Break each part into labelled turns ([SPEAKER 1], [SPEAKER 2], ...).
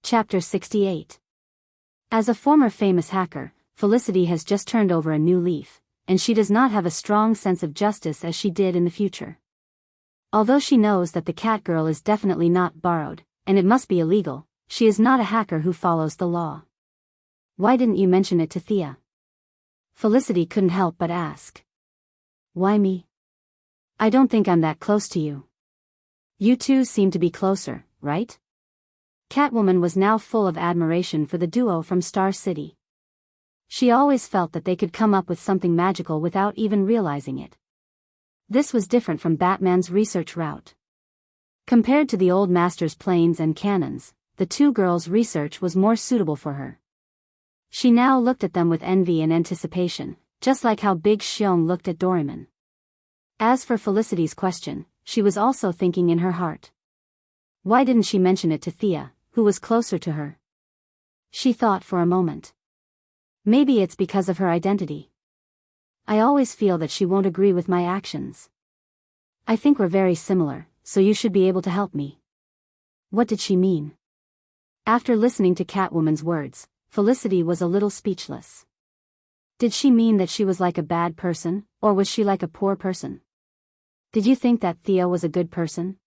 [SPEAKER 1] Chapter 68. As a former famous hacker, Felicity has just turned over a new leaf, and she does not have a strong sense of justice as she did in the future. Although she knows that the cat girl is definitely not borrowed, and it must be illegal, she is not a hacker who follows the law. Why didn't you mention it to Thea? Felicity couldn't help but ask. Why me? I don't think I'm that close to you. You two seem to be closer, right? Catwoman was now full of admiration for the duo from Star City. She always felt that they could come up with something magical without even realizing it. This was different from Batman's research route. Compared to the old master's planes and cannons, the two girls' research was more suitable for her. She now looked at them with envy and anticipation, just like how Big Xiong looked at Doraemon. As for Felicity's question, she was also thinking in her heart. Why didn't she mention it to Thea, who was closer to her? She thought for a moment. Maybe it's because of her identity. I always feel that she won't agree with my actions. I think we're very similar, so you should be able to help me. What did she mean? After listening to Catwoman's words, Felicity was a little speechless. Did she mean that she was like a bad person, or was she like a poor person? Did you think that Thea was a good person?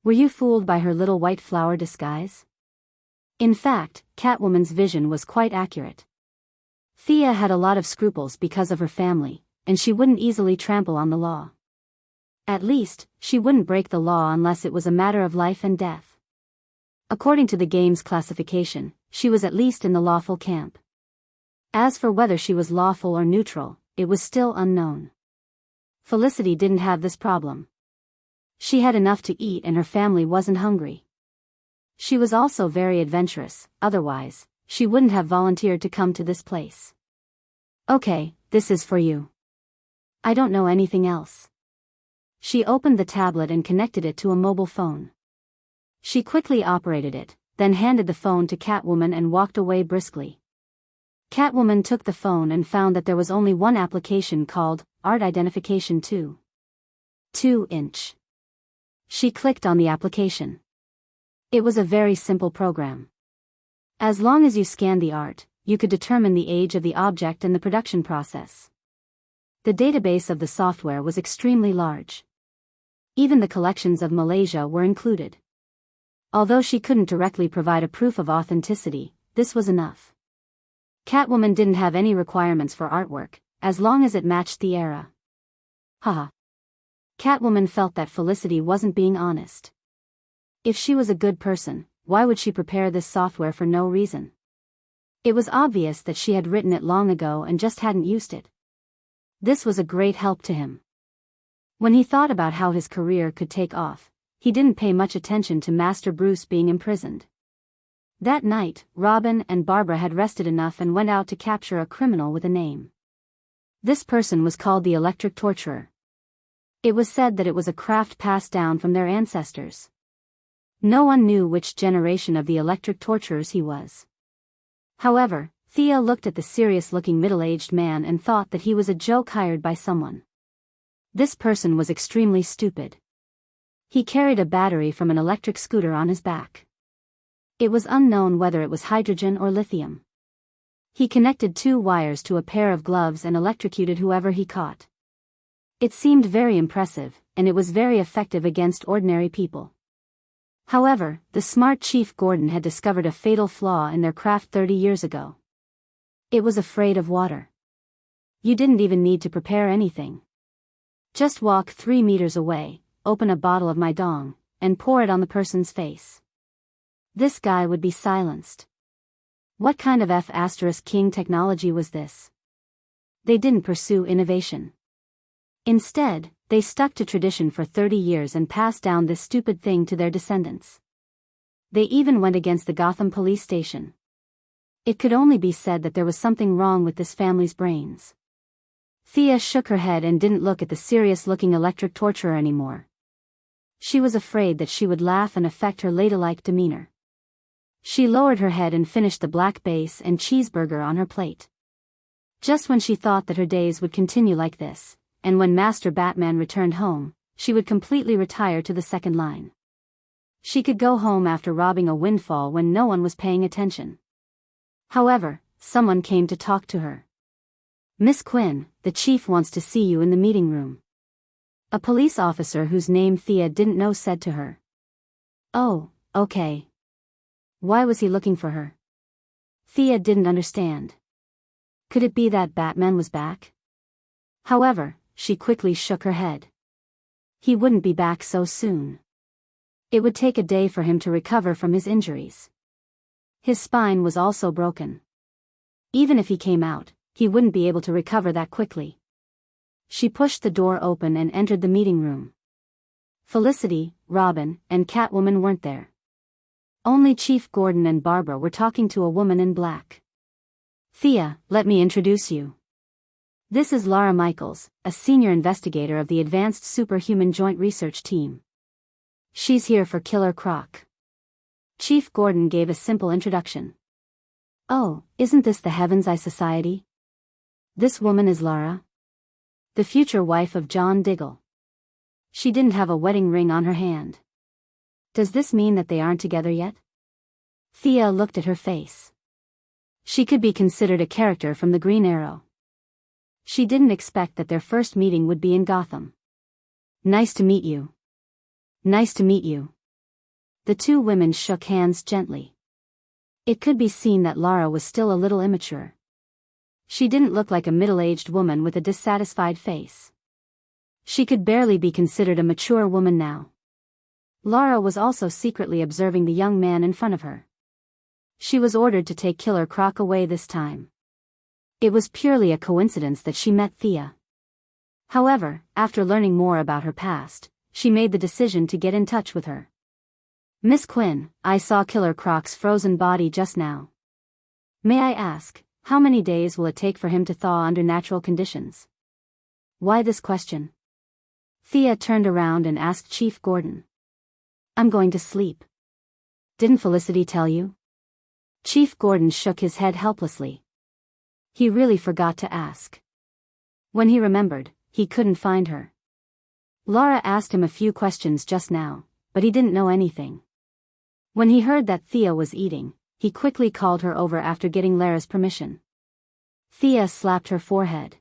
[SPEAKER 1] Were you fooled by her little white flower disguise? In fact, Catwoman's vision was quite accurate. Thea had a lot of scruples because of her family, and she wouldn't easily trample on the law. At least, she wouldn't break the law unless it was a matter of life and death. According to the game's classification, she was at least in the lawful camp. As for whether she was lawful or neutral, it was still unknown. Felicity didn't have this problem. She had enough to eat and her family wasn't hungry. She was also very adventurous, otherwise, she wouldn't have volunteered to come to this place. Okay, this is for you. I don't know anything else. She opened the tablet and connected it to a mobile phone. She quickly operated it, then handed the phone to Catwoman and walked away briskly. Catwoman took the phone and found that there was only one application called Art Identification 2-inch. She clicked on the application. It was a very simple program. As long as you scanned the art, you could determine the age of the object and the production process. The database of the software was extremely large. Even the collections of Malaysia were included. Although she couldn't directly provide a proof of authenticity, this was enough. Catwoman didn't have any requirements for artwork, as long as it matched the era. Haha. Catwoman felt that Felicity wasn't being honest. If she was a good person, why would she prepare this software for no reason? It was obvious that she had written it long ago and just hadn't used it. This was a great help to him. When he thought about how his career could take off, he didn't pay much attention to Master Bruce being imprisoned. That night, Robin and Barbara had rested enough and went out to capture a criminal with a name. This person was called the Electric Torturer. It was said that it was a craft passed down from their ancestors. No one knew which generation of the Electric Torturers he was. However, Thea looked at the serious-looking middle-aged man and thought that he was a joke hired by someone. This person was extremely stupid. He carried a battery from an electric scooter on his back. It was unknown whether it was hydrogen or lithium. He connected two wires to a pair of gloves and electrocuted whoever he caught. It seemed very impressive, and it was very effective against ordinary people. However, the smart Chief Gordon had discovered a fatal flaw in their craft 30 years ago. It was afraid of water. You didn't even need to prepare anything. Just walk 3 meters away, open a bottle of my dong, and pour it on the person's face. This guy would be silenced. What kind of F***king technology was this? They didn't pursue innovation. Instead, they stuck to tradition for 30 years and passed down this stupid thing to their descendants. They even went against the Gotham police station. It could only be said that there was something wrong with this family's brains. Thea shook her head and didn't look at the serious-looking electric torturer anymore. She was afraid that she would laugh and affect her ladylike demeanor. She lowered her head and finished the black base and cheeseburger on her plate. Just when she thought that her days would continue like this, and when Master Batman returned home, she would completely retire to the second line. She could go home after robbing a windfall when no one was paying attention. However, someone came to talk to her. "Miss Quinn, the chief wants to see you in the meeting room." A police officer whose name Thea didn't know said to her. "Oh, okay." Why was he looking for her? Thea didn't understand. Could it be that Batman was back? However, she quickly shook her head. He wouldn't be back so soon. It would take a day for him to recover from his injuries. His spine was also broken. Even if he came out, he wouldn't be able to recover that quickly. She pushed the door open and entered the meeting room. Felicity, Robin, and Catwoman weren't there. Only Chief Gordon and Barbara were talking to a woman in black. "Thea, let me introduce you. This is Lara Michaels, a senior investigator of the Advanced Superhuman Joint Research Team. She's here for Killer Croc." Chief Gordon gave a simple introduction. "Oh, isn't this the Heaven's Eye Society? This woman is Lara, the future wife of John Diggle. She didn't have a wedding ring on her hand. Does this mean that they aren't together yet?" Thea looked at her face. She could be considered a character from the Green Arrow. She didn't expect that their first meeting would be in Gotham. "Nice to meet you." "Nice to meet you." The two women shook hands gently. It could be seen that Lara was still a little immature. She didn't look like a middle-aged woman with a dissatisfied face. She could barely be considered a mature woman now. Lara was also secretly observing the young man in front of her. She was ordered to take Killer Croc away this time. It was purely a coincidence that she met Thea. However, after learning more about her past, she made the decision to get in touch with her. "Miss Quinn, I saw Killer Croc's frozen body just now. May I ask, how many days will it take for him to thaw under natural conditions?" "Why this question?" Thea turned around and asked Chief Gordon. "I'm going to sleep. Didn't Felicity tell you?" Chief Gordon shook his head helplessly. He really forgot to ask. When he remembered, he couldn't find her. Lara asked him a few questions just now, but he didn't know anything. When he heard that Thea was eating, he quickly called her over after getting Lara's permission. Thea slapped her forehead.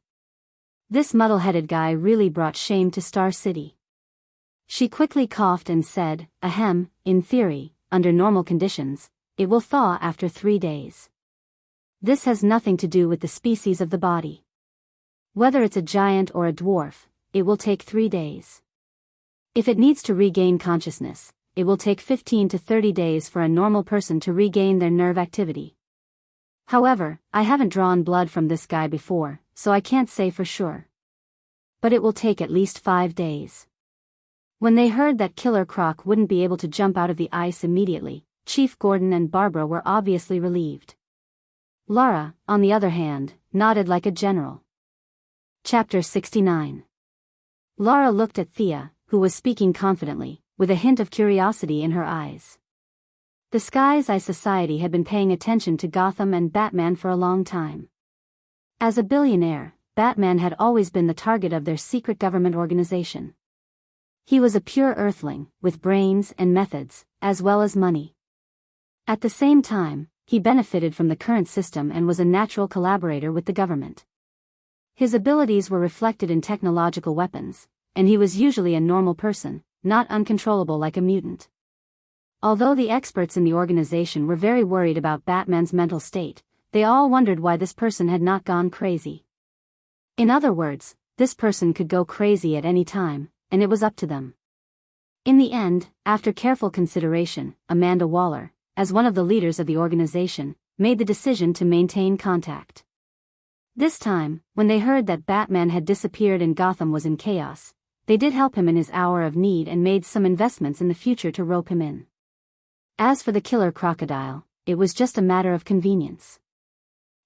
[SPEAKER 1] This muddle-headed guy really brought shame to Star City. She quickly coughed and said, "Ahem, in theory, under normal conditions, it will thaw after 3 days. This has nothing to do with the species of the body. Whether it's a giant or a dwarf, it will take 3 days. If it needs to regain consciousness, it will take 15 to 30 days for a normal person to regain their nerve activity. However, I haven't drawn blood from this guy before, so I can't say for sure. But it will take at least 5 days." When they heard that Killer Croc wouldn't be able to jump out of the ice immediately, Chief Gordon and Barbara were obviously relieved. Lara, on the other hand, nodded like a general. Chapter 69. Lara looked at Thea, who was speaking confidently, with a hint of curiosity in her eyes. The Sky's Eye Society had been paying attention to Gotham and Batman for a long time. As a billionaire, Batman had always been the target of their secret government organization. He was a pure earthling, with brains and methods, as well as money. At the same time, he benefited from the current system and was a natural collaborator with the government. His abilities were reflected in technological weapons, and he was usually a normal person, not uncontrollable like a mutant. Although the experts in the organization were very worried about Batman's mental state, they all wondered why this person had not gone crazy. In other words, this person could go crazy at any time, and it was up to them. In the end, after careful consideration, Amanda Waller, as one of the leaders of the organization, made the decision to maintain contact. This time, when they heard that Batman had disappeared and Gotham was in chaos, they did help him in his hour of need and made some investments in the future to rope him in. As for the killer crocodile, it was just a matter of convenience.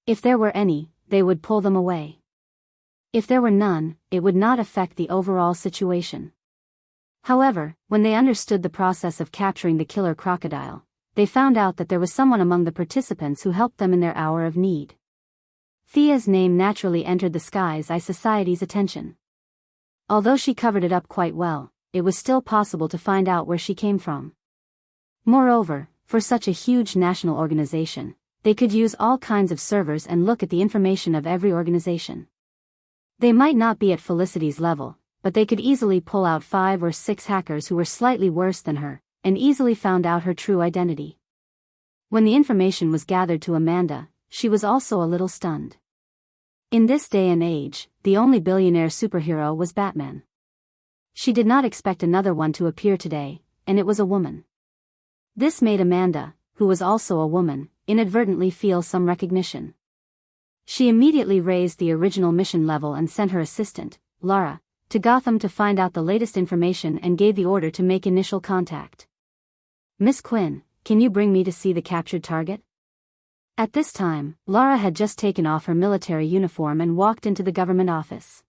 [SPEAKER 1] If there were any, they would pull them away. If there were none, it would not affect the overall situation. However, when they understood the process of capturing the killer crocodile, they found out that there was someone among the participants who helped them in their hour of need. Thea's name naturally entered the Sky's Eye Society's attention. Although she covered it up quite well, it was still possible to find out where she came from. Moreover, for such a huge national organization, they could use all kinds of servers and look at the information of every organization. They might not be at Felicity's level, but they could easily pull out 5 or 6 hackers who were slightly worse than her, and easily found out her true identity. When the information was gathered to Amanda, she was also a little stunned. In this day and age, the only billionaire superhero was Batman. She did not expect another one to appear today, and it was a woman. This made Amanda, who was also a woman, inadvertently feel some recognition. She immediately raised the original mission level and sent her assistant, Lara, to Gotham to find out the latest information and gave the order to make initial contact. "Miss Quinn, can you bring me to see the captured target?" At this time, Lara had just taken off her military uniform and walked into the government office.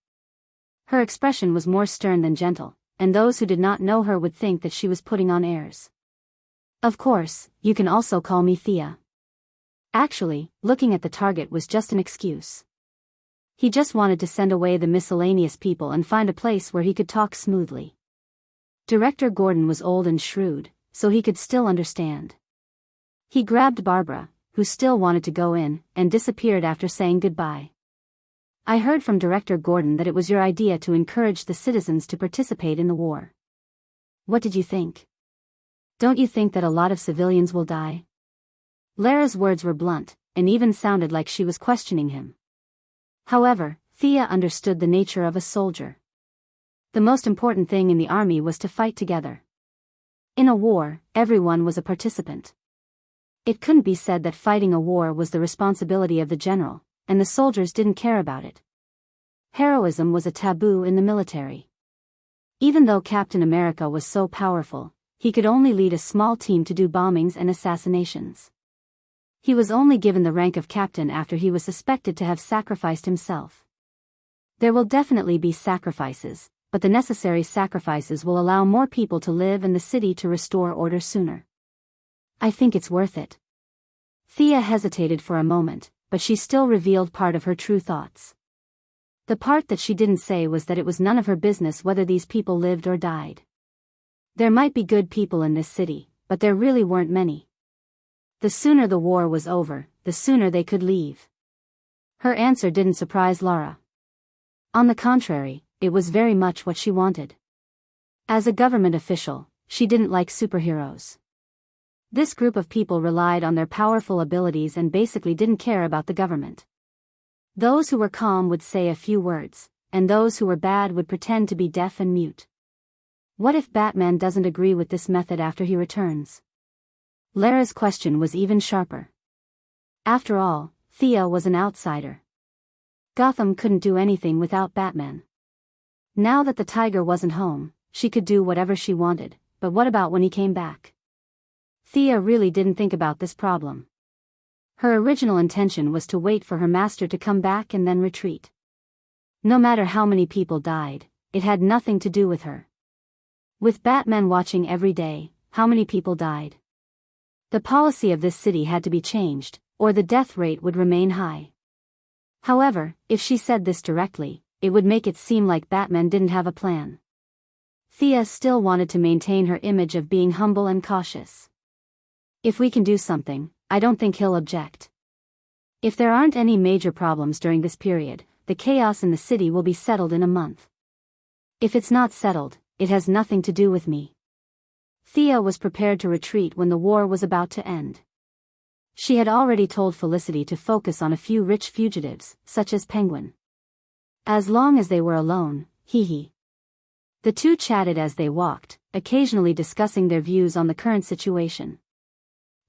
[SPEAKER 1] Her expression was more stern than gentle, and those who did not know her would think that she was putting on airs. "Of course, you can also call me Thea." Actually, looking at the target was just an excuse. He just wanted to send away the miscellaneous people and find a place where he could talk smoothly. Director Gordon was old and shrewd, so he could still understand. He grabbed Barbara, who still wanted to go in, and disappeared after saying goodbye. "I heard from Director Gordon that it was your idea to encourage the citizens to participate in the war. What did you think? Don't you think that a lot of civilians will die?" Lara's words were blunt, and even sounded like she was questioning him. However, Thea understood the nature of a soldier. The most important thing in the army was to fight together. In a war, everyone was a participant. It couldn't be said that fighting a war was the responsibility of the general, and the soldiers didn't care about it. Heroism was a taboo in the military. Even though Captain America was so powerful, he could only lead a small team to do bombings and assassinations. He was only given the rank of captain after he was suspected to have sacrificed himself. There will definitely be sacrifices, but the necessary sacrifices will allow more people to live and the city to restore order sooner. "I think it's worth it." Thea hesitated for a moment, but she still revealed part of her true thoughts. The part that she didn't say was that it was none of her business whether these people lived or died. There might be good people in this city, but there really weren't many. The sooner the war was over, the sooner they could leave. Her answer didn't surprise Lara. On the contrary, it was very much what she wanted. As a government official, she didn't like superheroes. This group of people relied on their powerful abilities and basically didn't care about the government. Those who were calm would say a few words, and those who were bad would pretend to be deaf and mute. What if Batman doesn't agree with this method after he returns? Lara's question was even sharper. After all, Thea was an outsider. Gotham couldn't do anything without Batman. Now that the tiger wasn't home, she could do whatever she wanted, but what about when he came back? Thea really didn't think about this problem. Her original intention was to wait for her master to come back and then retreat. No matter how many people died, it had nothing to do with her. With Batman watching every day, how many people died? The policy of this city had to be changed, or the death rate would remain high. However, if she said this directly, it would make it seem like Batman didn't have a plan. Thea still wanted to maintain her image of being humble and cautious. "If we can do something, I don't think he'll object. If there aren't any major problems during this period, the chaos in the city will be settled in a month. If it's not settled, it has nothing to do with me." Thea was prepared to retreat when the war was about to end. She had already told Felicity to focus on a few rich fugitives, such as Penguin. As long as they were alone, hee. The two chatted as they walked, occasionally discussing their views on the current situation.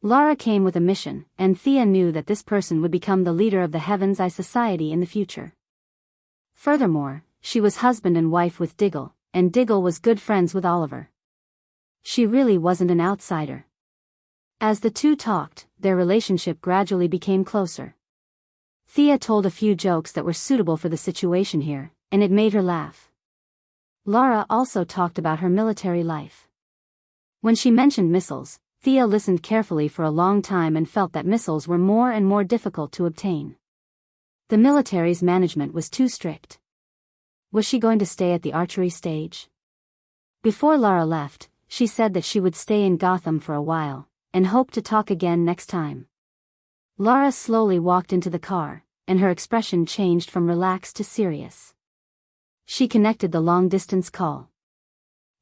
[SPEAKER 1] Lara came with a mission, and Thea knew that this person would become the leader of the Heaven's Eye Society in the future. Furthermore, she was husband and wife with Diggle, and Diggle was good friends with Oliver. She really wasn't an outsider. As the two talked, their relationship gradually became closer. Thea told a few jokes that were suitable for the situation here, and it made her laugh. Lara also talked about her military life. When she mentioned missiles, Thea listened carefully for a long time and felt that missiles were more and more difficult to obtain. The military's management was too strict. Was she going to stay at the archery stage? Before Lara left, she said that she would stay in Gotham for a while, and hoped to talk again next time. Lara slowly walked into the car, and her expression changed from relaxed to serious. She connected the long-distance call.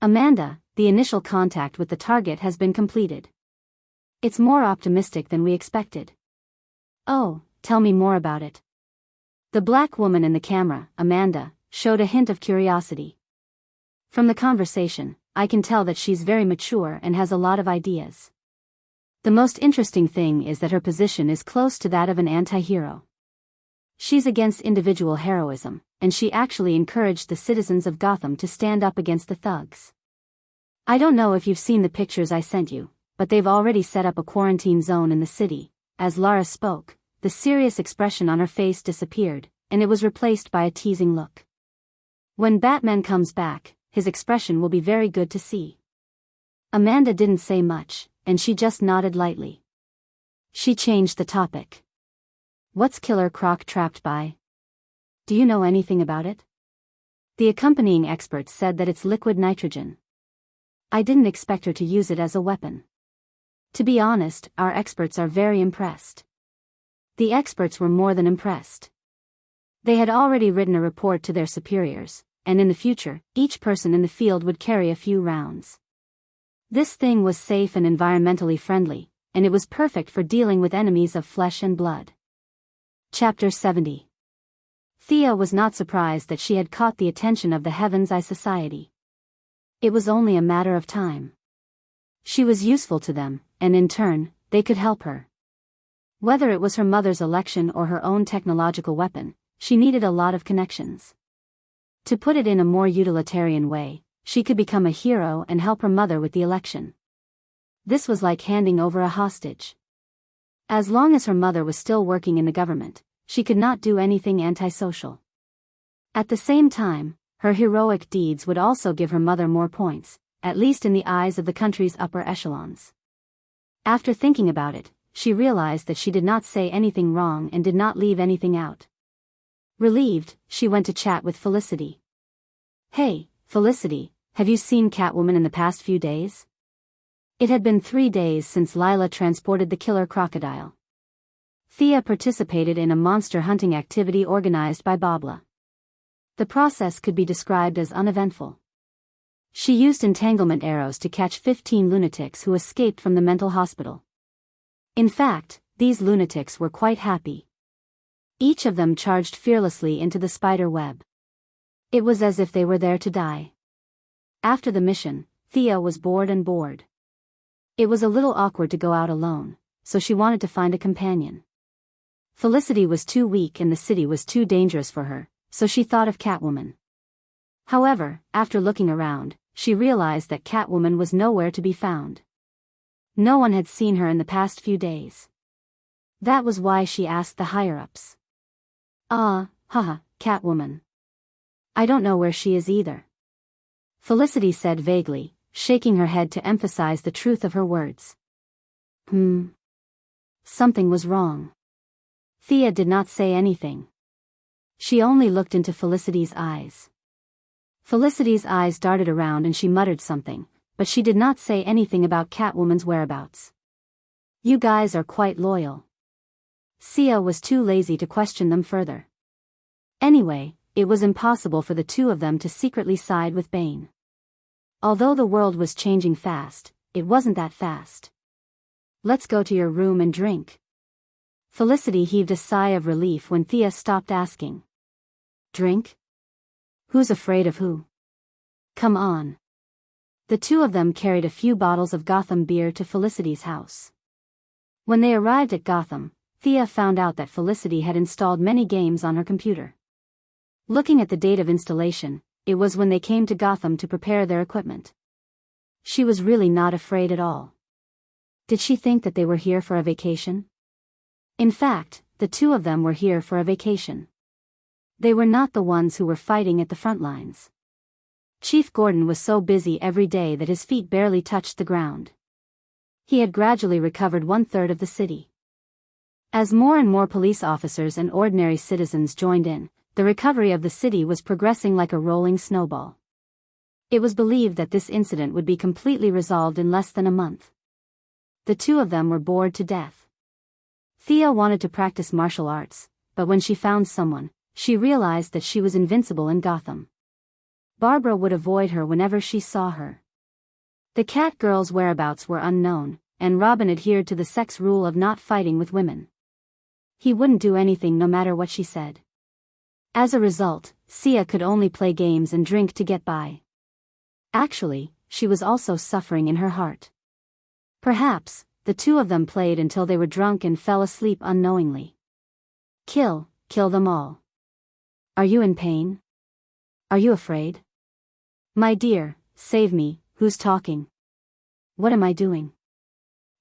[SPEAKER 1] Amanda, the initial contact with the target has been completed. It's more optimistic than we expected. Oh, tell me more about it. The black woman in the camera, Amanda, showed a hint of curiosity. From the conversation, I can tell that she's very mature and has a lot of ideas. The most interesting thing is that her position is close to that of an anti-hero. She's against individual heroism, and she actually encouraged the citizens of Gotham to stand up against the thugs. I don't know if you've seen the pictures I sent you, but they've already set up a quarantine zone in the city. As Lara spoke, the serious expression on her face disappeared, and it was replaced by a teasing look. When Batman comes back, his expression will be very good to see. Amanda didn't say much, and she just nodded lightly. She changed the topic. What's Killer Croc trapped by? Do you know anything about it? The accompanying experts said that it's liquid nitrogen. I didn't expect her to use it as a weapon. To be honest, our experts are very impressed. The experts were more than impressed. They had already written a report to their superiors, and in the future, each person in the field would carry a few rounds. This thing was safe and environmentally friendly, and it was perfect for dealing with enemies of flesh and blood. Chapter 70. Thea was not surprised that she had caught the attention of the Heaven's Eye Society. It was only a matter of time. She was useful to them, and in turn, they could help her. Whether it was her mother's election or her own technological weapon, she needed a lot of connections. To put it in a more utilitarian way, she could become a hero and help her mother with the election. This was like handing over a hostage. As long as her mother was still working in the government, she could not do anything antisocial. At the same time, her heroic deeds would also give her mother more points, at least in the eyes of the country's upper echelons. After thinking about it, she realized that she did not say anything wrong and did not leave anything out. Relieved, she went to chat with Felicity. Hey, Felicity, have you seen Catwoman in the past few days? It had been 3 days since Lila transported the killer crocodile. Thea participated in a monster hunting activity organized by Babla. The process could be described as uneventful. She used entanglement arrows to catch 15 lunatics who escaped from the mental hospital. In fact, these lunatics were quite happy. Each of them charged fearlessly into the spider web. It was as if they were there to die. After the mission, Thea was bored. It was a little awkward to go out alone, so she wanted to find a companion. Felicity was too weak and the city was too dangerous for her, so she thought of Catwoman. However, after looking around, she realized that Catwoman was nowhere to be found. No one had seen her in the past few days. That was why she asked the higher-ups. Haha, Catwoman. I don't know where she is either. Felicity said vaguely, shaking her head to emphasize the truth of her words. Something was wrong. Thea did not say anything. She only looked into Felicity's eyes. Felicity's eyes darted around and she muttered something, but she did not say anything about Catwoman's whereabouts. You guys are quite loyal. Sia was too lazy to question them further. Anyway, it was impossible for the two of them to secretly side with Bane. Although the world was changing fast, it wasn't that fast. Let's go to your room and drink. Felicity heaved a sigh of relief when Thea stopped asking. Drink? Who's afraid of who? Come on. The two of them carried a few bottles of Gotham beer to Felicity's house. When they arrived at Gotham, Thea found out that Felicity had installed many games on her computer. Looking at the date of installation, it was when they came to Gotham to prepare their equipment. She was really not afraid at all. Did she think that they were here for a vacation? In fact, the two of them were here for a vacation. They were not the ones who were fighting at the front lines. Chief Gordon was so busy every day that his feet barely touched the ground. He had gradually recovered 1/3 of the city. As more and more police officers and ordinary citizens joined in, the recovery of the city was progressing like a rolling snowball. It was believed that this incident would be completely resolved in less than a month. The two of them were bored to death. Thea wanted to practice martial arts, but when she found someone, she realized that she was invincible in Gotham. Barbara would avoid her whenever she saw her. The cat girl's whereabouts were unknown, and Robin adhered to the sex rule of not fighting with women. He wouldn't do anything no matter what she said. As a result, Sia could only play games and drink to get by. Actually, she was also suffering in her heart. Perhaps, the two of them played until they were drunk and fell asleep unknowingly. Kill them all. Are you in pain? Are you afraid? My dear, save me, who's talking? What am I doing?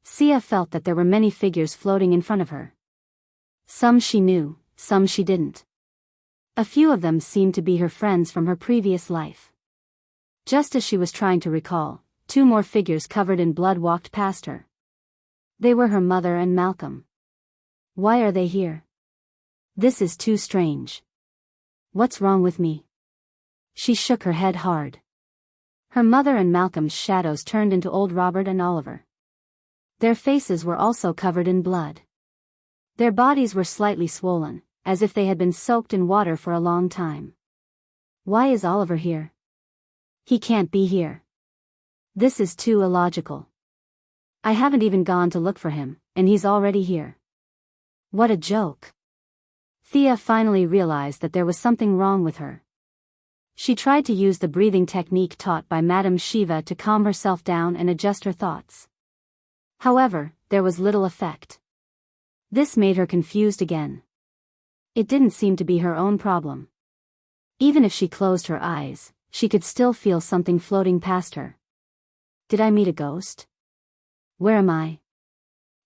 [SPEAKER 1] Sia felt that there were many figures floating in front of her. Some she knew, some she didn't. A few of them seemed to be her friends from her previous life. Just as she was trying to recall, two more figures covered in blood walked past her. They were her mother and Malcolm. Why are they here? This is too strange. What's wrong with me? She shook her head hard. Her mother and Malcolm's shadows turned into old Robert and Oliver. Their faces were also covered in blood. Their bodies were slightly swollen, as if they had been soaked in water for a long time. Why is Oliver here? He can't be here. This is too illogical. I haven't even gone to look for him, and he's already here. What a joke. Thea finally realized that there was something wrong with her. She tried to use the breathing technique taught by Madame Shiva to calm herself down and adjust her thoughts. However, there was little effect. This made her confused again. It didn't seem to be her own problem. Even if she closed her eyes, she could still feel something floating past her. Did I meet a ghost? Where am I?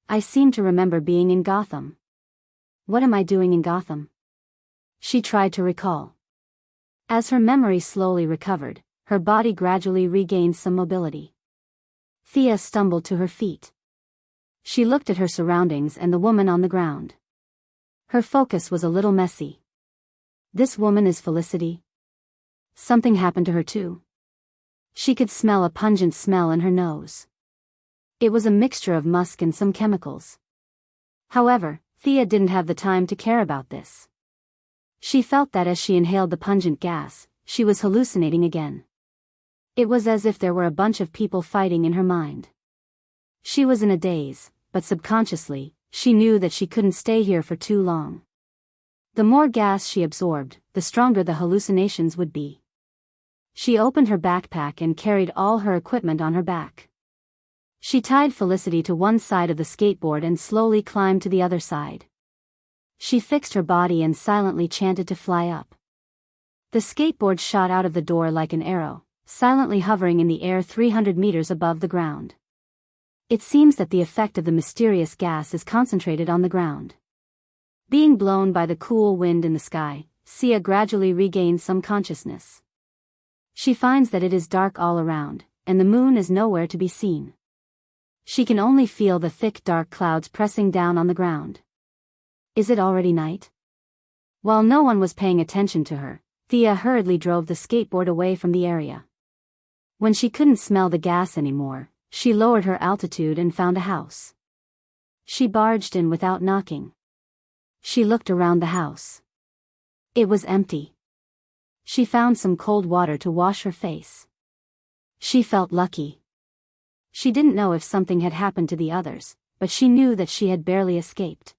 [SPEAKER 1] I seem to remember being in Gotham. What am I doing in Gotham? She tried to recall. As her memory slowly recovered, her body gradually regained some mobility. Thea stumbled to her feet. She looked at her surroundings and the woman on the ground. Her focus was a little messy. This woman is Felicity. Something happened to her too. She could smell a pungent smell in her nose. It was a mixture of musk and some chemicals. However, Thea didn't have the time to care about this. She felt that as she inhaled the pungent gas, she was hallucinating again. It was as if there were a bunch of people fighting in her mind. She was in a daze, but subconsciously, she knew that she couldn't stay here for too long. The more gas she absorbed, the stronger the hallucinations would be. She opened her backpack and carried all her equipment on her back. She tied Felicity to one side of the skateboard and slowly climbed to the other side. She fixed her body and silently chanted to fly up. The skateboard shot out of the door like an arrow, silently hovering in the air 300 meters above the ground. It seems that the effect of the mysterious gas is concentrated on the ground. Being blown by the cool wind in the sky, Sia gradually regains some consciousness. She finds that it is dark all around, and the moon is nowhere to be seen. She can only feel the thick dark clouds pressing down on the ground. Is it already night? While no one was paying attention to her, Thea hurriedly drove the skateboard away from the area. When she couldn't smell the gas anymore, she lowered her altitude and found a house. She barged in without knocking. She looked around the house. It was empty. She found some cold water to wash her face. She felt lucky. She didn't know if something had happened to the others, but she knew that she had barely escaped.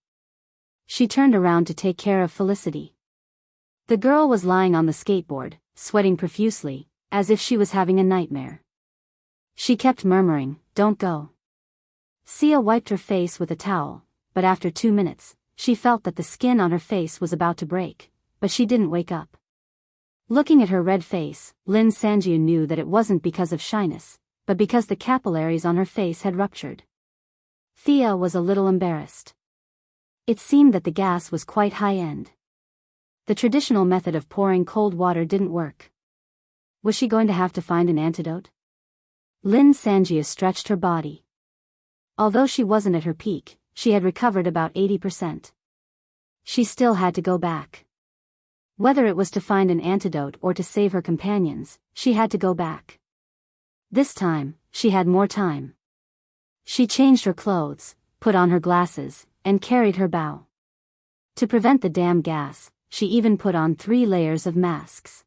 [SPEAKER 1] She turned around to take care of Felicity. The girl was lying on the skateboard, sweating profusely, as if she was having a nightmare. She kept murmuring, "Don't go." Sia wiped her face with a towel, but after 2 minutes, she felt that the skin on her face was about to break, but she didn't wake up. Looking at her red face, Lin Sanjiu knew that it wasn't because of shyness, but because the capillaries on her face had ruptured. Thea was a little embarrassed. It seemed that the gas was quite high-end. The traditional method of pouring cold water didn't work. Was she going to have to find an antidote? Lin Sanjiu stretched her body. Although she wasn't at her peak, she had recovered about 80%. She still had to go back. Whether it was to find an antidote or to save her companions, she had to go back. This time, she had more time. She changed her clothes, put on her glasses, and carried her bow. To prevent the damn gas, she even put on 3 layers of masks.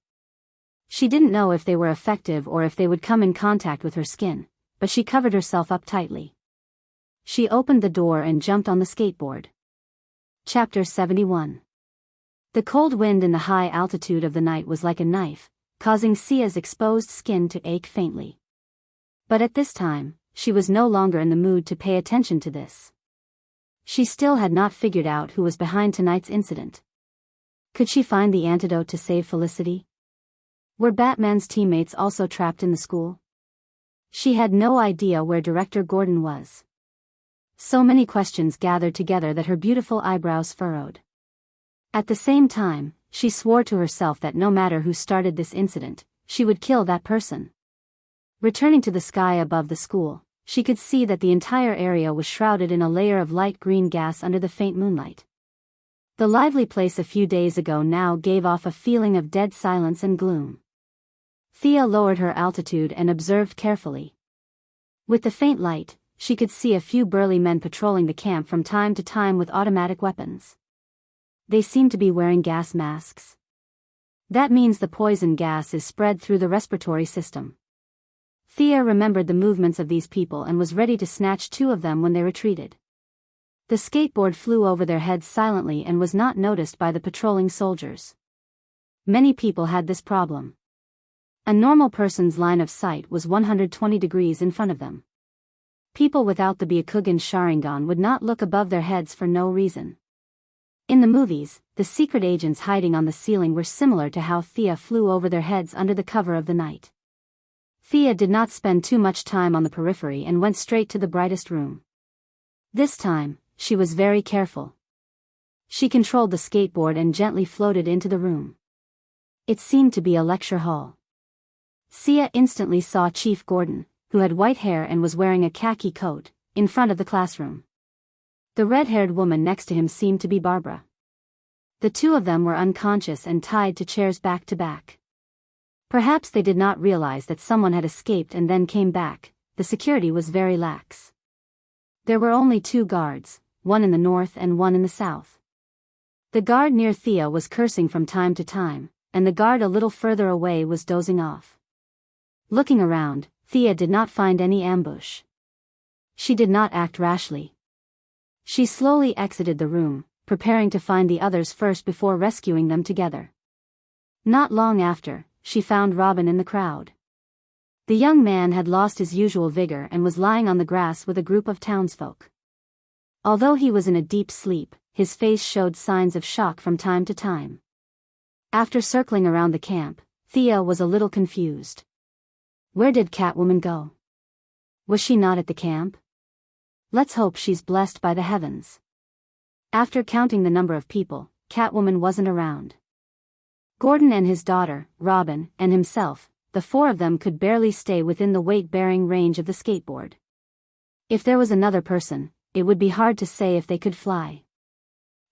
[SPEAKER 1] She didn't know if they were effective or if they would come in contact with her skin, but she covered herself up tightly. She opened the door and jumped on the skateboard. Chapter 71. The cold wind in the high altitude of the night was like a knife, causing Sia's exposed skin to ache faintly. But at this time, she was no longer in the mood to pay attention to this. She still had not figured out who was behind tonight's incident. Could she find the antidote to save Felicity? Were Batman's teammates also trapped in the school? She had no idea where Director Gordon was. So many questions gathered together that her beautiful eyebrows furrowed. At the same time, she swore to herself that no matter who started this incident, she would kill that person. Returning to the sky above the school, she could see that the entire area was shrouded in a layer of light green gas under the faint moonlight. The lively place a few days ago now gave off a feeling of dead silence and gloom. Thea lowered her altitude and observed carefully. With the faint light, she could see a few burly men patrolling the camp from time to time with automatic weapons. They seemed to be wearing gas masks. That means the poison gas is spread through the respiratory system. Thea remembered the movements of these people and was ready to snatch 2 of them when they retreated. The skateboard flew over their heads silently and was not noticed by the patrolling soldiers. Many people had this problem. A normal person's line of sight was 120 degrees in front of them. People without the Byakugan Sharingan would not look above their heads for no reason. In the movies, the secret agents hiding on the ceiling were similar to how Thea flew over their heads under the cover of the night. Thea did not spend too much time on the periphery and went straight to the brightest room. This time, she was very careful. She controlled the skateboard and gently floated into the room. It seemed to be a lecture hall. Sia instantly saw Chief Gordon, who had white hair and was wearing a khaki coat, in front of the classroom. The red-haired woman next to him seemed to be Barbara. The 2 of them were unconscious and tied to chairs back to back. Perhaps they did not realize that someone had escaped and then came back. The security was very lax. There were only 2 guards, one in the north and one in the south. The guard near Thea was cursing from time to time, and the guard a little further away was dozing off. Looking around, Thea did not find any ambush. She did not act rashly. She slowly exited the room, preparing to find the others first before rescuing them together. Not long after, she found Robin in the crowd. The young man had lost his usual vigor and was lying on the grass with a group of townsfolk. Although he was in a deep sleep, his face showed signs of shock from time to time. After circling around the camp, Thea was a little confused. Where did Catwoman go? Was she not at the camp? Let's hope she's blessed by the heavens. After counting the number of people, Catwoman wasn't around. Gordon and his daughter, Robin, and himself, the 4 of them could barely stay within the weight-bearing range of the skateboard. If there was another person, it would be hard to say if they could fly.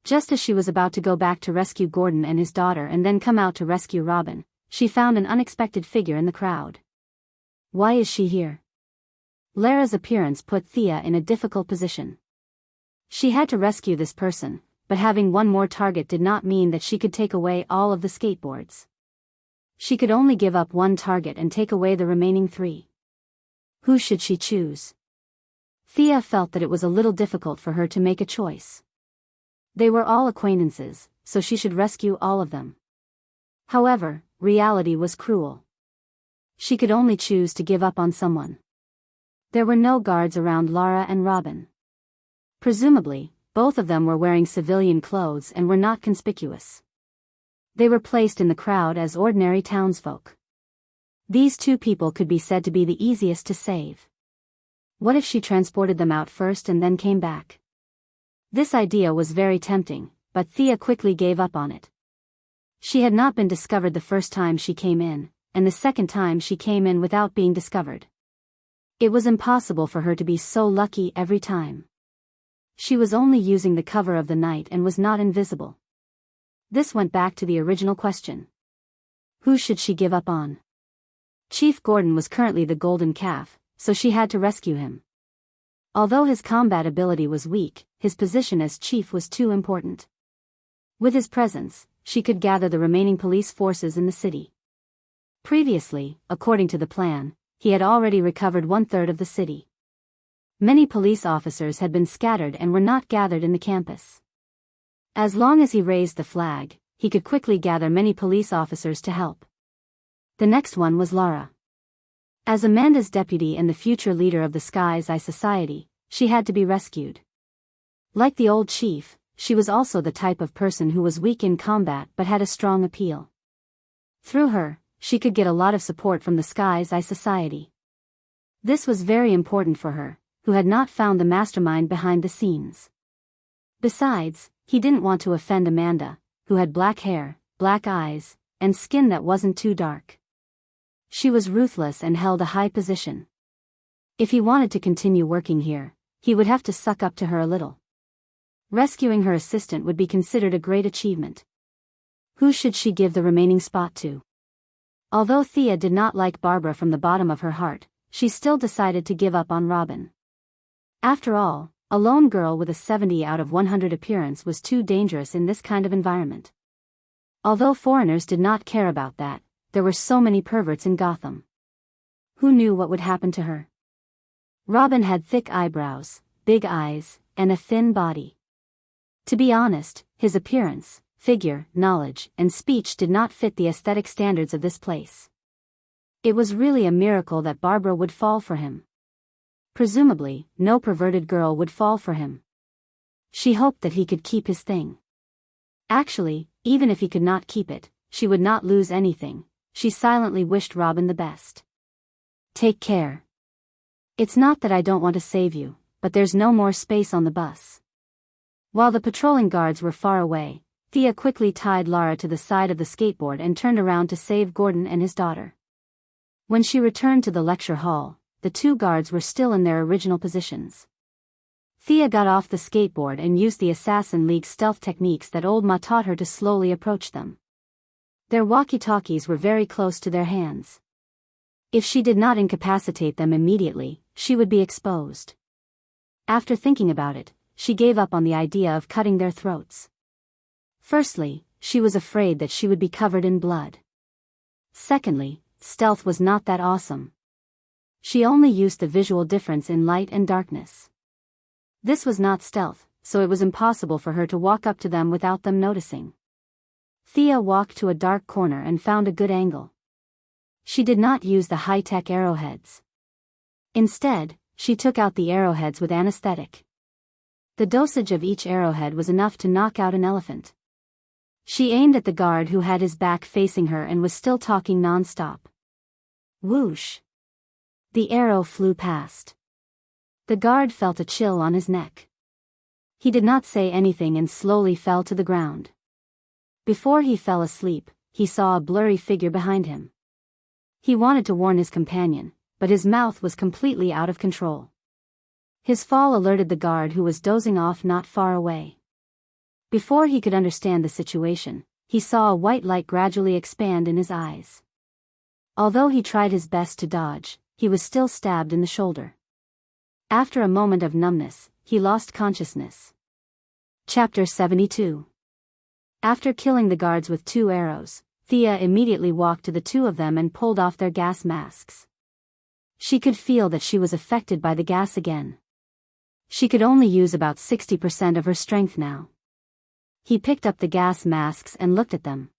[SPEAKER 1] Just as she was about to go back to rescue Gordon and his daughter and then come out to rescue Robin, she found an unexpected figure in the crowd. Why is she here? Lara's appearance put Thea in a difficult position. She had to rescue this person, but having one more target did not mean that she could take away all of the skateboards. She could only give up 1 target and take away the remaining 3. Who should she choose? Thea felt that it was a little difficult for her to make a choice. They were all acquaintances, so she should rescue all of them. However, reality was cruel. She could only choose to give up on someone. There were no guards around Lara and Robin. Presumably, both of them were wearing civilian clothes and were not conspicuous. They were placed in the crowd as ordinary townsfolk. These 2 people could be said to be the easiest to save. What if she transported them out first and then came back? This idea was very tempting, but Thea quickly gave up on it. She had not been discovered the first time she came in, and the second time she came in without being discovered. It was impossible for her to be so lucky every time. She was only using the cover of the night and was not invisible. This went back to the original question. Who should she give up on? Chief Gordon was currently the golden calf, so she had to rescue him. Although his combat ability was weak, his position as chief was too important. With his presence, she could gather the remaining police forces in the city. Previously, according to the plan, he had already recovered 1/3 of the city. Many police officers had been scattered and were not gathered in the campus. As long as he raised the flag, he could quickly gather many police officers to help. The next one was Lara. As Amanda's deputy and the future leader of the Sky's Eye Society, she had to be rescued. Like the old chief, she was also the type of person who was weak in combat but had a strong appeal. Through her, she could get a lot of support from the Sky's Eye Society. This was very important for her, who had not found the mastermind behind the scenes. Besides, he didn't want to offend Amanda, who had black hair, black eyes, and skin that wasn't too dark. She was ruthless and held a high position. If he wanted to continue working here, he would have to suck up to her a little. Rescuing her assistant would be considered a great achievement. Who should she give the remaining spot to? Although Thea did not like Barbara from the bottom of her heart, she still decided to give up on Robin. After all, a lone girl with a 70 out of 100 appearance was too dangerous in this kind of environment. Although foreigners did not care about that, there were so many perverts in Gotham. Who knew what would happen to her? Robin had thick eyebrows, big eyes, and a thin body. To be honest, his appearance, figure, knowledge, and speech did not fit the aesthetic standards of this place. It was really a miracle that Barbara would fall for him. Presumably, no perverted girl would fall for him. She hoped that he could keep his thing. Actually, even if he could not keep it, she would not lose anything. She silently wished Robin the best. Take care. It's not that I don't want to save you, but there's no more space on the bus. While the patrolling guards were far away, Thea quickly tied Lara to the side of the skateboard and turned around to save Gordon and his daughter. When she returned to the lecture hall, the two guards were still in their original positions. Thea got off the skateboard and used the Assassin League stealth techniques that old Ma taught her to slowly approach them. Their walkie-talkies were very close to their hands. If she did not incapacitate them immediately, she would be exposed. After thinking about it, she gave up on the idea of cutting their throats. Firstly, she was afraid that she would be covered in blood. Secondly, stealth was not that awesome. She only used the visual difference in light and darkness. This was not stealth, so it was impossible for her to walk up to them without them noticing. Thea walked to a dark corner and found a good angle. She did not use the high-tech arrowheads. Instead, she took out the arrowheads with anesthetic. The dosage of each arrowhead was enough to knock out an elephant. She aimed at the guard who had his back facing her and was still talking non-stop. Whoosh! The arrow flew past. The guard felt a chill on his neck. He did not say anything and slowly fell to the ground. Before he fell asleep, he saw a blurry figure behind him. He wanted to warn his companion, but his mouth was completely out of control. His fall alerted the guard who was dozing off not far away. Before he could understand the situation, he saw a white light gradually expand in his eyes. Although he tried his best to dodge, he was still stabbed in the shoulder. After a moment of numbness, he lost consciousness. Chapter 72. After killing the guards with 2 arrows, Thea immediately walked to the 2 of them and pulled off their gas masks. She could feel that she was affected by the gas again. She could only use about 60% of her strength now. He picked up the gas masks and looked at them.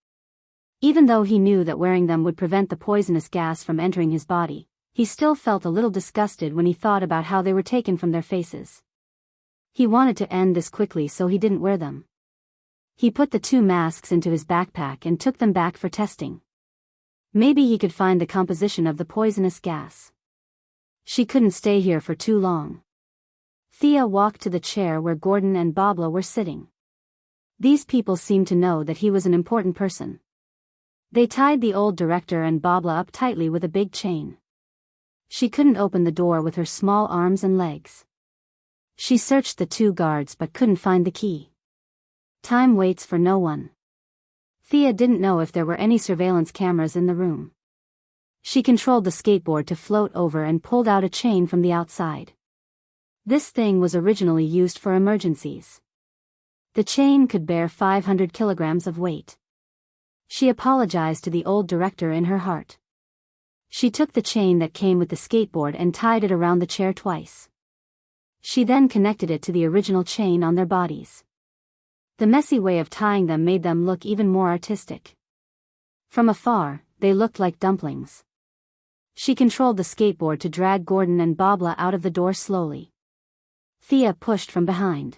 [SPEAKER 1] Even though he knew that wearing them would prevent the poisonous gas from entering his body, he still felt a little disgusted when he thought about how they were taken from their faces. He wanted to end this quickly, so he didn't wear them. He put the 2 masks into his backpack and took them back for testing. Maybe he could find the composition of the poisonous gas. She couldn't stay here for too long. Thea walked to the chair where Gordon and Babla were sitting. These people seemed to know that he was an important person. They tied the old director and Babla up tightly with a big chain. She couldn't open the door with her small arms and legs. She searched the 2 guards but couldn't find the key. Time waits for no one. Thea didn't know if there were any surveillance cameras in the room. She controlled the skateboard to float over and pulled out a chain from the outside. This thing was originally used for emergencies. The chain could bear 500 kilograms of weight. She apologized to the old director in her heart. She took the chain that came with the skateboard and tied it around the chair twice. She then connected it to the original chain on their bodies. The messy way of tying them made them look even more artistic. From afar, they looked like dumplings. She controlled the skateboard to drag Gordon and Babla out of the door slowly. Thea pushed from behind.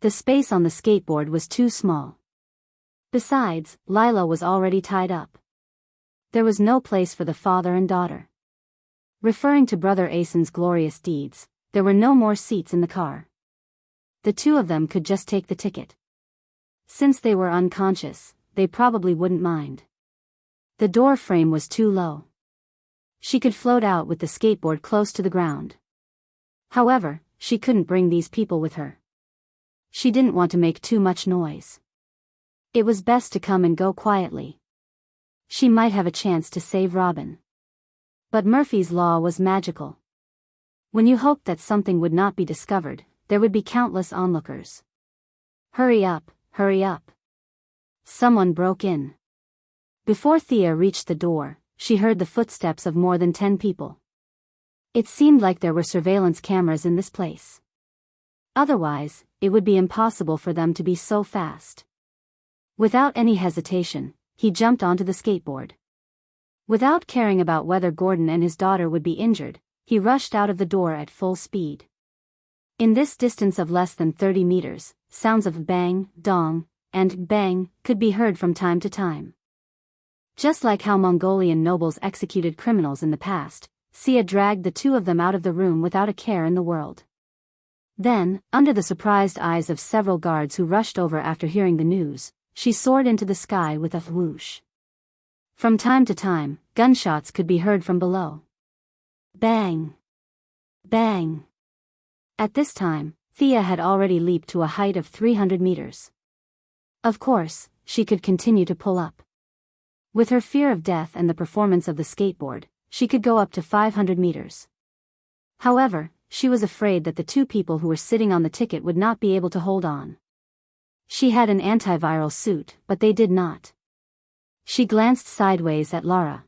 [SPEAKER 1] The space on the skateboard was too small. Besides, Lila was already tied up. There was no place for the father and daughter. Referring to Brother Asen's glorious deeds, there were no more seats in the car. The two of them could just take the ticket. Since they were unconscious, they probably wouldn't mind. The door frame was too low. She could float out with the skateboard close to the ground. However, she couldn't bring these people with her. She didn't want to make too much noise. It was best to come and go quietly. She might have a chance to save Robin. But Murphy's Law was magical. When you hoped that something would not be discovered, there would be countless onlookers. Hurry up, hurry up. Someone broke in. Before Thea reached the door, she heard the footsteps of more than 10 people. It seemed like there were surveillance cameras in this place. Otherwise, it would be impossible for them to be so fast. Without any hesitation, he jumped onto the skateboard. Without caring about whether Gordon and his daughter would be injured, he rushed out of the door at full speed. In this distance of less than 30 meters, sounds of bang, dong, and bang could be heard from time to time. Just like how Mongolian nobles executed criminals in the past, Sia dragged the two of them out of the room without a care in the world. Then, under the surprised eyes of several guards who rushed over after hearing the news, she soared into the sky with a whoosh. From time to time, gunshots could be heard from below. Bang! Bang! At this time, Thea had already leaped to a height of 300 meters. Of course, she could continue to pull up. With her fear of death and the performance of the skateboard, she could go up to 500 meters. However, she was afraid that the two people who were sitting on the ticket would not be able to hold on. She had an antiviral suit, but they did not. She glanced sideways at Lara.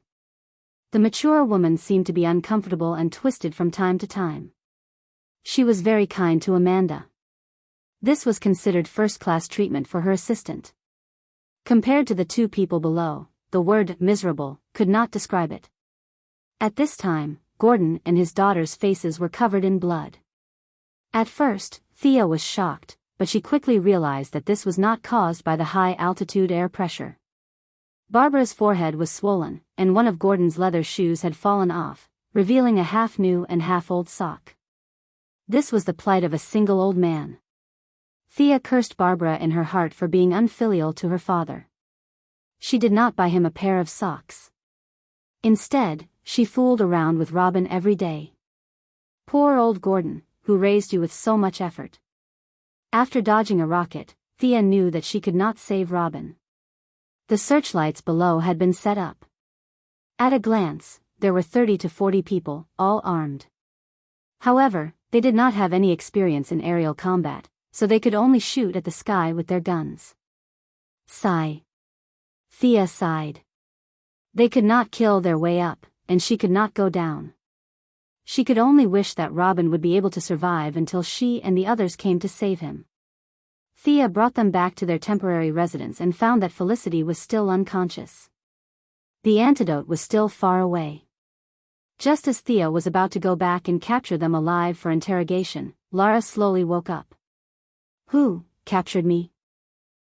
[SPEAKER 1] The mature woman seemed to be uncomfortable and twisted from time to time. She was very kind to Amanda. This was considered first-class treatment for her assistant. Compared to the two people below, the word miserable could not describe it. At this time, Gordon and his daughter's faces were covered in blood. At first, Thea was shocked, but she quickly realized that this was not caused by the high-altitude air pressure. Barbara's forehead was swollen, and one of Gordon's leather shoes had fallen off, revealing a half-new and half-old sock. This was the plight of a single old man. Thea cursed Barbara in her heart for being unfilial to her father. She did not buy him a pair of socks. Instead, she fooled around with Robin every day. Poor old Gordon, who raised you with so much effort. After dodging a rocket, Thea knew that she could not save Robin. The searchlights below had been set up. At a glance, there were 30 to 40 people, all armed. However, they did not have any experience in aerial combat, so they could only shoot at the sky with their guns. Sigh. Thea sighed. They could not kill their way up, and she could not go down. She could only wish that Robin would be able to survive until she and the others came to save him. Thea brought them back to their temporary residence and found that Felicity was still unconscious. The antidote was still far away. Just as Thea was about to go back and capture them alive for interrogation, Lara slowly woke up. Who captured me?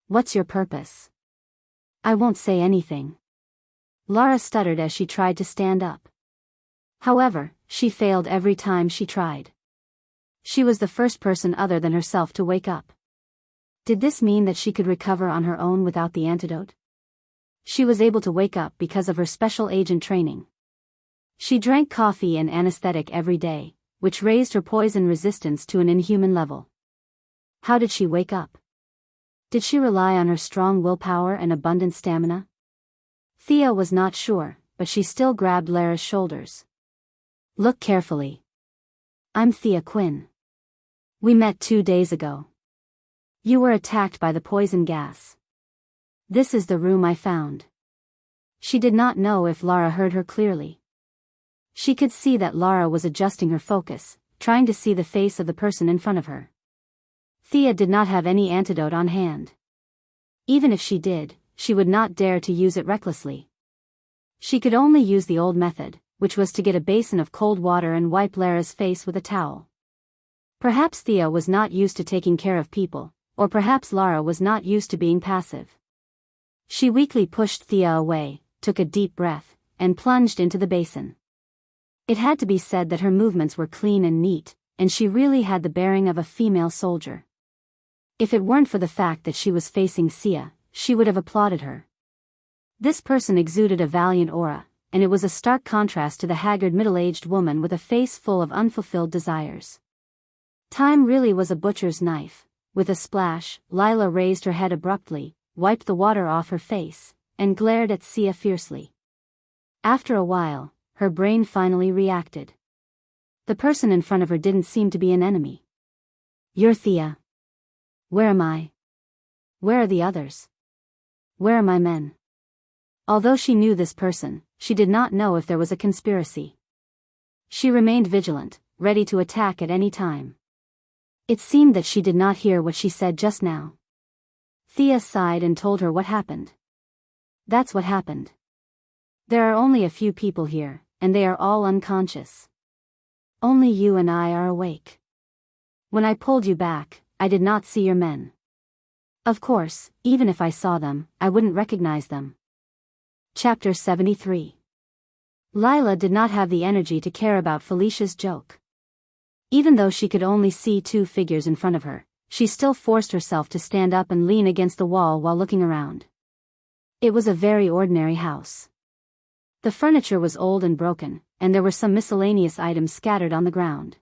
[SPEAKER 1] What's your purpose? I won't say anything. Lara stuttered as she tried to stand up. However, she failed every time she tried. She was the first person other than herself to wake up. Did this mean that she could recover on her own without the antidote? She was able to wake up because of her special agent training. She drank coffee and anesthetic every day, which raised her poison resistance to an inhuman level. How did she wake up? Did she rely on her strong willpower and abundant stamina? Thea was not sure, but she still grabbed Lara's shoulders. Look carefully. I'm Thea Quinn. We met 2 days ago. You were attacked by the poison gas. This is the room I found. She did not know if Lara heard her clearly. She could see that Lara was adjusting her focus, trying to see the face of the person in front of her. Thea did not have any antidote on hand. Even if she did, she would not dare to use it recklessly. She could only use the old method, which was to get a basin of cold water and wipe Lara's face with a towel. Perhaps Thea was not used to taking care of people, or perhaps Lara was not used to being passive. She weakly pushed Thea away, took a deep breath, and plunged into the basin. It had to be said that her movements were clean and neat, and she really had the bearing of a female soldier. If it weren't for the fact that she was facing Sia, she would have applauded her. This person exuded a valiant aura, and it was a stark contrast to the haggard middle-aged woman with a face full of unfulfilled desires. Time really was a butcher's knife. With a splash, Lila raised her head abruptly, wiped the water off her face, and glared at Sia fiercely. After a while, her brain finally reacted. The person in front of her didn't seem to be an enemy. You're Thea. Where am I? Where are the others? Where are my men? Although she knew this person, she did not know if there was a conspiracy. She remained vigilant, ready to attack at any time. It seemed that she did not hear what she said just now. Thea sighed and told her what happened. That's what happened. There are only a few people here, and they are all unconscious. Only you and I are awake. When I pulled you back, I did not see your men. Of course, even if I saw them, I wouldn't recognize them. Chapter 73. Lila did not have the energy to care about Felicia's joke. Even though she could only see 2 figures in front of her, she still forced herself to stand up and lean against the wall while looking around. It was a very ordinary house. The furniture was old and broken, and there were some miscellaneous items scattered on the ground.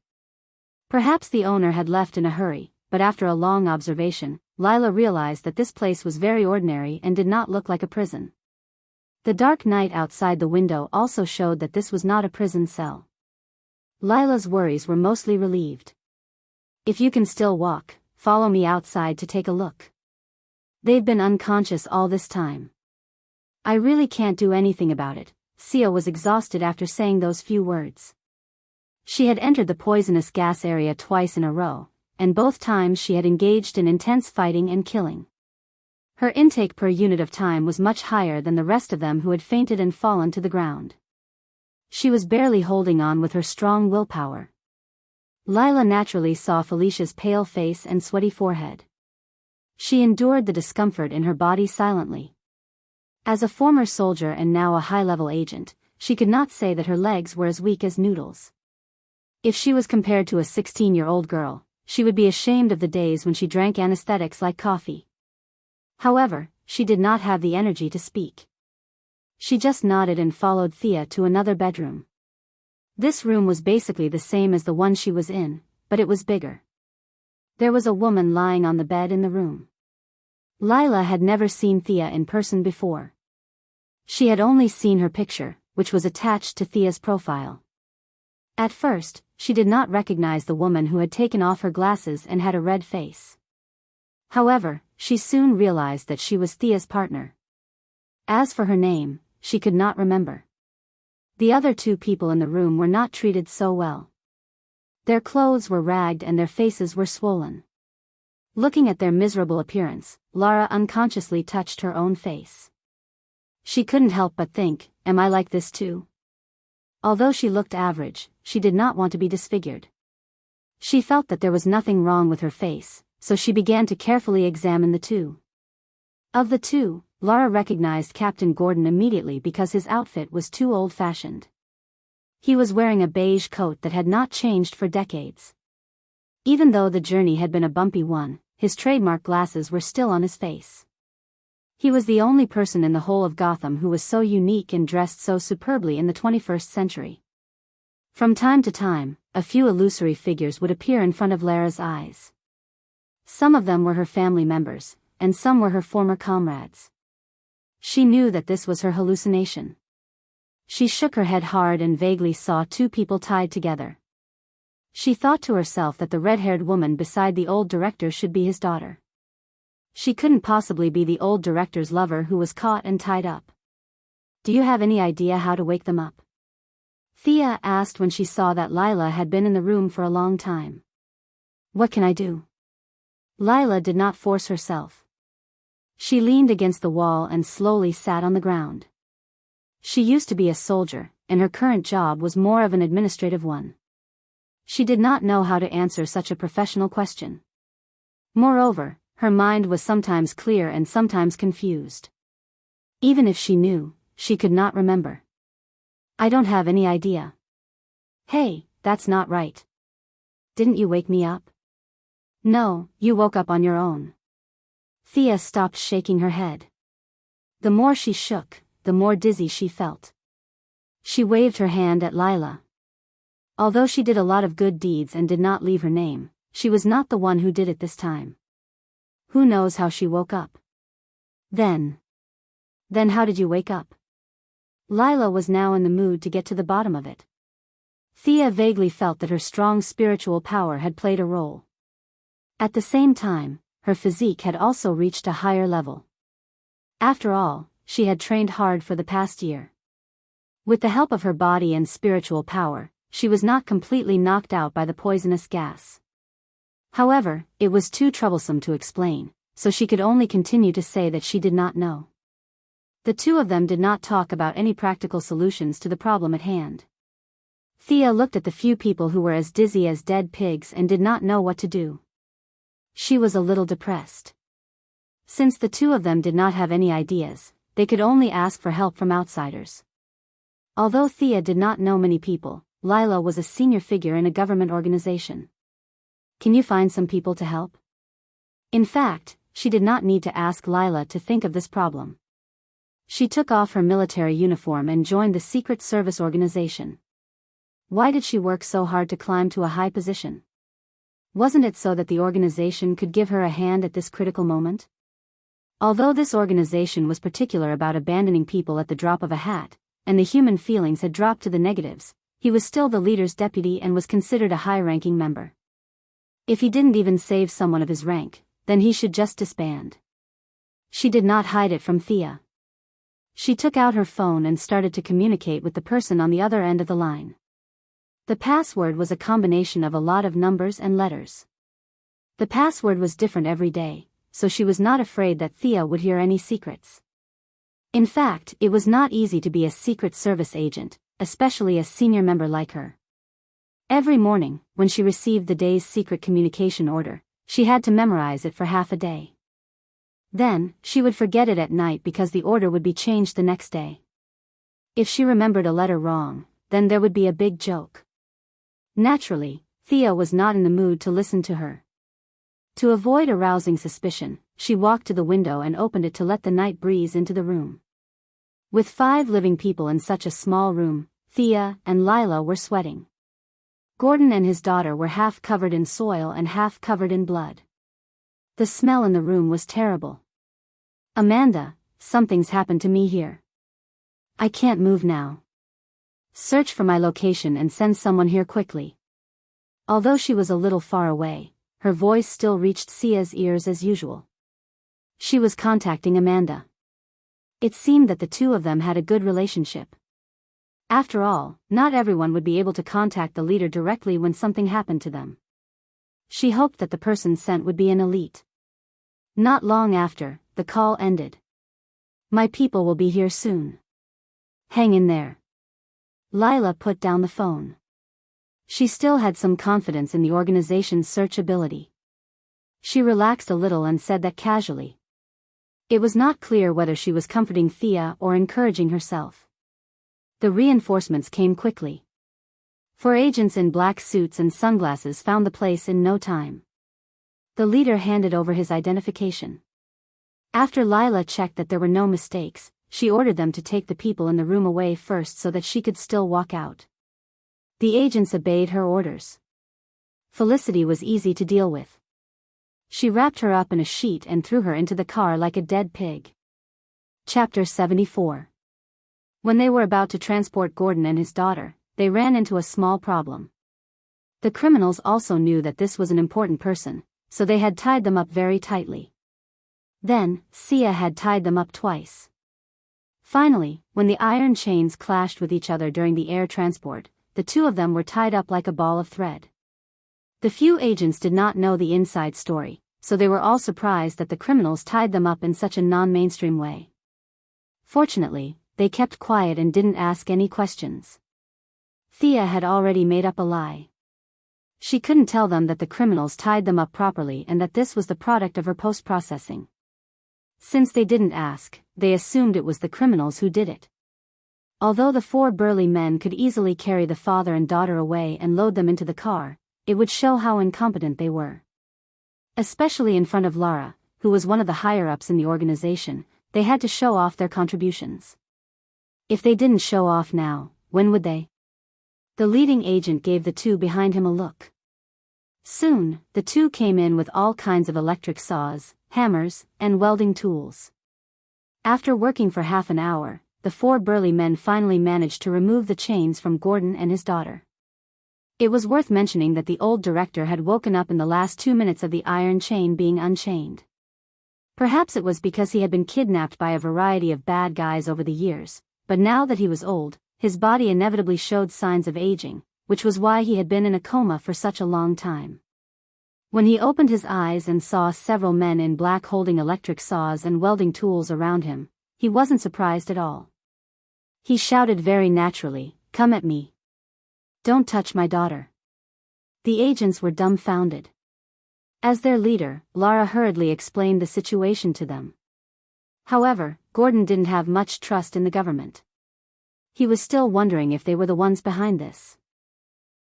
[SPEAKER 1] Perhaps the owner had left in a hurry, but after a long observation, Lila realized that this place was very ordinary and did not look like a prison. The dark night outside the window also showed that this was not a prison cell. Lila's worries were mostly relieved. If you can still walk, follow me outside to take a look. They've been unconscious all this time. I really can't do anything about it. Sia was exhausted after saying those few words. She had entered the poisonous gas area twice in a row, and both times she had engaged in intense fighting and killing. Her intake per unit of time was much higher than the rest of them who had fainted and fallen to the ground. She was barely holding on with her strong willpower. Lila naturally saw Felicia's pale face and sweaty forehead. She endured the discomfort in her body silently. As a former soldier and now a high-level agent, she could not say that her legs were as weak as noodles. If she was compared to a 16-year-old girl, she would be ashamed of the days when she drank anesthetics like coffee. However, she did not have the energy to speak. She just nodded and followed Thea to another bedroom. This room was basically the same as the one she was in, but it was bigger. There was a woman lying on the bed in the room. Lila had never seen Thea in person before. She had only seen her picture, which was attached to Thea's profile. At first, she did not recognize the woman who had taken off her glasses and had a red face. However, she soon realized that she was Thea's partner. As for her name, she could not remember. The other 2 people in the room were not treated so well. Their clothes were ragged and their faces were swollen. Looking at their miserable appearance, Lara unconsciously touched her own face. She couldn't help but think, am I like this too? Although she looked average, she did not want to be disfigured. She felt that there was nothing wrong with her face, so she began to carefully examine the 2. Of the 2, Lara recognized Captain Gordon immediately because his outfit was too old-fashioned. He was wearing a beige coat that had not changed for decades. Even though the journey had been a bumpy one, his trademark glasses were still on his face. He was the only person in the whole of Gotham who was so unique and dressed so superbly in the 21st century. From time to time, a few illusory figures would appear in front of Lara's eyes. Some of them were her family members, and some were her former comrades. She knew that this was her hallucination. She shook her head hard and vaguely saw two people tied together. She thought to herself that the red-haired woman beside the old director should be his daughter. She couldn't possibly be the old director's lover who was caught and tied up. "Do you have any idea how to wake them up?" Thea asked when she saw that Lila had been in the room for a long time. "What can I do?" Lila did not force herself. She leaned against the wall and slowly sat on the ground. She used to be a soldier, and her current job was more of an administrative one. She did not know how to answer such a professional question. Moreover, her mind was sometimes clear and sometimes confused. Even if she knew, she could not remember. "I don't have any idea." "Hey, that's not right. Didn't you wake me up?" "No, you woke up on your own." Thea stopped shaking her head. The more she shook, the more dizzy she felt. She waved her hand at Lila. Although she did a lot of good deeds and did not leave her name, she was not the one who did it this time. Who knows how she woke up? Then how did you wake up?" Lila was now in the mood to get to the bottom of it. Thea vaguely felt that her strong spiritual power had played a role. At the same time, her physique had also reached a higher level. After all, she had trained hard for the past year. With the help of her body and spiritual power, she was not completely knocked out by the poisonous gas. However, it was too troublesome to explain, so she could only continue to say that she did not know. The two of them did not talk about any practical solutions to the problem at hand. Thea looked at the few people who were as dizzy as dead pigs and did not know what to do. She was a little depressed. Since the two of them did not have any ideas, they could only ask for help from outsiders. Although Thea did not know many people, Lila was a senior figure in a government organization. "Can you find some people to help?" In fact, she did not need to ask Lila to think of this problem. She took off her military uniform and joined the Secret Service organization. Why did she work so hard to climb to a high position? Wasn't it so that the organization could give her a hand at this critical moment? Although this organization was particular about abandoning people at the drop of a hat, and the human feelings had dropped to the negatives, he was still the leader's deputy and was considered a high-ranking member. If he didn't even save someone of his rank, then he should just disband. She did not hide it from Thea. She took out her phone and started to communicate with the person on the other end of the line. The password was a combination of a lot of numbers and letters. The password was different every day, so she was not afraid that Thea would hear any secrets. In fact, it was not easy to be a Secret Service agent, especially a senior member like her. Every morning, when she received the day's secret communication order, she had to memorize it for half a day. Then, she would forget it at night because the order would be changed the next day. If she remembered a letter wrong, then there would be a big joke. Naturally, Thea was not in the mood to listen to her. To avoid arousing suspicion, she walked to the window and opened it to let the night breeze into the room. With 5 living people in such a small room, Thea and Lila were sweating. Gordon and his daughter were half covered in soil and half covered in blood. The smell in the room was terrible. "Amanda, something's happened to me here. I can't move now. Search for my location and send someone here quickly." Although she was a little far away, her voice still reached Thea's ears as usual. She was contacting Amanda. It seemed that the two of them had a good relationship. After all, not everyone would be able to contact the leader directly when something happened to them. She hoped that the person sent would be an elite. Not long after, the call ended. "My people will be here soon. Hang in there." Lila put down the phone. She still had some confidence in the organization's search ability. She relaxed a little and said that casually. It was not clear whether she was comforting Thea or encouraging herself. The reinforcements came quickly. 4 agents in black suits and sunglasses found the place in no time. The leader handed over his identification. After Lila checked that there were no mistakes, she ordered them to take the people in the room away first so that she could still walk out. The agents obeyed her orders. Felicity was easy to deal with. She wrapped her up in a sheet and threw her into the car like a dead pig. Chapter 74. When they were about to transport Gordon and his daughter, they ran into a small problem. The criminals also knew that this was an important person, so they had tied them up very tightly. Then, Thea had tied them up twice. Finally, when the iron chains clashed with each other during the air transport, the two of them were tied up like a ball of thread. The few agents did not know the inside story, so they were all surprised that the criminals tied them up in such a non-mainstream way. Fortunately, they kept quiet and didn't ask any questions. Thea had already made up a lie. She couldn't tell them that the criminals tied them up properly and that this was the product of her post-processing. Since they didn't ask, they assumed it was the criminals who did it. Although the four burly men could easily carry the father and daughter away and load them into the car, it would show how incompetent they were. Especially in front of Lara, who was one of the higher-ups in the organization, they had to show off their contributions. If they didn't show off now, when would they? The leading agent gave the two behind him a look. Soon, the two came in with all kinds of electric saws, hammers, and welding tools. After working for half an hour, the four burly men finally managed to remove the chains from Gordon and his daughter. It was worth mentioning that the old director had woken up in the last 2 minutes of the iron chain being unchained. Perhaps it was because he had been kidnapped by a variety of bad guys over the years, but now that he was old, his body inevitably showed signs of aging, which was why he had been in a coma for such a long time. When he opened his eyes and saw several men in black holding electric saws and welding tools around him, he wasn't surprised at all. He shouted very naturally, "Come at me. Don't touch my daughter." The agents were dumbfounded. As their leader, Lara hurriedly explained the situation to them. However, Gordon didn't have much trust in the government. He was still wondering if they were the ones behind this.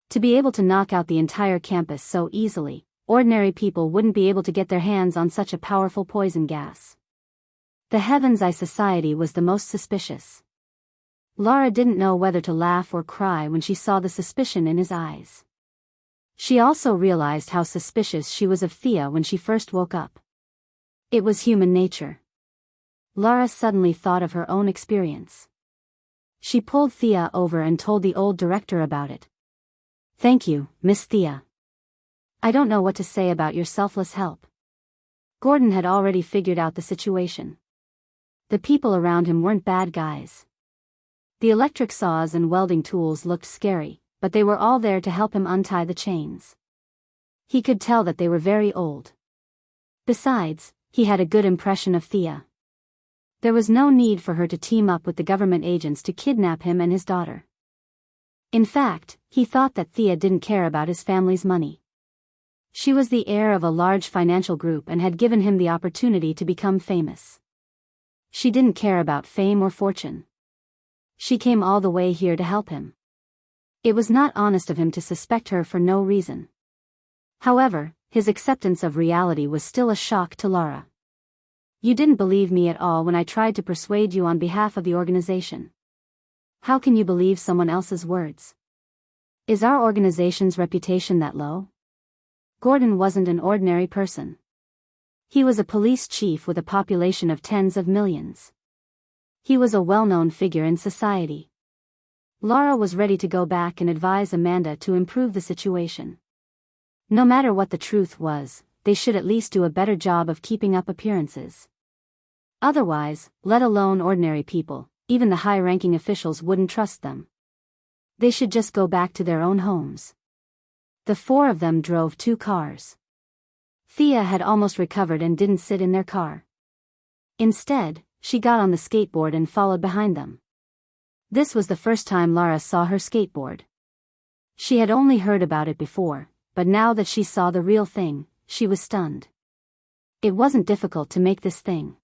[SPEAKER 1] To be able to knock out the entire campus so easily, ordinary people wouldn't be able to get their hands on such a powerful poison gas. The Heaven's Eye Society was the most suspicious. Lara didn't know whether to laugh or cry when she saw the suspicion in his eyes. She also realized how suspicious she was of Thea when she first woke up. It was human nature. Lara suddenly thought of her own experience. She pulled Thea over and told the old director about it. "Thank you, Miss Thea. I don't know what to say about your selfless help." Gordon had already figured out the situation. The people around him weren't bad guys. The electric saws and welding tools looked scary, but they were all there to help him untie the chains. He could tell that they were very old. Besides, he had a good impression of Thea. There was no need for her to team up with the government agents to kidnap him and his daughter. In fact, he thought that Thea didn't care about his family's money. She was the heir of a large financial group and had given him the opportunity to become famous. She didn't care about fame or fortune. She came all the way here to help him. It was not honest of him to suspect her for no reason. However, his acceptance of reality was still a shock to Lara. "You didn't believe me at all when I tried to persuade you on behalf of the organization. How can you believe someone else's words? Is our organization's reputation that low?" Gordon wasn't an ordinary person. He was a police chief with a population of tens of millions. He was a well-known figure in society. Lara was ready to go back and advise Amanda to improve the situation. No matter what the truth was, they should at least do a better job of keeping up appearances. Otherwise, let alone ordinary people, even the high-ranking officials wouldn't trust them. They should just go back to their own homes. The four of them drove 2 cars. Thea had almost recovered and didn't sit in their car. Instead, she got on the skateboard and followed behind them. This was the first time Lara saw her skateboard. She had only heard about it before, but now that she saw the real thing, she was stunned. It wasn't difficult to make this thing.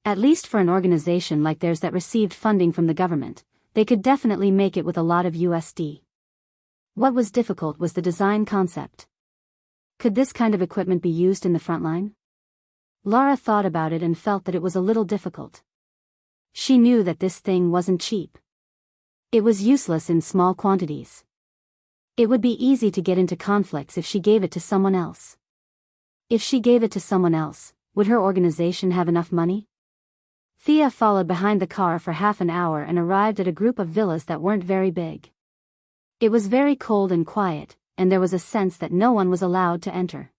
[SPEAKER 1] At least for an organization like theirs that received funding from the government, they could definitely make it with a lot of USD. What was difficult was the design concept. Could this kind of equipment be used in the front line? Lara thought about it and felt that it was a little difficult. She knew that this thing wasn't cheap. It was useless in small quantities. It would be easy to get into conflicts if she gave it to someone else. If she gave it to someone else, would her organization have enough money? Thea followed behind the car for half an hour and arrived at a group of villas that weren't very big. It was very cold and quiet, and there was a sense that no one was allowed to enter.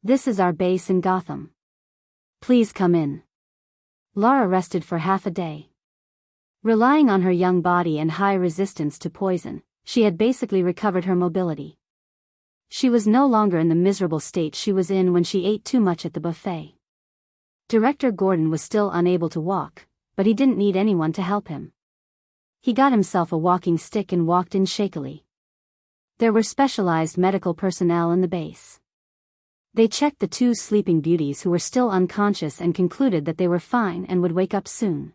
[SPEAKER 1] "This is our base in Gotham. Please come in." Lara rested for half a day. Relying on her young body and high resistance to poison, she had basically recovered her mobility. She was no longer in the miserable state she was in when she ate too much at the buffet. Director Gordon was still unable to walk, but he didn't need anyone to help him. He got himself a walking stick and walked in shakily. There were specialized medical personnel in the base. They checked the two sleeping beauties who were still unconscious and concluded that they were fine and would wake up soon.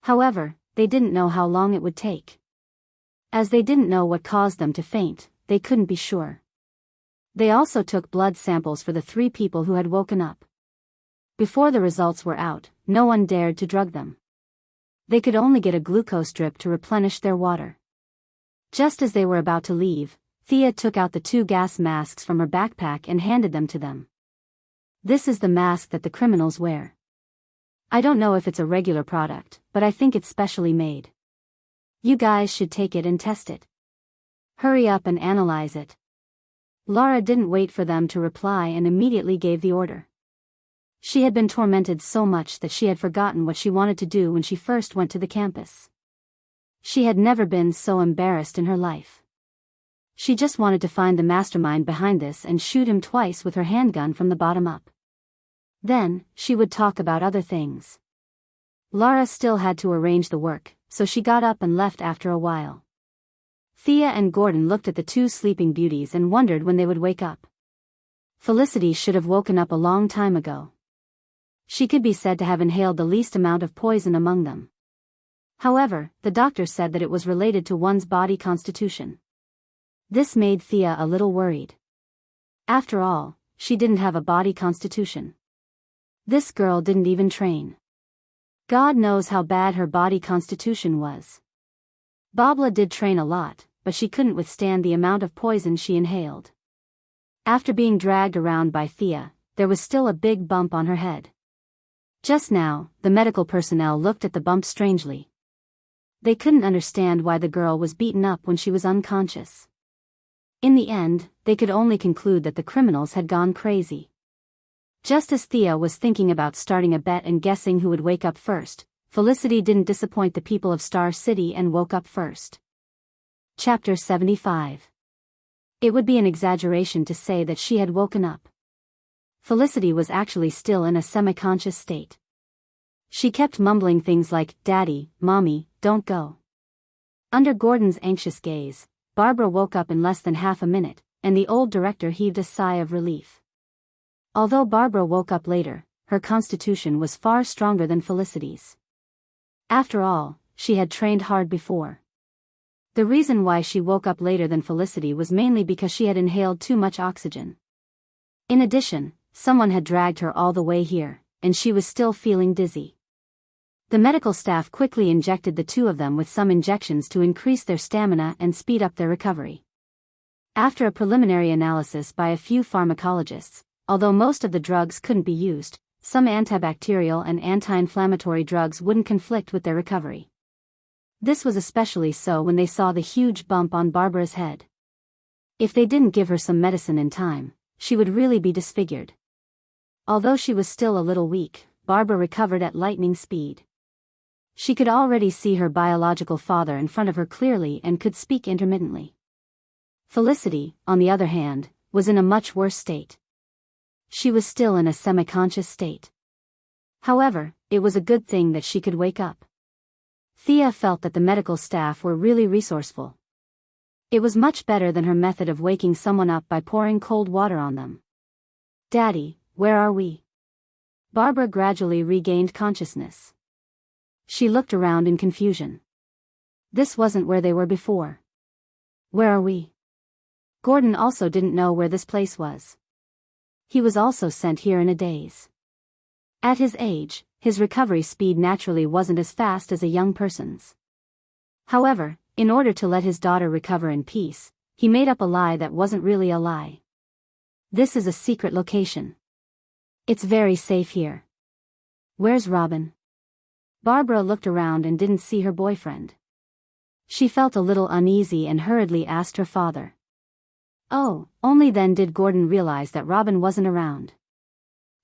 [SPEAKER 1] However, they didn't know how long it would take. As they didn't know what caused them to faint, they couldn't be sure. They also took blood samples for the 3 people who had woken up. Before the results were out, no one dared to drug them. They could only get a glucose drip to replenish their water. Just as they were about to leave, Thea took out the 2 gas masks from her backpack and handed them to them. "This is the mask that the criminals wear. I don't know if it's a regular product, but I think it's specially made. You guys should take it and test it. Hurry up and analyze it." Lara didn't wait for them to reply and immediately gave the order. She had been tormented so much that she had forgotten what she wanted to do when she first went to the campus. She had never been so embarrassed in her life. She just wanted to find the mastermind behind this and shoot him twice with her handgun from the bottom up. Then, she would talk about other things. Lara still had to arrange the work, so she got up and left after a while. Thea and Gordon looked at the 2 sleeping beauties and wondered when they would wake up. Felicity should have woken up a long time ago. She could be said to have inhaled the least amount of poison among them. However, the doctor said that it was related to one's body constitution. This made Thea a little worried. After all, she didn't have a body constitution. This girl didn't even train. God knows how bad her body constitution was. Babla did train a lot, but she couldn't withstand the amount of poison she inhaled. After being dragged around by Thea, there was still a big bump on her head. Just now, the medical personnel looked at the bump strangely. They couldn't understand why the girl was beaten up when she was unconscious. In the end, they could only conclude that the criminals had gone crazy. Just as Thea was thinking about starting a bet and guessing who would wake up first, Felicity didn't disappoint the people of Star City and woke up first. Chapter 75. It would be an exaggeration to say that she had woken up. Felicity was actually still in a semi-conscious state. She kept mumbling things like, "Daddy, Mommy, don't go." Under Gordon's anxious gaze, Barbara woke up in less than half a minute, and the old director heaved a sigh of relief. Although Barbara woke up later, her constitution was far stronger than Felicity's. After all, she had trained hard before. The reason why she woke up later than Felicity was mainly because she had inhaled too much oxygen. In addition, someone had dragged her all the way here, and she was still feeling dizzy. The medical staff quickly injected the 2 of them with some injections to increase their stamina and speed up their recovery. After a preliminary analysis by a few pharmacologists, although most of the drugs couldn't be used, some antibacterial and anti-inflammatory drugs wouldn't conflict with their recovery. This was especially so when they saw the huge bump on Barbara's head. If they didn't give her some medicine in time, she would really be disfigured. Although she was still a little weak, Barbara recovered at lightning speed. She could already see her biological father in front of her clearly and could speak intermittently. Felicity, on the other hand, was in a much worse state. She was still in a semi-conscious state. However, it was a good thing that she could wake up. Thea felt that the medical staff were really resourceful. It was much better than her method of waking someone up by pouring cold water on them. "Daddy, where are we?" Barbara gradually regained consciousness. She looked around in confusion. This wasn't where they were before. "Where are we?" Gordon also didn't know where this place was. He was also sent here in a daze. At his age, his recovery speed naturally wasn't as fast as a young person's. However, in order to let his daughter recover in peace, he made up a lie that wasn't really a lie. This is a secret location. It's very safe here. Where's Robin? Barbara looked around and didn't see her boyfriend. She felt a little uneasy and hurriedly asked her father. Oh, only then did Gordon realize that Robin wasn't around.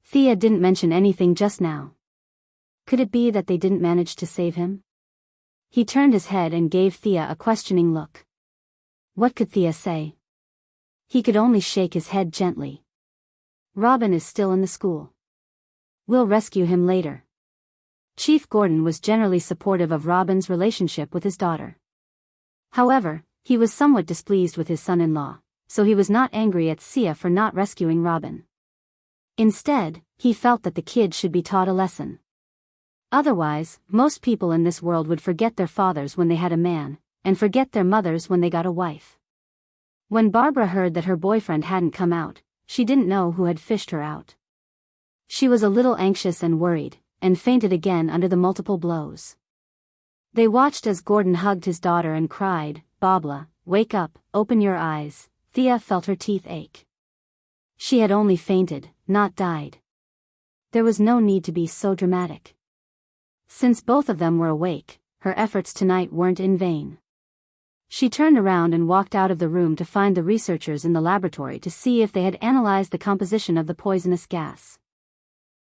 [SPEAKER 1] Thea didn't mention anything just now. Could it be that they didn't manage to save him? He turned his head and gave Thea a questioning look. What could Thea say? He could only shake his head gently. Robin is still in the school. We'll rescue him later. Chief Gordon was generally supportive of Robin's relationship with his daughter. However, he was somewhat displeased with his son-in-law, so he was not angry at Sia for not rescuing Robin. Instead, he felt that the kid should be taught a lesson. Otherwise, most people in this world would forget their fathers when they had a man, and forget their mothers when they got a wife. When Barbara heard that her boyfriend hadn't come out, she didn't know who had fished her out. She was a little anxious and worried, and fainted again under the multiple blows. They watched as Gordon hugged his daughter and cried, Babla, wake up, open your eyes. Thea felt her teeth ache. She had only fainted, not died. There was no need to be so dramatic. Since both of them were awake, her efforts tonight weren't in vain. She turned around and walked out of the room to find the researchers in the laboratory to see if they had analyzed the composition of the poisonous gas.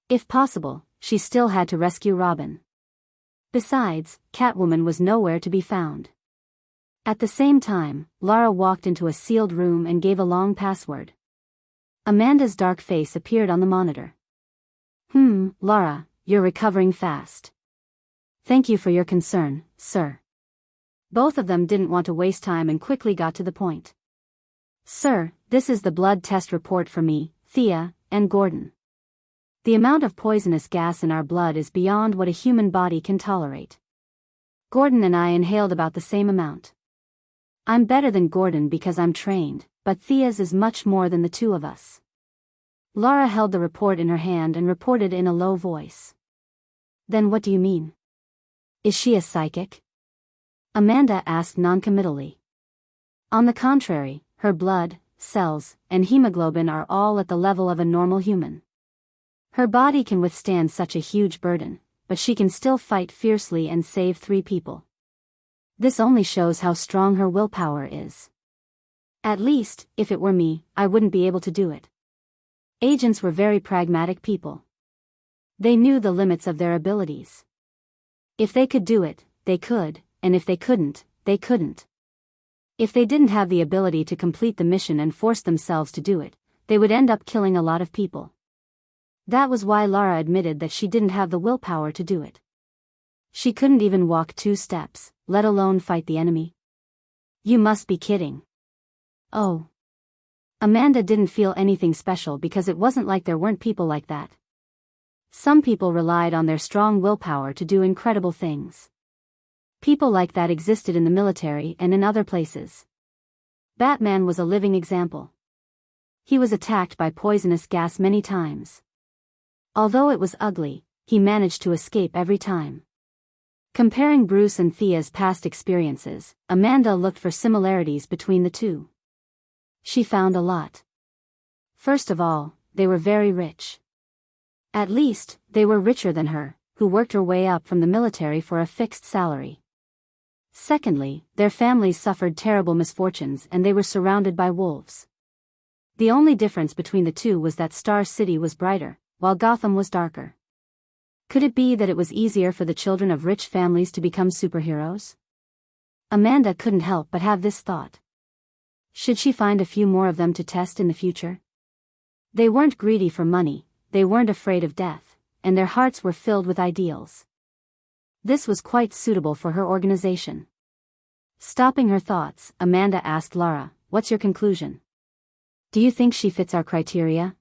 [SPEAKER 1] If possible, she still had to rescue Robin. Besides, Catwoman was nowhere to be found. At the same time, Lara walked into a sealed room and gave a long password. Amanda's dark face appeared on the monitor. Lara, you're recovering fast. Thank you for your concern, sir. Both of them didn't want to waste time and quickly got to the point. Sir, this is the blood test report for me, Thea, and Gordon. The amount of poisonous gas in our blood is beyond what a human body can tolerate. Gordon and I inhaled about the same amount. I'm better than Gordon because I'm trained, but Thea's is much more than the two of us. Lara held the report in her hand and reported in a low voice. Then what do you mean? Is she a psychic? Amanda asked noncommittally. On the contrary, her blood, cells, and hemoglobin are all at the level of a normal human. Her body can withstand such a huge burden, but she can still fight fiercely and save 3 people. This only shows how strong her willpower is. At least, if it were me, I wouldn't be able to do it. Agents were very pragmatic people. They knew the limits of their abilities. If they could do it, they could, and if they couldn't, they couldn't. If they didn't have the ability to complete the mission and force themselves to do it, they would end up killing a lot of people. That was why Lara admitted that she didn't have the willpower to do it. She couldn't even walk 2 steps, let alone fight the enemy. You must be kidding. Oh. Amanda didn't feel anything special because it wasn't like there weren't people like that. Some people relied on their strong willpower to do incredible things. People like that existed in the military and in other places. Batman was a living example. He was attacked by poisonous gas many times. Although it was ugly, he managed to escape every time. Comparing Bruce and Thea's past experiences, Amanda looked for similarities between the two. She found a lot. First of all, they were very rich. At least, they were richer than her, who worked her way up from the military for a fixed salary. Secondly, their families suffered terrible misfortunes and they were surrounded by wolves. The only difference between the two was that Star City was brighter, while Gotham was darker. Could it be that it was easier for the children of rich families to become superheroes? Amanda couldn't help but have this thought. Should she find a few more of them to test in the future? They weren't greedy for money, they weren't afraid of death, and their hearts were filled with ideals. This was quite suitable for her organization. Stopping her thoughts, Amanda asked Lara, "What's your conclusion? Do you think she fits our criteria?"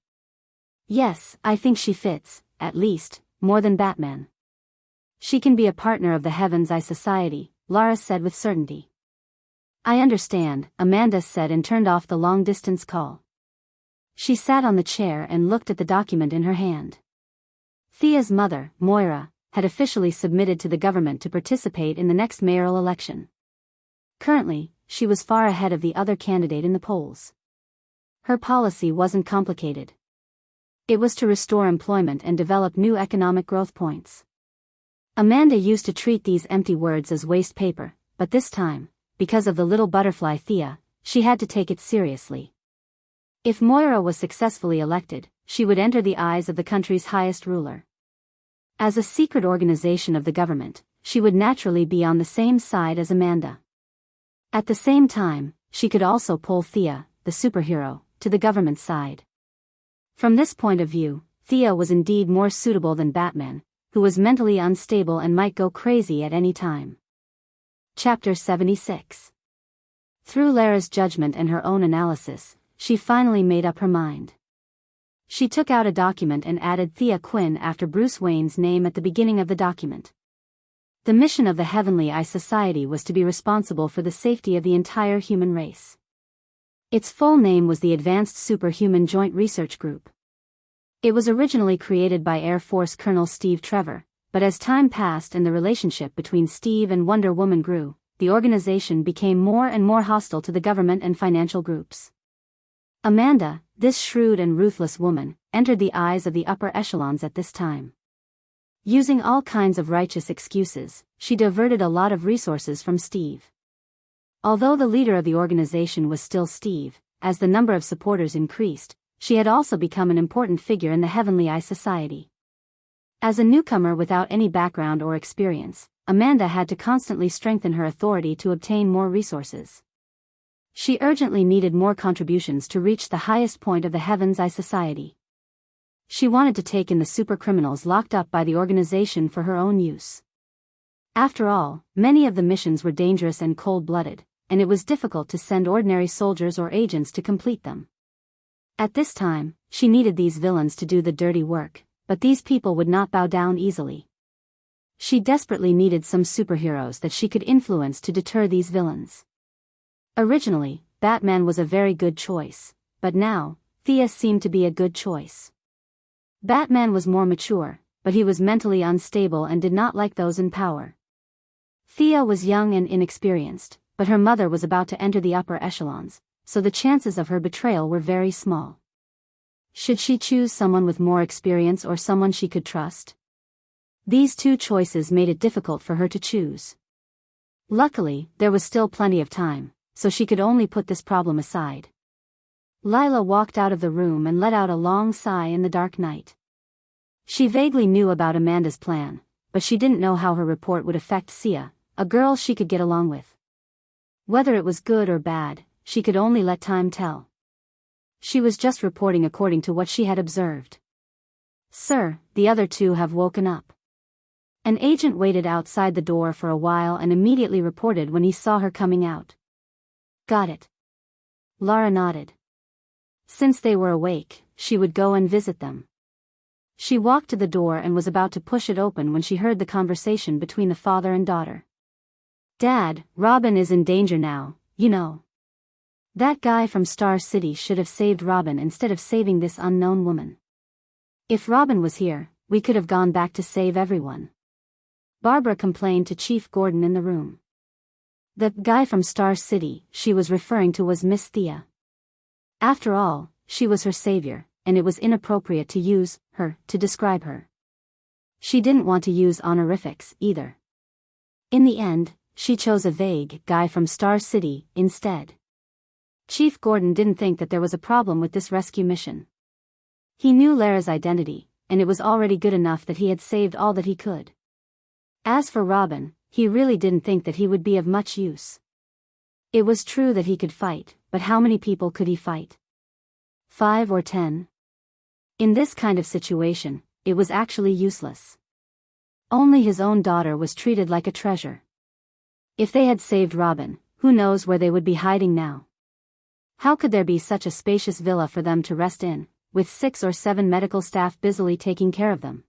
[SPEAKER 1] "Yes, I think she fits, at least, more than Batman. She can be a partner of the Heaven's Eye Society," Lara said with certainty. "I understand," Amanda said and turned off the long-distance call. She sat on the chair and looked at the document in her hand. Thea's mother, Moira, had officially submitted to the government to participate in the next mayoral election. Currently, she was far ahead of the other candidate in the polls. Her policy wasn't complicated. It was to restore employment and develop new economic growth points. Amanda used to treat these empty words as waste paper, but this time, because of the little butterfly Thea, she had to take it seriously. If Moira was successfully elected, she would enter the eyes of the country's highest ruler. As a secret organization of the government, she would naturally be on the same side as Amanda. At the same time, she could also pull Thea, the superhero, to the government side. From this point of view, Thea was indeed more suitable than Batman, who was mentally unstable and might go crazy at any time. Chapter 76. Through Lara's judgment and her own analysis, she finally made up her mind. She took out a document and added Thea Quinn after Bruce Wayne's name at the beginning of the document. The mission of the Heavenly Eye Society was to be responsible for the safety of the entire human race. Its full name was the Advanced Superhuman Joint Research Group. It was originally created by Air Force Colonel Steve Trevor, but as time passed and the relationship between Steve and Wonder Woman grew, the organization became more and more hostile to the government and financial groups. Amanda, this shrewd and ruthless woman, entered the eyes of the upper echelons at this time. Using all kinds of righteous excuses, she diverted a lot of resources from Steve. Although the leader of the organization was still Steve, as the number of supporters increased, she had also become an important figure in the Heavenly Eye Society. As a newcomer without any background or experience, Amanda had to constantly strengthen her authority to obtain more resources. She urgently needed more contributions to reach the highest point of the Heaven's Eye Society. She wanted to take in the super criminals locked up by the organization for her own use. After all, many of the missions were dangerous and cold-blooded, and it was difficult to send ordinary soldiers or agents to complete them. At this time, she needed these villains to do the dirty work, but these people would not bow down easily. She desperately needed some superheroes that she could influence to deter these villains. Originally, Batman was a very good choice, but now, Thea seemed to be a good choice. Batman was more mature, but he was mentally unstable and did not like those in power. Thea was young and inexperienced, but her mother was about to enter the upper echelons, so the chances of her betrayal were very small. Should she choose someone with more experience or someone she could trust? These two choices made it difficult for her to choose. Luckily, there was still plenty of time, so she could only put this problem aside. Lila walked out of the room and let out a long sigh in the dark night. She vaguely knew about Amanda's plan, but she didn't know how her report would affect Sia, a girl she could get along with. Whether it was good or bad, she could only let time tell. She was just reporting according to what she had observed. "Sir, the other two have woken up." An agent waited outside the door for a while and immediately reported when he saw her coming out. "Got it." Lara nodded. Since they were awake, she would go and visit them. She walked to the door and was about to push it open when she heard the conversation between the father and daughter. "Dad, Robin is in danger now, you know. That guy from Star City should have saved Robin instead of saving this unknown woman. If Robin was here, we could have gone back to save everyone." Barbara complained to Chief Gordon in the room. The guy from Star City she was referring to was Miss Thea. After all, she was her savior, and it was inappropriate to use her to describe her. She didn't want to use honorifics either. In the end, she chose a vague guy from Star City instead. Chief Gordon didn't think that there was a problem with this rescue mission. He knew Lara's identity, and it was already good enough that he had saved all that he could. As for Robin, he really didn't think that he would be of much use. It was true that he could fight, but how many people could he fight? 5 or 10? In this kind of situation, it was actually useless. Only his own daughter was treated like a treasure. If they had saved Robin, who knows where they would be hiding now? How could there be such a spacious villa for them to rest in, with 6 or 7 medical staff busily taking care of them?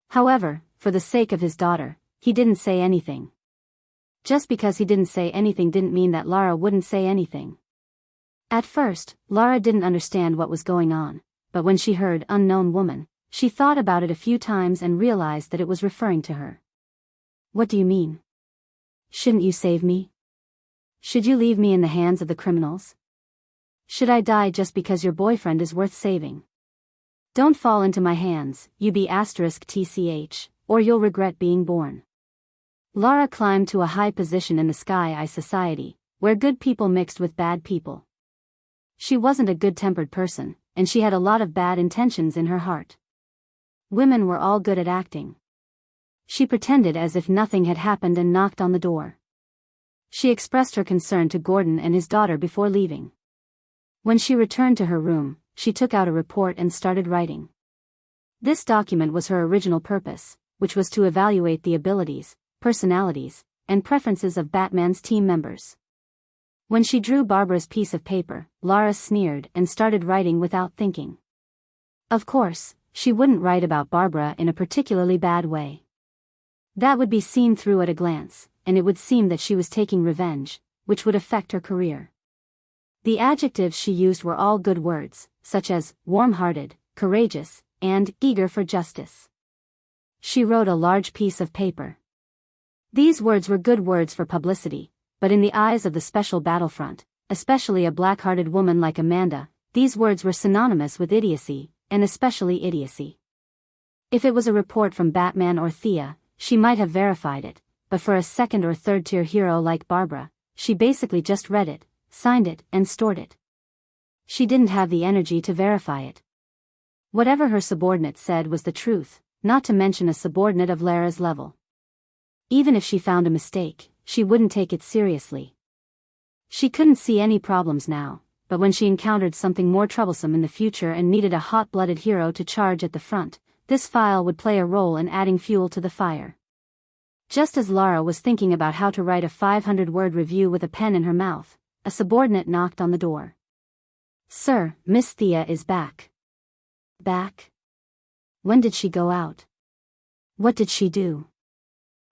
[SPEAKER 1] However, for the sake of his daughter, he didn't say anything. Just because he didn't say anything didn't mean that Lara wouldn't say anything. At first, Lara didn't understand what was going on, but when she heard "unknown woman," she thought about it a few times and realized that it was referring to her. "What do you mean? Shouldn't you save me? Should you leave me in the hands of the criminals?" Should I die just because your boyfriend is worth saving? Don't fall into my hands, you be *tch, or you'll regret being born. Lara climbed to a high position in the Sky Eye Society, where good people mixed with bad people. She wasn't a good-tempered person, and she had a lot of bad intentions in her heart. Women were all good at acting. She pretended as if nothing had happened and knocked on the door. She expressed her concern to Gordon and his daughter before leaving. When she returned to her room, she took out a report and started writing. This document was her original purpose, which was to evaluate the abilities, personalities, and preferences of Batman's team members. When she drew Barbara's piece of paper, Lara sneered and started writing without thinking. Of course, she wouldn't write about Barbara in a particularly bad way. That would be seen through at a glance, and it would seem that she was taking revenge, which would affect her career. The adjectives she used were all good words, such as warm-hearted, courageous, and eager for justice. She wrote a large piece of paper. These words were good words for publicity, but in the eyes of the Special Battlefront, especially a black-hearted woman like Amanda, these words were synonymous with idiocy, and especially idiocy. If it was a report from Batman or Thea, she might have verified it, but for a second or third-tier hero like Barbara, she basically just read it, signed it, and stored it. She didn't have the energy to verify it. Whatever her subordinate said was the truth, not to mention a subordinate of Lara's level. Even if she found a mistake, she wouldn't take it seriously. She couldn't see any problems now, but when she encountered something more troublesome in the future and needed a hot-blooded hero to charge at the front, this file would play a role in adding fuel to the fire. Just as Lara was thinking about how to write a 500-word review with a pen in her mouth, a subordinate knocked on the door. "Sir, Miss Thea is back." Back? When did she go out? What did she do?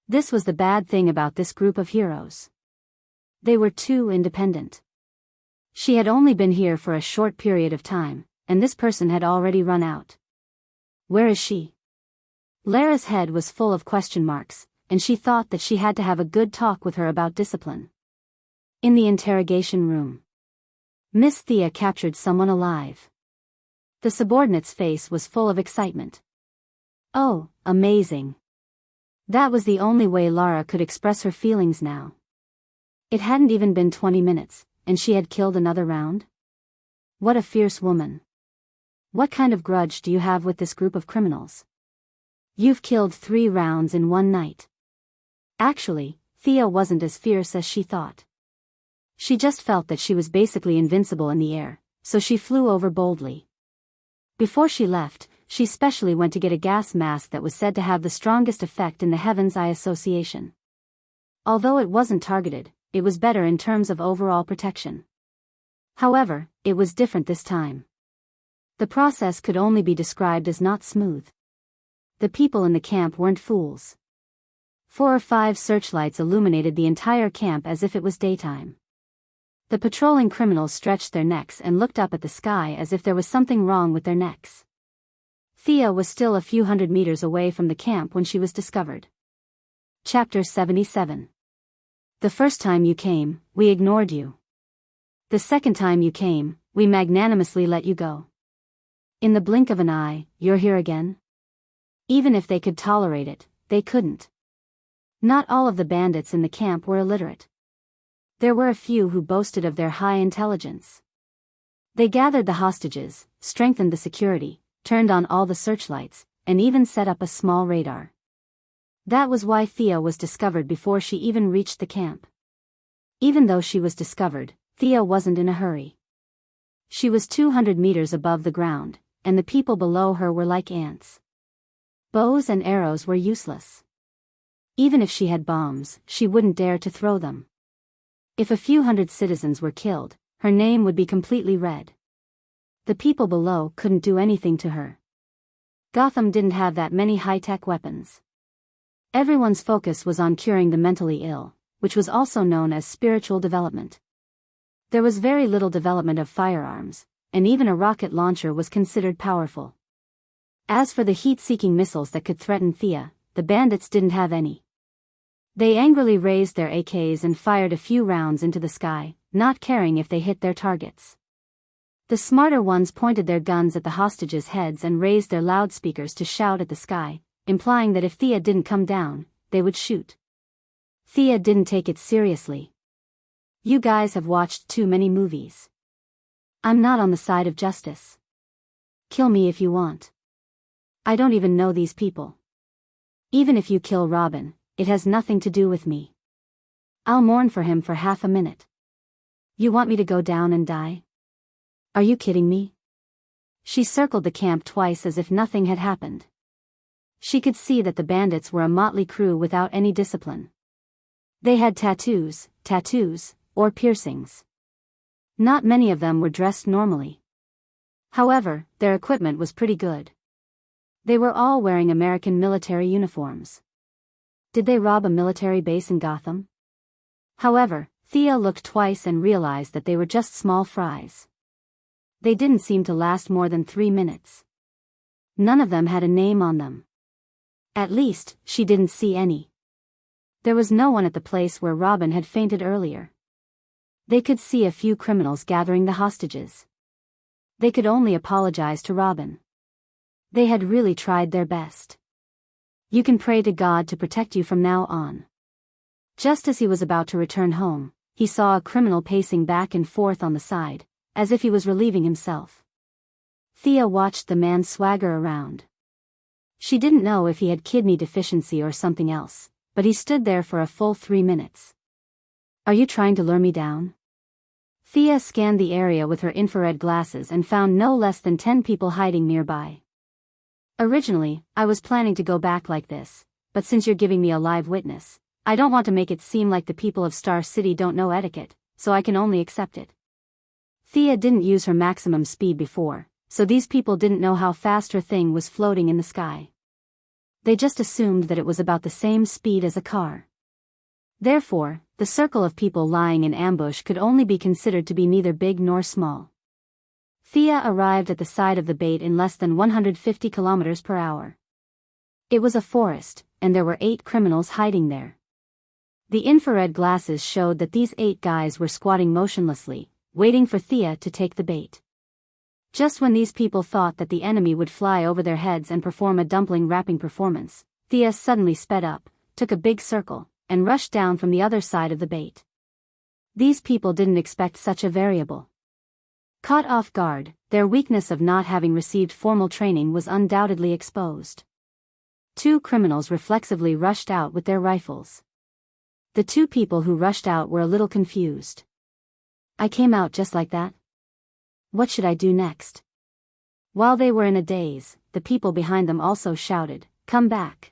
[SPEAKER 1] This was the bad thing about this group of heroes. They were too independent. She had only been here for a short period of time, and this person had already run out. Where is she? Lara's head was full of question marks, and she thought that she had to have a good talk with her about discipline. In the interrogation room, Miss Thea captured someone alive. The subordinate's face was full of excitement. Oh, amazing. That was the only way Lara could express her feelings now. It hadn't even been 20 minutes, and she had killed another round? What a fierce woman. What kind of grudge do you have with this group of criminals? You've killed 3 rounds in one night. Actually, Thea wasn't as fierce as she thought. She just felt that she was basically invincible in the air, so she flew over boldly. Before she left, she specially went to get a gas mask that was said to have the strongest effect in the Heaven's Eye Association. Although it wasn't targeted, it was better in terms of overall protection. However, it was different this time. The process could only be described as not smooth. The people in the camp weren't fools. 4 or 5 searchlights illuminated the entire camp as if it was daytime. The patrolling criminals stretched their necks and looked up at the sky as if there was something wrong with their necks. Thea was still a few hundred meters away from the camp when she was discovered. Chapter 77. The first time you came, we ignored you. The second time you came, we magnanimously let you go. In the blink of an eye, you're here again? Even if they could tolerate it, they couldn't. Not all of the bandits in the camp were illiterate. There were a few who boasted of their high intelligence. They gathered the hostages, strengthened the security, turned on all the searchlights, and even set up a small radar. That was why Thea was discovered before she even reached the camp. Even though she was discovered, Thea wasn't in a hurry. She was 200 meters above the ground, and the people below her were like ants. Bows and arrows were useless. Even if she had bombs, she wouldn't dare to throw them. If a few hundred citizens were killed, her name would be completely red. The people below couldn't do anything to her. Gotham didn't have that many high-tech weapons. Everyone's focus was on curing the mentally ill, which was also known as spiritual development. There was very little development of firearms, and even a rocket launcher was considered powerful. As for the heat-seeking missiles that could threaten Thea, the bandits didn't have any. They angrily raised their AKs and fired a few rounds into the sky, not caring if they hit their targets. The smarter ones pointed their guns at the hostages' heads and raised their loudspeakers to shout at the sky, implying that if Thea didn't come down, they would shoot. Thea didn't take it seriously. You guys have watched too many movies. I'm not on the side of justice. Kill me if you want. I don't even know these people. Even if you kill Robin, it has nothing to do with me. I'll mourn for him for half a minute. You want me to go down and die? Are you kidding me? She circled the camp twice as if nothing had happened. She could see that the bandits were a motley crew without any discipline. They had tattoos, or piercings. Not many of them were dressed normally. However, their equipment was pretty good. They were all wearing American military uniforms. Did they rob a military base in Gotham? However, Thea looked twice and realized that they were just small fries. They didn't seem to last more than 3 minutes. None of them had a name on them. At least, she didn't see any. There was no one at the place where Robin had fainted earlier. They could see a few criminals gathering the hostages. They could only apologize to Robin. They had really tried their best. You can pray to God to protect you from now on. Just as he was about to return home, he saw a criminal pacing back and forth on the side, as if he was relieving himself. Thea watched the man swagger around. She didn't know if he had kidney deficiency or something else, but he stood there for a full 3 minutes. Are you trying to lure me down? Thea scanned the area with her infrared glasses and found no less than 10 people hiding nearby. Originally, I was planning to go back like this, but since you're giving me a live witness, I don't want to make it seem like the people of Star City don't know etiquette, so I can only accept it. Thea didn't use her maximum speed before, so these people didn't know how fast her thing was floating in the sky. They just assumed that it was about the same speed as a car. Therefore, the circle of people lying in ambush could only be considered to be neither big nor small. Thea arrived at the side of the bait in less than 150 kilometers per hour. It was a forest, and there were 8 criminals hiding there. The infrared glasses showed that these 8 guys were squatting motionlessly, waiting for Thea to take the bait. Just when these people thought that the enemy would fly over their heads and perform a dumpling wrapping performance, Thea suddenly sped up, took a big circle, and rushed down from the other side of the bait. These people didn't expect such a variable. Caught off guard, their weakness of not having received formal training was undoubtedly exposed. 2 criminals reflexively rushed out with their rifles. The 2 people who rushed out were a little confused. I came out just like that? What should I do next? While they were in a daze, the people behind them also shouted, "Come back!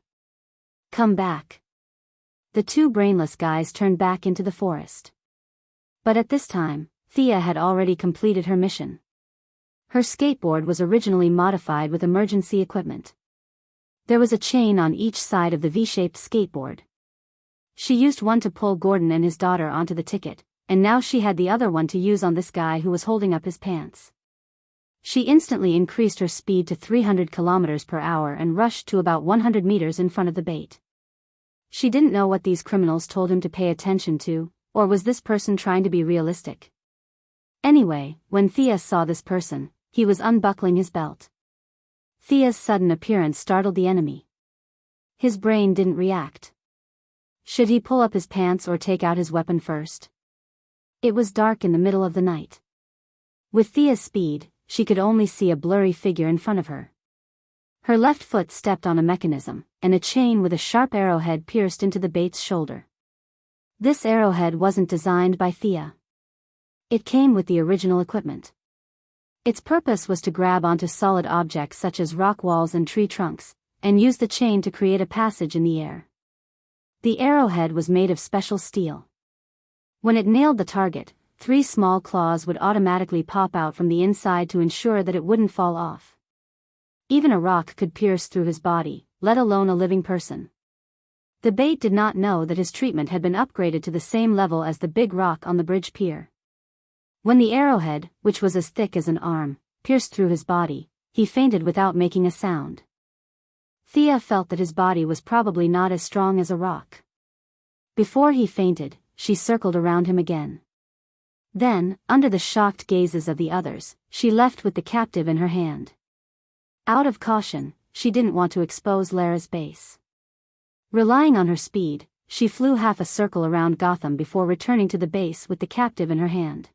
[SPEAKER 1] Come back!" The 2 brainless guys turned back into the forest. But at this time, Thea had already completed her mission. Her skateboard was originally modified with emergency equipment. There was a chain on each side of the V-shaped skateboard. She used one to pull Gordon and his daughter onto the ticket, and now she had the other one to use on this guy who was holding up his pants. She instantly increased her speed to 300 kilometers per hour and rushed to about 100 meters in front of the bait. She didn't know what these criminals told him to pay attention to, or was this person trying to be realistic? Anyway, when Thea saw this person, he was unbuckling his belt. Thea's sudden appearance startled the enemy. His brain didn't react. Should he pull up his pants or take out his weapon first? It was dark in the middle of the night. With Thea's speed, she could only see a blurry figure in front of her. Her left foot stepped on a mechanism, and a chain with a sharp arrowhead pierced into the bait's shoulder. This arrowhead wasn't designed by Thea. It came with the original equipment. Its purpose was to grab onto solid objects such as rock walls and tree trunks, and use the chain to create a passage in the air. The arrowhead was made of special steel. When it nailed the target, 3 small claws would automatically pop out from the inside to ensure that it wouldn't fall off. Even a rock could pierce through his body, let alone a living person. The bait did not know that his treatment had been upgraded to the same level as the big rock on the bridge pier. When the arrowhead, which was as thick as an arm, pierced through his body, he fainted without making a sound. Thea felt that his body was probably not as strong as a rock. Before he fainted, she circled around him again. Then, under the shocked gazes of the others, she left with the captive in her hand. Out of caution, she didn't want to expose Lara's base. Relying on her speed, she flew half a circle around Gotham before returning to the base with the captive in her hand.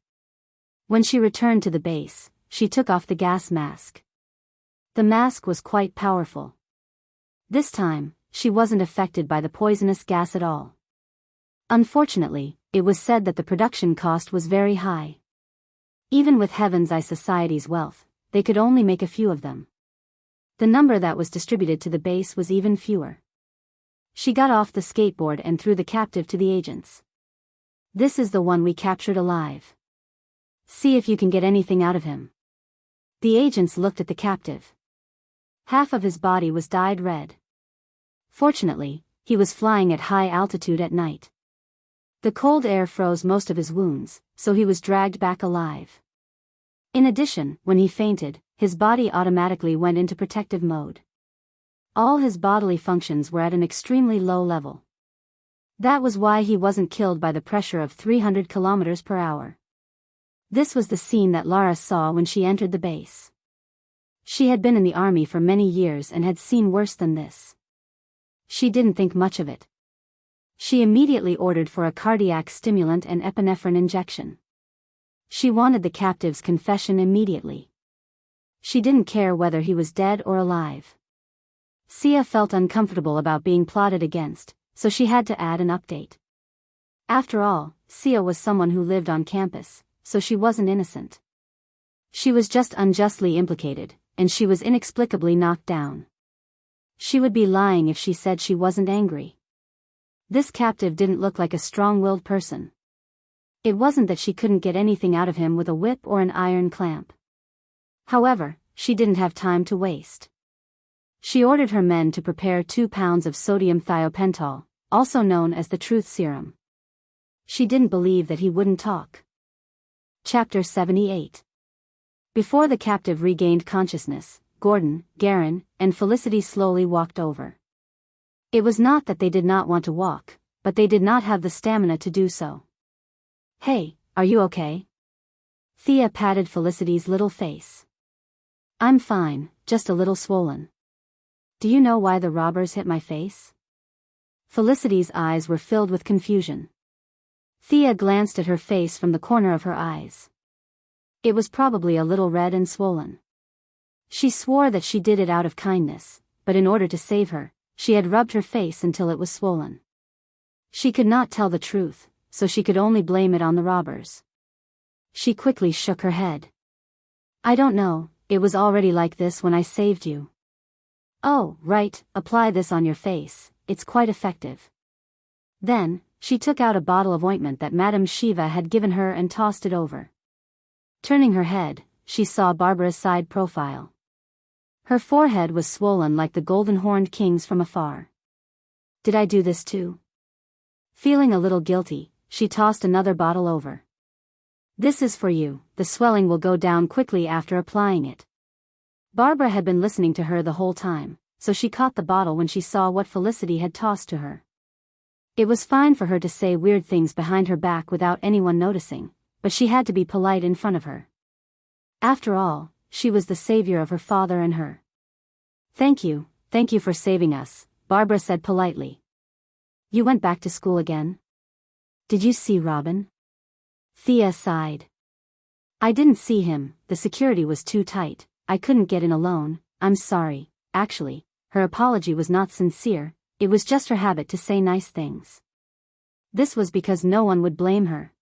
[SPEAKER 1] When she returned to the base, she took off the gas mask. The mask was quite powerful. This time, she wasn't affected by the poisonous gas at all. Unfortunately, it was said that the production cost was very high. Even with Heaven's Eye Society's wealth, they could only make a few of them. The number that was distributed to the base was even fewer. She got off the skateboard and threw the captive to the agents. "This is the one we captured alive. See if you can get anything out of him." The agents looked at the captive. Half of his body was dyed red. Fortunately, he was flying at high altitude at night. The cold air froze most of his wounds, so he was dragged back alive. In addition, when he fainted, his body automatically went into protective mode. All his bodily functions were at an extremely low level. That was why he wasn't killed by the pressure of 300 kilometers per hour. This was the scene that Lara saw when she entered the base. She had been in the army for many years and had seen worse than this. She didn't think much of it. She immediately ordered for a cardiac stimulant and epinephrine injection. She wanted the captive's confession immediately. She didn't care whether he was dead or alive. Sia felt uncomfortable about being plotted against, so she had to add an update. After all, Sia was someone who lived on campus, so she wasn't innocent. She was just unjustly implicated, and she was inexplicably knocked down. She would be lying if she said she wasn't angry. This captive didn't look like a strong-willed person. It wasn't that she couldn't get anything out of him with a whip or an iron clamp. However, she didn't have time to waste. She ordered her men to prepare 2 pounds of sodium thiopental, also known as the truth serum. She didn't believe that he wouldn't talk. Chapter 78. Before the captive regained consciousness, Gordon, Garen, and Felicity slowly walked over. It was not that they did not want to walk, but they did not have the stamina to do so. "Hey, are you okay?" Thea patted Felicity's little face. "I'm fine, just a little swollen." "Do you know why the robbers hit my face?" Felicity's eyes were filled with confusion. Thea glanced at her face from the corner of her eyes. It was probably a little red and swollen. She swore that she did it out of kindness, but in order to save her, she had rubbed her face until it was swollen. She could not tell the truth, so she could only blame it on the robbers. She quickly shook her head. "I don't know, it was already like this when I saved you." "Oh, right, apply this on your face, it's quite effective." Then, she took out a bottle of ointment that Madame Shiva had given her and tossed it over. Turning her head, she saw Barbara's side profile. Her forehead was swollen like the golden-horned king's from afar. "Did I do this too?" Feeling a little guilty, she tossed another bottle over. "This is for you, the swelling will go down quickly after applying it." Barbara had been listening to her the whole time, so she caught the bottle when she saw what Felicity had tossed to her. It was fine for her to say weird things behind her back without anyone noticing, but she had to be polite in front of her. After all, she was the savior of her father and her. thank you for saving us," Barbara said politely. "You went back to school again? Did you see Robin?" Thea sighed. "I didn't see him, the security was too tight, I couldn't get in alone, I'm sorry." Actually, her apology was not sincere, it was just her habit to say nice things. This was because no one would blame her.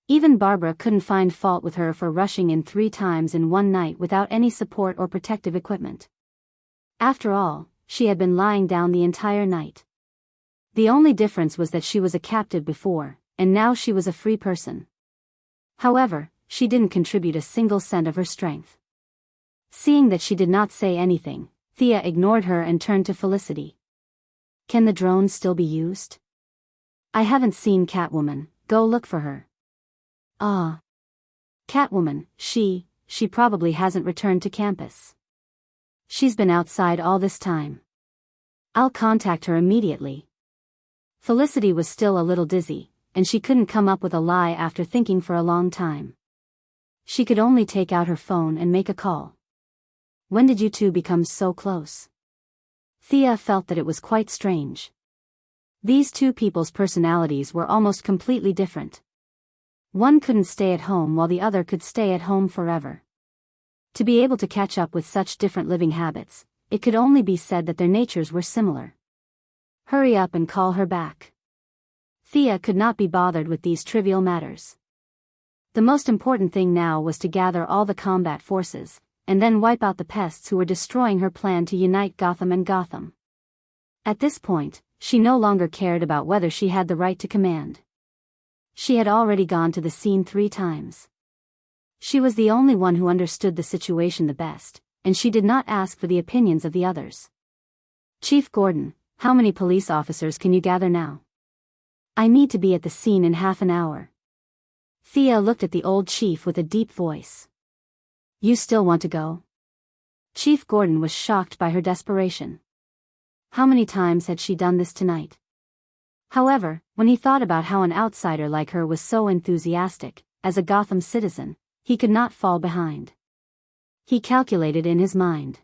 [SPEAKER 1] Even Barbara couldn't find fault with her for rushing in 3 times in one night without any support or protective equipment. After all, she had been lying down the entire night. The only difference was that she was a captive before, and now she was a free person. However, she didn't contribute a single cent of her strength. Seeing that she did not say anything, Thea ignored her and turned to Felicity. "Can the drone still be used?" "I haven't seen Catwoman, go look for her." "Ah. Catwoman, she probably hasn't returned to campus. She's been outside all this time. I'll contact her immediately." Felicity was still a little dizzy, and she couldn't come up with a lie after thinking for a long time. She could only take out her phone and make a call. When did you two become so close? Thea felt that it was quite strange. These two people's personalities were almost completely different. One couldn't stay at home while the other could stay at home forever. To be able to catch up with such different living habits, it could only be said that their natures were similar. Hurry up and call her back. Thea could not be bothered with these trivial matters. The most important thing now was to gather all the combat forces, and then wipe out the pests who were destroying her plan to unite Gotham and Gotham. At this point, she no longer cared about whether she had the right to command. She had already gone to the scene 3 times. She was the only one who understood the situation the best, and she did not ask for the opinions of the others. Chief Gordon, how many police officers can you gather now? I need to be at the scene in half an hour. Thea looked at the old chief with a deep voice. You still want to go? Chief Gordon was shocked by her desperation. How many times had she done this tonight? However, when he thought about how an outsider like her was so enthusiastic, as a Gotham citizen, he could not fall behind. He calculated in his mind.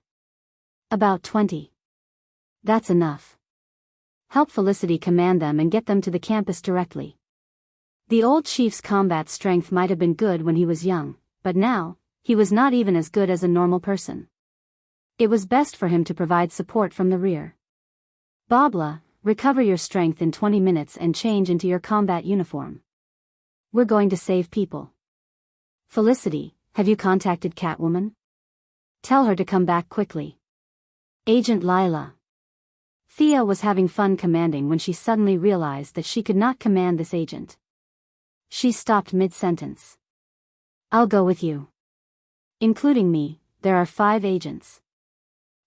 [SPEAKER 1] About 20. That's enough. Help Felicity command them and get them to the campus directly. The old chief's combat strength might have been good when he was young, but now, he was not even as good as a normal person. It was best for him to provide support from the rear. Babla, recover your strength in 20 minutes and change into your combat uniform. We're going to save people. Felicity, have you contacted Catwoman? Tell her to come back quickly. Agent Lila. Thea was having fun commanding when she suddenly realized that she could not command this agent. She stopped mid-sentence. I'll go with you. Including me, there are 5 agents.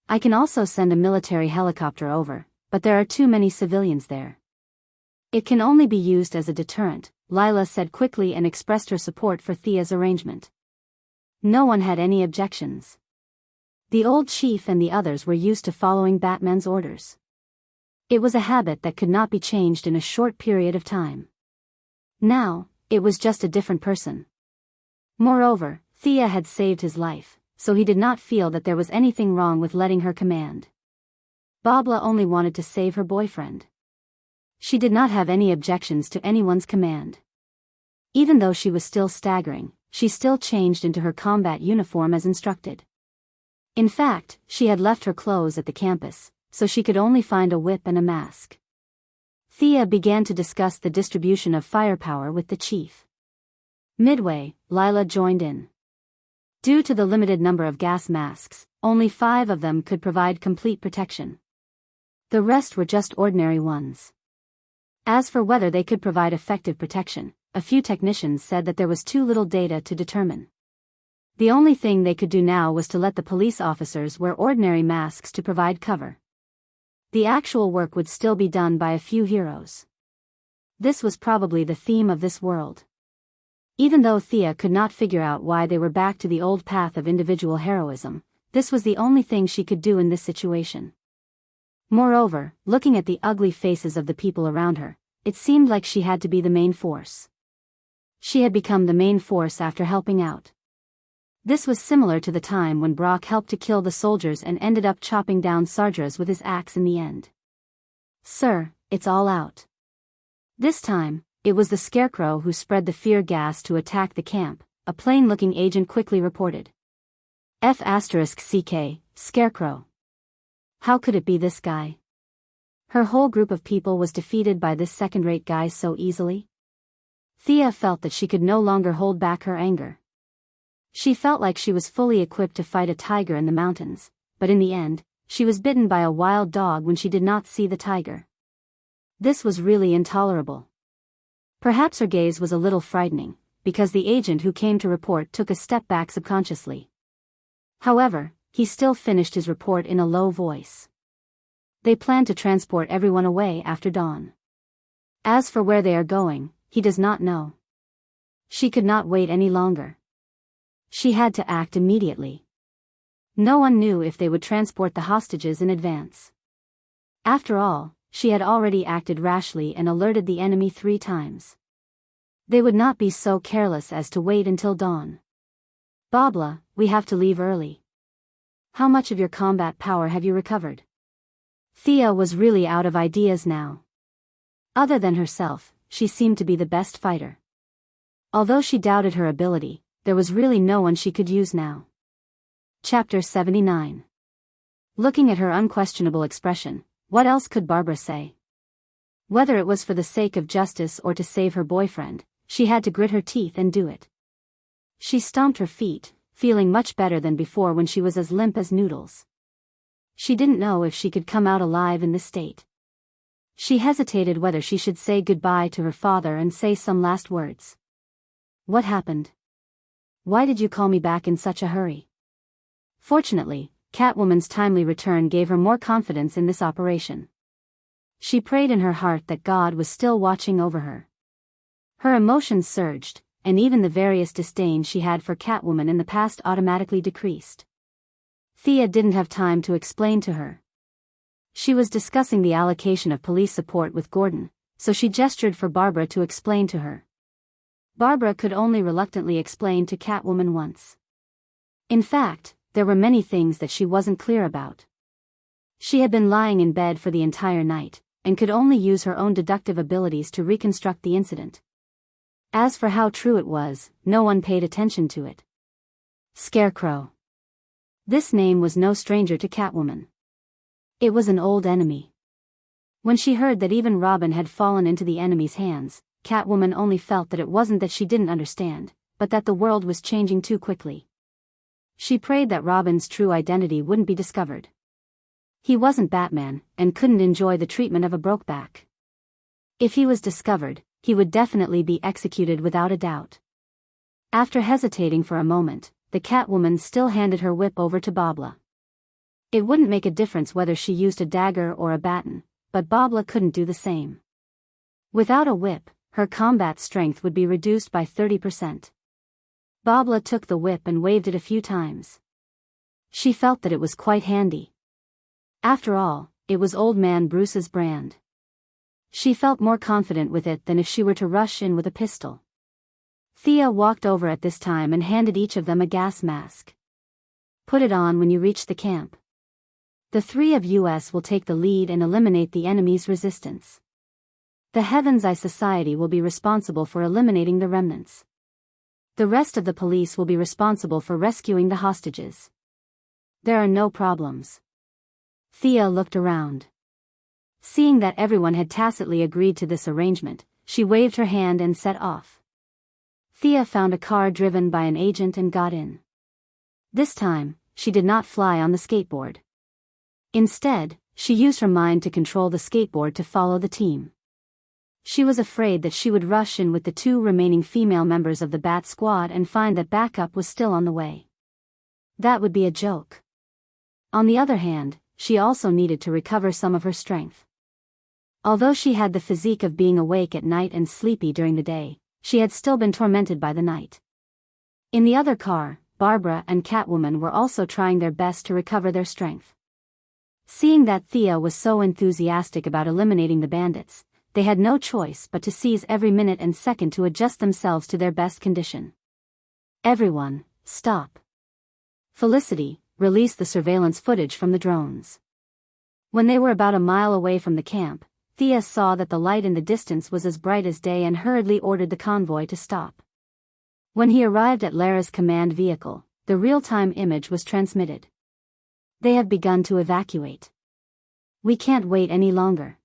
[SPEAKER 1] I can also send a military helicopter over, but there are too many civilians there. It can only be used as a deterrent, Lila said quickly and expressed her support for Thea's arrangement. No one had any objections. The old chief and the others were used to following Batman's orders. It was a habit that could not be changed in a short period of time. Now, it was just a different person. Moreover, Thea had saved his life, so he did not feel that there was anything wrong with letting her command. Babla only wanted to save her boyfriend. She did not have any objections to anyone's command. Even though she was still staggering, she still changed into her combat uniform as instructed. In fact, she had left her clothes at the campus, so she could only find a whip and a mask. Thea began to discuss the distribution of firepower with the chief. Midway, Lila joined in. Due to the limited number of gas masks, only 5 of them could provide complete protection. The rest were just ordinary ones. As for whether they could provide effective protection, a few technicians said that there was too little data to determine. The only thing they could do now was to let the police officers wear ordinary masks to provide cover. The actual work would still be done by a few heroes. This was probably the theme of this world. Even though Thea could not figure out why they were back to the old path of individual heroism, this was the only thing she could do in this situation. Moreover, looking at the ugly faces of the people around her, it seemed like she had to be the main force. She had become the main force after helping out. This was similar to the time when Brock helped to kill the soldiers and ended up chopping down Sardras with his axe in the end. Sir, it's all out. This time, it was the Scarecrow who spread the fear gas to attack the camp, a plain-looking agent quickly reported. F***CK, Scarecrow. How could it be this guy? Her whole group of people was defeated by this second-rate guy so easily? Thea felt that she could no longer hold back her anger. She felt like she was fully equipped to fight a tiger in the mountains, but in the end, she was bitten by a wild dog when she did not see the tiger. This was really intolerable. Perhaps her gaze was a little frightening, because the agent who came to report took a step back subconsciously. However, he still finished his report in a low voice. They plan to transport everyone away after dawn. As for where they are going, he does not know. She could not wait any longer. She had to act immediately. No one knew if they would transport the hostages in advance. After all, she had already acted rashly and alerted the enemy 3 times. They would not be so careless as to wait until dawn. Babla, we have to leave early. How much of your combat power have you recovered? Thea was really out of ideas now. Other than herself, she seemed to be the best fighter. Although she doubted her ability, there was really no one she could use now. Chapter 79. Looking at her unquestionable expression, what else could Barbara say? Whether it was for the sake of justice or to save her boyfriend, she had to grit her teeth and do it. She stomped her feet, feeling much better than before when she was as limp as noodles. She didn't know if she could come out alive in this state. She hesitated whether she should say goodbye to her father and say some last words. What happened? Why did you call me back in such a hurry? Fortunately, Catwoman's timely return gave her more confidence in this operation. She prayed in her heart that God was still watching over her. Her emotions surged, and even the various disdain she had for Catwoman in the past automatically decreased. Thea didn't have time to explain to her. She was discussing the allocation of police support with Gordon, so she gestured for Barbara to explain to her. Barbara could only reluctantly explain to Catwoman once. In fact, there were many things that she wasn't clear about. She had been lying in bed for the entire night, and could only use her own deductive abilities to reconstruct the incident. As for how true it was, no one paid attention to it. Scarecrow. This name was no stranger to Catwoman. It was an old enemy. When she heard that even Robin had fallen into the enemy's hands, Catwoman only felt that it wasn't that she didn't understand, but that the world was changing too quickly. She prayed that Robin's true identity wouldn't be discovered. He wasn't Batman, and couldn't enjoy the treatment of a brokeback. If he was discovered, he would definitely be executed without a doubt. After hesitating for a moment, the Catwoman still handed her whip over to Babla. It wouldn't make a difference whether she used a dagger or a baton, but Babla couldn't do the same. Without a whip, her combat strength would be reduced by 30%. Babla took the whip and waved it a few times. She felt that it was quite handy. After all, it was Old Man Bruce's brand. She felt more confident with it than if she were to rush in with a pistol. Thea walked over at this time and handed each of them a gas mask. Put it on when you reach the camp. The three of us will take the lead and eliminate the enemy's resistance. The Heaven's Eye Society will be responsible for eliminating the remnants. The rest of the police will be responsible for rescuing the hostages. There are no problems. Thea looked around. Seeing that everyone had tacitly agreed to this arrangement, she waved her hand and set off. Thea found a car driven by an agent and got in. This time, she did not fly on the skateboard. Instead, she used her mind to control the skateboard to follow the team. She was afraid that she would rush in with the two remaining female members of the Bat Squad and find that backup was still on the way. That would be a joke. On the other hand, she also needed to recover some of her strength. Although she had the physique of being awake at night and sleepy during the day, she had still been tormented by the night. In the other car, Barbara and Catwoman were also trying their best to recover their strength. Seeing that Thea was so enthusiastic about eliminating the bandits, they had no choice but to seize every minute and second to adjust themselves to their best condition. Everyone, stop. Felicity, release the surveillance footage from the drones. When they were about a mile away from the camp, Thea saw that the light in the distance was as bright as day and hurriedly ordered the convoy to stop. When he arrived at Lara's command vehicle, the real-time image was transmitted. They have begun to evacuate. We can't wait any longer.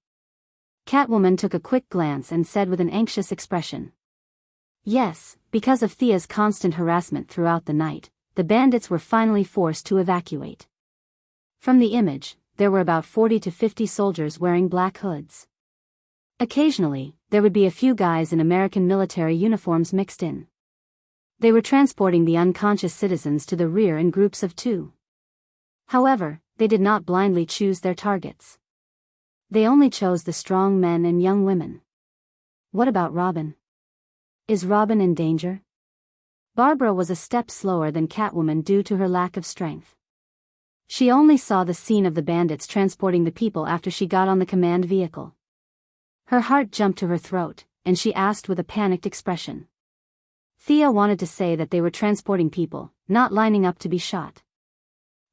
[SPEAKER 1] Catwoman took a quick glance and said with an anxious expression. Yes, because of Thea's constant harassment throughout the night, the bandits were finally forced to evacuate. From the image, there were about 40 to 50 soldiers wearing black hoods. Occasionally, there would be a few guys in American military uniforms mixed in. They were transporting the unconscious citizens to the rear in groups of 2. However, they did not blindly choose their targets. They only chose the strong men and young women. What about Robin? Is Robin in danger? Barbara was a step slower than Catwoman due to her lack of strength. She only saw the scene of the bandits transporting the people after she got on the command vehicle. Her heart jumped to her throat, and she asked with a panicked expression. Thea wanted to say that they were transporting people, not lining up to be shot.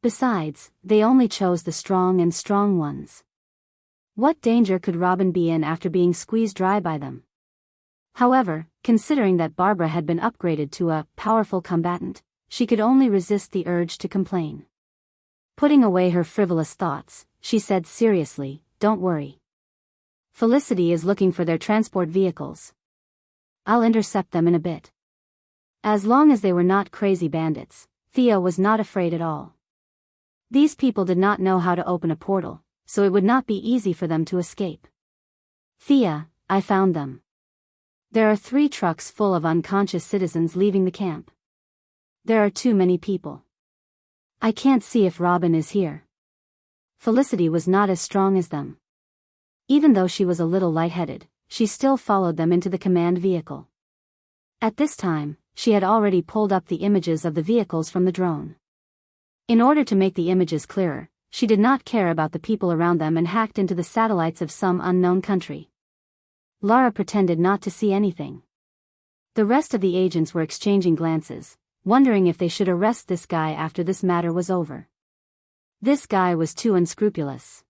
[SPEAKER 1] Besides, they only chose the strong and strong ones. What danger could Robin be in after being squeezed dry by them? However, considering that Barbara had been upgraded to a powerful combatant, she could only resist the urge to complain. Putting away her frivolous thoughts, she said seriously, "Don't worry. Felicity is looking for their transport vehicles. I'll intercept them in a bit." As long as they were not crazy bandits, Thea was not afraid at all. These people did not know how to open a portal, so it would not be easy for them to escape. "Thea, I found them. There are 3 trucks full of unconscious citizens leaving the camp. There are too many people. I can't see if Robin is here." Felicity was not as strong as them. Even though she was a little lightheaded, she still followed them into the command vehicle. At this time, she had already pulled up the images of the vehicles from the drone. In order to make the images clearer, she did not care about the people around them and hacked into the satellites of some unknown country. Lara pretended not to see anything. The rest of the agents were exchanging glances, wondering if they should arrest this guy after this matter was over. This guy was too unscrupulous.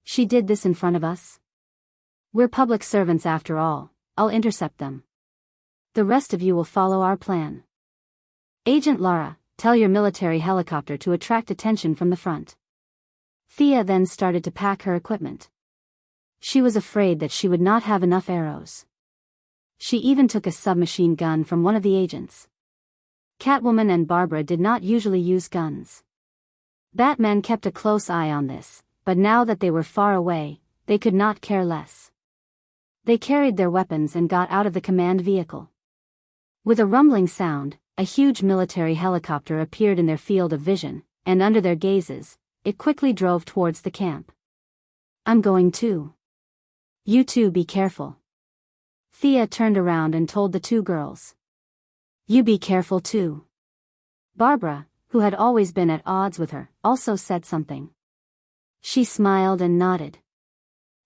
[SPEAKER 1] "She did this in front of us? We're public servants after all. I'll intercept them. The rest of you will follow our plan. Agent Lara, tell your military helicopter to attract attention from the front." Thea then started to pack her equipment. She was afraid that she would not have enough arrows. She even took a submachine gun from one of the agents. Catwoman and Barbara did not usually use guns. Batman kept a close eye on this, but now that they were far away, they could not care less. They carried their weapons and got out of the command vehicle. With a rumbling sound, a huge military helicopter appeared in their field of vision, and under their gazes, it quickly drove towards the camp. "I'm going too. You two be careful." Thea turned around and told the 2 girls. "You be careful too." Barbara, who had always been at odds with her, also said something. She smiled and nodded.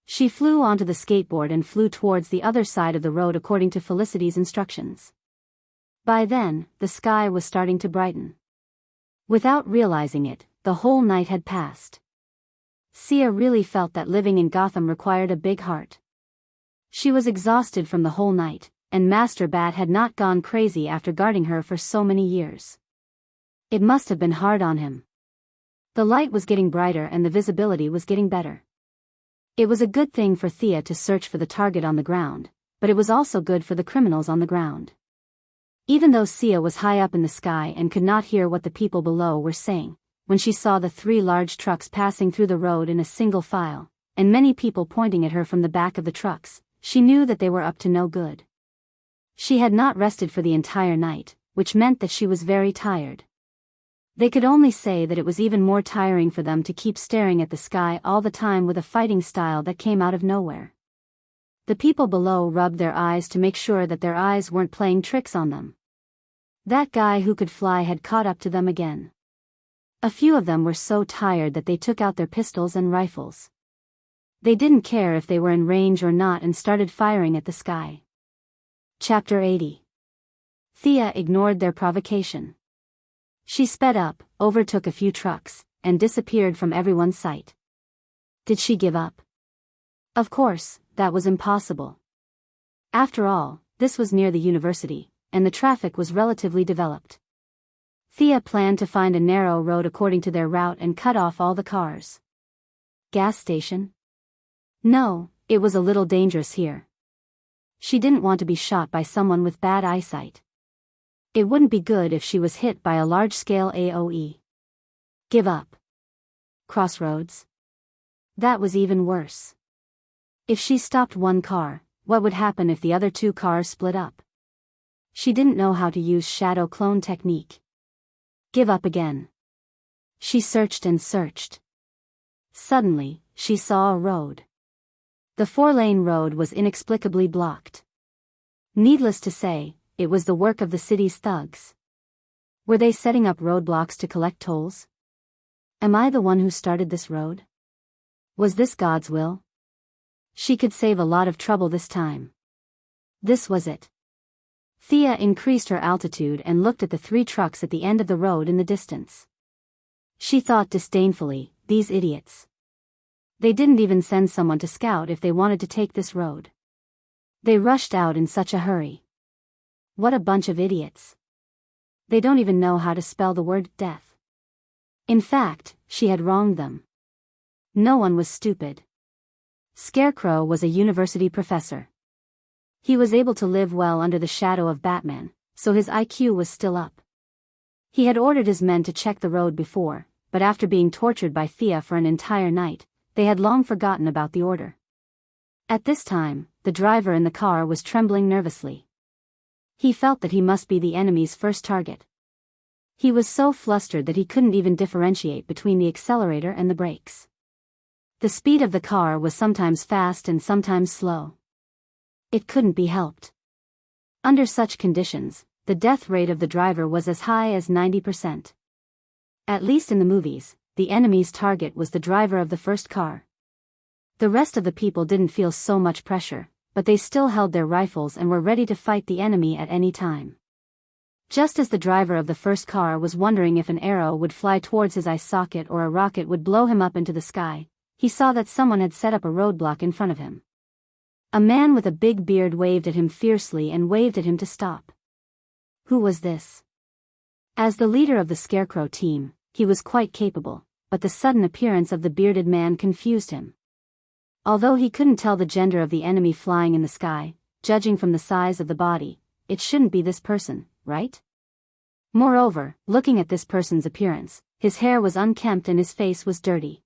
[SPEAKER 1] She flew onto the skateboard and flew towards the other side of the road according to Felicity's instructions. By then, the sky was starting to brighten. Without realizing it, the whole night had passed. Sia really felt that living in Gotham required a big heart. She was exhausted from the whole night, and Master Bat had not gone crazy after guarding her for so many years. It must have been hard on him. The light was getting brighter and the visibility was getting better. It was a good thing for Thea to search for the target on the ground, but it was also good for the criminals on the ground. Even though Sia was high up in the sky and could not hear what the people below were saying, when she saw the 3 large trucks passing through the road in a single file, and many people pointing at her from the back of the trucks, she knew that they were up to no good. She had not rested for the entire night, which meant that she was very tired. They could only say that it was even more tiring for them to keep staring at the sky all the time with a fighting style that came out of nowhere. The people below rubbed their eyes to make sure that their eyes weren't playing tricks on them. That guy who could fly had caught up to them again. A few of them were so tired that they took out their pistols and rifles. They didn't care if they were in range or not and started firing at the sky. Chapter 80. Thea ignored their provocation. She sped up, overtook a few trucks, and disappeared from everyone's sight. Did she give up? Of course, that was impossible. After all, this was near the university, and the traffic was relatively developed. Thea planned to find a narrow road according to their route and cut off all the cars. Gas station? No, it was a little dangerous here. She didn't want to be shot by someone with bad eyesight. It wouldn't be good if she was hit by a large-scale AoE. Give up. Crossroads? That was even worse. If she stopped one car, what would happen if the other 2 cars split up? She didn't know how to use shadow clone technique. Give up again. She searched and searched. Suddenly, she saw a road. The 4-lane road was inexplicably blocked. Needless to say, it was the work of the city's thugs. Were they setting up roadblocks to collect tolls? Am I the one who started this road? Was this God's will? She could save a lot of trouble this time. This was it. Thea increased her altitude and looked at the 3 trucks at the end of the road in the distance. She thought disdainfully, these idiots. They didn't even send someone to scout if they wanted to take this road. They rushed out in such a hurry. What a bunch of idiots. They don't even know how to spell the word death. In fact, she had wronged them. No one was stupid. Scarecrow was a university professor. He was able to live well under the shadow of Batman, so his IQ was still up. He had ordered his men to check the road before, but after being tortured by Thea for an entire night, they had long forgotten about the order. At this time, the driver in the car was trembling nervously. He felt that he must be the enemy's first target. He was so flustered that he couldn't even differentiate between the accelerator and the brakes. The speed of the car was sometimes fast and sometimes slow. It couldn't be helped. Under such conditions, the death rate of the driver was as high as 90%. At least in the movies, the enemy's target was the driver of the first car. The rest of the people didn't feel so much pressure, but they still held their rifles and were ready to fight the enemy at any time. Just as the driver of the first car was wondering if an arrow would fly towards his eye socket or a rocket would blow him up into the sky, he saw that someone had set up a roadblock in front of him. A man with a big beard waved at him fiercely and waved at him to stop. Who was this? As the leader of the Scarecrow team, he was quite capable, but the sudden appearance of the bearded man confused him. Although he couldn't tell the gender of the enemy flying in the sky, judging from the size of the body, it shouldn't be this person, right? Moreover, looking at this person's appearance, his hair was unkempt and his face was dirty.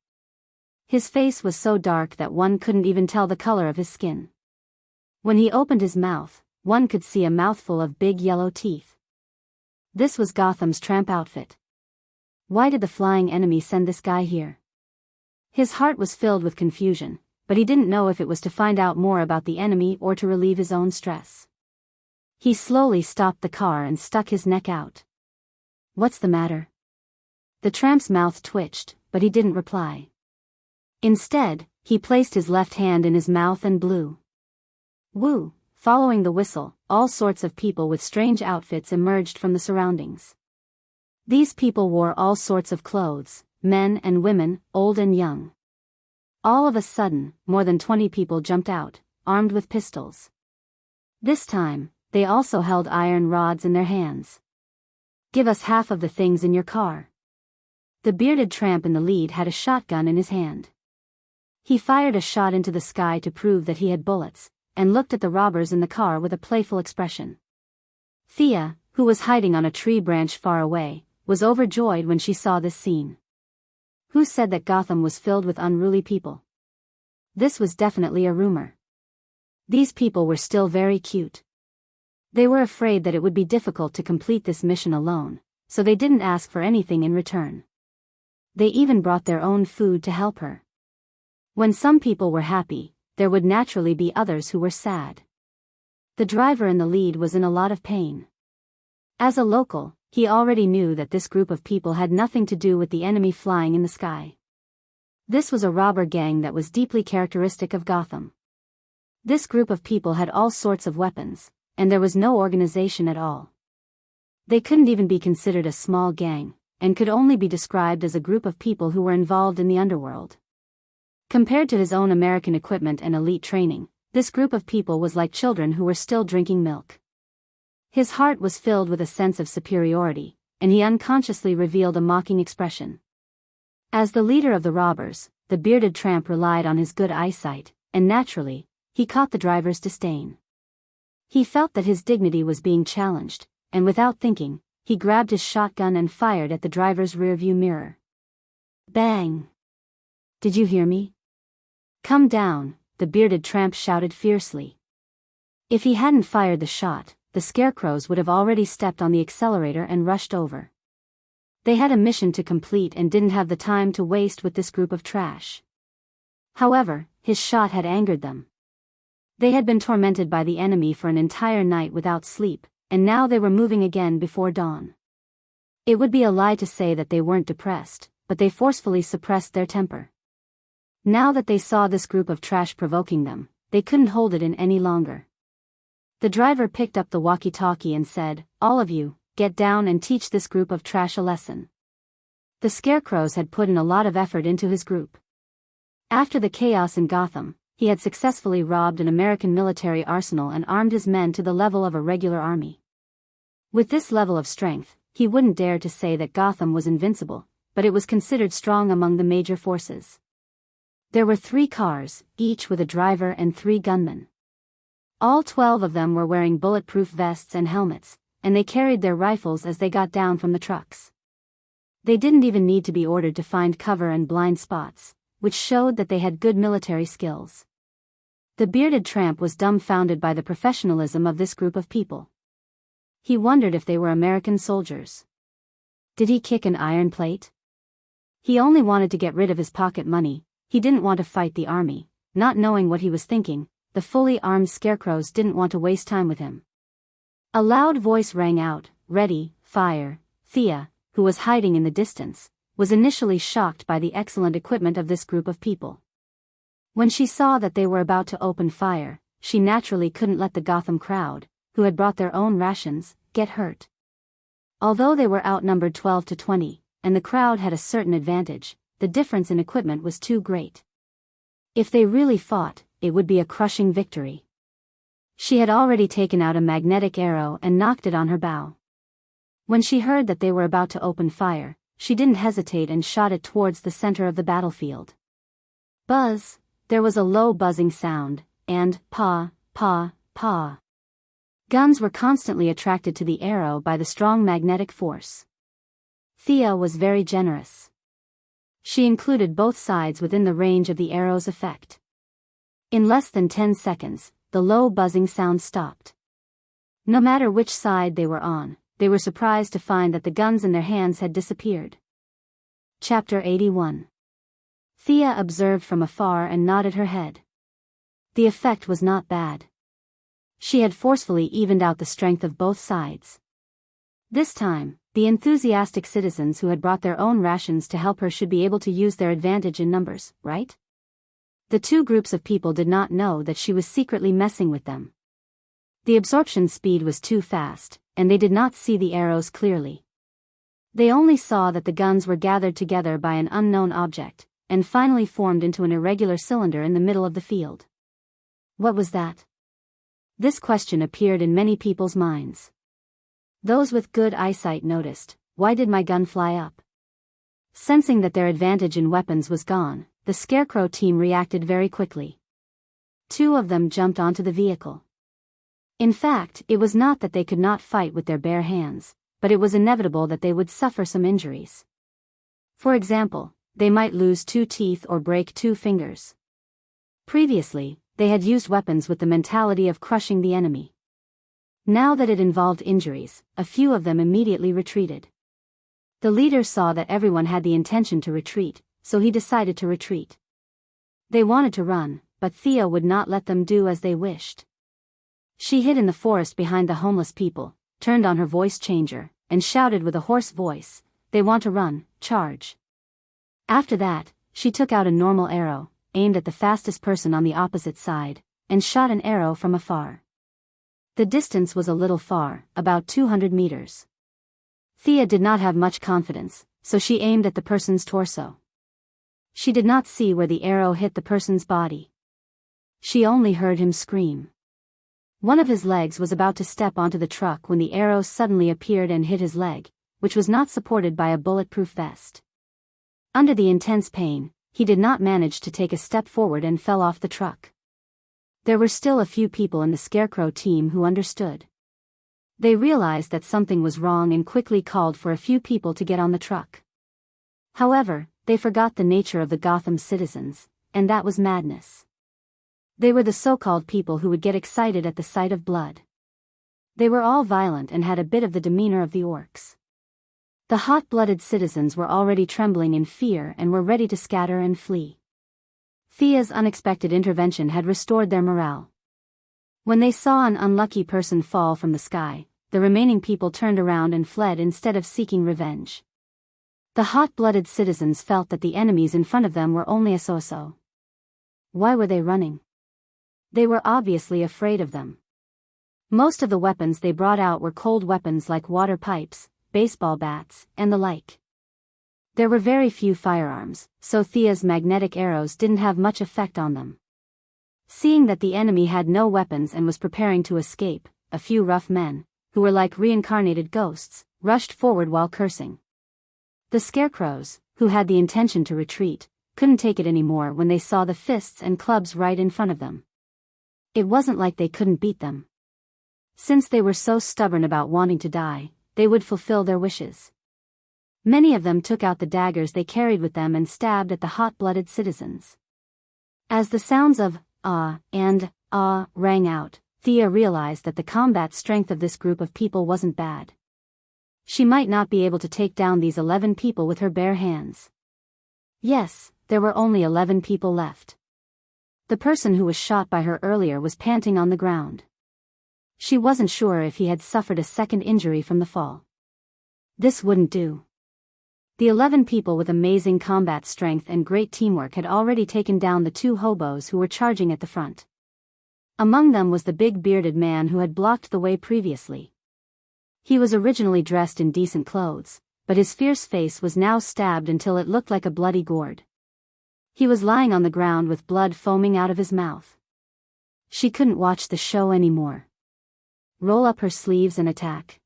[SPEAKER 1] His face was so dark that one couldn't even tell the color of his skin. When he opened his mouth, one could see a mouthful of big yellow teeth. This was Gotham's tramp outfit. Why did the flying enemy send this guy here? His heart was filled with confusion, but he didn't know if it was to find out more about the enemy or to relieve his own stress. He slowly stopped the car and stuck his neck out. What's the matter? The tramp's mouth twitched, but he didn't reply. Instead, he placed his left hand in his mouth and blew. Woo! Following the whistle, all sorts of people with strange outfits emerged from the surroundings. These people wore all sorts of clothes, men and women, old and young. All of a sudden, more than 20 people jumped out, armed with pistols. This time, they also held iron rods in their hands. Give us half of the things in your car. The bearded tramp in the lead had a shotgun in his hand. He fired a shot into the sky to prove that he had bullets, and looked at the robbers in the car with a playful expression. Thea, who was hiding on a tree branch far away, was overjoyed when she saw this scene. Who said that Gotham was filled with unruly people? This was definitely a rumor. These people were still very cute. They were afraid that it would be difficult to complete this mission alone, so they didn't ask for anything in return. They even brought their own food to help her. When some people were happy, there would naturally be others who were sad. The driver in the lead was in a lot of pain. As a local, he already knew that this group of people had nothing to do with the enemy flying in the sky. This was a robber gang that was deeply characteristic of Gotham. This group of people had all sorts of weapons, and there was no organization at all. They couldn't even be considered a small gang, and could only be described as a group of people who were involved in the underworld. Compared to his own American equipment and elite training, this group of people was like children who were still drinking milk. His heart was filled with a sense of superiority, and he unconsciously revealed a mocking expression. As the leader of the robbers, the bearded tramp relied on his good eyesight, and naturally, he caught the driver's disdain. He felt that his dignity was being challenged, and without thinking, he grabbed his shotgun and fired at the driver's rearview mirror. Bang! Did you hear me? Come down, the bearded tramp shouted fiercely. If he hadn't fired the shot, the scarecrows would have already stepped on the accelerator and rushed over. They had a mission to complete and didn't have the time to waste with this group of trash. However, his shot had angered them. They had been tormented by the enemy for an entire night without sleep, and now they were moving again before dawn. It would be a lie to say that they weren't depressed, but they forcefully suppressed their temper. Now that they saw this group of trash provoking them, they couldn't hold it in any longer. The driver picked up the walkie-talkie and said, "All of you, get down and teach this group of trash a lesson." The Scarecrows had put in a lot of effort into his group. After the chaos in Gotham, he had successfully robbed an American military arsenal and armed his men to the level of a regular army. With this level of strength, he wouldn't dare to say that Gotham was invincible, but it was considered strong among the major forces. There were 3 cars, each with a driver and 3 gunmen. All 12 of them were wearing bulletproof vests and helmets, and they carried their rifles as they got down from the trucks. They didn't even need to be ordered to find cover and blind spots, which showed that they had good military skills. The bearded tramp was dumbfounded by the professionalism of this group of people. He wondered if they were American soldiers. Did he kick an iron plate? He only wanted to get rid of his pocket money. He didn't want to fight the army. Not knowing what he was thinking, the fully armed Scarecrows didn't want to waste time with him. A loud voice rang out, "Ready, fire." Thea, who was hiding in the distance, was initially shocked by the excellent equipment of this group of people. When she saw that they were about to open fire, she naturally couldn't let the Gotham crowd, who had brought their own rations, get hurt. Although they were outnumbered 12 to 20, and the crowd had a certain advantage, the difference in equipment was too great. If they really fought, it would be a crushing victory. She had already taken out a magnetic arrow and knocked it on her bow. When she heard that they were about to open fire, she didn't hesitate and shot it towards the center of the battlefield. Buzz! There was a low buzzing sound, and paw, paw, paw. Guns were constantly attracted to the arrow by the strong magnetic force. Thea was very generous. She included both sides within the range of the arrow's effect. In less than 10 seconds, the low buzzing sound stopped. No matter which side they were on, they were surprised to find that the guns in their hands had disappeared. Chapter 81. Thea observed from afar and nodded her head. The effect was not bad. She had forcefully evened out the strength of both sides. This time, the enthusiastic citizens who had brought their own rations to help her should be able to use their advantage in numbers, right? The 2 groups of people did not know that she was secretly messing with them. The absorption speed was too fast, and they did not see the arrows clearly. They only saw that the guns were gathered together by an unknown object, and finally formed into an irregular cylinder in the middle of the field. What was that? This question appeared in many people's minds. Those with good eyesight noticed, "Why did my gun fly up?" Sensing that their advantage in weapons was gone, the Scarecrow team reacted very quickly. 2 of them jumped onto the vehicle. In fact, it was not that they could not fight with their bare hands, but it was inevitable that they would suffer some injuries. For example, they might lose 2 teeth or break 2 fingers. Previously, they had used weapons with the mentality of crushing the enemy. Now that it involved injuries, a few of them immediately retreated. The leader saw that everyone had the intention to retreat, so he decided to retreat. They wanted to run, but Thea would not let them do as they wished. She hid in the forest behind the homeless people, turned on her voice changer, and shouted with a hoarse voice, "They want to run, charge." After that, she took out a normal arrow, aimed at the fastest person on the opposite side, and shot an arrow from afar. The distance was a little far, about 200 meters. Thea did not have much confidence, so she aimed at the person's torso. She did not see where the arrow hit the person's body. She only heard him scream. One of his legs was about to step onto the truck when the arrow suddenly appeared and hit his leg, which was not supported by a bulletproof vest. Under the intense pain, he did not manage to take a step forward and fell off the truck. There were still a few people in the Scarecrow team who understood. They realized that something was wrong and quickly called for a few people to get on the truck. However, they forgot the nature of the Gotham citizens, and that was madness. They were the so-called people who would get excited at the sight of blood. They were all violent and had a bit of the demeanor of the orcs. The hot-blooded citizens were already trembling in fear and were ready to scatter and flee. Thea's unexpected intervention had restored their morale. When they saw an unlucky person fall from the sky, the remaining people turned around and fled instead of seeking revenge. The hot-blooded citizens felt that the enemies in front of them were only a so-so. Why were they running? They were obviously afraid of them. Most of the weapons they brought out were cold weapons like water pipes, baseball bats, and the like. There were very few firearms, so Thea's magnetic arrows didn't have much effect on them. Seeing that the enemy had no weapons and was preparing to escape, a few rough men, who were like reincarnated ghosts, rushed forward while cursing. The scarecrows, who had the intention to retreat, couldn't take it anymore when they saw the fists and clubs right in front of them. It wasn't like they couldn't beat them. Since they were so stubborn about wanting to die, they would fulfill their wishes. Many of them took out the daggers they carried with them and stabbed at the hot-blooded citizens. As the sounds of "ah" and "ah" rang out, Thea realized that the combat strength of this group of people wasn't bad. She might not be able to take down these 11 people with her bare hands. Yes, there were only 11 people left. The person who was shot by her earlier was panting on the ground. She wasn't sure if he had suffered a second injury from the fall. This wouldn't do. The 11 people with amazing combat strength and great teamwork had already taken down the 2 hobos who were charging at the front. Among them was the big bearded man who had blocked the way previously. He was originally dressed in decent clothes, but his fierce face was now stabbed until it looked like a bloody gourd. He was lying on the ground with blood foaming out of his mouth. She couldn't watch the show anymore. Roll up her sleeves and attack.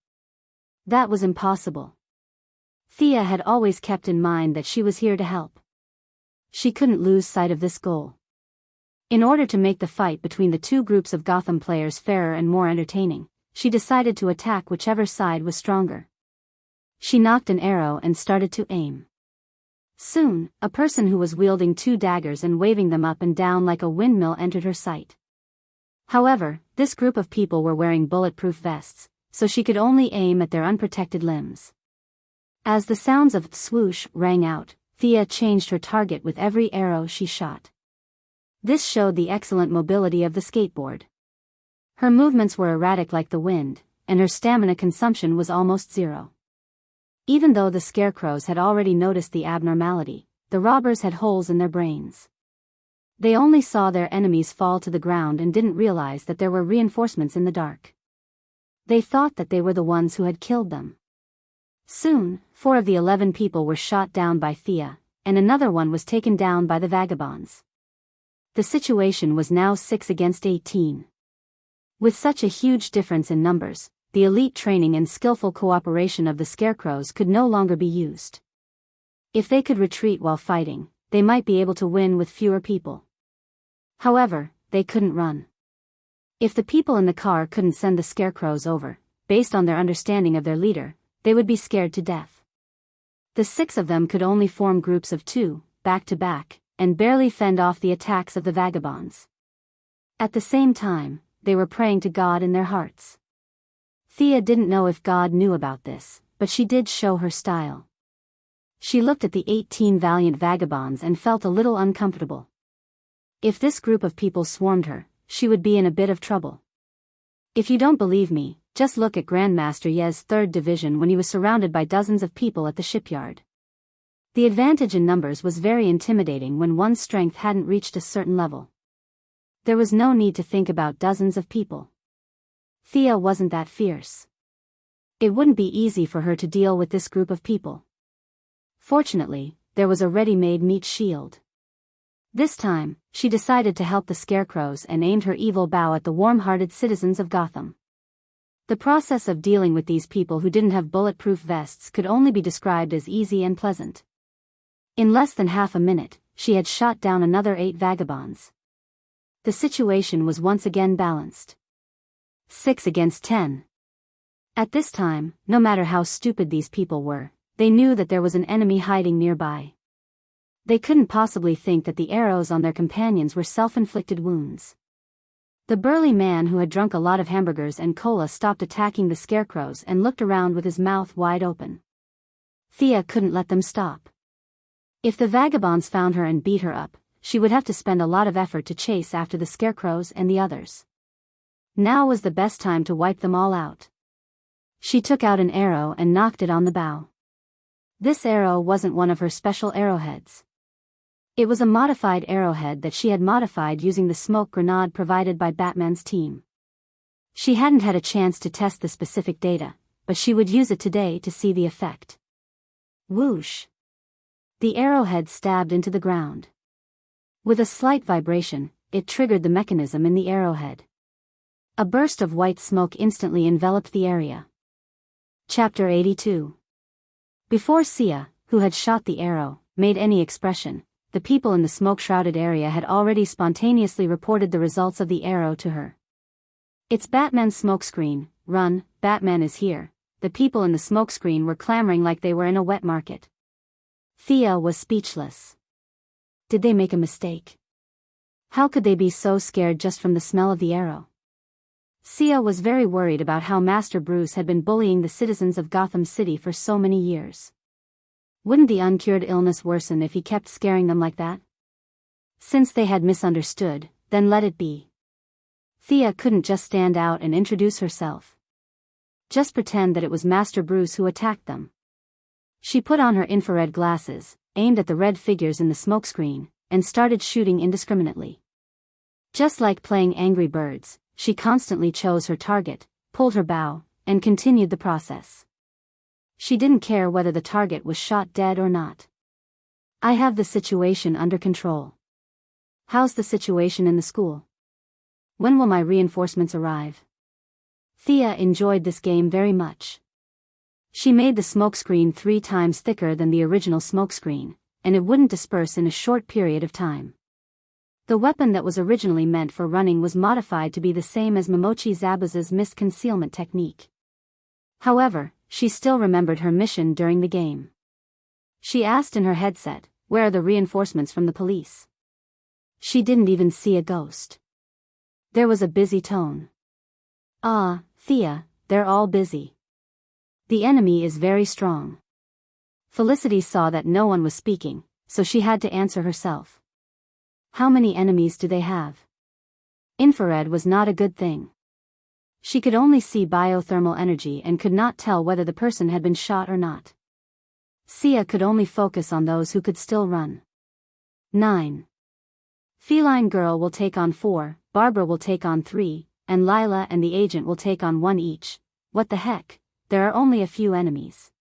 [SPEAKER 1] That was impossible. Thea had always kept in mind that she was here to help. She couldn't lose sight of this goal. In order to make the fight between the 2 groups of Gotham players fairer and more entertaining, she decided to attack whichever side was stronger. She knocked an arrow and started to aim. Soon, a person who was wielding 2 daggers and waving them up and down like a windmill entered her sight. However, this group of people were wearing bulletproof vests, so she could only aim at their unprotected limbs. As the sounds of swoosh rang out, Thea changed her target with every arrow she shot. This showed the excellent mobility of the skateboard. Her movements were erratic like the wind, and her stamina consumption was almost zero. Even though the scarecrows had already noticed the abnormality, the robbers had holes in their brains. They only saw their enemies fall to the ground and didn't realize that there were reinforcements in the dark. They thought that they were the ones who had killed them. Soon, 4 of the 11 people were shot down by Thea, and another one was taken down by the vagabonds. The situation was now 6 against 18. With such a huge difference in numbers, the elite training and skillful cooperation of the scarecrows could no longer be used. If they could retreat while fighting, they might be able to win with fewer people. However, they couldn't run. If the people in the car couldn't send the scarecrows over, based on their understanding of their leader, they would be scared to death. The 6 of them could only form groups of 2, back to back, and barely fend off the attacks of the vagabonds. At the same time, they were praying to God in their hearts. Thea didn't know if God knew about this, but she did show her style. She looked at the 18 valiant vagabonds and felt a little uncomfortable. If this group of people swarmed her, she would be in a bit of trouble. If you don't believe me, just look at Grandmaster Ye's 3rd Division when he was surrounded by dozens of people at the shipyard. The advantage in numbers was very intimidating when one's strength hadn't reached a certain level. There was no need to think about dozens of people. Thea wasn't that fierce. It wouldn't be easy for her to deal with this group of people. Fortunately, there was a ready-made meat shield. This time, she decided to help the scarecrows and aimed her evil bow at the warm-hearted citizens of Gotham. The process of dealing with these people who didn't have bulletproof vests could only be described as easy and pleasant. In less than half a minute, she had shot down another 8 vagabonds. The situation was once again balanced. 6 against 10. At this time, no matter how stupid these people were, they knew that there was an enemy hiding nearby. They couldn't possibly think that the arrows on their companions were self-inflicted wounds. The burly man who had drunk a lot of hamburgers and cola stopped attacking the scarecrows and looked around with his mouth wide open. Thea couldn't let them stop. If the vagabonds found her and beat her up, she would have to spend a lot of effort to chase after the scarecrows and the others. Now was the best time to wipe them all out. She took out an arrow and knocked it on the bow. This arrow wasn't one of her special arrowheads. It was a modified arrowhead that she had modified using the smoke grenade provided by Batman's team. She hadn't had a chance to test the specific data, but she would use it today to see the effect. Whoosh! The arrowhead stabbed into the ground. With a slight vibration, it triggered the mechanism in the arrowhead. A burst of white smoke instantly enveloped the area. Chapter 82. Before Sia, who had shot the arrow, made any expression, the people in the smoke-shrouded area had already spontaneously reported the results of the arrow to her. "It's Batman's smokescreen, run, Batman is here." The people in the smokescreen were clamoring like they were in a wet market. Thea was speechless. Did they make a mistake? How could they be so scared just from the smell of the arrow? Sia was very worried about how Master Bruce had been bullying the citizens of Gotham City for so many years. Wouldn't the uncured illness worsen if he kept scaring them like that? Since they had misunderstood, then let it be. Thea couldn't just stand out and introduce herself. Just pretend that it was Master Bruce who attacked them. She put on her infrared glasses, aimed at the red figures in the smokescreen, and started shooting indiscriminately. Just like playing Angry Birds, she constantly chose her target, pulled her bow, and continued the process. She didn't care whether the target was shot dead or not. "I have the situation under control. How's the situation in the school? When will my reinforcements arrive?" Thea enjoyed this game very much. She made the smokescreen 3 times thicker than the original smokescreen, and it wouldn't disperse in a short period of time. The weapon that was originally meant for running was modified to be the same as Momochi Zabuza's mist concealment technique. However, she still remembered her mission during the game. She asked in her headset, "Where are the reinforcements from the police?" She didn't even see a ghost. There was a busy tone. "Ah, Thea, they're all busy. The enemy is very strong." Felicity saw that no one was speaking, so she had to answer herself. "How many enemies do they have?" Infrared was not a good thing. She could only see biothermal energy and could not tell whether the person had been shot or not. Sia could only focus on those who could still run. 9. Feline Girl will take on 4, Barbara will take on 3, and Lila and the agent will take on 1 each. What the heck, there are only a few enemies.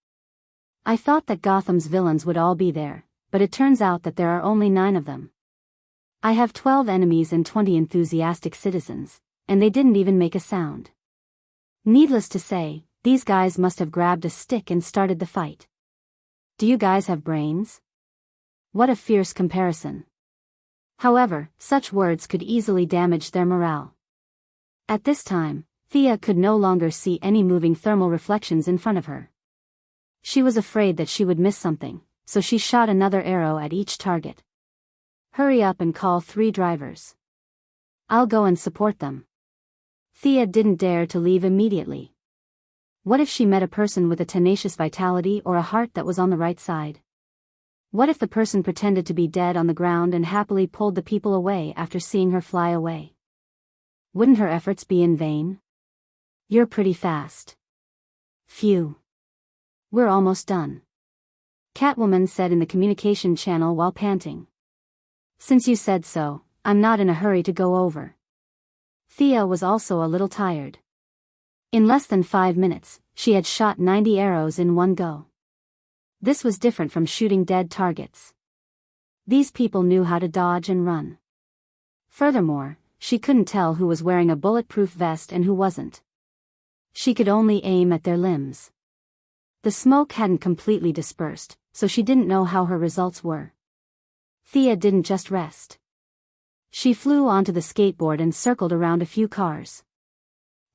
[SPEAKER 1] I thought that Gotham's villains would all be there, but it turns out that there are only 9 of them. I have 12 enemies and 20 enthusiastic citizens, and they didn't even make a sound. Needless to say, these guys must have grabbed a stick and started the fight. Do you guys have brains? What a fierce comparison. However, such words could easily damage their morale. At this time, Thea could no longer see any moving thermal reflections in front of her. She was afraid that she would miss something, so she shot another arrow at each target. "Hurry up and call 3 drivers. I'll go and support them." Thea didn't dare to leave immediately. What if she met a person with a tenacious vitality or a heart that was on the right side? What if the person pretended to be dead on the ground and happily pulled the people away after seeing her fly away? Wouldn't her efforts be in vain? "You're pretty fast." "Phew. We're almost done," Catwoman said in the communication channel while panting. "Since you said so, I'm not in a hurry to go over." Thea was also a little tired. In less than 5 minutes, she had shot 90 arrows in one go. This was different from shooting dead targets. These people knew how to dodge and run. Furthermore, she couldn't tell who was wearing a bulletproof vest and who wasn't. She could only aim at their limbs. The smoke hadn't completely dispersed, so she didn't know how her results were. Thea didn't just rest. She flew onto the skateboard and circled around a few cars.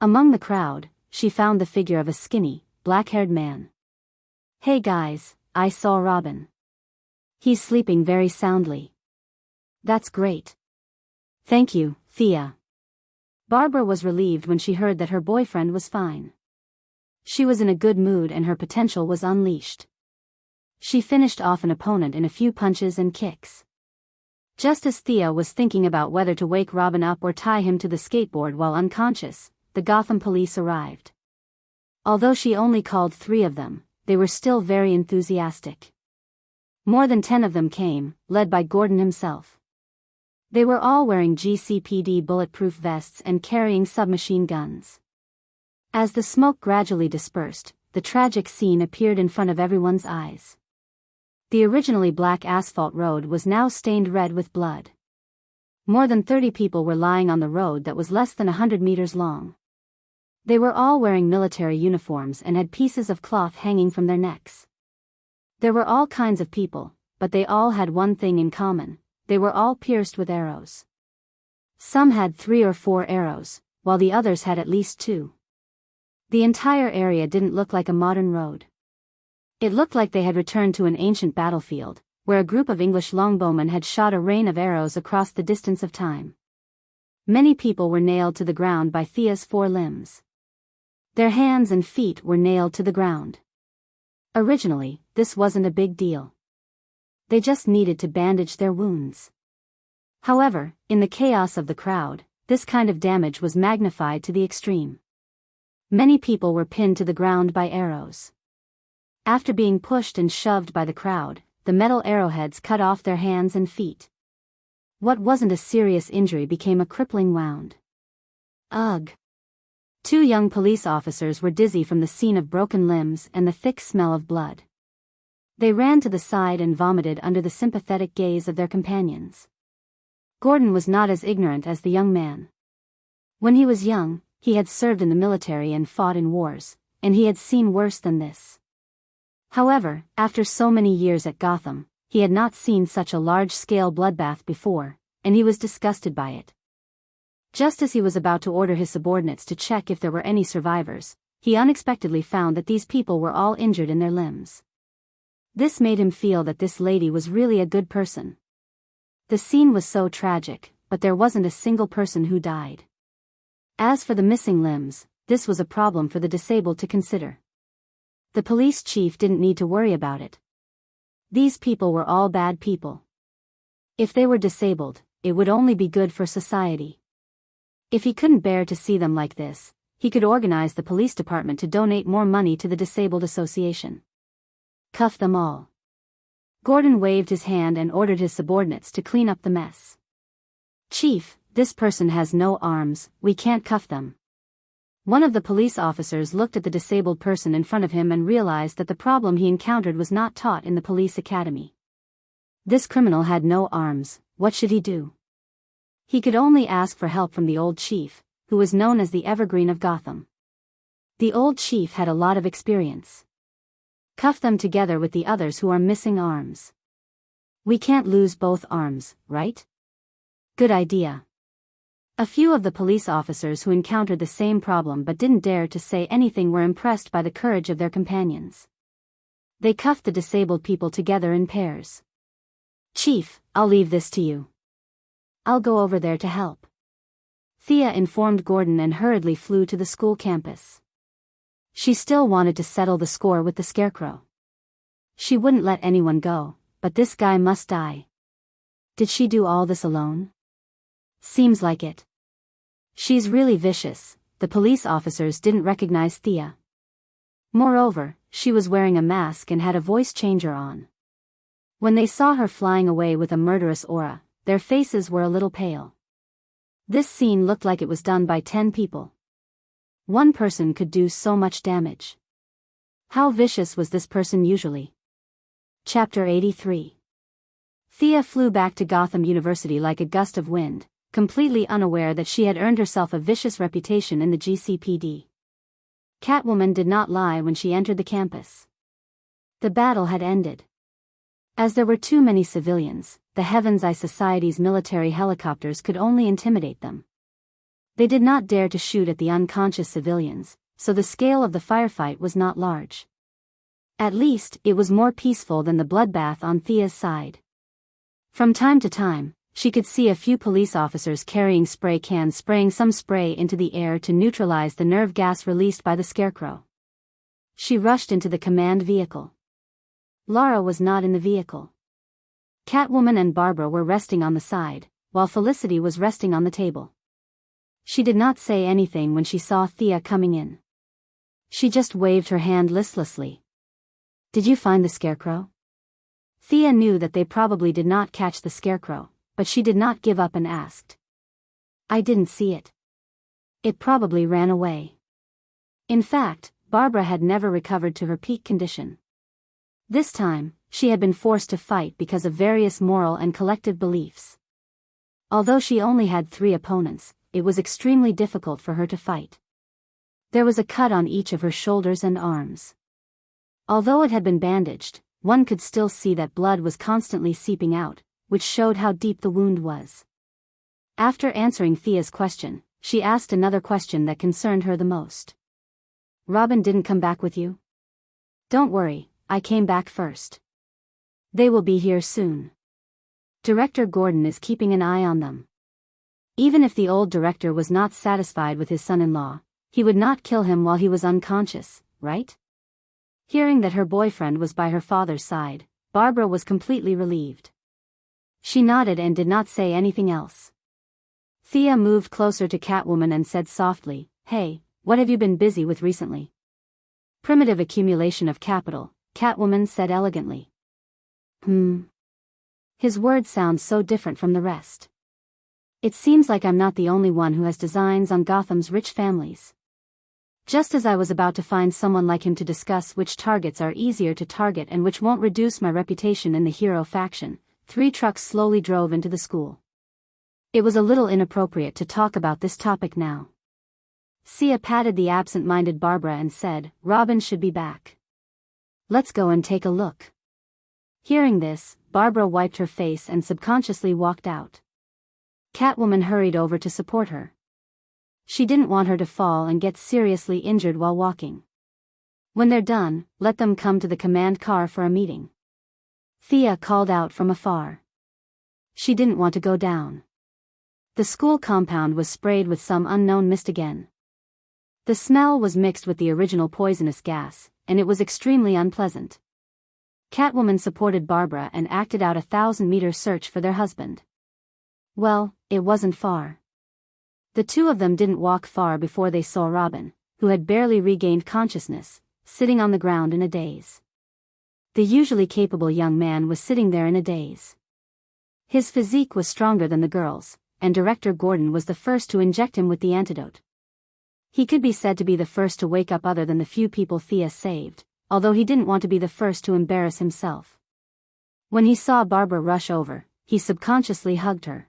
[SPEAKER 1] Among the crowd, she found the figure of a skinny, black-haired man. "Hey guys, I saw Robin. He's sleeping very soundly." "That's great. Thank you, Thea." Barbara was relieved when she heard that her boyfriend was fine. She was in a good mood and her potential was unleashed. She finished off an opponent in a few punches and kicks. Just as Thea was thinking about whether to wake Robin up or tie him to the skateboard while unconscious, the Gotham police arrived. Although she only called 3 of them, they were still very enthusiastic. More than 10 of them came, led by Gordon himself. They were all wearing GCPD bulletproof vests and carrying submachine guns. As the smoke gradually dispersed, the tragic scene appeared in front of everyone's eyes. The originally black asphalt road was now stained red with blood. More than 30 people were lying on the road that was less than 100 meters long. They were all wearing military uniforms and had pieces of cloth hanging from their necks. There were all kinds of people, but they all had one thing in common: they were all pierced with arrows. Some had 3 or 4 arrows, while the others had at least 2. The entire area didn't look like a modern road. It looked like they had returned to an ancient battlefield, where a group of English longbowmen had shot a rain of arrows across the distance of time. Many people were nailed to the ground by Thea's 4 limbs. Their hands and feet were nailed to the ground. Originally, this wasn't a big deal. They just needed to bandage their wounds. However, in the chaos of the crowd, this kind of damage was magnified to the extreme. Many people were pinned to the ground by arrows. After being pushed and shoved by the crowd, the metal arrowheads cut off their hands and feet. What wasn't a serious injury became a crippling wound. Ugh! 2 young police officers were dizzy from the scene of broken limbs and the thick smell of blood. They ran to the side and vomited under the sympathetic gaze of their companions. Gordon was not as ignorant as the young man. When he was young, he had served in the military and fought in wars, and he had seen worse than this. However, after so many years at Gotham, he had not seen such a large-scale bloodbath before, and he was disgusted by it. Just as he was about to order his subordinates to check if there were any survivors, he unexpectedly found that these people were all injured in their limbs. This made him feel that this lady was really a good person. The scene was so tragic, but there wasn't a single person who died. As for the missing limbs, this was a problem for the disabled to consider. The police chief didn't need to worry about it. These people were all bad people. If they were disabled, it would only be good for society. If he couldn't bear to see them like this, he could organize the police department to donate more money to the Disabled Association. Cuff them all. Gordon waved his hand and ordered his subordinates to clean up the mess. Chief, this person has no arms, we can't cuff them. One of the police officers looked at the disabled person in front of him and realized that the problem he encountered was not taught in the police academy. This criminal had no arms, what should he do? He could only ask for help from the old chief, who was known as the Evergreen of Gotham. The old chief had a lot of experience. Cuff them together with the others who are missing arms. We can't lose both arms, right? Good idea. A few of the police officers who encountered the same problem but didn't dare to say anything were impressed by the courage of their companions. They cuffed the disabled people together in pairs. Chief, I'll leave this to you. I'll go over there to help. Thea informed Gordon and hurriedly flew to the school campus. She still wanted to settle the score with the Scarecrow. She wouldn't let anyone go, but this guy must die. Did she do all this alone? Seems like it. She's really vicious. The police officers didn't recognize Thea. Moreover, she was wearing a mask and had a voice changer on. When they saw her flying away with a murderous aura, their faces were a little pale. This scene looked like it was done by 10 people. One person could do so much damage. How vicious was this person usually? Chapter 83. Thea flew back to Gotham University like a gust of wind, completely unaware that she had earned herself a vicious reputation in the GCPD. Catwoman did not lie when she entered the campus. The battle had ended. As there were too many civilians, the Heaven's Eye Society's military helicopters could only intimidate them. They did not dare to shoot at the unconscious civilians, so the scale of the firefight was not large. At least, it was more peaceful than the bloodbath on Thea's side. From time to time, she could see a few police officers carrying spray cans spraying some spray into the air to neutralize the nerve gas released by the Scarecrow. She rushed into the command vehicle. Lara was not in the vehicle. Catwoman and Barbara were resting on the side, while Felicity was resting on the table. She did not say anything when she saw Thea coming in. She just waved her hand listlessly. Did you find the Scarecrow? Thea knew that they probably did not catch the Scarecrow, but she did not give up and asked. I didn't see it. It probably ran away. In fact, Barbara had never recovered to her peak condition. This time, she had been forced to fight because of various moral and collective beliefs. Although she only had 3 opponents, it was extremely difficult for her to fight. There was a cut on each of her shoulders and arms. Although it had been bandaged, one could still see that blood was constantly seeping out, which showed how deep the wound was. After answering Thea's question, she asked another question that concerned her the most. Robin didn't come back with you? Don't worry, I came back first. They will be here soon. Director Gordon is keeping an eye on them. Even if the old director was not satisfied with his son-in-law, he would not kill him while he was unconscious, right? Hearing that her boyfriend was by her father's side, Barbara was completely relieved. She nodded and did not say anything else. Thea moved closer to Catwoman and said softly, "Hey, what have you been busy with recently?" "Primitive accumulation of capital," Catwoman said elegantly. His words sound so different from the rest. It seems like I'm not the only one who has designs on Gotham's rich families. Just as I was about to find someone like him to discuss which targets are easier to target and which won't reduce my reputation in the hero faction, 3 trucks slowly drove into the school. It was a little inappropriate to talk about this topic now. Sia patted the absent-minded Barbara and said, "Robin should be back. Let's go and take a look." Hearing this, Barbara wiped her face and subconsciously walked out. Catwoman hurried over to support her. She didn't want her to fall and get seriously injured while walking. "When they're done, let them come to the command car for a meeting." Thea called out from afar. She didn't want to go down. The school compound was sprayed with some unknown mist again. The smell was mixed with the original poisonous gas, and it was extremely unpleasant. Catwoman supported Barbara and acted out a 1,000-meter search for their husband. Well, it wasn't far. The 2 of them didn't walk far before they saw Robin, who had barely regained consciousness, sitting on the ground in a daze. The usually capable young man was sitting there in a daze. His physique was stronger than the girl's, and Director Gordon was the first to inject him with the antidote. He could be said to be the first to wake up other than the few people Thea saved, although he didn't want to be the first to embarrass himself. When he saw Barbara rush over, he subconsciously hugged her.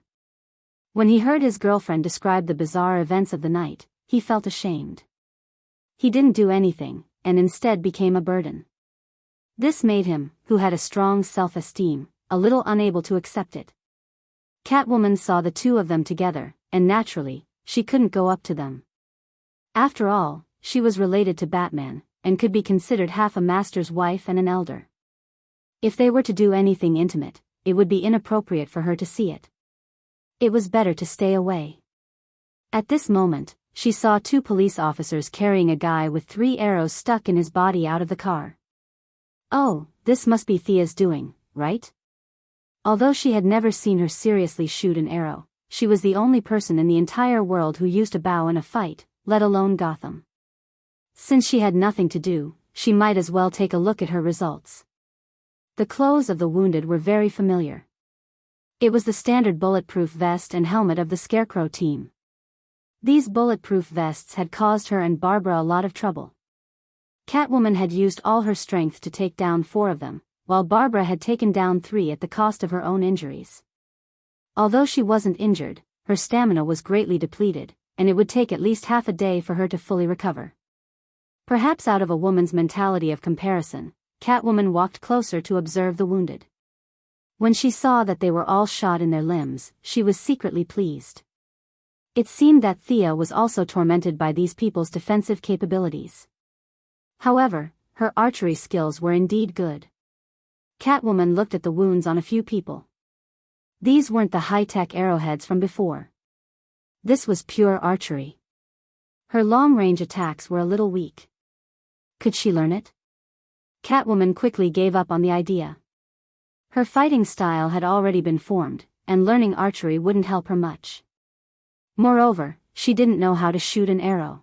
[SPEAKER 1] When he heard his girlfriend describe the bizarre events of the night, he felt ashamed. He didn't do anything, and instead became a burden. This made him, who had a strong self-esteem, a little unable to accept it. Catwoman saw the 2 of them together, and naturally, she couldn't go up to them. After all, she was related to Batman, and could be considered half a master's wife and an elder. If they were to do anything intimate, it would be inappropriate for her to see it. It was better to stay away. At this moment, she saw 2 police officers carrying a guy with 3 arrows stuck in his body out of the car. Oh, this must be Thea's doing, right? Although she had never seen her seriously shoot an arrow, she was the only person in the entire world who used a bow in a fight, let alone Gotham. Since she had nothing to do, she might as well take a look at her results. The clothes of the wounded were very familiar. It was the standard bulletproof vest and helmet of the Scarecrow team. These bulletproof vests had caused her and Barbara a lot of trouble. Catwoman had used all her strength to take down 4 of them, while Barbara had taken down 3 at the cost of her own injuries. Although she wasn't injured, her stamina was greatly depleted, and it would take at least half a day for her to fully recover. Perhaps out of a woman's mentality of comparison, Catwoman walked closer to observe the wounded. When she saw that they were all shot in their limbs, she was secretly pleased. It seemed that Thea was also tormented by these people's defensive capabilities. However, her archery skills were indeed good. Catwoman looked at the wounds on a few people. These weren't the high-tech arrowheads from before. This was pure archery. Her long-range attacks were a little weak. Could she learn it? Catwoman quickly gave up on the idea. Her fighting style had already been formed, and learning archery wouldn't help her much. Moreover, she didn't know how to shoot an arrow.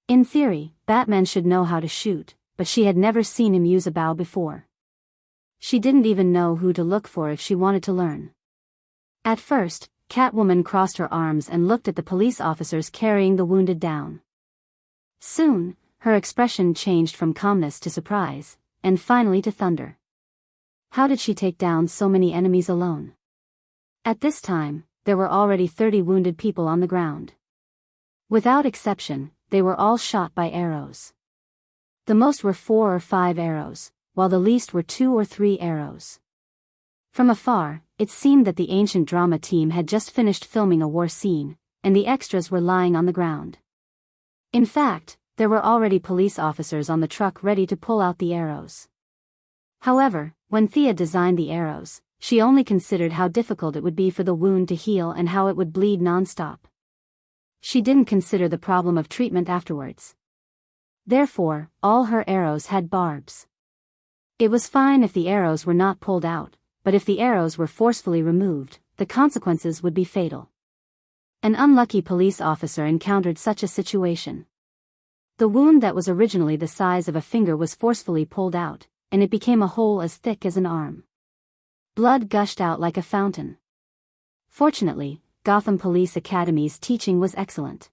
[SPEAKER 1] In theory, Batman should know how to shoot, but she had never seen him use a bow before. She didn't even know who to look for if she wanted to learn. At first, Catwoman crossed her arms and looked at the police officers carrying the wounded down. Soon, her expression changed from calmness to surprise, and finally to thunder. How did she take down so many enemies alone? At this time, there were already 30 wounded people on the ground. Without exception, they were all shot by arrows. The most were 4 or 5 arrows, while the least were 2 or 3 arrows. From afar, it seemed that the ancient drama team had just finished filming a war scene, and the extras were lying on the ground. In fact, there were already police officers on the truck ready to pull out the arrows. However, when Thea designed the arrows, she only considered how difficult it would be for the wound to heal and how it would bleed non-stop. She didn't consider the problem of treatment afterwards. Therefore, all her arrows had barbs. It was fine if the arrows were not pulled out, but if the arrows were forcefully removed, the consequences would be fatal. An unlucky police officer encountered such a situation. The wound that was originally the size of a finger was forcefully pulled out, and it became a hole as thick as an arm. Blood gushed out like a fountain. Fortunately, Gotham Police Academy's teaching was excellent.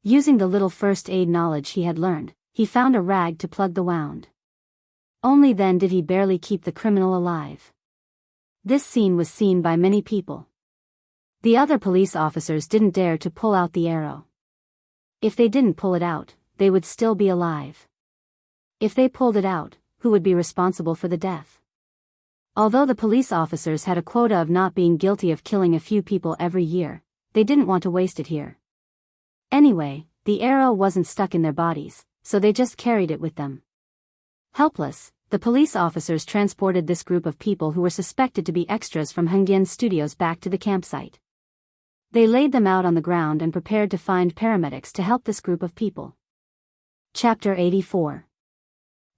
[SPEAKER 1] Using the little first aid knowledge he had learned, he found a rag to plug the wound. Only then did he barely keep the criminal alive. This scene was seen by many people. The other police officers didn't dare to pull out the arrow. If they didn't pull it out, they would still be alive. If they pulled it out, who would be responsible for the death? Although the police officers had a quota of not being guilty of killing a few people every year, they didn't want to waste it here. Anyway, the arrow wasn't stuck in their bodies, so they just carried it with them. Helpless, the police officers transported this group of people who were suspected to be extras from Hengdian Studios back to the campsite. They laid them out on the ground and prepared to find paramedics to help this group of people. Chapter 84.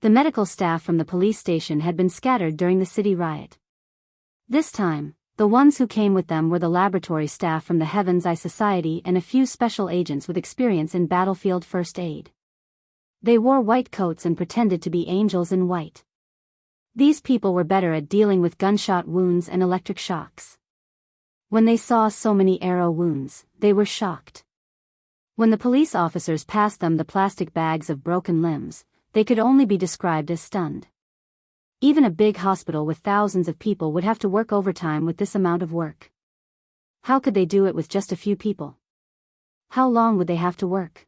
[SPEAKER 1] The medical staff from the police station had been scattered during the city riot. This time, the ones who came with them were the laboratory staff from the Heaven's Eye Society and a few special agents with experience in battlefield first aid. They wore white coats and pretended to be angels in white. These people were better at dealing with gunshot wounds and electric shocks. When they saw so many arrow wounds, they were shocked. When the police officers passed them the plastic bags of broken limbs, they could only be described as stunned. Even a big hospital with thousands of people would have to work overtime with this amount of work. How could they do it with just a few people? How long would they have to work?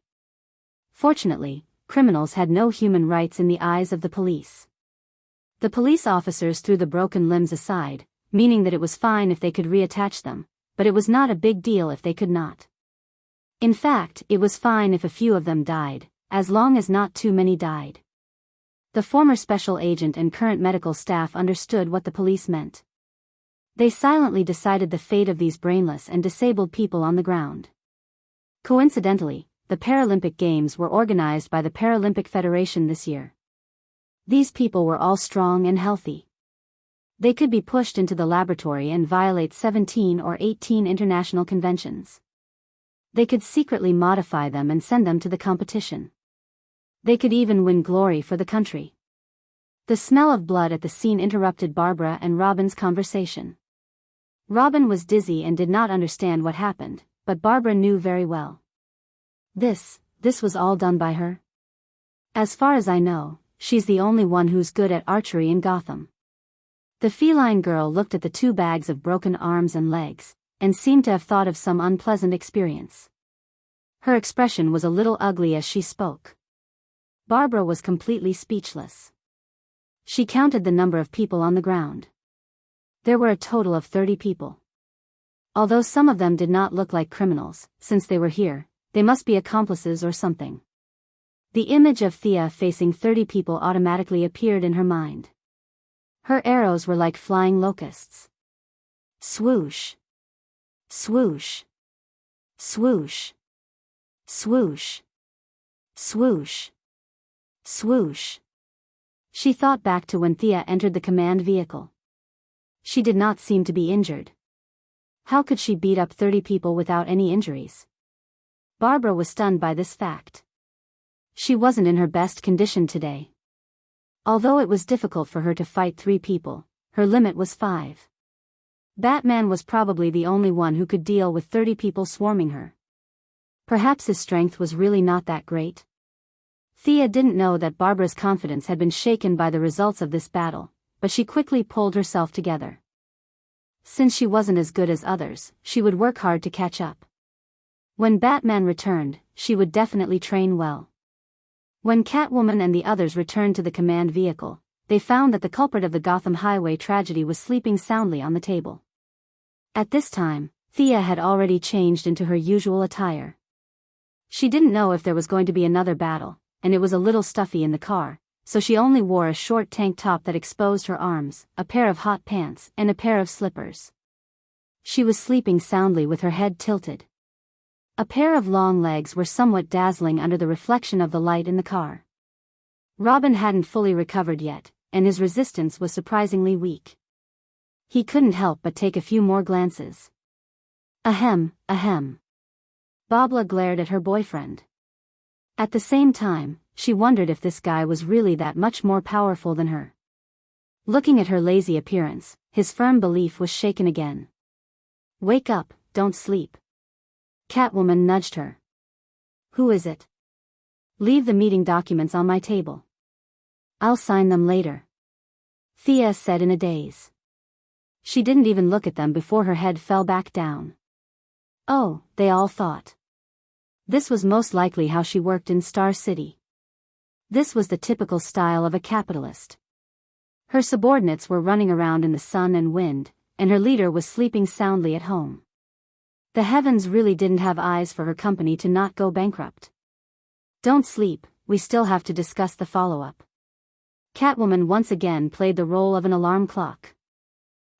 [SPEAKER 1] Fortunately, criminals had no human rights in the eyes of the police. The police officers threw the broken limbs aside, meaning that it was fine if they could reattach them, but it was not a big deal if they could not. In fact, it was fine if a few of them died, as long as not too many died. The former special agent and current medical staff understood what the police meant. They silently decided the fate of these brainless and disabled people on the ground. Coincidentally, the Paralympic Games were organized by the Paralympic Federation this year. These people were all strong and healthy. They could be pushed into the laboratory and violate 17 or 18 international conventions. They could secretly modify them and send them to the competition. They could even win glory for the country. The smell of blood at the scene interrupted Barbara and Robin's conversation. Robin was dizzy and did not understand what happened, but Barbara knew very well. This was all done by her? As far as I know, she's the only one who's good at archery in Gotham. The feline girl looked at the 2 bags of broken arms and legs, and seemed to have thought of some unpleasant experience. Her expression was a little ugly as she spoke. Barbara was completely speechless. She counted the number of people on the ground. There were a total of 30 people. Although some of them did not look like criminals, since they were here, they must be accomplices or something. The image of Thea facing 30 people automatically appeared in her mind. Her arrows were like flying locusts. Swoosh. Swoosh. Swoosh. Swoosh. Swoosh. Swoosh. She thought back to when Thea entered the command vehicle. She did not seem to be injured. How could she beat up 30 people without any injuries? Barbara was stunned by this fact. She wasn't in her best condition today. Although it was difficult for her to fight 3 people, her limit was 5. Batman was probably the only one who could deal with 30 people swarming her. Perhaps his strength was really not that great. Thea didn't know that Barbara's confidence had been shaken by the results of this battle, but she quickly pulled herself together. Since she wasn't as good as others, she would work hard to catch up. When Batman returned, she would definitely train well. When Catwoman and the others returned to the command vehicle, they found that the culprit of the Gotham Highway tragedy was sleeping soundly on the table. At this time, Thea had already changed into her usual attire. She didn't know if there was going to be another battle, and it was a little stuffy in the car, so she only wore a short tank top that exposed her arms, a pair of hot pants, and a pair of slippers. She was sleeping soundly with her head tilted. A pair of long legs were somewhat dazzling under the reflection of the light in the car. Robin hadn't fully recovered yet, and his resistance was surprisingly weak. He couldn't help but take a few more glances. Ahem, ahem. Bobla glared at her boyfriend. At the same time, she wondered if this guy was really that much more powerful than her. Looking at her lazy appearance, his firm belief was shaken again. Wake up, don't sleep. Catwoman nudged her. Who is it? Leave the meeting documents on my table. I'll sign them later. Thea said in a daze. She didn't even look at them before her head fell back down. Oh, they all thought. This was most likely how she worked in Star City. This was the typical style of a capitalist. Her subordinates were running around in the sun and wind, and her leader was sleeping soundly at home. The heavens really didn't have eyes for her company to not go bankrupt. Don't sleep, we still have to discuss the follow-up. Catwoman once again played the role of an alarm clock.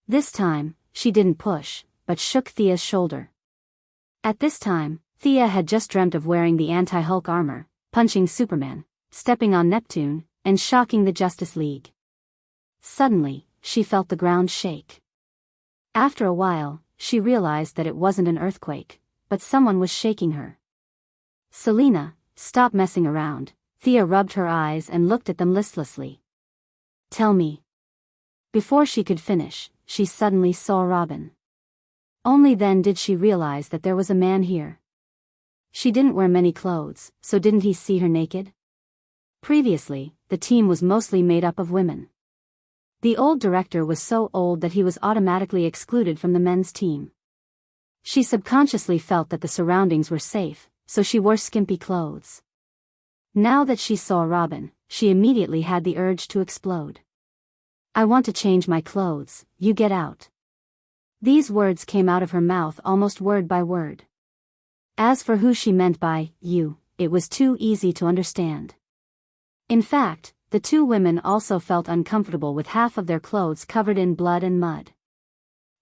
[SPEAKER 1] This time, she didn't push, but shook Thea's shoulder. At this time, Thea had just dreamt of wearing the anti-Hulk armor, punching Superman, stepping on Neptune, and shocking the Justice League. Suddenly, she felt the ground shake. After a while, she realized that it wasn't an earthquake, but someone was shaking her. Selina, stop messing around. Thea rubbed her eyes and looked at them listlessly. Tell me. Before she could finish, she suddenly saw Robin. Only then did she realize that there was a man here. She didn't wear many clothes, so didn't he see her naked? Previously, the team was mostly made up of women. The old director was so old that he was automatically excluded from the men's team. She subconsciously felt that the surroundings were safe, so she wore skimpy clothes. Now that she saw Robin, she immediately had the urge to explode. I want to change my clothes, you get out. These words came out of her mouth almost word by word. As for who she meant by you, it was too easy to understand. In fact, the two women also felt uncomfortable with half of their clothes covered in blood and mud.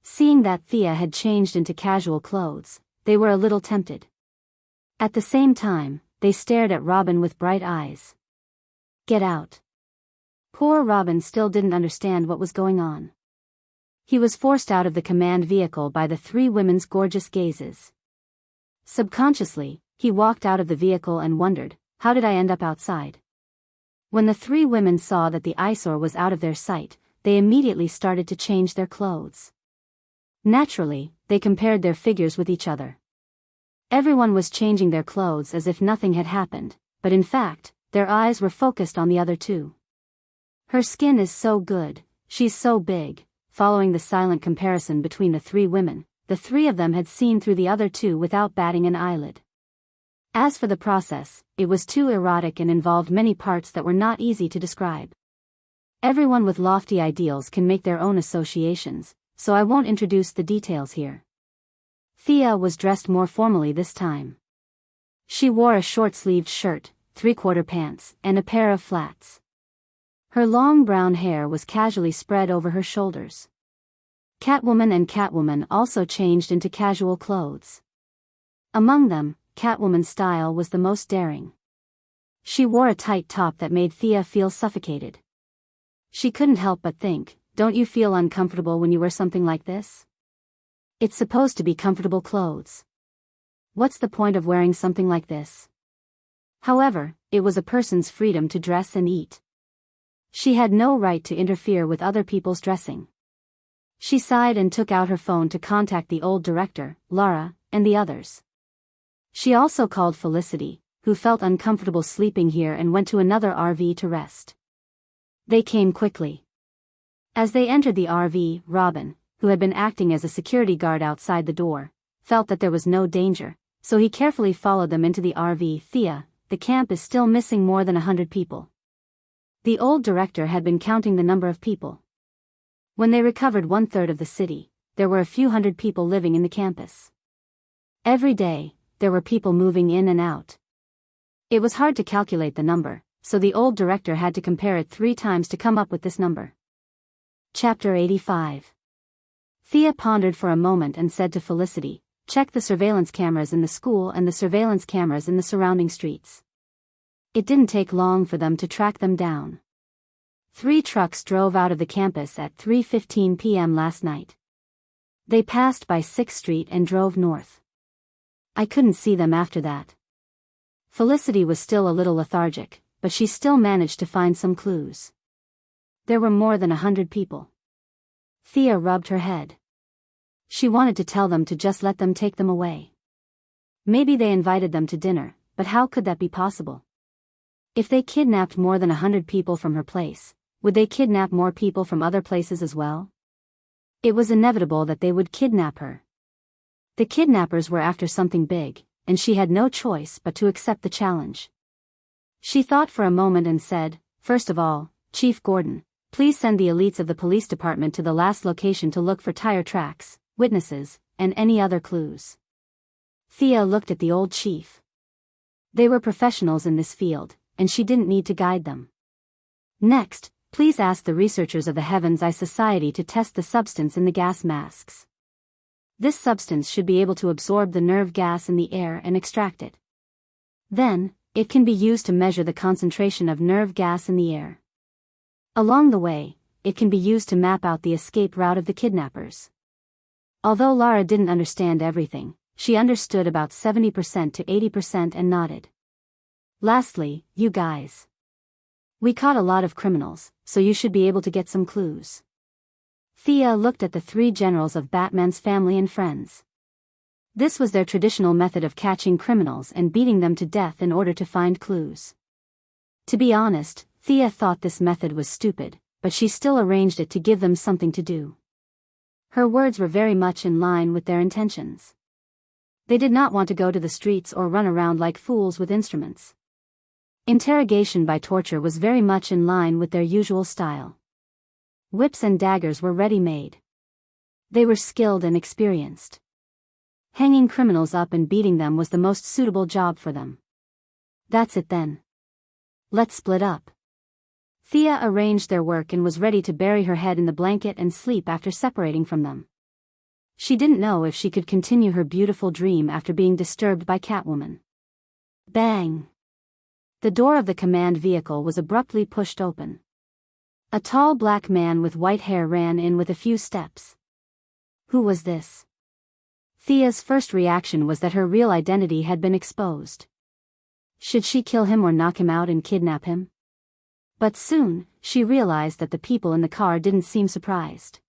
[SPEAKER 1] Seeing that Thea had changed into casual clothes, they were a little tempted. At the same time, they stared at Robin with bright eyes. Get out. Poor Robin still didn't understand what was going on. He was forced out of the command vehicle by the three women's gorgeous gazes. Subconsciously, he walked out of the vehicle and wondered, how did I end up outside? When the three women saw that the eyesore was out of their sight, they immediately started to change their clothes. Naturally, they compared their figures with each other. Everyone was changing their clothes as if nothing had happened, but in fact, their eyes were focused on the other two. Her skin is so good, she's so big. Following the silent comparison between the three women, the three of them had seen through the other two without batting an eyelid. As for the process, it was too erotic and involved many parts that were not easy to describe. Everyone with lofty ideals can make their own associations, so I won't introduce the details here. Thea was dressed more formally this time. She wore a short-sleeved shirt, three-quarter pants, and a pair of flats. Her long brown hair was casually spread over her shoulders. Catwoman also changed into casual clothes. Among them, Catwoman's style was the most daring. She wore a tight top that made Thea feel suffocated. She couldn't help but think, don't you feel uncomfortable when you wear something like this? It's supposed to be comfortable clothes. What's the point of wearing something like this? However, it was a person's freedom to dress and eat. She had no right to interfere with other people's dressing. She sighed and took out her phone to contact the old director, Lara, and the others. She also called Felicity, who felt uncomfortable sleeping here and went to another RV to rest. They came quickly. As they entered the RV, Robin, who had been acting as a security guard outside the door, felt that there was no danger, so he carefully followed them into the RV. Thea, the camp is still missing more than 100 people. The old director had been counting the number of people. When they recovered 1/3 of the city, there were a few hundred people living in the campus. Every day, there were people moving in and out. It was hard to calculate the number, so the old director had to compare it 3 times to come up with this number. Chapter 85. Thea pondered for a moment and said to Felicity, "Check the surveillance cameras in the school and the surveillance cameras in the surrounding streets." It didn't take long for them to track them down. 3 trucks drove out of the campus at 3:15 p.m. last night. They passed by 6th Street and drove north. I couldn't see them after that. Felicity was still a little lethargic, but she still managed to find some clues. There were more than 100 people. Thea rubbed her head. She wanted to tell them to just let them take them away. Maybe they invited them to dinner, but how could that be possible? If they kidnapped more than 100 people from her place, would they kidnap more people from other places as well? It was inevitable that they would kidnap her. The kidnappers were after something big, and she had no choice but to accept the challenge. She thought for a moment and said, "First of all, Chief Gordon, please send the elites of the police department to the last location to look for tire tracks, witnesses, and any other clues." Thea looked at the old chief. They were professionals in this field, and she didn't need to guide them. "Next, please ask the researchers of the Heaven's Eye Society to test the substance in the gas masks. This substance should be able to absorb the nerve gas in the air and extract it. Then, it can be used to measure the concentration of nerve gas in the air. Along the way, it can be used to map out the escape route of the kidnappers." Although Lara didn't understand everything, she understood about 70% to 80% and nodded. "Lastly, you guys. We caught a lot of criminals, so you should be able to get some clues." Thea looked at the 3 generals of Batman's family and friends. This was their traditional method of catching criminals and beating them to death in order to find clues. To be honest, Thea thought this method was stupid, but she still arranged it to give them something to do. Her words were very much in line with their intentions. They did not want to go to the streets or run around like fools with instruments. Interrogation by torture was very much in line with their usual style. Whips and daggers were ready-made. They were skilled and experienced. Hanging criminals up and beating them was the most suitable job for them. "That's it then. Let's split up." Thea arranged their work and was ready to bury her head in the blanket and sleep after separating from them. She didn't know if she could continue her beautiful dream after being disturbed by Catwoman. Bang! The door of the command vehicle was abruptly pushed open. A tall black man with white hair ran in with a few steps. Who was this? Thea's first reaction was that her real identity had been exposed. Should she kill him or knock him out and kidnap him? But soon, she realized that the people in the car didn't seem surprised.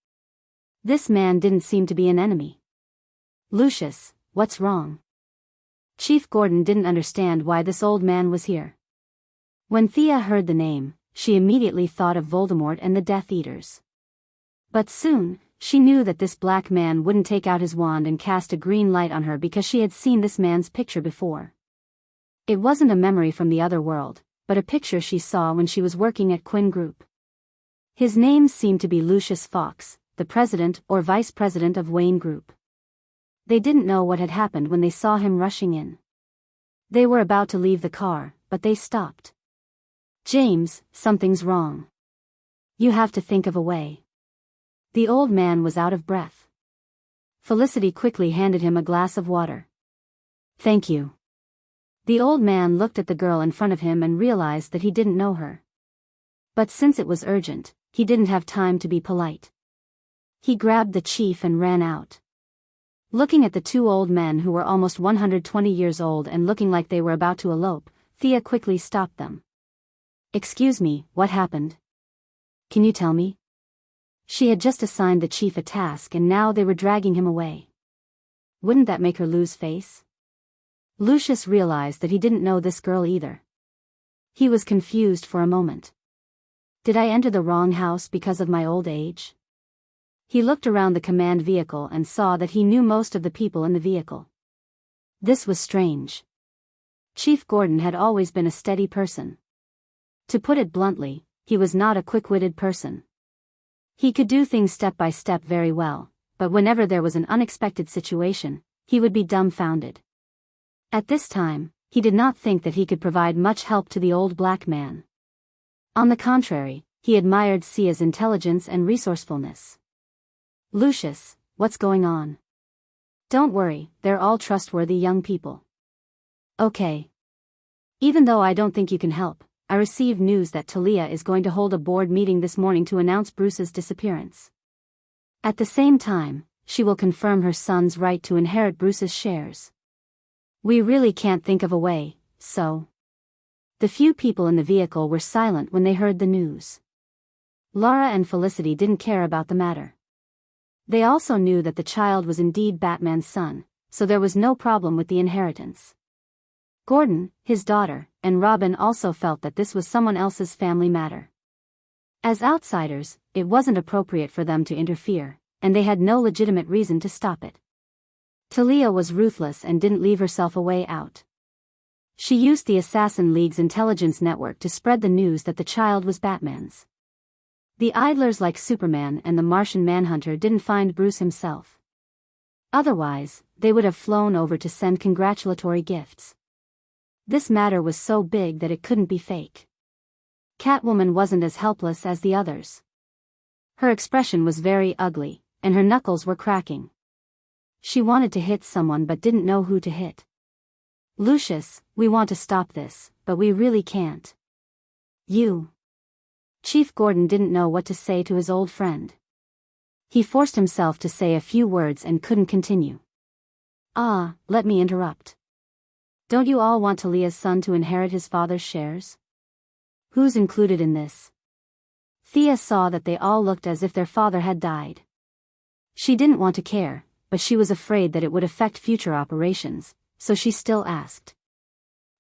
[SPEAKER 1] This man didn't seem to be an enemy. "Lucius, what's wrong?" Chief Gordon didn't understand why this old man was here. When Thea heard the name, she immediately thought of Voldemort and the Death Eaters. But soon, she knew that this black man wouldn't take out his wand and cast a green light on her because she had seen this man's picture before. It wasn't a memory from the other world, but a picture she saw when she was working at Quinn Group. His name seemed to be Lucius Fox, the president or vice president of Wayne Group. They didn't know what had happened when they saw him rushing in. They were about to leave the car, but they stopped. "James, something's wrong. You have to think of a way." The old man was out of breath. Felicity quickly handed him a glass of water. "Thank you." The old man looked at the girl in front of him and realized that he didn't know her. But since it was urgent, he didn't have time to be polite. He grabbed the chief and ran out. Looking at the 2 old men who were almost 120 years old and looking like they were about to elope, Thea quickly stopped them. "Excuse me, what happened? Can you tell me?" She had just assigned the chief a task and now they were dragging him away. Wouldn't that make her lose face? Lucius realized that he didn't know this girl either. He was confused for a moment. Did I enter the wrong house because of my old age? He looked around the command vehicle and saw that he knew most of the people in the vehicle. This was strange. Chief Gordon had always been a steady person. To put it bluntly, he was not a quick-witted person. He could do things step by step very well, but whenever there was an unexpected situation, he would be dumbfounded. At this time, he did not think that he could provide much help to the old black man. On the contrary, he admired Sia's intelligence and resourcefulness. Lucius, what's going on? Don't worry, they're all trustworthy young people. Okay. Even though I don't think you can help, I received news that Talia is going to hold a board meeting this morning to announce Bruce's disappearance. At the same time, she will confirm her son's right to inherit Bruce's shares. We really can't think of a way, so. The few people in the vehicle were silent when they heard the news. Laura and Felicity didn't care about the matter. They also knew that the child was indeed Batman's son, so there was no problem with the inheritance. Gordon, his daughter, and Robin also felt that this was someone else's family matter. As outsiders, it wasn't appropriate for them to interfere, and they had no legitimate reason to stop it. Talia was ruthless and didn't leave herself a way out. She used the Assassin League's intelligence network to spread the news that the child was Batman's. The idlers like Superman and the Martian Manhunter didn't find Bruce himself. Otherwise, they would have flown over to send congratulatory gifts. This matter was so big that it couldn't be fake. Catwoman wasn't as helpless as the others. Her expression was very ugly, and her knuckles were cracking. She wanted to hit someone but didn't know who to hit. Lucius, we want to stop this, but we really can't. You. Chief Gordon didn't know what to say to his old friend. He forced himself to say a few words and couldn't continue. Let me interrupt. Don't you all want Talia's son to inherit his father's shares? Who's included in this? Thea saw that they all looked as if their father had died. She didn't want to care, but she was afraid that it would affect future operations, so she still asked.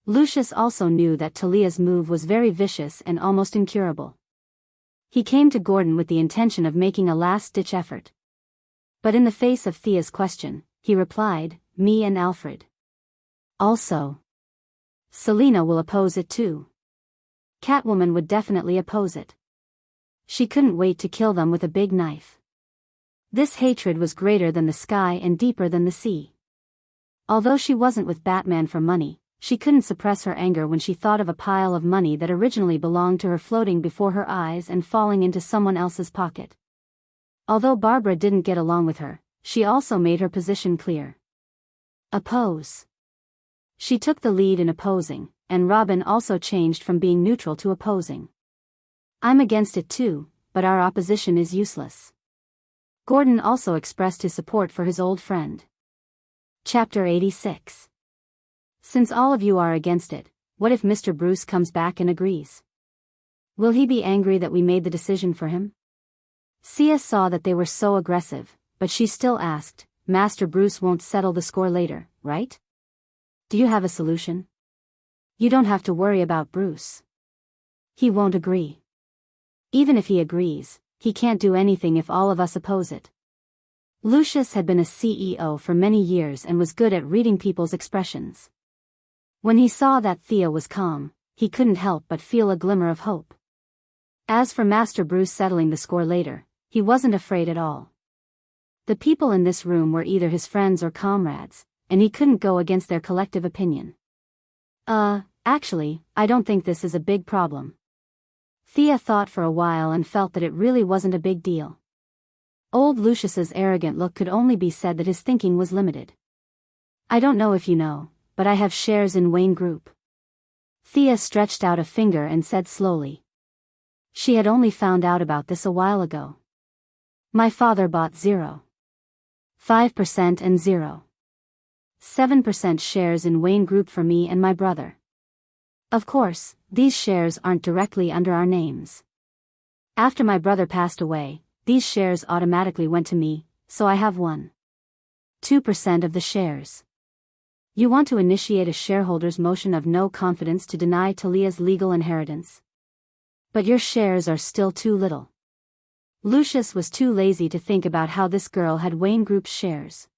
[SPEAKER 1] Lucius also knew that Talia's move was very vicious and almost incurable. He came to Gordon with the intention of making a last-ditch effort. But in the face of Thea's question, he replied, me and Alfred. Also. Selina will oppose it too. Catwoman would definitely oppose it. She couldn't wait to kill them with a big knife. This hatred was greater than the sky and deeper than the sea. Although she wasn't with Batman for money, she couldn't suppress her anger when she thought of a pile of money that originally belonged to her floating before her eyes and falling into someone else's pocket. Although Barbara didn't get along with her, she also made her position clear. Oppose. She took the lead in opposing, and Robin also changed from being neutral to opposing. I'm against it too, but our opposition is useless. Gordon also expressed his support for his old friend. Chapter 86. Since all of you are against it, what if Mr. Bruce comes back and agrees? Will he be angry that we made the decision for him? Sia saw that they were so aggressive, but she still asked, Master Bruce won't settle the score later, right? Do you have a solution? You don't have to worry about Bruce. He won't agree. Even if he agrees, he can't do anything if all of us oppose it. Lucius had been a CEO for many years and was good at reading people's expressions. When he saw that Thea was calm, he couldn't help but feel a glimmer of hope. As for Master Bruce settling the score later, he wasn't afraid at all. The people in this room were either his friends or comrades, and he couldn't go against their collective opinion. Actually, I don't think this is a big problem. Thea thought for a while and felt that it really wasn't a big deal. Old Lucius's arrogant look could only be said that his thinking was limited. I don't know if you know, but I have shares in Wayne Group. Thea stretched out a finger and said slowly. She had only found out about this a while ago. My father bought 0.5% and 0.7% shares in Wayne Group for me and my brother. Of course, these shares aren't directly under our names. After my brother passed away, these shares automatically went to me, so I have 1.2% of the shares. You want to initiate a shareholders' motion of no confidence to deny Talia's legal inheritance. But your shares are still too little. Lucius was too lazy to think about how this girl had Wayne Group's shares.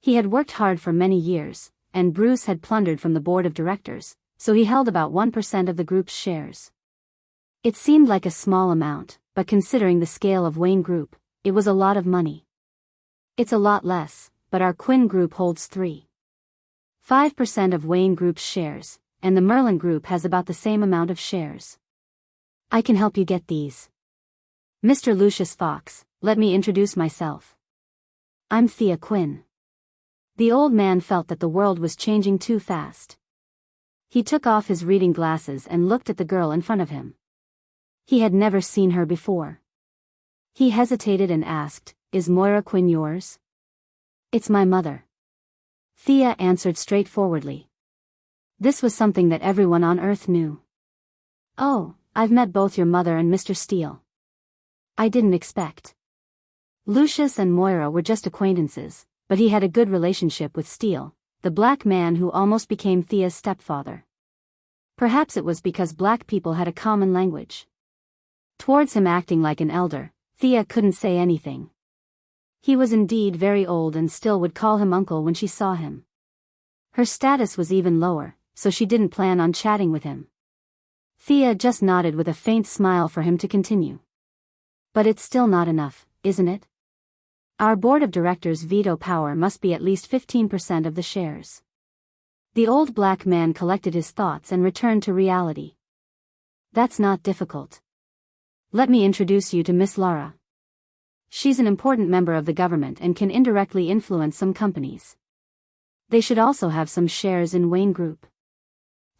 [SPEAKER 1] He had worked hard for many years, and Bruce had plundered from the board of directors, so he held about 1% of the group's shares. It seemed like a small amount, but considering the scale of Wayne Group, it was a lot of money. It's a lot less, but our Quinn Group holds 3.5% of Wayne Group's shares, and the Merlin Group has about the same amount of shares. I can help you get these. Mr. Lucius Fox, let me introduce myself. I'm Thea Quinn. The old man felt that the world was changing too fast. He took off his reading glasses and looked at the girl in front of him. He had never seen her before. He hesitated and asked, "Is Moira Quinn yours?" "It's my mother." Thea answered straightforwardly. This was something that everyone on Earth knew. "Oh, I've met both your mother and Mr. Steele." "I didn't expect." Lucius and Moira were just acquaintances, but he had a good relationship with Steele, the black man who almost became Thea's stepfather. Perhaps it was because black people had a common language. Towards him acting like an elder, Thea couldn't say anything. He was indeed very old and still would call him uncle when she saw him. Her status was even lower, so she didn't plan on chatting with him. Thea just nodded with a faint smile for him to continue. "But it's still not enough, isn't it? Our board of directors' veto power must be at least 15% of the shares." The old black man collected his thoughts and returned to reality. "That's not difficult. Let me introduce you to Miss Laura. She's an important member of the government and can indirectly influence some companies. They should also have some shares in Wayne Group."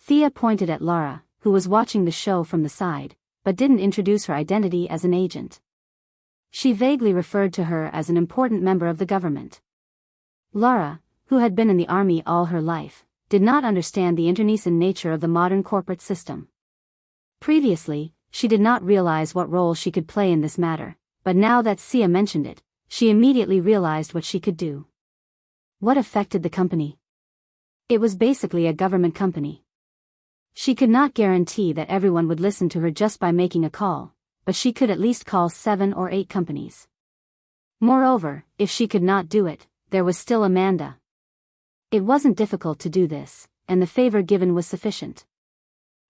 [SPEAKER 1] Thea pointed at Laura, who was watching the show from the side, but didn't introduce her identity as an agent. She vaguely referred to her as an important member of the government. Laura, who had been in the army all her life, did not understand the internecine nature of the modern corporate system. Previously, she did not realize what role she could play in this matter, but now that Sia mentioned it, she immediately realized what she could do. What affected the company? It was basically a government company. She could not guarantee that everyone would listen to her just by making a call, but she could at least call 7 or 8 companies. Moreover, if she could not do it, there was still Amanda. It wasn't difficult to do this, and the favor given was sufficient.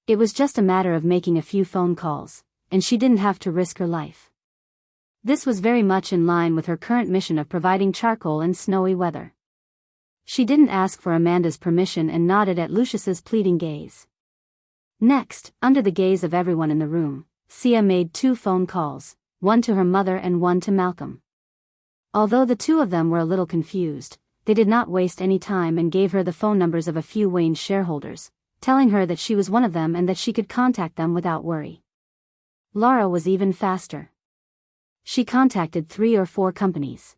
[SPEAKER 1] It was just a matter of making a few phone calls, and she didn't have to risk her life. This was very much in line with her current mission of providing charcoal in snowy weather. She didn't ask for Amanda's permission and nodded at Lucius's pleading gaze. Next, under the gaze of everyone in the room, Sia made 2 phone calls, one to her mother and one to Malcolm. Although the 2 of them were a little confused, they did not waste any time and gave her the phone numbers of a few Wayne shareholders, telling her that she was one of them and that she could contact them without worry. Laura was even faster. She contacted 3 or 4 companies.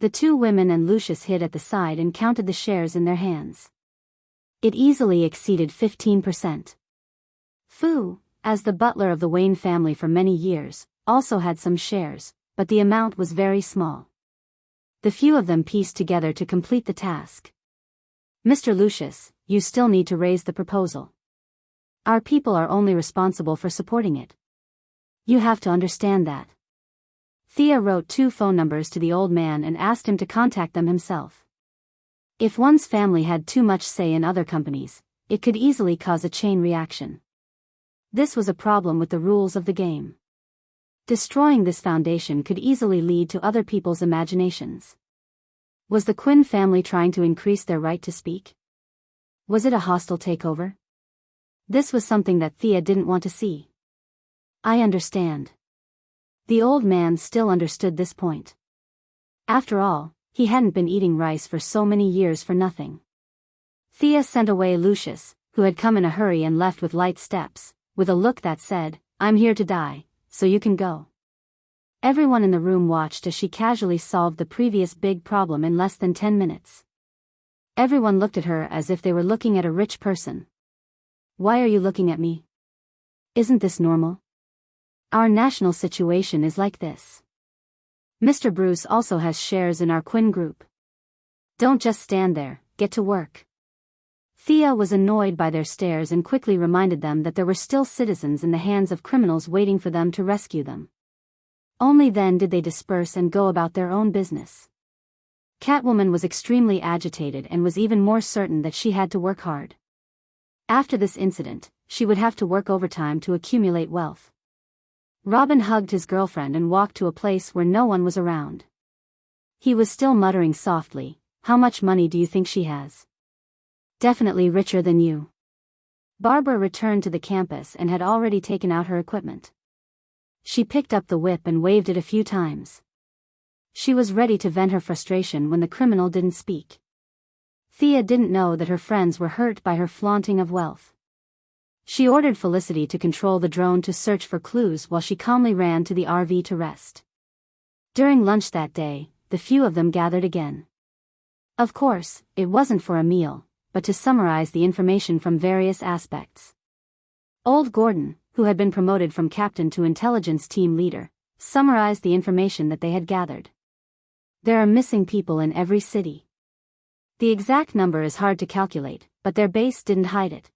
[SPEAKER 1] The 2 women and Lucius hid at the side and counted the shares in their hands. It easily exceeded 15%. Fu, as the butler of the Wayne family for many years, also had some shares, but the amount was very small. The few of them pieced together to complete the task. "Mr. Lucius, you still need to raise the proposal. Our people are only responsible for supporting it. You have to understand that." Thea wrote 2 phone numbers to the old man and asked him to contact them himself. If one's family had too much say in other companies, it could easily cause a chain reaction. This was a problem with the rules of the game. Destroying this foundation could easily lead to other people's imaginations. Was the Quinn family trying to increase their right to speak? Was it a hostile takeover? This was something that Thea didn't want to see. "I understand." The old man still understood this point. After all, he hadn't been eating rice for so many years for nothing. Thea sent away Lucius, who had come in a hurry and left with light steps, with a look that said, "I'm here to die, so you can go." Everyone in the room watched as she casually solved the previous big problem in less than 10 minutes. Everyone looked at her as if they were looking at a rich person. "Why are you looking at me? Isn't this normal? Our national situation is like this. Mr. Bruce also has shares in our Quinn Group. Don't just stand there, get to work." Thea was annoyed by their stares and quickly reminded them that there were still citizens in the hands of criminals waiting for them to rescue them. Only then did they disperse and go about their own business. Catwoman was extremely agitated and was even more certain that she had to work hard. After this incident, she would have to work overtime to accumulate wealth. Robin hugged his girlfriend and walked to a place where no one was around. He was still muttering softly, "How much money do you think she has?" "Definitely richer than you." Barbara returned to the campus and had already taken out her equipment. She picked up the whip and waved it a few times. She was ready to vent her frustration when the criminal didn't speak. Thea didn't know that her friends were hurt by her flaunting of wealth. She ordered Felicity to control the drone to search for clues while she calmly ran to the RV to rest. During lunch that day, the few of them gathered again. Of course, it wasn't for a meal, but to summarize the information from various aspects. Old Gordon, who had been promoted from captain to intelligence team leader, summarized the information that they had gathered. There are missing people in every city. The exact number is hard to calculate, but their base didn't hide it.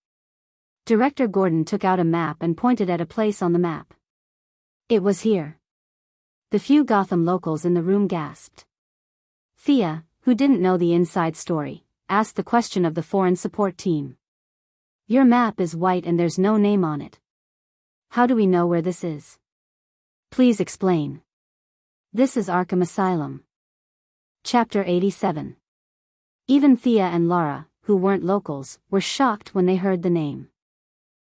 [SPEAKER 1] Director Gordon took out a map and pointed at a place on the map. It was here. The few Gotham locals in the room gasped. Thea, who didn't know the inside story, asked the question of the foreign support team. "Your map is white and there's no name on it. How do we know where this is? Please explain." "This is Arkham Asylum." Chapter 87. Even Thea and Lara, who weren't locals, were shocked when they heard the name.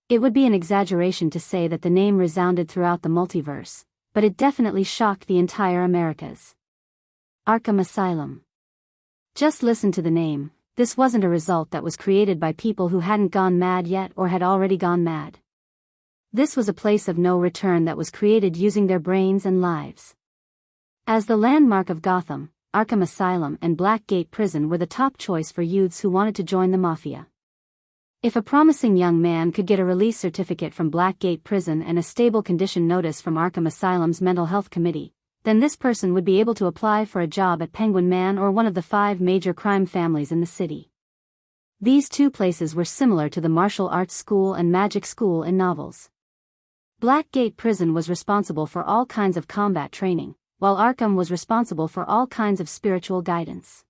[SPEAKER 1] It would be an exaggeration to say that the name resounded throughout the multiverse, but it definitely shocked the entire Americas. Arkham Asylum. Just listen to the name. This wasn't a result that was created by people who hadn't gone mad yet or had already gone mad. This was a place of no return that was created using their brains and lives. As the landmark of Gotham, Arkham Asylum and Blackgate Prison were the top choice for youths who wanted to join the mafia. If a promising young man could get a release certificate from Blackgate Prison and a stable condition notice from Arkham Asylum's Mental Health Committee, then this person would be able to apply for a job at Penguin Man or one of the 5 major crime families in the city. These two places were similar to the martial arts school and magic school in novels. Blackgate Prison was responsible for all kinds of combat training, while Arkham was responsible for all kinds of spiritual guidance.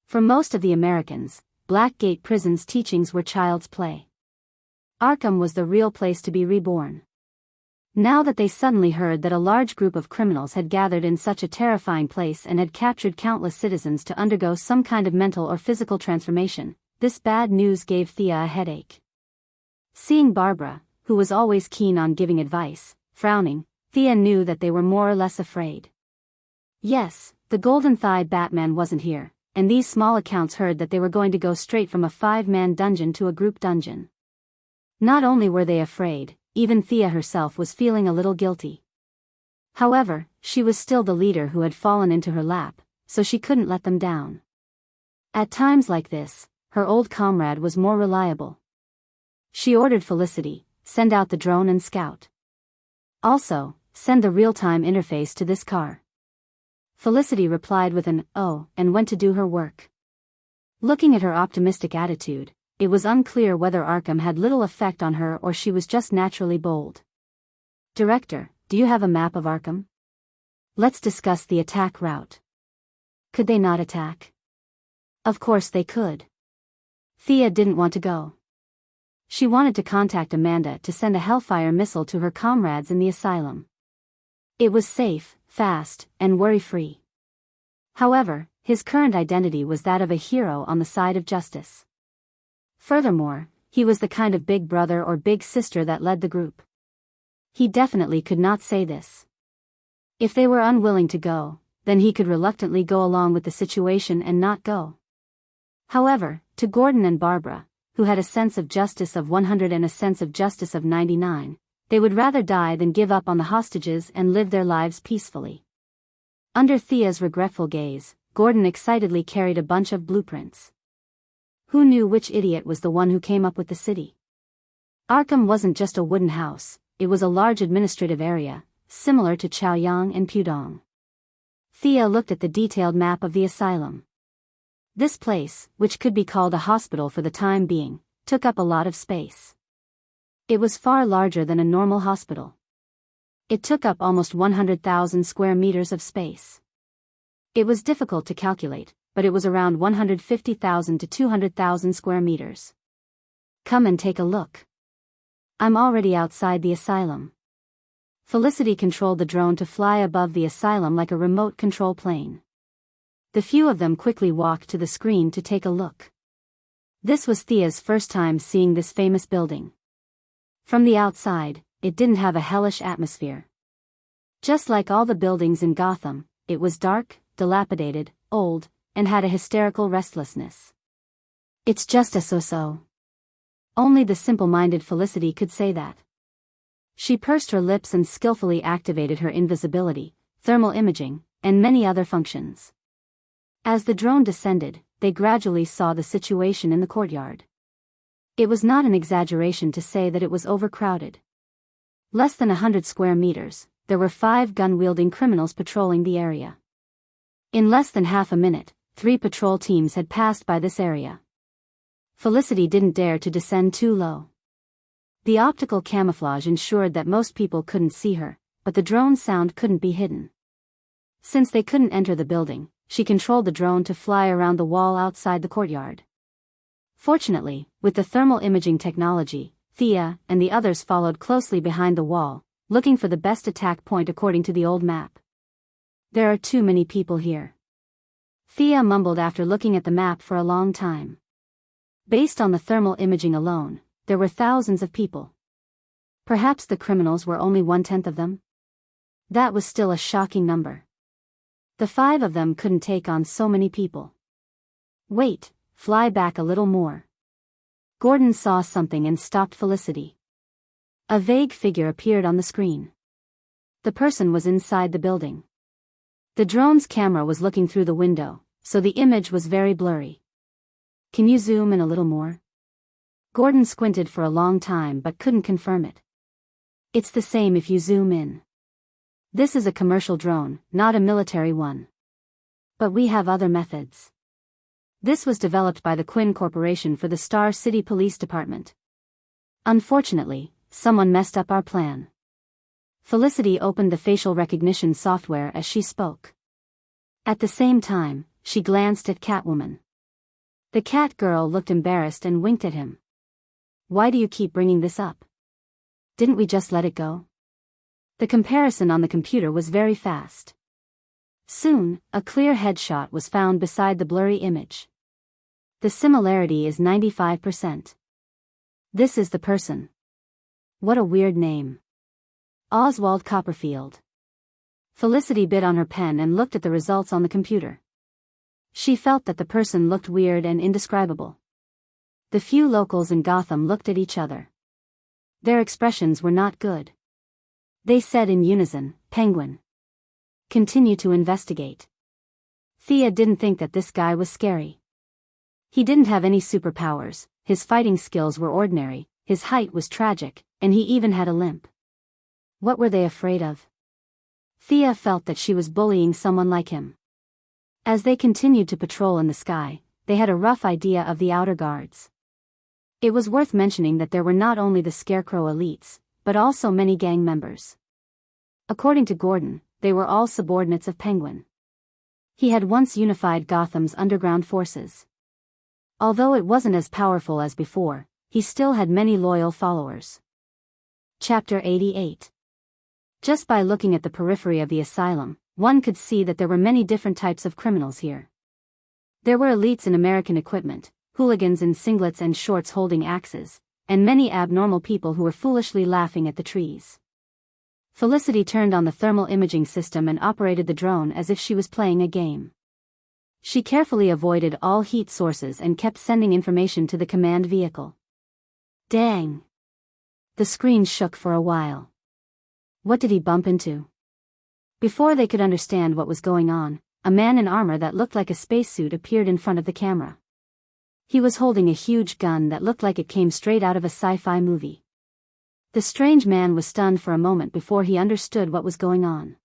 [SPEAKER 1] For most of the Americans, Blackgate Prison's teachings were child's play. Arkham was the real place to be reborn. Now that they suddenly heard that a large group of criminals had gathered in such a terrifying place and had captured countless citizens to undergo some kind of mental or physical transformation, this bad news gave Thea a headache. Seeing Barbara, who was always keen on giving advice, frowning, Thea knew that they were more or less afraid. Yes, the golden-thighed Batman wasn't here, and these small accounts heard that they were going to go straight from a 5-man dungeon to a group dungeon. Not only were they afraid, even Thea herself was feeling a little guilty. However, she was still the leader who had fallen into her lap, so she couldn't let them down. At times like this, her old comrade was more reliable. She ordered Felicity, "Send out the drone and scout. Also, send the real-time interface to this car." Felicity replied with an "oh" and went to do her work. Looking at her optimistic attitude, it was unclear whether Arkham had little effect on her or she was just naturally bold. "Director, do you have a map of Arkham? Let's discuss the attack route." Could they not attack? Of course they could. Thea didn't want to go. She wanted to contact Amanda to send a Hellfire missile to her comrades in the asylum. It was safe, fast, and worry-free. However, his current identity was that of a hero on the side of justice. Furthermore, he was the kind of big brother or big sister that led the group. He definitely could not say this. If they were unwilling to go, then he could reluctantly go along with the situation and not go. However, to Gordon and Barbara, who had a sense of justice of 100 and a sense of justice of 99, they would rather die than give up on the hostages and live their lives peacefully. Under Thea's regretful gaze, Gordon excitedly carried a bunch of blueprints. Who knew which idiot was the one who came up with the city? Arkham wasn't just a wooden house, it was a large administrative area, similar to Chaoyang and Pudong. Thea looked at the detailed map of the asylum. This place, which could be called a hospital for the time being, took up a lot of space. It was far larger than a normal hospital. It took up almost 100,000 square meters of space. It was difficult to calculate, but it was around 150,000 to 200,000 square meters. Come and take a look. I'm already outside the asylum. Felicity controlled the drone to fly above the asylum like a remote control plane. The few of them quickly walked to the screen to take a look. This was Thea's first time seeing this famous building. From the outside, it didn't have a hellish atmosphere. Just like all the buildings in Gotham, it was dark, dilapidated, old, and had a hysterical restlessness. It's just a so-so. Only the simple-minded Felicity could say that. She pursed her lips and skillfully activated her invisibility, thermal imaging, and many other functions. As the drone descended, they gradually saw the situation in the courtyard. It was not an exaggeration to say that it was overcrowded. Less than 100 square meters, there were 5 gun-wielding criminals patrolling the area. In less than half a minute, 3 patrol teams had passed by this area. Felicity didn't dare to descend too low. The optical camouflage ensured that most people couldn't see her, but the drone's sound couldn't be hidden. Since they couldn't enter the building, she controlled the drone to fly around the wall outside the courtyard. Fortunately, with the thermal imaging technology, Thea and the others followed closely behind the wall, looking for the best attack point according to the old map. There are too many people here. Thea mumbled after looking at the map for a long time. Based on the thermal imaging alone, there were thousands of people. Perhaps the criminals were only 1/10 of them? That was still a shocking number. The 5 of them couldn't take on so many people. Wait, fly back a little more. Gordon saw something and stopped Felicity. A vague figure appeared on the screen. The person was inside the building. The drone's camera was looking through the window, so the image was very blurry. Can you zoom in a little more? Gordon squinted for a long time but couldn't confirm it. It's the same if you zoom in. This is a commercial drone, not a military one. But we have other methods. This was developed by the Quinn Corporation for the Star City Police Department. Unfortunately, someone messed up our plan. Felicity opened the facial recognition software as she spoke. At the same time, she glanced at Catwoman. The cat girl looked embarrassed and winked at him. Why do you keep bringing this up? Didn't we just let it go? The comparison on the computer was very fast. Soon, a clear headshot was found beside the blurry image. The similarity is 95%. This is the person. What a weird name. Oswald Copperfield. Felicity bit on her pen and looked at the results on the computer. She felt that the person looked weird and indescribable. The few locals in Gotham looked at each other. Their expressions were not good. They said in unison, "Penguin. Continue to investigate." Thea didn't think that this guy was scary. He didn't have any superpowers, his fighting skills were ordinary, his height was tragic, and he even had a limp. What were they afraid of? Thea felt that she was bullying someone like him. As they continued to patrol in the sky, they had a rough idea of the outer guards. It was worth mentioning that there were not only the Scarecrow elites, but also many gang members. According to Gordon, they were all subordinates of Penguin. He had once unified Gotham's underground forces. Although it wasn't as powerful as before, he still had many loyal followers. Chapter 88. Just by looking at the periphery of the asylum, one could see that there were many different types of criminals here. There were elites in American equipment, hooligans in singlets and shorts holding axes, and many abnormal people who were foolishly laughing at the trees. Felicity turned on the thermal imaging system and operated the drone as if she was playing a game. She carefully avoided all heat sources and kept sending information to the command vehicle. Dang! The screen shook for a while. What did he bump into? Before they could understand what was going on, a man in armor that looked like a spacesuit appeared in front of the camera. He was holding a huge gun that looked like it came straight out of a sci-fi movie. The strange man was stunned for a moment before he understood what was going on.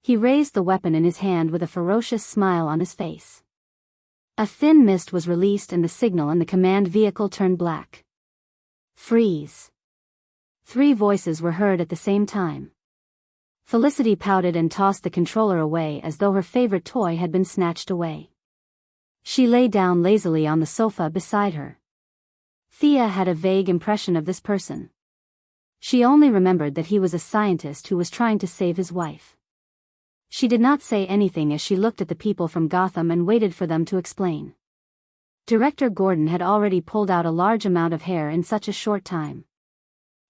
[SPEAKER 1] He raised the weapon in his hand with a ferocious smile on his face. A thin mist was released and the signal in the command vehicle turned black. Freeze. 3 voices were heard at the same time. Felicity pouted and tossed the controller away as though her favorite toy had been snatched away. She lay down lazily on the sofa beside her. Thea had a vague impression of this person. She only remembered that he was a scientist who was trying to save his wife. She did not say anything as she looked at the people from Gotham and waited for them to explain. Director Gordon had already pulled out a large amount of hair in such a short time.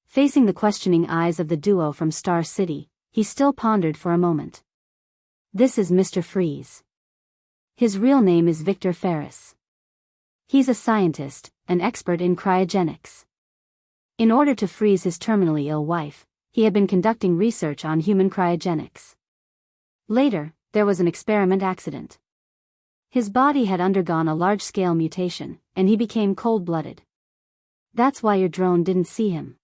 [SPEAKER 1] Facing the questioning eyes of the duo from Star City, he still pondered for a moment. This is Mr. Freeze. His real name is Victor Ferris. He's a scientist, an expert in cryogenics. In order to freeze his terminally ill wife, he had been conducting research on human cryogenics. Later, there was an experiment accident. His body had undergone a large-scale mutation, and he became cold-blooded. That's why your drone didn't see him.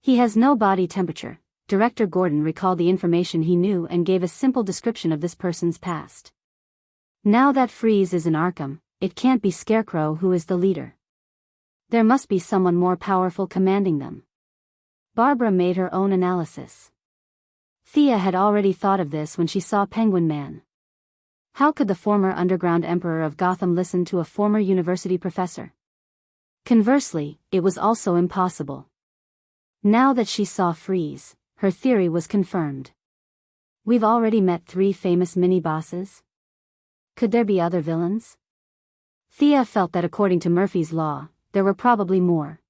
[SPEAKER 1] He has no body temperature. Director Gordon recalled the information he knew and gave a simple description of this person's past. Now that Freeze is in Arkham, it can't be Scarecrow who is the leader. There must be someone more powerful commanding them. Barbara made her own analysis. Thea had already thought of this when she saw Penguin Man. How could the former underground emperor of Gotham listen to a former university professor? Conversely, it was also impossible. Now that she saw Freeze, her theory was confirmed. We've already met 3 famous mini-bosses. Could there be other villains? Thea felt that according to Murphy's Law, there were probably more.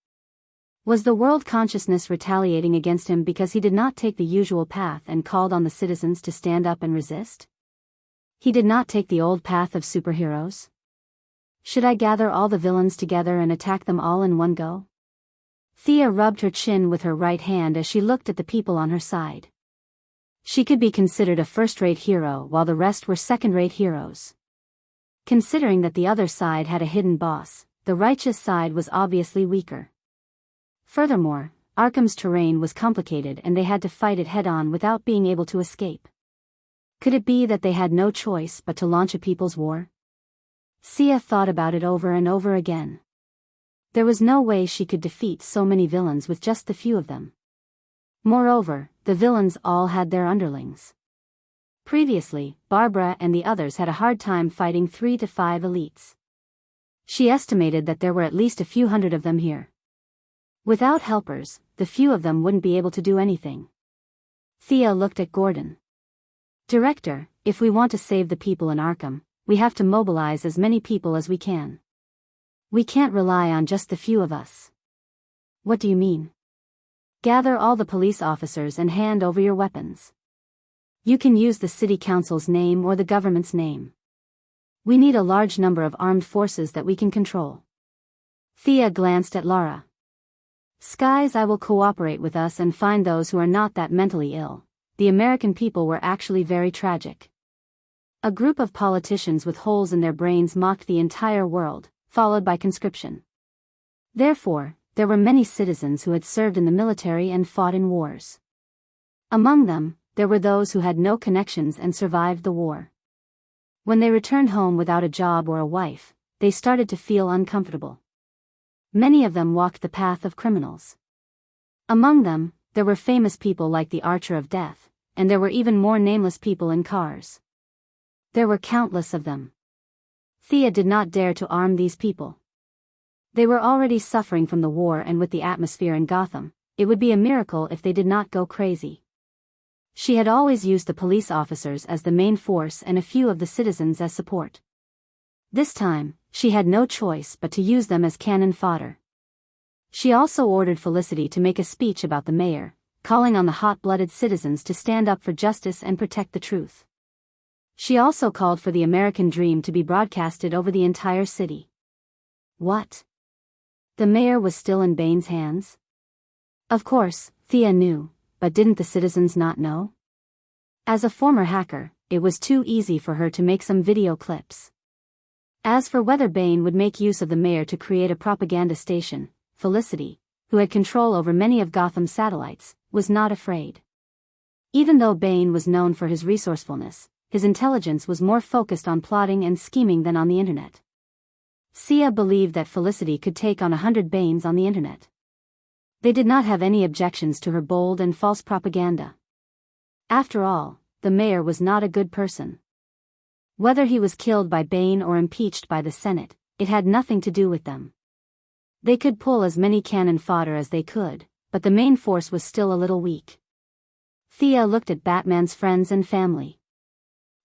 [SPEAKER 1] Was the world consciousness retaliating against him because he did not take the usual path and called on the citizens to stand up and resist? He did not take the old path of superheroes? Should I gather all the villains together and attack them all in one go? Thea rubbed her chin with her right hand as she looked at the people on her side. She could be considered a first-rate hero while the rest were second-rate heroes. Considering that the other side had a hidden boss, the righteous side was obviously weaker. Furthermore, Arkham's terrain was complicated and they had to fight it head-on without being able to escape. Could it be that they had no choice but to launch a people's war? Thea thought about it over and over again. There was no way she could defeat so many villains with just the few of them. Moreover, the villains all had their underlings. Previously, Barbara and the others had a hard time fighting 3 to 5 elites. She estimated that there were at least a few hundred of them here. Without helpers, the few of them wouldn't be able to do anything. Thea looked at Gordon. Director, if we want to save the people in Arkham, we have to mobilize as many people as we can. We can't rely on just the few of us. What do you mean? Gather all the police officers and hand over your weapons. You can use the city council's name or the government's name. We need a large number of armed forces that we can control. Thea glanced at Lara. Skies, I will cooperate with us and find those who are not that mentally ill. The American people were actually very tragic. A group of politicians with holes in their brains mocked the entire world, followed by conscription. Therefore, there were many citizens who had served in the military and fought in wars. Among them, there were those who had no connections and survived the war. When they returned home without a job or a wife, they started to feel uncomfortable. Many of them walked the path of criminals. Among them, there were famous people like the Archer of Death, and there were even more nameless people in cars. There were countless of them. Thea did not dare to arm these people. They were already suffering from the war, and with the atmosphere in Gotham, it would be a miracle if they did not go crazy. She had always used the police officers as the main force and a few of the citizens as support. This time, she had no choice but to use them as cannon fodder. She also ordered Felicity to make a speech about the mayor, calling on the hot-blooded citizens to stand up for justice and protect the truth. She also called for the American dream to be broadcasted over the entire city. What? The mayor was still in Bane's hands? Of course, Thea knew, but didn't the citizens not know? As a former hacker, it was too easy for her to make some video clips. As for whether Bane would make use of the mayor to create a propaganda station, Felicity, who had control over many of Gotham's satellites, was not afraid. Even though Bane was known for his resourcefulness, his intelligence was more focused on plotting and scheming than on the internet. Sia believed that Felicity could take on 100 Banes on the internet. They did not have any objections to her bold and false propaganda. After all, the mayor was not a good person. Whether he was killed by Bane or impeached by the Senate, it had nothing to do with them. They could pull as many cannon fodder as they could, but the main force was still a little weak. Thea looked at Batman's friends and family.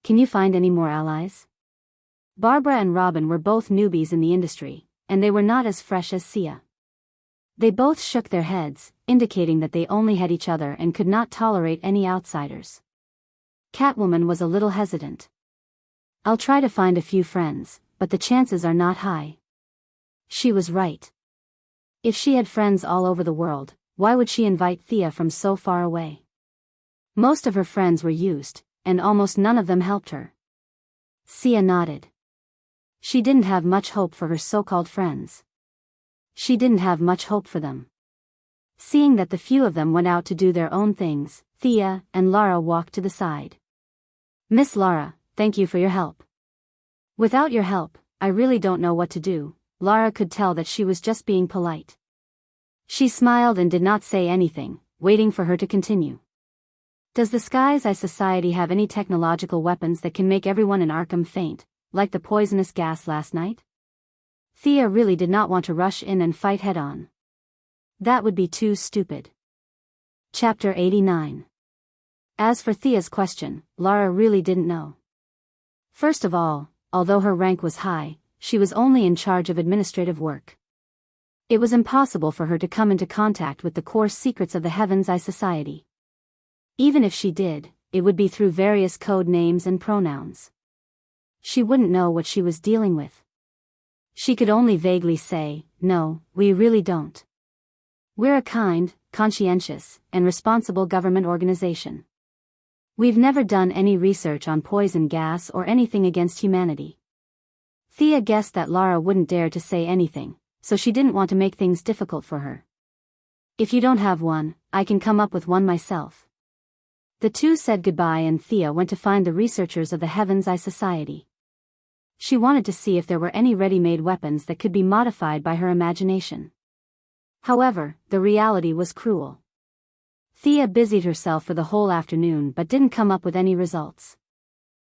[SPEAKER 1] Can you find any more allies? Barbara and Robin were both newbies in the industry, and they were not as fresh as Sia. They both shook their heads, indicating that they only had each other and could not tolerate any outsiders. Catwoman was a little hesitant. I'll try to find a few friends, but the chances are not high. She was right. If she had friends all over the world, why would she invite Thea from so far away? Most of her friends were used, and almost none of them helped her. Sia nodded. She didn't have much hope for her so-called friends. She didn't have much hope for them. Seeing that the few of them went out to do their own things, Thea and Lara walked to the side. Miss Lara, thank you for your help. Without your help, I really don't know what to do. Lara could tell that she was just being polite. She smiled and did not say anything, waiting for her to continue. Does the Sky's Eye Society have any technological weapons that can make everyone in Arkham faint, like the poisonous gas last night? Thea really did not want to rush in and fight head-on. That would be too stupid. Chapter 89. As for Thea's question, Lara really didn't know. First of all, although her rank was high, she was only in charge of administrative work. It was impossible for her to come into contact with the core secrets of the Heaven's Eye Society. Even if she did, it would be through various code names and pronouns. She wouldn't know what she was dealing with. She could only vaguely say, "No, we really don't. We're a kind, conscientious, and responsible government organization. We've never done any research on poison gas or anything against humanity." Thea guessed that Lara wouldn't dare to say anything, so she didn't want to make things difficult for her. If you don't have one, I can come up with one myself. The two said goodbye and Thea went to find the researchers of the Heaven's Eye Society. She wanted to see if there were any ready-made weapons that could be modified by her imagination. However, the reality was cruel. Thea busied herself for the whole afternoon but didn't come up with any results.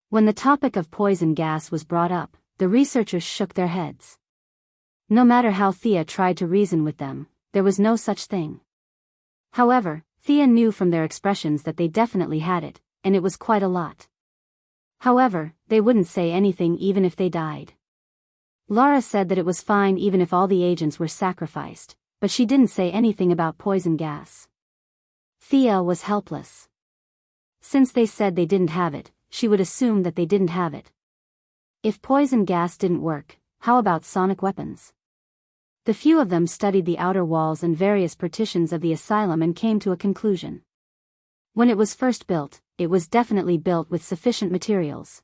[SPEAKER 1] When the topic of poison gas was brought up, the researchers shook their heads. No matter how Thea tried to reason with them, there was no such thing. However, Thea knew from their expressions that they definitely had it, and it was quite a lot. However, they wouldn't say anything even if they died. Lara said that it was fine even if all the agents were sacrificed, but she didn't say anything about poison gas. Thea was helpless. Since they said they didn't have it, she would assume that they didn't have it. If poison gas didn't work, how about sonic weapons? The few of them studied the outer walls and various partitions of the asylum and came to a conclusion. When it was first built, it was definitely built with sufficient materials.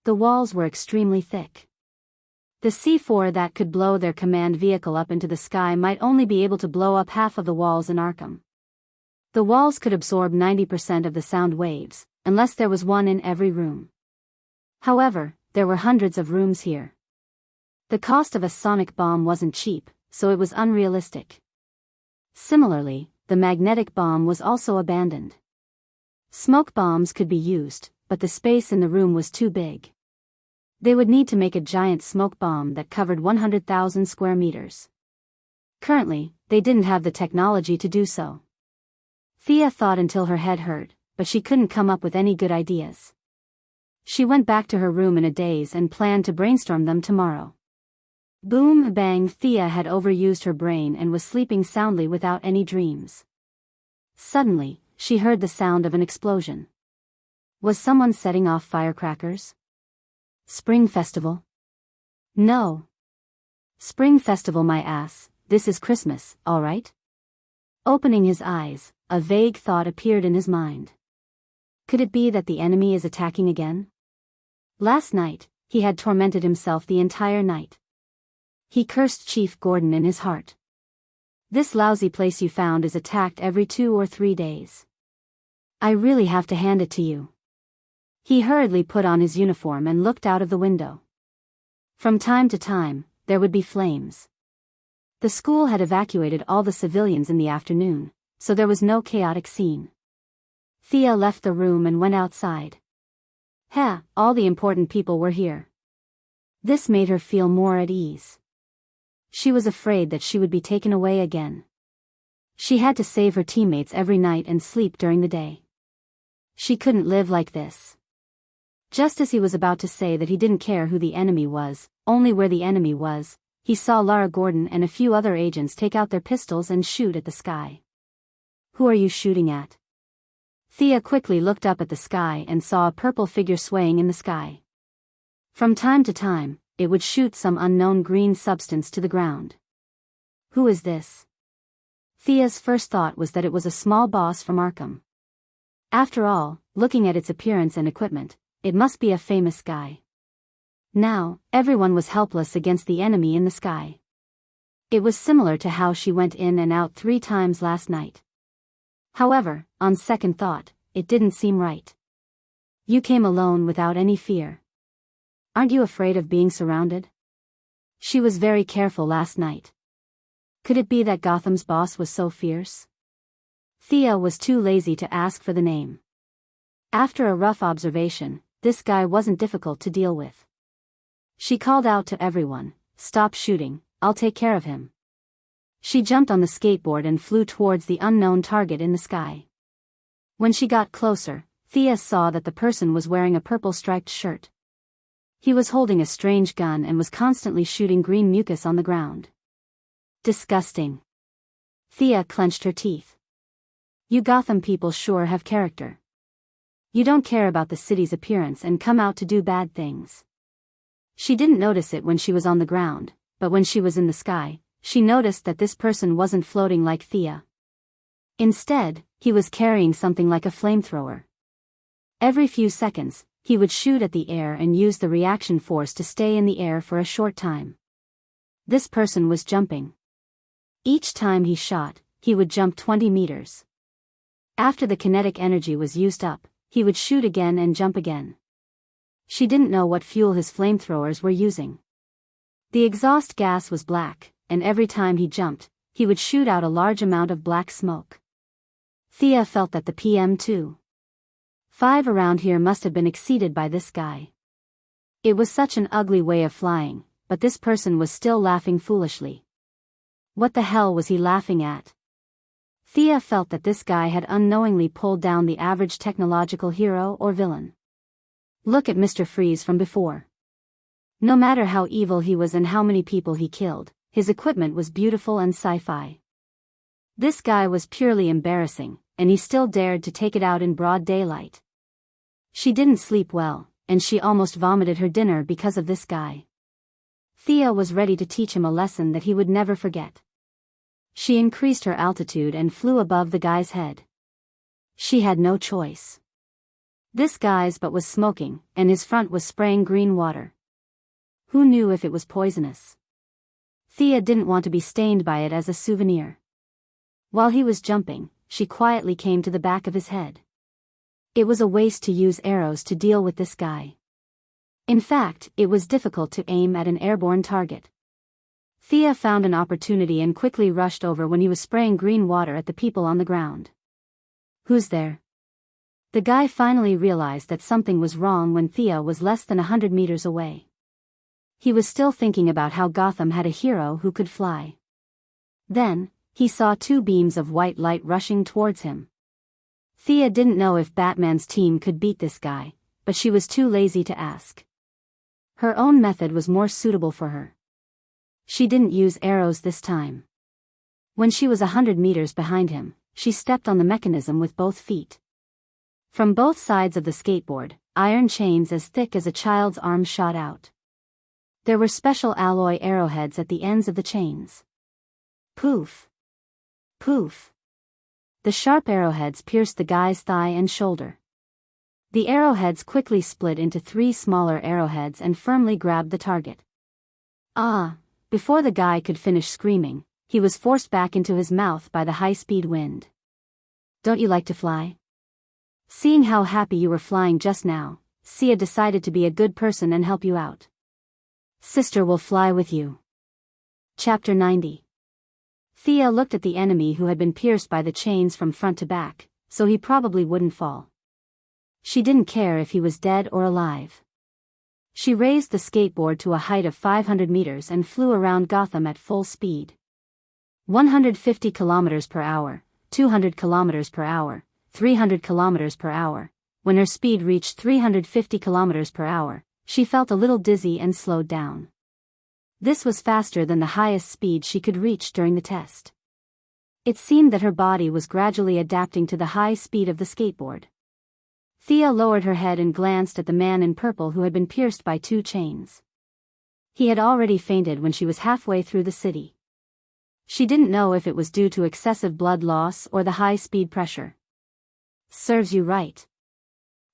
[SPEAKER 1] The walls were extremely thick. The C4 that could blow their command vehicle up into the sky might only be able to blow up half of the walls in Arkham. The walls could absorb 90% of the sound waves, unless there was one in every room. However, there were hundreds of rooms here. The cost of a sonic bomb wasn't cheap, so it was unrealistic. Similarly, the magnetic bomb was also abandoned. Smoke bombs could be used, but the space in the room was too big. They would need to make a giant smoke bomb that covered 100,000 square meters. Currently, they didn't have the technology to do so. Thea thought until her head hurt, but she couldn't come up with any good ideas. She went back to her room in a daze and planned to brainstorm them tomorrow. Boom bang, Thea had overused her brain and was sleeping soundly without any dreams. Suddenly, she heard the sound of an explosion. Was someone setting off firecrackers? Spring Festival? No. Spring Festival my ass, this is Christmas, all right? Opening his eyes, a vague thought appeared in his mind. Could it be that the enemy is attacking again? Last night, he had tormented himself the entire night. He cursed Chief Gordon in his heart. This lousy place you found is attacked every 2 or 3 days. I really have to hand it to you. He hurriedly put on his uniform and looked out of the window. From time to time, there would be flames. The school had evacuated all the civilians in the afternoon, so there was no chaotic scene. Thea left the room and went outside. All the important people were here. This made her feel more at ease. She was afraid that she would be taken away again. She had to save her teammates every night and sleep during the day. She couldn't live like this. Just as he was about to say that he didn't care who the enemy was, only where the enemy was, he saw Lara Gordon and a few other agents take out their pistols and shoot at the sky. Who are you shooting at? Thea quickly looked up at the sky and saw a purple figure swaying in the sky. From time to time, it would shoot some unknown green substance to the ground. Who is this? Thea's first thought was that it was a small boss from Arkham. After all, looking at its appearance and equipment, it must be a famous guy. Now, everyone was helpless against the enemy in the sky. It was similar to how she went in and out 3 times last night. However, on second thought, it didn't seem right. You came alone without any fear. Aren't you afraid of being surrounded? She was very careful last night. Could it be that Gotham's boss was so fierce? Thea was too lazy to ask for the name. After a rough observation, this guy wasn't difficult to deal with. She called out to everyone, "Stop shooting, I'll take care of him." She jumped on the skateboard and flew towards the unknown target in the sky. When she got closer, Thea saw that the person was wearing a purple striped shirt. He was holding a strange gun and was constantly shooting green mucus on the ground. Disgusting. Thea clenched her teeth. You Gotham people sure have character. You don't care about the city's appearance and come out to do bad things. She didn't notice it when she was on the ground, but when she was in the sky, she noticed that this person wasn't floating like Thea. Instead, he was carrying something like a flamethrower. Every few seconds, he would shoot at the air and use the reaction force to stay in the air for a short time. This person was jumping. Each time he shot, he would jump 20 meters. After the kinetic energy was used up, he would shoot again and jump again. She didn't know what fuel his flamethrowers were using. The exhaust gas was black, and every time he jumped, he would shoot out a large amount of black smoke. Thea felt that the PM2.5 around here must have been exceeded by this guy. It was such an ugly way of flying, but this person was still laughing foolishly. What the hell was he laughing at? Thea felt that this guy had unknowingly pulled down the average technological hero or villain. Look at Mr. Freeze from before. No matter how evil he was and how many people he killed, his equipment was beautiful and sci-fi. This guy was purely embarrassing, and he still dared to take it out in broad daylight. She didn't sleep well, and she almost vomited her dinner because of this guy. Thea was ready to teach him a lesson that he would never forget. She increased her altitude and flew above the guy's head. She had no choice. This guy's butt was smoking, and his front was spraying green water. Who knew if it was poisonous? Thea didn't want to be stained by it as a souvenir. While he was jumping, she quietly came to the back of his head. It was a waste to use arrows to deal with this guy. In fact, it was difficult to aim at an airborne target. Thea found an opportunity and quickly rushed over when he was spraying green water at the people on the ground. Who's there? The guy finally realized that something was wrong when Thea was less than 100 meters away. He was still thinking about how Gotham had a hero who could fly. Then, he saw 2 beams of white light rushing towards him. Thea didn't know if Batman's team could beat this guy, but she was too lazy to ask. Her own method was more suitable for her. She didn't use arrows this time. When she was 100 meters behind him, she stepped on the mechanism with both feet. From both sides of the skateboard, iron chains as thick as a child's arm shot out. There were special alloy arrowheads at the ends of the chains. Poof! Poof! The sharp arrowheads pierced the guy's thigh and shoulder. The arrowheads quickly split into 3 smaller arrowheads and firmly grabbed the target. Ah! Before the guy could finish screaming, he was forced back into his mouth by the high-speed wind. Don't you like to fly? Seeing how happy you were flying just now, Sia decided to be a good person and help you out. Sister will fly with you. Chapter 90. Thea looked at the enemy who had been pierced by the chains from front to back, so he probably wouldn't fall. She didn't care if he was dead or alive. She raised the skateboard to a height of 500 meters and flew around Gotham at full speed. 150 kilometers per hour, 200 kilometers per hour, 300 kilometers per hour. When her speed reached 350 kilometers per hour, she felt a little dizzy and slowed down. This was faster than the highest speed she could reach during the test. It seemed that her body was gradually adapting to the high speed of the skateboard. Thea lowered her head and glanced at the man in purple who had been pierced by 2 chains. He had already fainted when she was halfway through the city. She didn't know if it was due to excessive blood loss or the high speed pressure. Serves you right.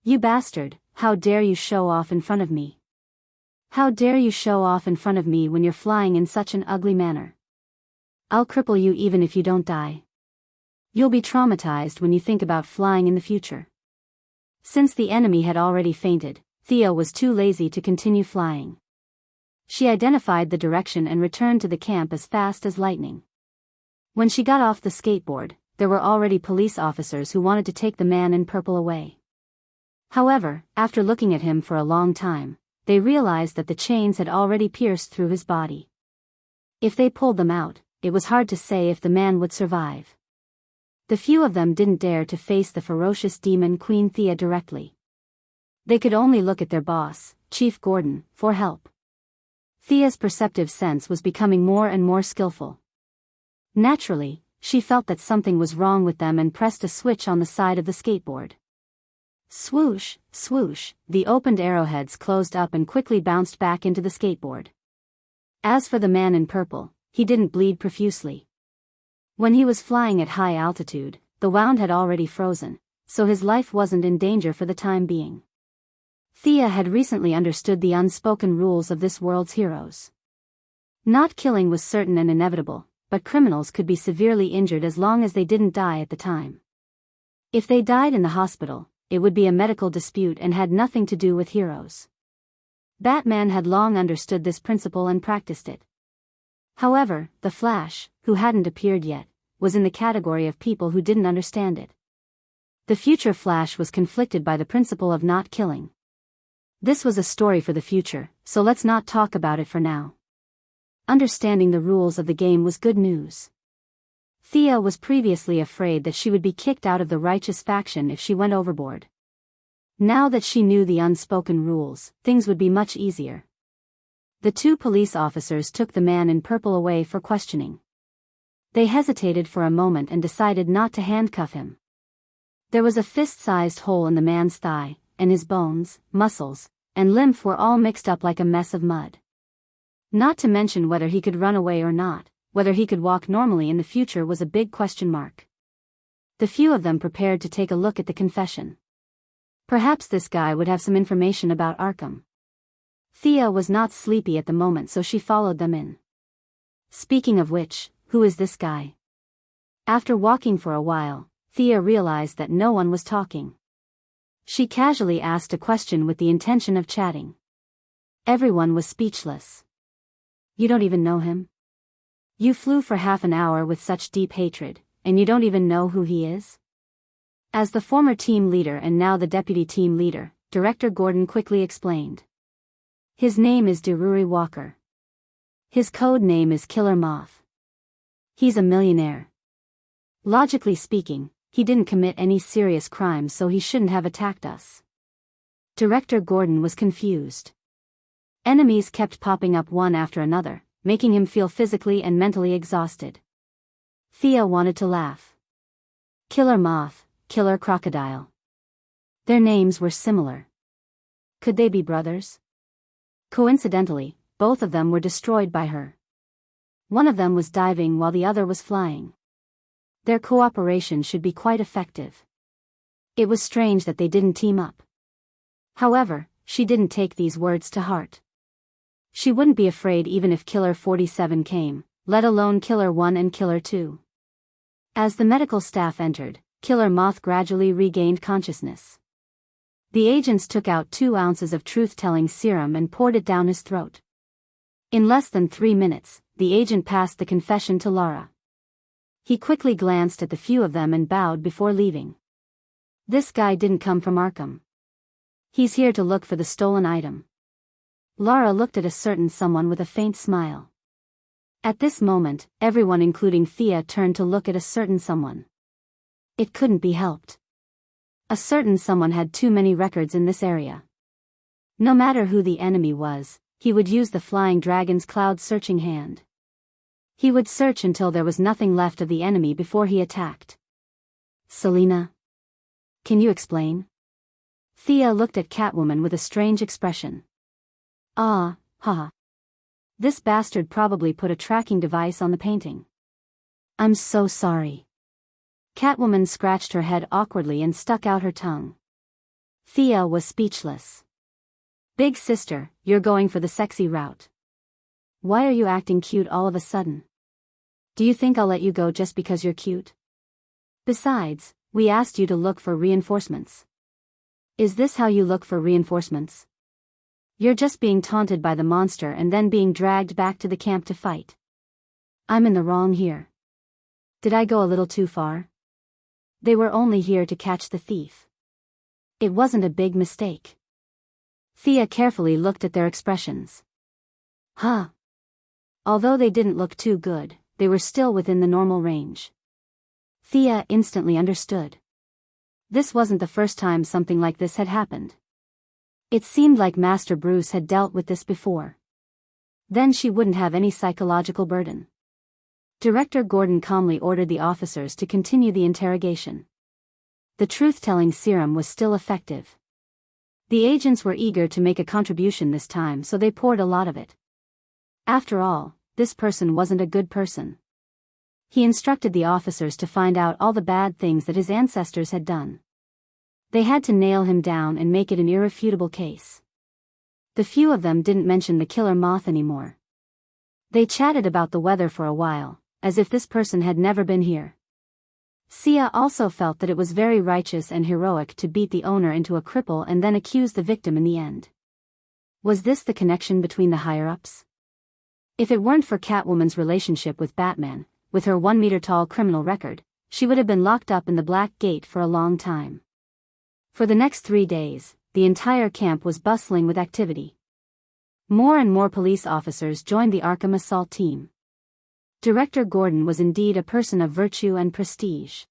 [SPEAKER 1] You bastard, how dare you show off in front of me? How dare you show off in front of me when you're flying in such an ugly manner? I'll cripple you even if you don't die. You'll be traumatized when you think about flying in the future. Since the enemy had already fainted, Thea was too lazy to continue flying. She identified the direction and returned to the camp as fast as lightning. When she got off the skateboard, there were already police officers who wanted to take the man in purple away. However, after looking at him for a long time, they realized that the chains had already pierced through his body. If they pulled them out, it was hard to say if the man would survive. The few of them didn't dare to face the ferocious demon Queen Thea directly. They could only look at their boss, Chief Gordon, for help. Thea's perceptive sense was becoming more and more skillful. Naturally, she felt that something was wrong with them and pressed a switch on the side of the skateboard. Swoosh, swoosh, the opened arrowheads closed up and quickly bounced back into the skateboard. As for the man in purple, he didn't bleed profusely. When he was flying at high altitude, the wound had already frozen, so his life wasn't in danger for the time being. Thea had recently understood the unspoken rules of this world's heroes. Not killing was certain and inevitable, but criminals could be severely injured as long as they didn't die at the time. If they died in the hospital, it would be a medical dispute and had nothing to do with heroes. Batman had long understood this principle and practiced it. However, the Flash, who hadn't appeared yet, was in the category of people who didn't understand it. The future Flash was conflicted by the principle of not killing. This was a story for the future, so let's not talk about it for now. Understanding the rules of the game was good news. Thea was previously afraid that she would be kicked out of the righteous faction if she went overboard. Now that she knew the unspoken rules, things would be much easier. The 2 police officers took the man in purple away for questioning. They hesitated for a moment and decided not to handcuff him. There was a fist-sized hole in the man's thigh, and his bones, muscles, and lymph were all mixed up like a mess of mud. Not to mention whether he could run away or not. Whether he could walk normally in the future was a big question mark. The few of them prepared to take a look at the confession. Perhaps this guy would have some information about Arkham. Thea was not sleepy at the moment, so she followed them in. Speaking of which, who is this guy? After walking for a while, Thea realized that no one was talking. She casually asked a question with the intention of chatting. Everyone was speechless. You don't even know him? You flew for half an hour with such deep hatred, and you don't even know who he is? As the former team leader and now the deputy team leader, Director Gordon quickly explained. His name is Deruri Walker. His code name is Killer Moth. He's a millionaire. Logically speaking, he didn't commit any serious crimes, so he shouldn't have attacked us. Director Gordon was confused. Enemies kept popping up one after another, making him feel physically and mentally exhausted. Thea wanted to laugh. Killer Moth, Killer Crocodile. Their names were similar. Could they be brothers? Coincidentally, both of them were destroyed by her. One of them was diving while the other was flying. Their cooperation should be quite effective. It was strange that they didn't team up. However, she didn't take these words to heart. She wouldn't be afraid even if Killer 47 came, let alone Killer 1 and Killer 2. As the medical staff entered, Killer Moth gradually regained consciousness. The agents took out 2 ounces of truth-telling serum and poured it down his throat. In less than 3 minutes, the agent passed the confession to Laura. He quickly glanced at the few of them and bowed before leaving. This guy didn't come from Arkham. He's here to look for the stolen item. Laura looked at a certain someone with a faint smile. At this moment, everyone including Thea turned to look at a certain someone. It couldn't be helped. A certain someone had too many records in this area. No matter who the enemy was, he would use the Flying Dragon's cloud-searching hand. He would search until there was nothing left of the enemy before he attacked. Selina? Can you explain? Thea looked at Catwoman with a strange expression. Haha. This bastard probably put a tracking device on the painting. I'm so sorry. Catwoman scratched her head awkwardly and stuck out her tongue. Thea was speechless. Big sister, you're going for the sexy route. Why are you acting cute all of a sudden? Do you think I'll let you go just because you're cute? Besides, we asked you to look for reinforcements. Is this how you look for reinforcements? You're just being taunted by the monster and then being dragged back to the camp to fight. I'm in the wrong here. Did I go a little too far? They were only here to catch the thief. It wasn't a big mistake. Thea carefully looked at their expressions. Although they didn't look too good, they were still within the normal range. Thea instantly understood. This wasn't the first time something like this had happened. It seemed like Master Bruce had dealt with this before. Then she wouldn't have any psychological burden. Director Gordon calmly ordered the officers to continue the interrogation. The truth-telling serum was still effective. The agents were eager to make a contribution this time, so they poured a lot of it. After all, this person wasn't a good person. He instructed the officers to find out all the bad things that his ancestors had done. They had to nail him down and make it an irrefutable case. The few of them didn't mention the killer moth anymore. They chatted about the weather for a while, as if this person had never been here. Sia also felt that it was very righteous and heroic to beat the owner into a cripple and then accuse the victim in the end. Was this the connection between the higher-ups? If it weren't for Catwoman's relationship with Batman, with her 1-meter-tall criminal record, she would have been locked up in the Black Gate for a long time. For the next 3 days, the entire camp was bustling with activity. More and more police officers joined the Arkham assault team. Director Gordon was indeed a person of virtue and prestige.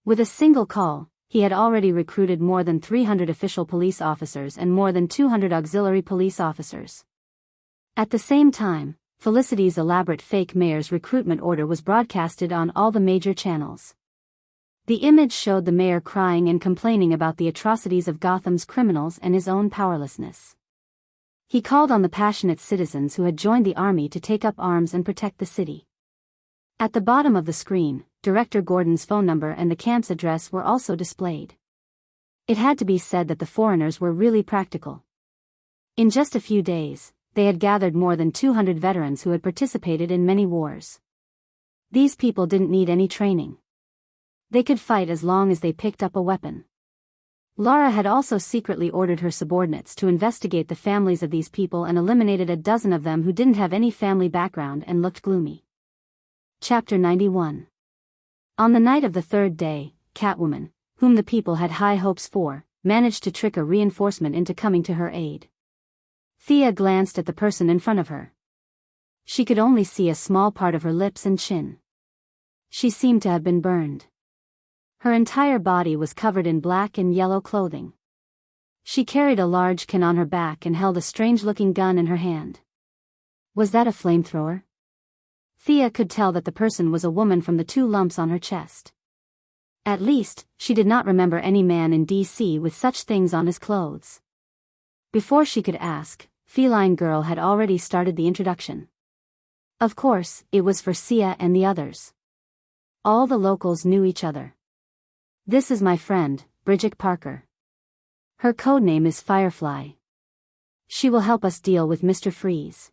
[SPEAKER 1] With a single call, he had already recruited more than 300 official police officers and more than 200 auxiliary police officers. At the same time, Felicity's elaborate fake mayor's recruitment order was broadcasted on all the major channels. The image showed the mayor crying and complaining about the atrocities of Gotham's criminals and his own powerlessness. He called on the passionate citizens who had joined the army to take up arms and protect the city. At the bottom of the screen, Director Gordon's phone number and the camp's address were also displayed. It had to be said that the foreigners were really practical. In just a few days, they had gathered more than 200 veterans who had participated in many wars. These people didn't need any training. They could fight as long as they picked up a weapon. Laura had also secretly ordered her subordinates to investigate the families of these people and eliminated a dozen of them who didn't have any family background and looked gloomy. Chapter 91. On the night of the 3rd day, Catwoman, whom the people had high hopes for, managed to trick a reinforcement into coming to her aid. Thea glanced at the person in front of her. She could only see a small part of her lips and chin. She seemed to have been burned. Her entire body was covered in black and yellow clothing. She carried a large can on her back and held a strange-looking gun in her hand. Was that a flamethrower? Thea could tell that the person was a woman from the 2 lumps on her chest. At least, she did not remember any man in DC with such things on his clothes. Before she could ask, Feline Girl had already started the introduction. Of course, it was for Sia and the others. All the locals knew each other. This is my friend, Bridget Parker. Her codename is Firefly. She will help us deal with Mr. Freeze.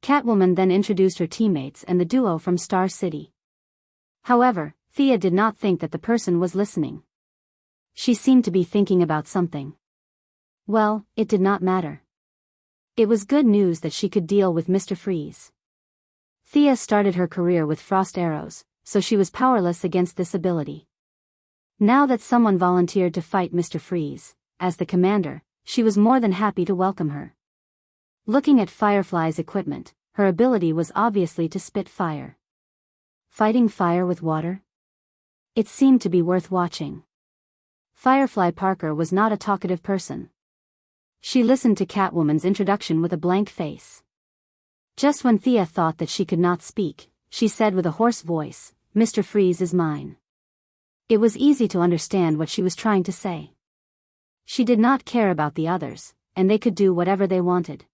[SPEAKER 1] Catwoman then introduced her teammates and the duo from Star City. However, Thea did not think that the person was listening. She seemed to be thinking about something. Well, it did not matter. It was good news that she could deal with Mr. Freeze. Thea started her career with frost arrows, so she was powerless against this ability. Now that someone volunteered to fight Mr. Freeze, as the commander, she was more than happy to welcome her. Looking at Firefly's equipment, her ability was obviously to spit fire. Fighting fire with water? It seemed to be worth watching. Firefly Parker was not a talkative person. She listened to Catwoman's introduction with a blank face. Just when Thea thought that she could not speak, she said with a hoarse voice, "Mr. Freeze is mine." It was easy to understand what she was trying to say. She did not care about the others, and they could do whatever they wanted.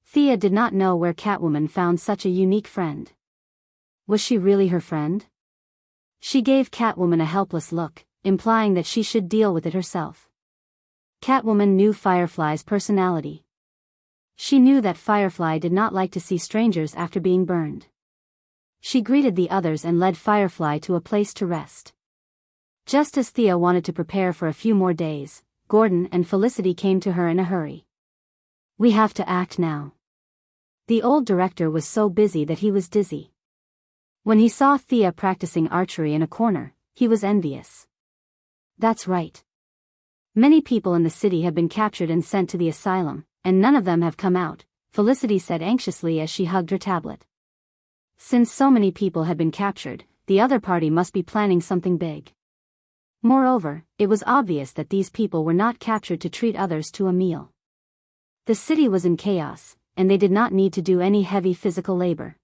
[SPEAKER 1] Thea did not know where Catwoman found such a unique friend. Was she really her friend? She gave Catwoman a helpless look, implying that she should deal with it herself. Catwoman knew Firefly's personality. She knew that Firefly did not like to see strangers after being burned. She greeted the others and led Firefly to a place to rest. Just as Thea wanted to prepare for a few more days, Gordon and Felicity came to her in a hurry. "We have to act now." The old director was so busy that he was dizzy. When he saw Thea practicing archery in a corner, he was envious. That's right. Many people in the city have been captured and sent to the asylum, and none of them have come out, Felicity said anxiously as she hugged her tablet. Since so many people had been captured, the other party must be planning something big. Moreover, it was obvious that these people were not captured to treat others to a meal. The city was in chaos, and they did not need to do any heavy physical labor.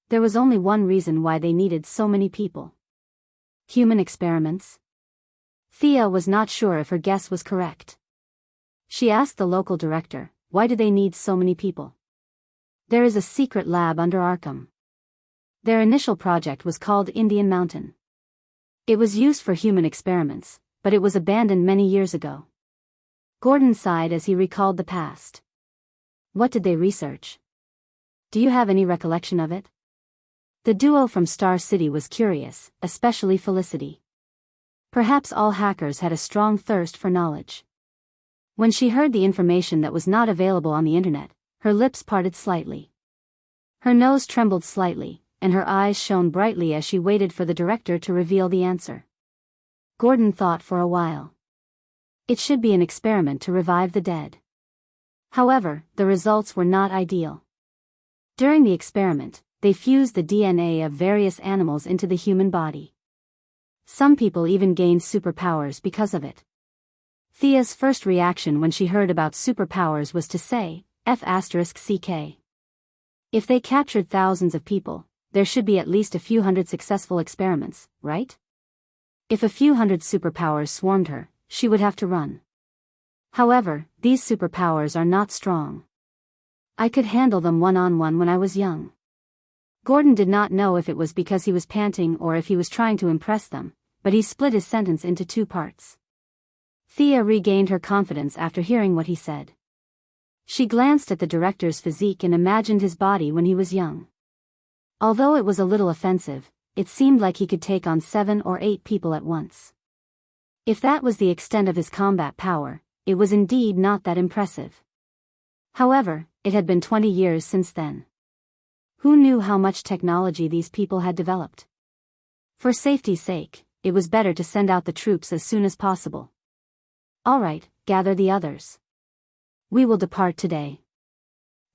[SPEAKER 1] There was only one reason why they needed so many people. Human experiments? Thea was not sure if her guess was correct. She asked the local director, "Why do they need so many people?" "There is a secret lab under Arkham." Their initial project was called Indian Mountain. It was used for human experiments, but it was abandoned many years ago. Gordon sighed as he recalled the past. What did they research? Do you have any recollection of it? The duo from Star City was curious, especially Felicity. Perhaps all hackers had a strong thirst for knowledge. When she heard the information that was not available on the internet, her lips parted slightly. Her nose trembled slightly, and her eyes shone brightly as she waited for the director to reveal the answer. Gordon thought for a while. It should be an experiment to revive the dead. However, the results were not ideal. During the experiment, they fused the DNA of various animals into the human body. Some people even gained superpowers because of it. Thea's first reaction when she heard about superpowers was to say, F***CK. If they captured thousands of people, there should be at least a few hundred successful experiments, right? If a few hundred superpowers swarmed her, she would have to run. However, these superpowers are not strong. I could handle them one-on-one when I was young. Gordon did not know if it was because he was panting or if he was trying to impress them, but he split his sentence into two parts. Thea regained her confidence after hearing what he said. She glanced at the director's physique and imagined his body when he was young. Although it was a little offensive, it seemed like he could take on 7 or 8 people at once. If that was the extent of his combat power, it was indeed not that impressive. However, it had been 20 years since then. Who knew how much technology these people had developed? For safety's sake, it was better to send out the troops as soon as possible. All right, gather the others. We will depart today.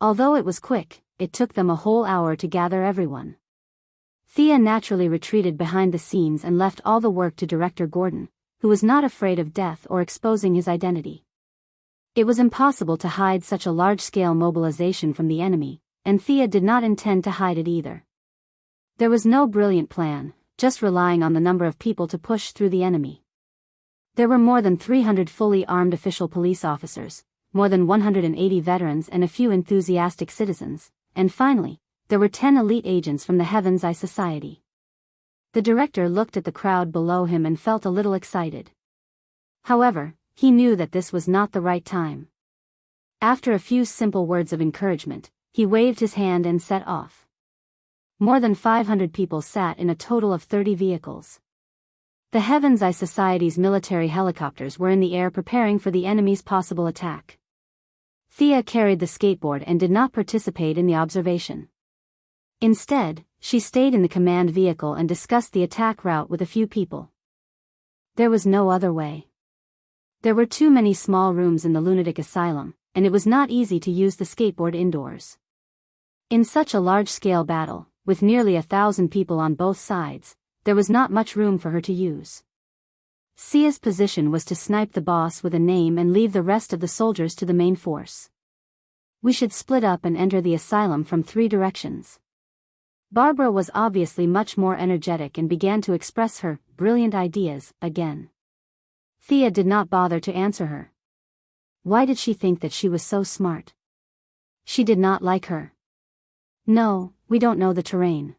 [SPEAKER 1] Although it was quick, it took them a whole hour to gather everyone. Thea naturally retreated behind the scenes and left all the work to Director Gordon, who was not afraid of death or exposing his identity. It was impossible to hide such a large-scale mobilization from the enemy, and Thea did not intend to hide it either. There was no brilliant plan, just relying on the number of people to push through the enemy. There were more than 300 fully armed official police officers, more than 180 veterans and a few enthusiastic citizens, and finally, there were 10 elite agents from the Heaven's Eye Society. The director looked at the crowd below him and felt a little excited. However, he knew that this was not the right time. After a few simple words of encouragement, he waved his hand and set off. More than 500 people sat in a total of 30 vehicles. The Heaven's Eye Society's military helicopters were in the air preparing for the enemy's possible attack. Thea carried the skateboard and did not participate in the observation. Instead, she stayed in the command vehicle and discussed the attack route with a few people. There was no other way. There were too many small rooms in the lunatic asylum, and it was not easy to use the skateboard indoors. In such a large-scale battle, with nearly 1,000 people on both sides, there was not much room for her to use. Sia's position was to snipe the boss with a name and leave the rest of the soldiers to the main force. We should split up and enter the asylum from 3 directions. Barbara was obviously much more energetic and began to express her brilliant ideas again. Thea did not bother to answer her. Why did she think that she was so smart? She did not like her. No, we don't know the terrain.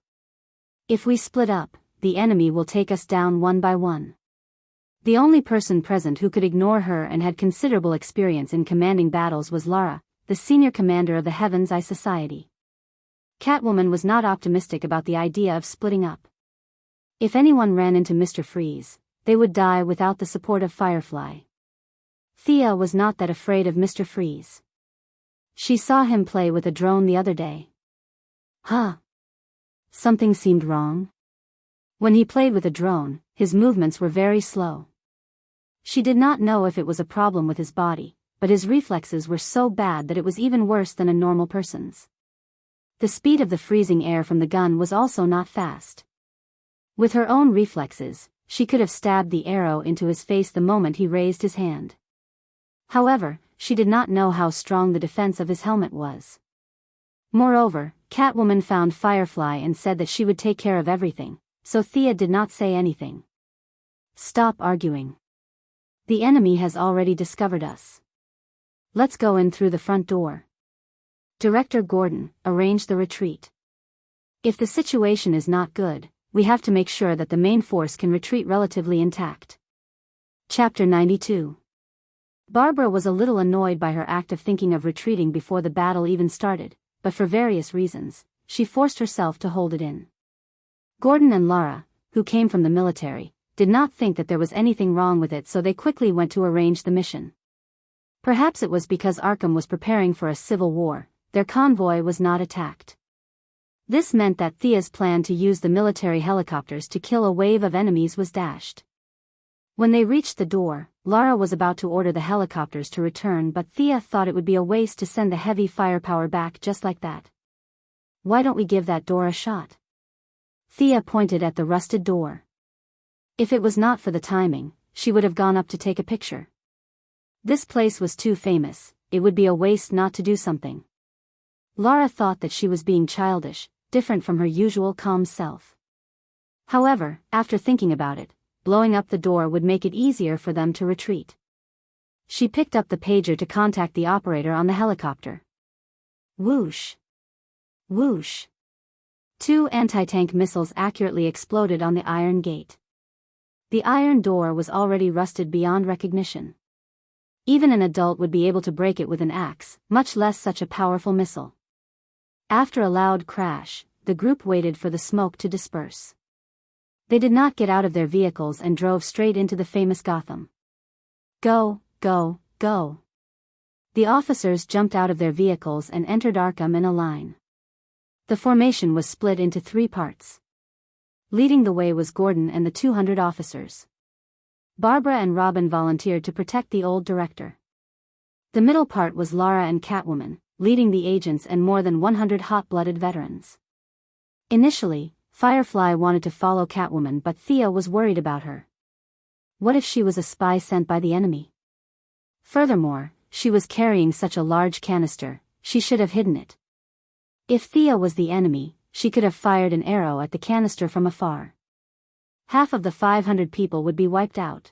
[SPEAKER 1] If we split up, the enemy will take us down one by one. The only person present who could ignore her and had considerable experience in commanding battles was Lara, the senior commander of the Heaven's Eye Society. Catwoman was not optimistic about the idea of splitting up. If anyone ran into Mr. Freeze, they would die without the support of Firefly. Thea was not that afraid of Mr. Freeze. She saw him play with a drone the other day. Huh? Something seemed wrong. When he played with a drone, his movements were very slow. She did not know if it was a problem with his body, but his reflexes were so bad that it was even worse than a normal person's. The speed of the freezing air from the gun was also not fast. With her own reflexes, she could have stabbed the arrow into his face the moment he raised his hand. However, she did not know how strong the defense of his helmet was. Moreover, Catwoman found Firefly and said that she would take care of everything, so Thea did not say anything. Stop arguing. The enemy has already discovered us. Let's go in through the front door. Director Gordon, arrange the retreat. If the situation is not good, we have to make sure that the main force can retreat relatively intact. Chapter 92. Barbara was a little annoyed by her act of thinking of retreating before the battle even started, but for various reasons, she forced herself to hold it in. Gordon and Lara, who came from the military, did not think that there was anything wrong with it, so they quickly went to arrange the mission. Perhaps it was because Arkham was preparing for a civil war, their convoy was not attacked. This meant that Thea's plan to use the military helicopters to kill a wave of enemies was dashed. When they reached the door, Lara was about to order the helicopters to return, but Thea thought it would be a waste to send the heavy firepower back just like that. Why don't we give that door a shot? Thea pointed at the rusted door. If it was not for the timing, she would have gone up to take a picture. This place was too famous, it would be a waste not to do something. Lara thought that she was being childish, different from her usual calm self. However, after thinking about it, blowing up the door would make it easier for them to retreat. She picked up the pager to contact the operator on the helicopter. Whoosh! Whoosh! 2 anti-tank missiles accurately exploded on the iron gate. The iron door was already rusted beyond recognition. Even an adult would be able to break it with an axe, much less such a powerful missile. After a loud crash, the group waited for the smoke to disperse. They did not get out of their vehicles and drove straight into the famous Gotham. Go, go, go. The officers jumped out of their vehicles and entered Arkham in a line. The formation was split into 3 parts. Leading the way was Gordon and the 200 officers. Barbara and Robin volunteered to protect the old director. The middle part was Lara and Catwoman, leading the agents and more than 100 hot-blooded veterans. Initially, Firefly wanted to follow Catwoman, but Thea was worried about her. What if she was a spy sent by the enemy? Furthermore, she was carrying such a large canister, she should have hidden it. If Thea was the enemy, she could have fired an arrow at the canister from afar. Half of the 500 people would be wiped out.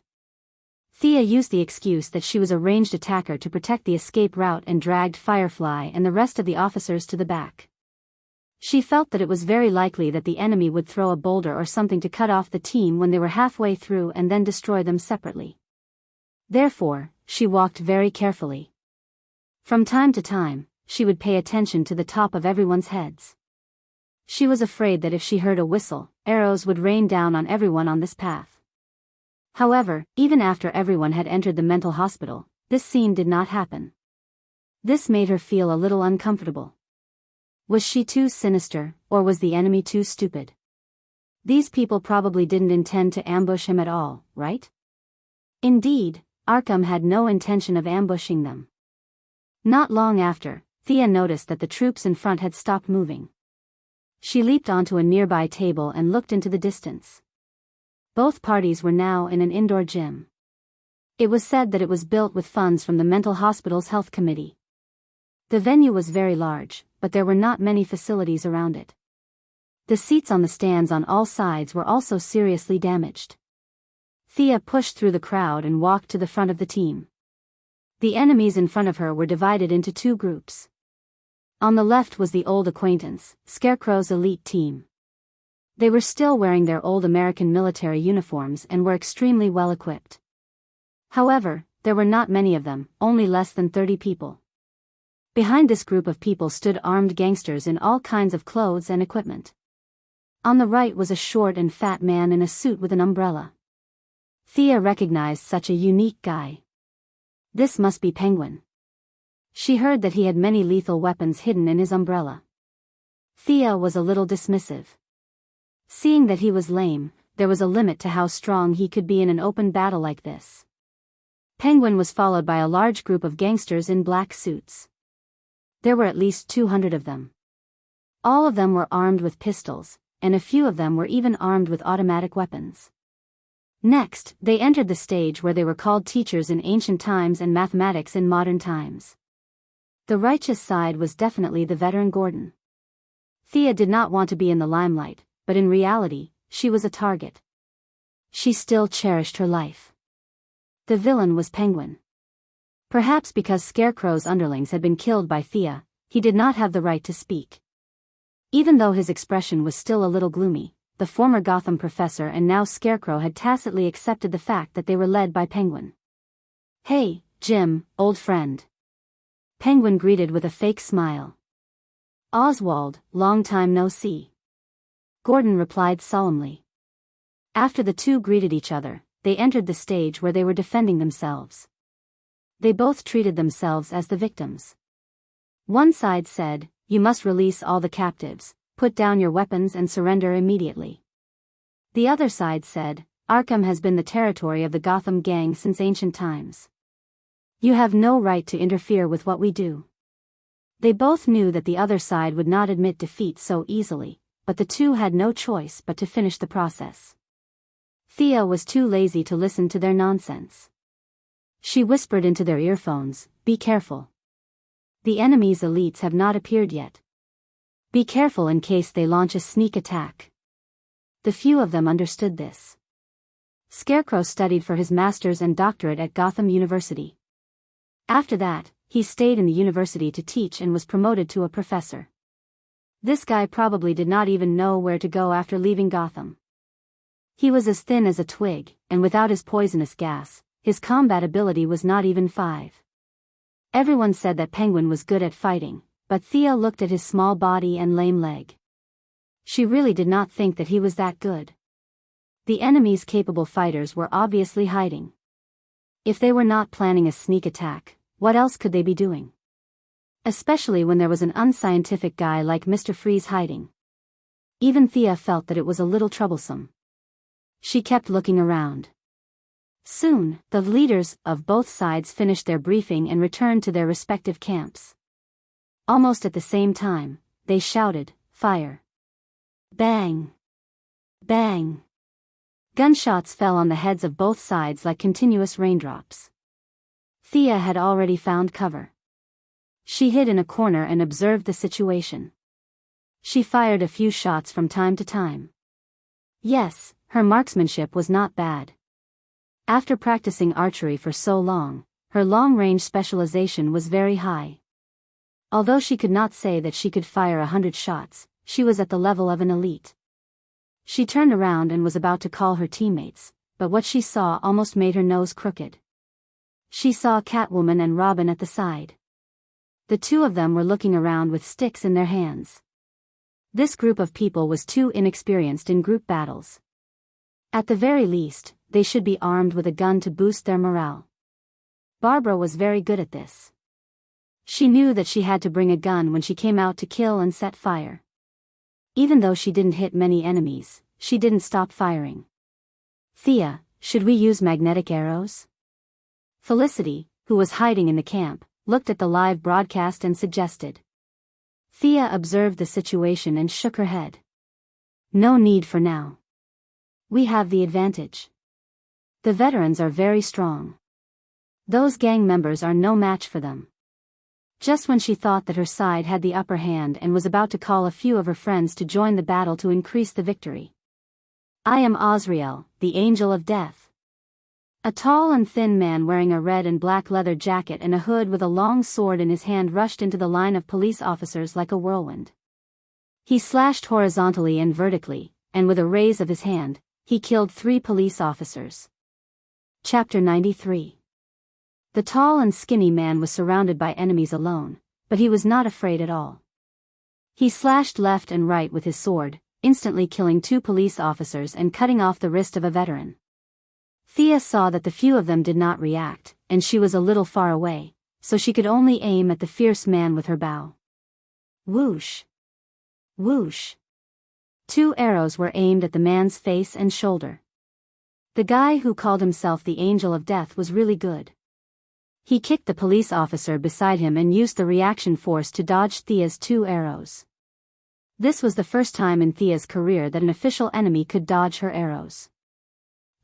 [SPEAKER 1] Thea used the excuse that she was a ranged attacker to protect the escape route and dragged Firefly and the rest of the officers to the back. She felt that it was very likely that the enemy would throw a boulder or something to cut off the team when they were halfway through and then destroy them separately. Therefore, she walked very carefully. From time to time, she would pay attention to the top of everyone's heads. She was afraid that if she heard a whistle, arrows would rain down on everyone on this path. However, even after everyone had entered the mental hospital, this scene did not happen. This made her feel a little uncomfortable. Was she too sinister, or was the enemy too stupid? These people probably didn't intend to ambush him at all, right? Indeed, Arkham had no intention of ambushing them. Not long after, Thea noticed that the troops in front had stopped moving. She leaped onto a nearby table and looked into the distance. Both parties were now in an indoor gym. It was said that it was built with funds from the mental hospital's health committee. The venue was very large, but there were not many facilities around it. The seats on the stands on all sides were also seriously damaged. Thea pushed through the crowd and walked to the front of the team. The enemies in front of her were divided into two groups. On the left was the old acquaintance, Scarecrow's elite team. They were still wearing their old American military uniforms and were extremely well equipped. However, there were not many of them, only less than 30 people. Behind this group of people stood armed gangsters in all kinds of clothes and equipment. On the right was a short and fat man in a suit with an umbrella. Thea recognized such a unique guy. This must be Penguin. She heard that he had many lethal weapons hidden in his umbrella. Thea was a little dismissive. Seeing that he was lame, there was a limit to how strong he could be in an open battle like this. Penguin was followed by a large group of gangsters in black suits. There were at least 200 of them. All of them were armed with pistols, and a few of them were even armed with automatic weapons. Next, they entered the stage where they were called teachers in ancient times and mathematics in modern times. The righteous side was definitely the veteran Gordon. Thea did not want to be in the limelight, but in reality, she was a target. She still cherished her life. The villain was Penguin. Perhaps because Scarecrow's underlings had been killed by Thea, he did not have the right to speak. Even though his expression was still a little gloomy, the former Gotham professor and now Scarecrow had tacitly accepted the fact that they were led by Penguin. "Hey, Jim, old friend." Penguin greeted with a fake smile. "Oswald, long time no see." Gordon replied solemnly. After the two greeted each other, they entered the stage where they were defending themselves. They both treated themselves as the victims. One side said, "You must release all the captives, put down your weapons and surrender immediately." The other side said, "Arkham has been the territory of the Gotham gang since ancient times. You have no right to interfere with what we do." They both knew that the other side would not admit defeat so easily, but the two had no choice but to finish the process. Thea was too lazy to listen to their nonsense. She whispered into their earphones, "Be careful. The enemy's elites have not appeared yet. Be careful in case they launch a sneak attack." The few of them understood this. Scarecrow studied for his master's and doctorate at Gotham University. After that, he stayed in the university to teach and was promoted to a professor. This guy probably did not even know where to go after leaving Gotham. He was as thin as a twig, and without his poisonous gas, his combat ability was not even 5. Everyone said that Penguin was good at fighting, but Thea looked at his small body and lame leg. She really did not think that he was that good. The enemy's capable fighters were obviously hiding. If they were not planning a sneak attack, what else could they be doing? Especially when there was an unscientific guy like Mr. Freeze hiding. Even Thea felt that it was a little troublesome. She kept looking around. Soon, the leaders of both sides finished their briefing and returned to their respective camps. Almost at the same time, they shouted, "Fire!" Bang! Bang! Gunshots fell on the heads of both sides like continuous raindrops. Thea had already found cover. She hid in a corner and observed the situation. She fired a few shots from time to time. Yes, her marksmanship was not bad. After practicing archery for so long, her long-range specialization was very high. Although she could not say that she could fire 100 shots, she was at the level of an elite. She turned around and was about to call her teammates, but what she saw almost made her nose crooked. She saw Catwoman and Robin at the side. The two of them were looking around with sticks in their hands. This group of people was too inexperienced in group battles. At the very least, they should be armed with a gun to boost their morale. Barbara was very good at this. She knew that she had to bring a gun when she came out to kill and set fire. Even though she didn't hit many enemies, she didn't stop firing. "Thea, should we use magnetic arrows?" Felicity, who was hiding in the camp, looked at the live broadcast and suggested. Thea observed the situation and shook her head. "No need for now. We have the advantage. The veterans are very strong. Those gang members are no match for them." Just when she thought that her side had the upper hand and was about to call a few of her friends to join the battle to increase the victory. "I am Osriel, the Angel of Death." A tall and thin man wearing a red and black leather jacket and a hood with a long sword in his hand rushed into the line of police officers like a whirlwind. He slashed horizontally and vertically, and with a raise of his hand, he killed 3 police officers. Chapter 93. The tall and skinny man was surrounded by enemies alone, but he was not afraid at all. He slashed left and right with his sword, instantly killing 2 police officers and cutting off the wrist of a veteran. Thea saw that the few of them did not react, and she was a little far away, so she could only aim at the fierce man with her bow. Whoosh! Whoosh! 2 arrows were aimed at the man's face and shoulder. The guy who called himself the Angel of Death was really good. He kicked the police officer beside him and used the reaction force to dodge Thea's 2 arrows. This was the first time in Thea's career that an official enemy could dodge her arrows.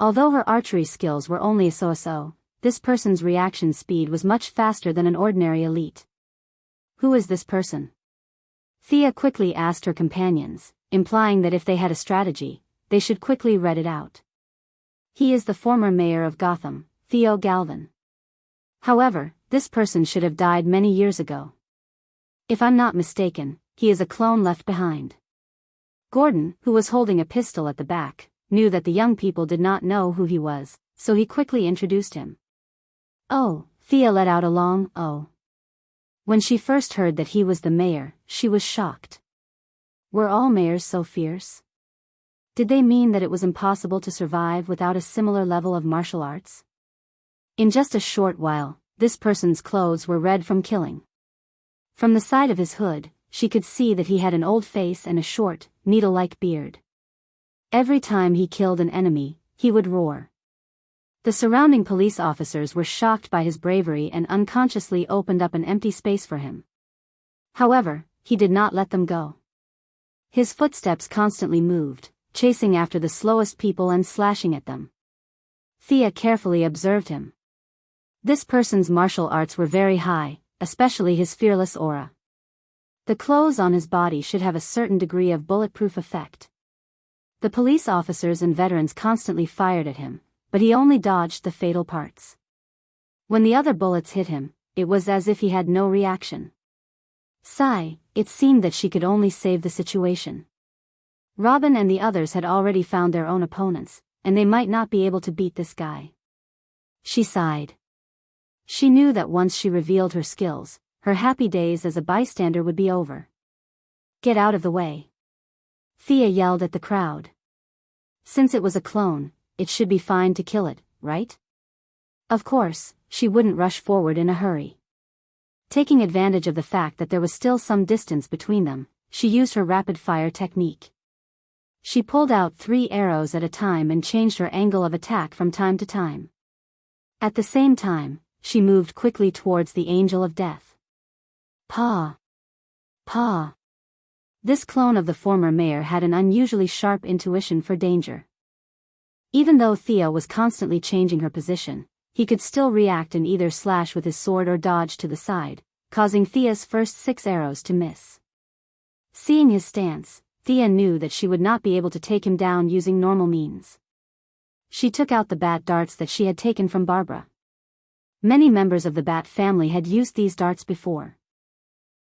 [SPEAKER 1] Although her archery skills were only a so-so, this person's reaction speed was much faster than an ordinary elite. "Who is this person?" Thea quickly asked her companions, implying that if they had a strategy, they should quickly read it out. "He is the former mayor of Gotham, Theo Galvin. However, this person should have died many years ago. If I'm not mistaken, he is a clone left behind." Gordon, who was holding a pistol at the back, knew that the young people did not know who he was, so he quickly introduced him. "Oh," Thea let out a long "oh." When she first heard that he was the mayor, she was shocked. Were all mayors so fierce? Did they mean that it was impossible to survive without a similar level of martial arts? In just a short while, this person's clothes were red from killing. From the side of his hood, she could see that he had an old face and a short, needle-like beard. Every time he killed an enemy, he would roar. The surrounding police officers were shocked by his bravery and unconsciously opened up an empty space for him. However, he did not let them go. His footsteps constantly moved, chasing after the slowest people and slashing at them. Thea carefully observed him. This person's martial arts were very high, especially his fearless aura. The clothes on his body should have a certain degree of bulletproof effect. The police officers and veterans constantly fired at him, but he only dodged the fatal parts. When the other bullets hit him, it was as if he had no reaction. Sigh, it seemed that she could only save the situation. Robin and the others had already found their own opponents, and they might not be able to beat this guy. She sighed. She knew that once she revealed her skills, her happy days as a bystander would be over. "Get out of the way!" Thea yelled at the crowd. Since it was a clone, it should be fine to kill it, right? Of course, she wouldn't rush forward in a hurry. Taking advantage of the fact that there was still some distance between them, she used her rapid-fire technique. She pulled out 3 arrows at a time and changed her angle of attack from time to time. At the same time, she moved quickly towards the Angel of Death. "Pa! Pa!" This clone of the former mayor had an unusually sharp intuition for danger. Even though Thea was constantly changing her position, he could still react and either slash with his sword or dodge to the side, causing Thea's first 6 arrows to miss. Seeing his stance, Thea knew that she would not be able to take him down using normal means. She took out the bat darts that she had taken from Barbara. Many members of the bat family had used these darts before.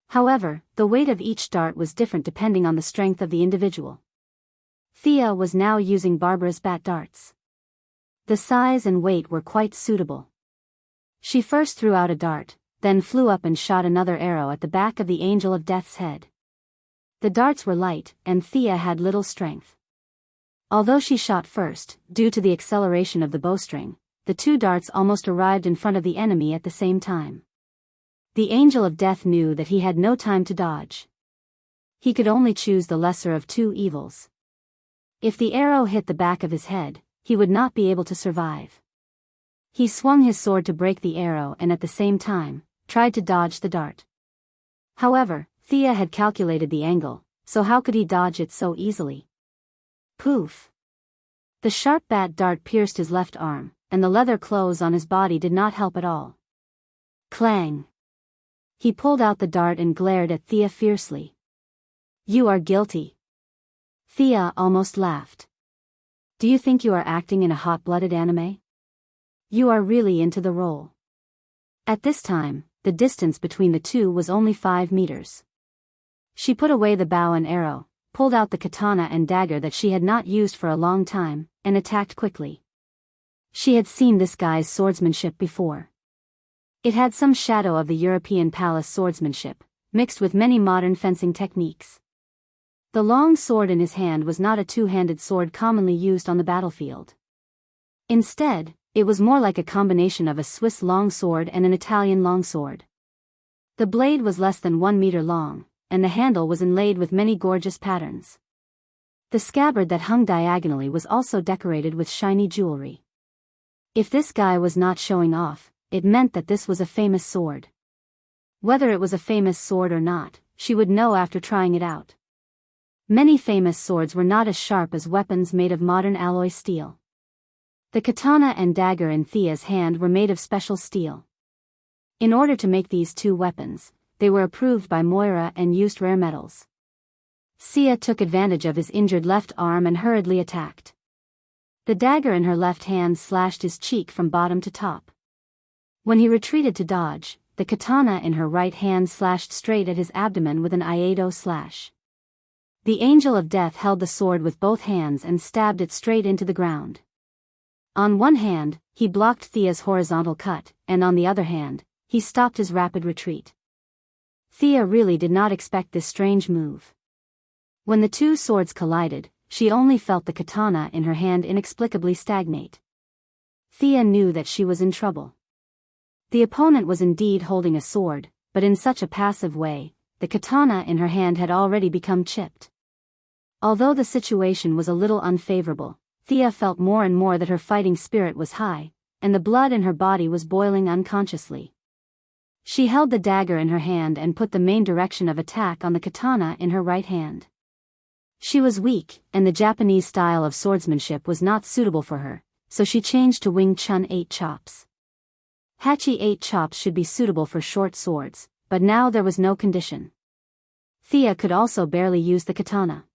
[SPEAKER 1] However, the weight of each dart was different depending on the strength of the individual. Thea was now using Barbara's bat darts. The size and weight were quite suitable. She first threw out a dart, then flew up and shot another arrow at the back of the Angel of Death's head. The darts were light, and Thea had little strength. Although she shot first, due to the acceleration of the bowstring, the two darts almost arrived in front of the enemy at the same time. The Angel of Death knew that he had no time to dodge. He could only choose the lesser of two evils. If the arrow hit the back of his head, he would not be able to survive. He swung his sword to break the arrow and at the same time, tried to dodge the dart. However, Thea had calculated the angle, so how could he dodge it so easily? Poof! The sharp bat dart pierced his left arm, and the leather clothes on his body did not help at all. Clang! He pulled out the dart and glared at Thea fiercely. You are guilty. Thea almost laughed. Do you think you are acting in a hot-blooded anime? You are really into the role. At this time, the distance between the two was only 5 meters. She put away the bow and arrow, pulled out the katana and dagger that she had not used for a long time, and attacked quickly. She had seen this guy's swordsmanship before. It had some shadow of the European palace swordsmanship, mixed with many modern fencing techniques. The long sword in his hand was not a two-handed sword commonly used on the battlefield. Instead, it was more like a combination of a Swiss longsword and an Italian longsword. The blade was less than 1 meter long, and the handle was inlaid with many gorgeous patterns. The scabbard that hung diagonally was also decorated with shiny jewelry. If this guy was not showing off, it meant that this was a famous sword. Whether it was a famous sword or not, she would know after trying it out. Many famous swords were not as sharp as weapons made of modern alloy steel. The katana and dagger in Thea's hand were made of special steel. In order to make these two weapons, they were approved by Moira and used rare metals. Thea took advantage of his injured left arm and hurriedly attacked. The dagger in her left hand slashed his cheek from bottom to top. When he retreated to dodge, the katana in her right hand slashed straight at his abdomen with an Iaido slash. The Angel of Death held the sword with both hands and stabbed it straight into the ground. On one hand, he blocked Thea's horizontal cut, and on the other hand, he stopped his rapid retreat. Thea really did not expect this strange move. When the two swords collided, she only felt the katana in her hand inexplicably stagnate. Thea knew that she was in trouble. The opponent was indeed holding a sword, but in such a passive way, the katana in her hand had already become chipped. Although the situation was a little unfavorable, Thea felt more and more that her fighting spirit was high, and the blood in her body was boiling unconsciously. She held the dagger in her hand and put the main direction of attack on the katana in her right hand. She was weak, and the Japanese style of swordsmanship was not suitable for her, so she changed to Wing Chun 8 chops. Hachi 8 chops should be suitable for short swords, but now there was no condition. Thea could also barely use the katana.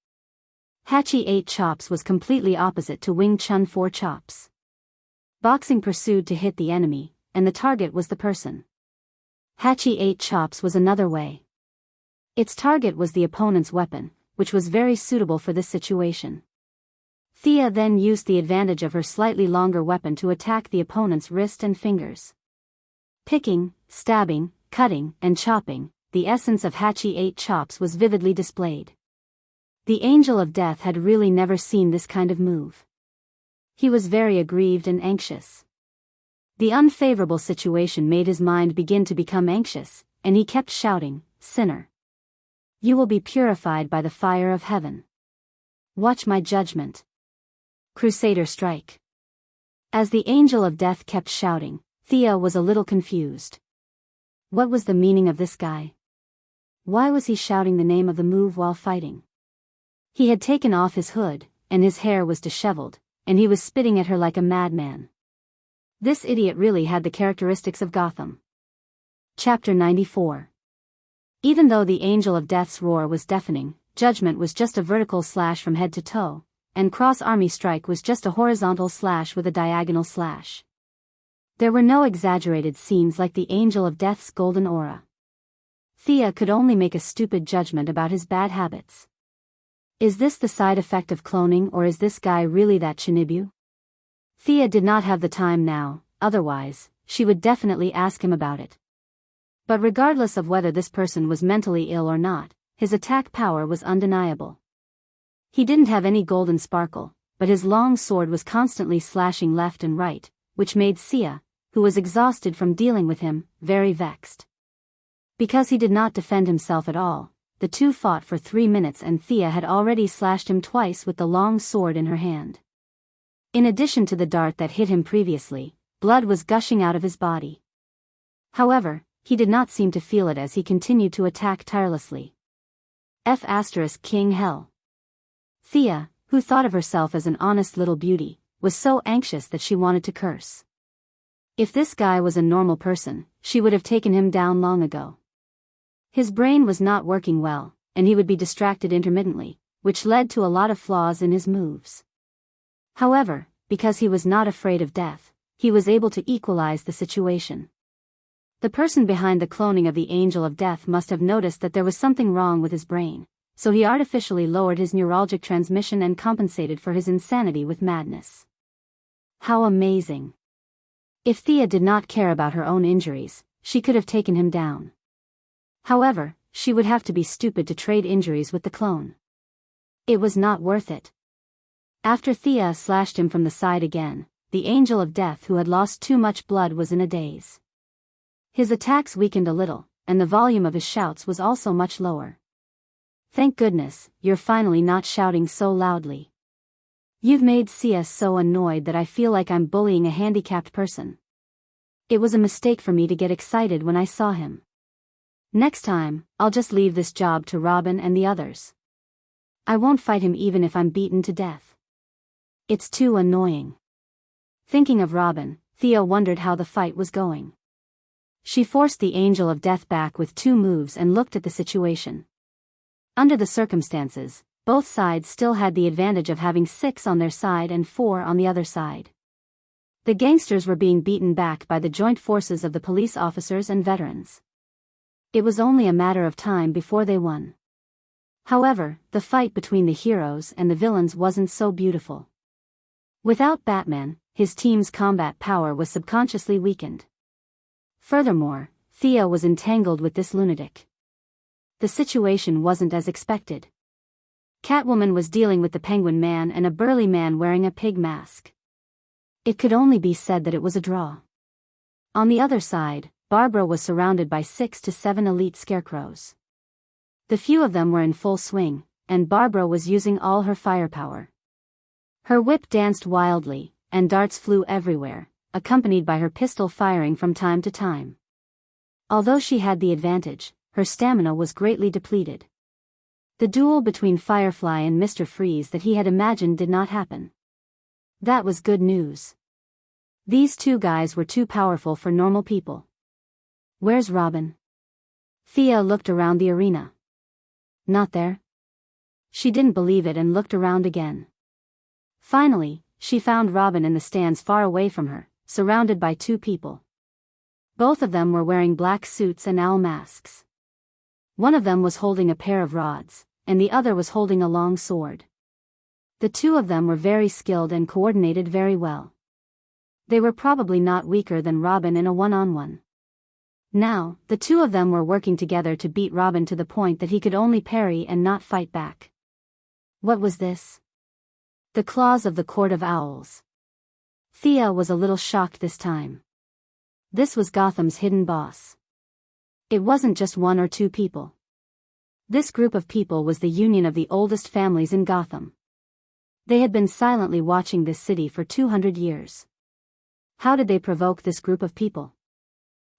[SPEAKER 1] Hachi 8 chops was completely opposite to Wing Chun 4 chops. Boxing pursued to hit the enemy, and the target was the person. Hachi 8 chops was another way. Its target was the opponent's weapon, which was very suitable for this situation. Thea then used the advantage of her slightly longer weapon to attack the opponent's wrist and fingers. Picking, stabbing, cutting, and chopping, the essence of Hachi 8 chops was vividly displayed. The Angel of Death had really never seen this kind of move. He was very aggrieved and anxious. The unfavorable situation made his mind begin to become anxious, and he kept shouting, "Sinner! You will be purified by the fire of heaven. Watch my judgment. Crusader strike." As the Angel of Death kept shouting, Thea was a little confused. What was the meaning of this guy? Why was he shouting the name of the move while fighting? He had taken off his hood, and his hair was disheveled, and he was spitting at her like a madman. This idiot really had the characteristics of Gotham. Chapter 94. Even though the Angel of Death's roar was deafening, Judgment was just a vertical slash from head to toe, and Cross Army Strike was just a horizontal slash with a diagonal slash. There were no exaggerated scenes like the Angel of Death's golden aura. Thea could only make a stupid judgment about his bad habits. Is this the side effect of cloning, or is this guy really that Shinibu? Thea did not have the time now, otherwise, she would definitely ask him about it. But regardless of whether this person was mentally ill or not, his attack power was undeniable. He didn't have any golden sparkle, but his long sword was constantly slashing left and right, which made Sia, who was exhausted from dealing with him, very vexed. Because he did not defend himself at all, the two fought for 3 minutes and Thea had already slashed him twice with the long sword in her hand. In addition to the dart that hit him previously, blood was gushing out of his body. However, he did not seem to feel it as he continued to attack tirelessly. King Hell. Thea, who thought of herself as an honest little beauty, was so anxious that she wanted to curse. If this guy was a normal person, she would have taken him down long ago. His brain was not working well, and he would be distracted intermittently, which led to a lot of flaws in his moves. However, because he was not afraid of death, he was able to equalize the situation. The person behind the cloning of the Angel of Death must have noticed that there was something wrong with his brain, so he artificially lowered his neurologic transmission and compensated for his insanity with madness. How amazing! If Thea did not care about her own injuries, she could have taken him down. However, she would have to be stupid to trade injuries with the clone. It was not worth it. After Thea slashed him from the side again, the Angel of Death, who had lost too much blood, was in a daze. His attacks weakened a little, and the volume of his shouts was also much lower. Thank goodness, you're finally not shouting so loudly. You've made Sia so annoyed that I feel like I'm bullying a handicapped person. It was a mistake for me to get excited when I saw him. Next time, I'll just leave this job to Robin and the others. I won't fight him even if I'm beaten to death. It's too annoying. Thinking of Robin, Thea wondered how the fight was going. She forced the Angel of Death back with 2 moves and looked at the situation. Under the circumstances, both sides still had the advantage of having 6 on their side and 4 on the other side. The gangsters were being beaten back by the joint forces of the police officers and veterans. It was only a matter of time before they won. However, the fight between the heroes and the villains wasn't so beautiful. Without Batman, his team's combat power was subconsciously weakened. Furthermore, Thea was entangled with this lunatic. The situation wasn't as expected. Catwoman was dealing with the Penguin Man and a burly man wearing a pig mask. It could only be said that it was a draw. On the other side, Barbara was surrounded by 6 to 7 elite scarecrows. The few of them were in full swing, and Barbara was using all her firepower. Her whip danced wildly, and darts flew everywhere, accompanied by her pistol firing from time to time. Although she had the advantage, her stamina was greatly depleted. The duel between Firefly and Mr. Freeze that he had imagined did not happen. That was good news. These 2 guys were too powerful for normal people. Where's Robin? Thea looked around the arena. Not there. She didn't believe it and looked around again. Finally, she found Robin in the stands far away from her, surrounded by 2 people. Both of them were wearing black suits and owl masks. One of them was holding a pair of rods, and the other was holding a long sword. The 2 of them were very skilled and coordinated very well. They were probably not weaker than Robin in a one-on-one. Now, the 2 of them were working together to beat Robin to the point that he could only parry and not fight back. What was this? The claws of the Court of Owls. Thea was a little shocked this time. This was Gotham's hidden boss. It wasn't just 1 or 2 people. This group of people was the union of the oldest families in Gotham. They had been silently watching this city for 200 years. How did they provoke this group of people?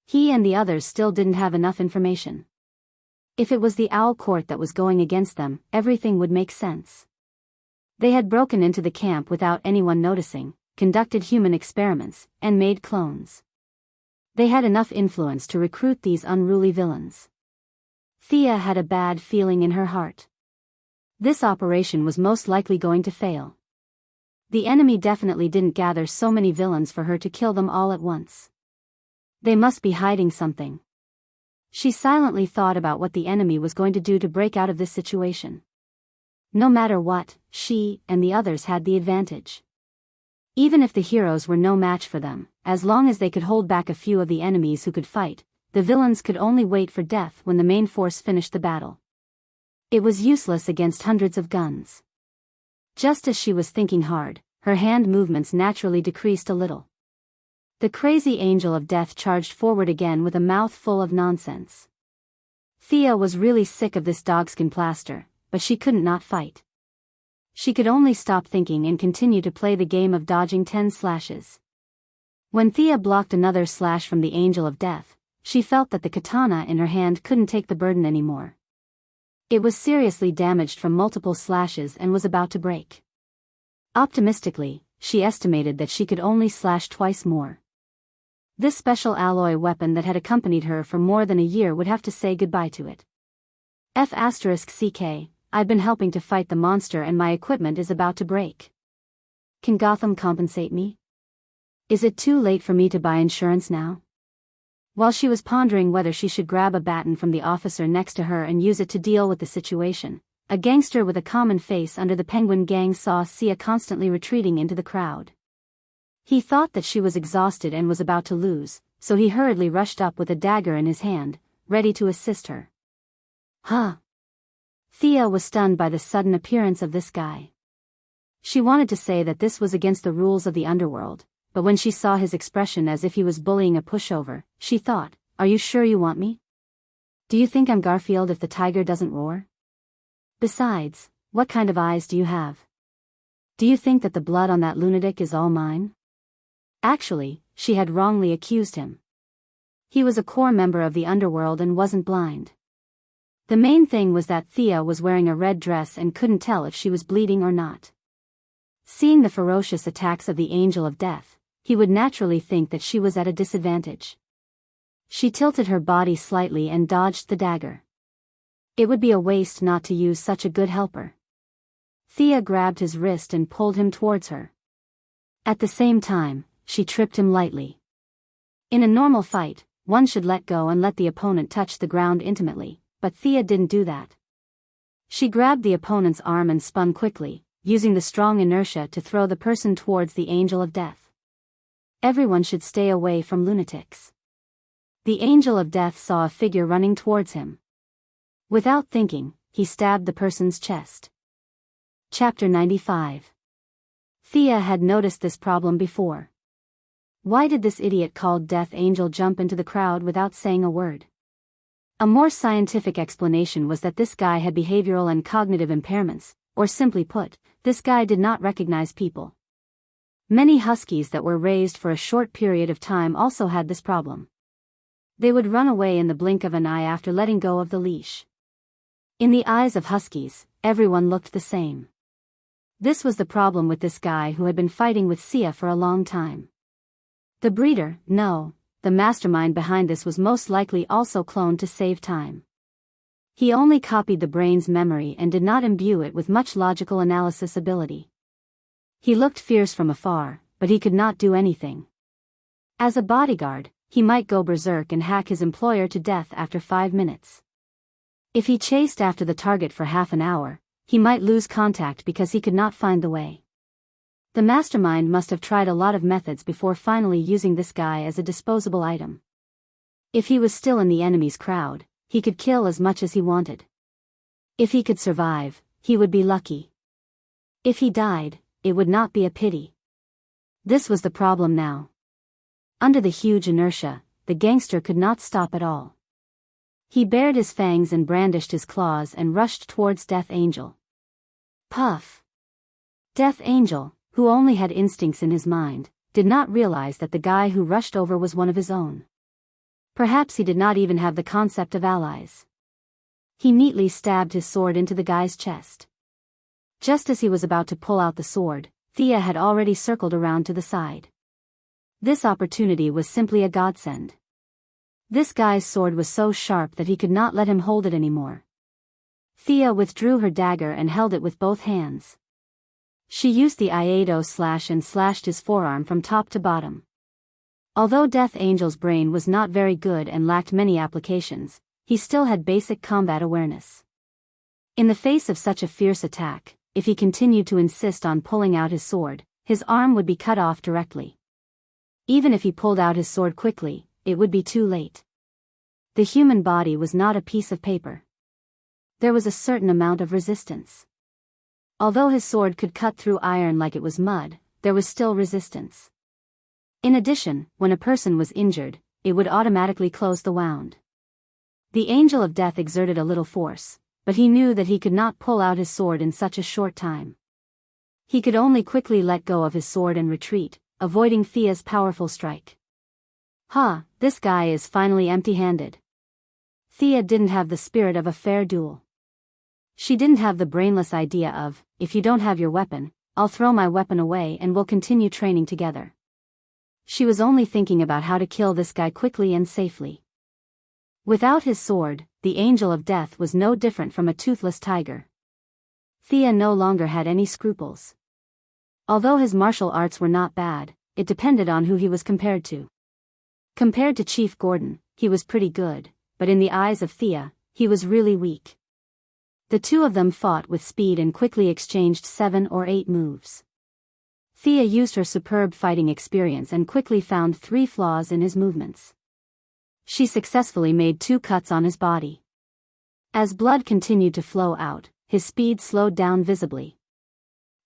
[SPEAKER 1] He and the others still didn't have enough information. If it was the Owl Court that was going against them, everything would make sense. They had broken into the camp without anyone noticing, conducted human experiments, and made clones. They had enough influence to recruit these unruly villains. Thea had a bad feeling in her heart. This operation was most likely going to fail. The enemy definitely didn't gather so many villains for her to kill them all at once. They must be hiding something. She silently thought about what the enemy was going to do to break out of this situation. No matter what, she and the others had the advantage. Even if the heroes were no match for them, as long as they could hold back a few of the enemies who could fight, the villains could only wait for death when the main force finished the battle. It was useless against hundreds of guns. Just as she was thinking hard, her hand movements naturally decreased a little. The crazy angel of death charged forward again with a mouth full of nonsense. Thea was really sick of this dogskin plaster, but she couldn't not fight. She could only stop thinking and continue to play the game of dodging 10 slashes. When Thea blocked another slash from the angel of death, she felt that the katana in her hand couldn't take the burden anymore. It was seriously damaged from multiple slashes and was about to break. Optimistically, she estimated that she could only slash twice more. This special alloy weapon that had accompanied her for more than a year would have to say goodbye to it. F***CK, I've been helping to fight the monster and my equipment is about to break. Can Gotham compensate me? Is it too late for me to buy insurance now? While she was pondering whether she should grab a baton from the officer next to her and use it to deal with the situation, a gangster with a common face under the Penguin Gang saw Sia constantly retreating into the crowd. He thought that she was exhausted and was about to lose, so he hurriedly rushed up with a dagger in his hand, ready to assist her. Huh? Thea was stunned by the sudden appearance of this guy. She wanted to say that this was against the rules of the underworld, but when she saw his expression as if he was bullying a pushover, she thought, are you sure you want me? Do you think I'm Garfield if the tiger doesn't roar? Besides, what kind of eyes do you have? Do you think that the blood on that lunatic is all mine? Actually, she had wrongly accused him. He was a core member of the underworld and wasn't blind. The main thing was that Thea was wearing a red dress and couldn't tell if she was bleeding or not. Seeing the ferocious attacks of the angel of death, he would naturally think that she was at a disadvantage. She tilted her body slightly and dodged the dagger. It would be a waste not to use such a good helper. Thea grabbed his wrist and pulled him towards her. At the same time, she tripped him lightly. In a normal fight, one should let go and let the opponent touch the ground intimately, but Thea didn't do that. She grabbed the opponent's arm and spun quickly, using the strong inertia to throw the person towards the angel of death. Everyone should stay away from lunatics. The angel of death saw a figure running towards him. Without thinking, he stabbed the person's chest. Chapter 95. Thea had noticed this problem before. Why did this idiot called Death Angel jump into the crowd without saying a word? A more scientific explanation was that this guy had behavioral and cognitive impairments, or simply put, this guy did not recognize people. Many huskies that were raised for a short period of time also had this problem. They would run away in the blink of an eye after letting go of the leash. In the eyes of huskies, everyone looked the same. This was the problem with this guy who had been fighting with Sia for a long time. The breeder, no, the mastermind behind this was most likely also cloned to save time. He only copied the brain's memory and did not imbue it with much logical analysis ability. He looked fierce from afar, but he could not do anything. As a bodyguard, he might go berserk and hack his employer to death after 5 minutes. If he chased after the target for half an hour, he might lose contact because he could not find the way. The mastermind must have tried a lot of methods before finally using this guy as a disposable item. If he was still in the enemy's crowd, he could kill as much as he wanted. If he could survive, he would be lucky. If he died, it would not be a pity. This was the problem now. Under the huge inertia, the gangster could not stop at all. He bared his fangs and brandished his claws and rushed towards Death Angel. Puff! Death Angel, who only had instincts in his mind, did not realize that the guy who rushed over was one of his own. Perhaps he did not even have the concept of allies. He neatly stabbed his sword into the guy's chest. Just as he was about to pull out the sword, Thea had already circled around to the side. This opportunity was simply a godsend. This guy's sword was so sharp that he could not let him hold it anymore. Thea withdrew her dagger and held it with both hands. She used the Iaido slash and slashed his forearm from top to bottom. Although Death Angel's brain was not very good and lacked many applications, he still had basic combat awareness. In the face of such a fierce attack, if he continued to insist on pulling out his sword, his arm would be cut off directly. Even if he pulled out his sword quickly, it would be too late. The human body was not a piece of paper. There was a certain amount of resistance. Although his sword could cut through iron like it was mud, there was still resistance. In addition, when a person was injured, it would automatically close the wound. The Angel of Death exerted a little force, but he knew that he could not pull out his sword in such a short time. He could only quickly let go of his sword and retreat, avoiding Thea's powerful strike. This guy is finally empty-handed. Thea didn't have the spirit of a fair duel. She didn't have the brainless idea of, if you don't have your weapon, I'll throw my weapon away and we'll continue training together. She was only thinking about how to kill this guy quickly and safely. Without his sword, the Angel of Death was no different from a toothless tiger. Thea no longer had any scruples. Although his martial arts were not bad, it depended on who he was compared to. Compared to Chief Gordon, he was pretty good, but in the eyes of Thea, he was really weak. The two of them fought with speed and quickly exchanged 7 or 8 moves. Thea used her superb fighting experience and quickly found 3 flaws in his movements. She successfully made 2 cuts on his body. As blood continued to flow out, his speed slowed down visibly.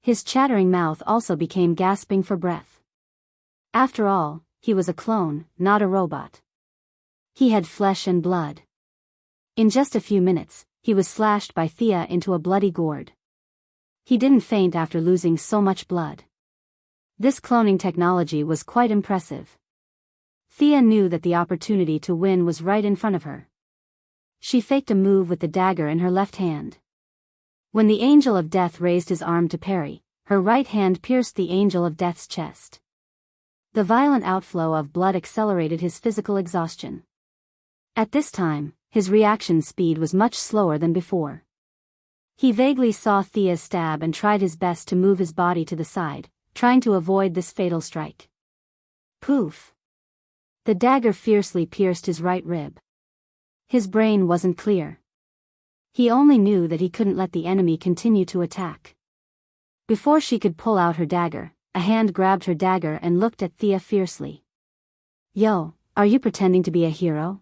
[SPEAKER 1] His chattering mouth also became gasping for breath. After all, he was a clone, not a robot. He had flesh and blood. In just a few minutes, he was slashed by Thea into a bloody gourd. He didn't faint after losing so much blood. This cloning technology was quite impressive. Thea knew that the opportunity to win was right in front of her. She faked a move with the dagger in her left hand. When the Angel of Death raised his arm to parry, her right hand pierced the Angel of Death's chest. The violent outflow of blood accelerated his physical exhaustion. At this time, his reaction speed was much slower than before. He vaguely saw Thea's stab and tried his best to move his body to the side, trying to avoid this fatal strike. Poof! The dagger fiercely pierced his right rib. His brain wasn't clear. He only knew that he couldn't let the enemy continue to attack. Before she could pull out her dagger, a hand grabbed her dagger and looked at Thea fiercely. Yo, are you pretending to be a hero?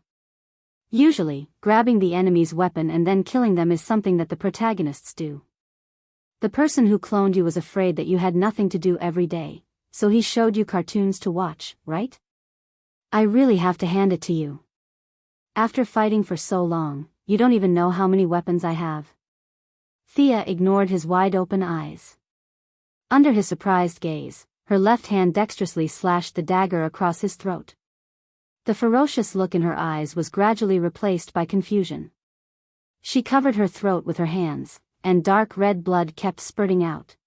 [SPEAKER 1] Usually, grabbing the enemy's weapon and then killing them is something that the protagonists do. The person who cloned you was afraid that you had nothing to do every day, so he showed you cartoons to watch, right? I really have to hand it to you. After fighting for so long, you don't even know how many weapons I have. Thea ignored his wide-open eyes. Under his surprised gaze, her left hand dexterously slashed the dagger across his throat. The ferocious look in her eyes was gradually replaced by confusion. She covered her throat with her hands, and dark red blood kept spurting out.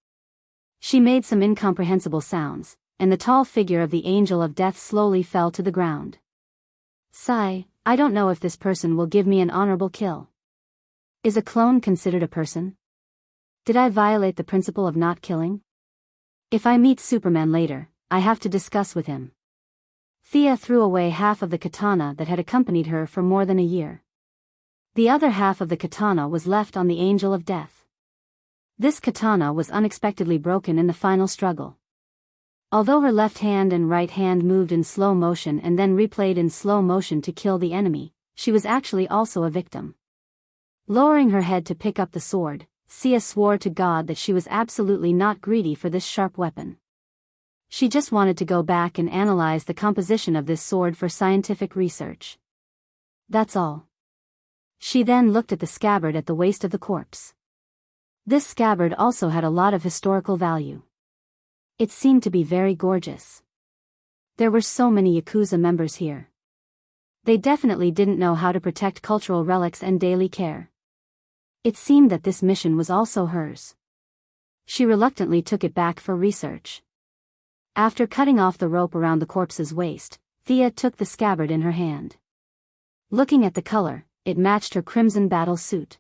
[SPEAKER 1] She made some incomprehensible sounds, and the tall figure of the Angel of Death slowly fell to the ground. Sigh, I don't know if this person will give me an honorable kill. Is a clone considered a person? Did I violate the principle of not killing? If I meet Superman later, I have to discuss with him. Thea threw away half of the katana that had accompanied her for more than a year. The other half of the katana was left on the Angel of Death. This katana was unexpectedly broken in the final struggle. Although her left hand and right hand moved in slow motion and then replayed in slow motion to kill the enemy, she was actually also a victim. Lowering her head to pick up the sword, Thea swore to God that she was absolutely not greedy for this sharp weapon. She just wanted to go back and analyze the composition of this sword for scientific research. That's all. She then looked at the scabbard at the waist of the corpse. This scabbard also had a lot of historical value. It seemed to be very gorgeous. There were so many Yakuza members here. They definitely didn't know how to protect cultural relics and daily care. It seemed that this mission was also hers. She reluctantly took it back for research. After cutting off the rope around the corpse's waist, Thea took the scabbard in her hand. Looking at the color, it matched her crimson battle suit.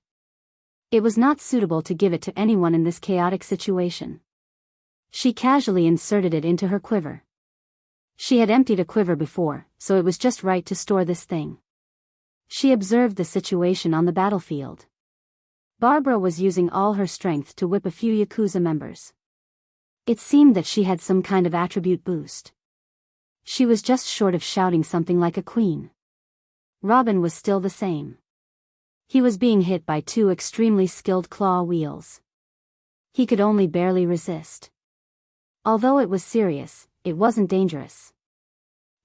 [SPEAKER 1] It was not suitable to give it to anyone in this chaotic situation. She casually inserted it into her quiver. She had emptied a quiver before, so it was just right to store this thing. She observed the situation on the battlefield. Barbara was using all her strength to whip a few Yakuza members. It seemed that she had some kind of attribute boost. She was just short of shouting something like a queen. Robin was still the same. He was being hit by 2 extremely skilled claw wheels. he could only barely resist. Although it was serious, it wasn't dangerous.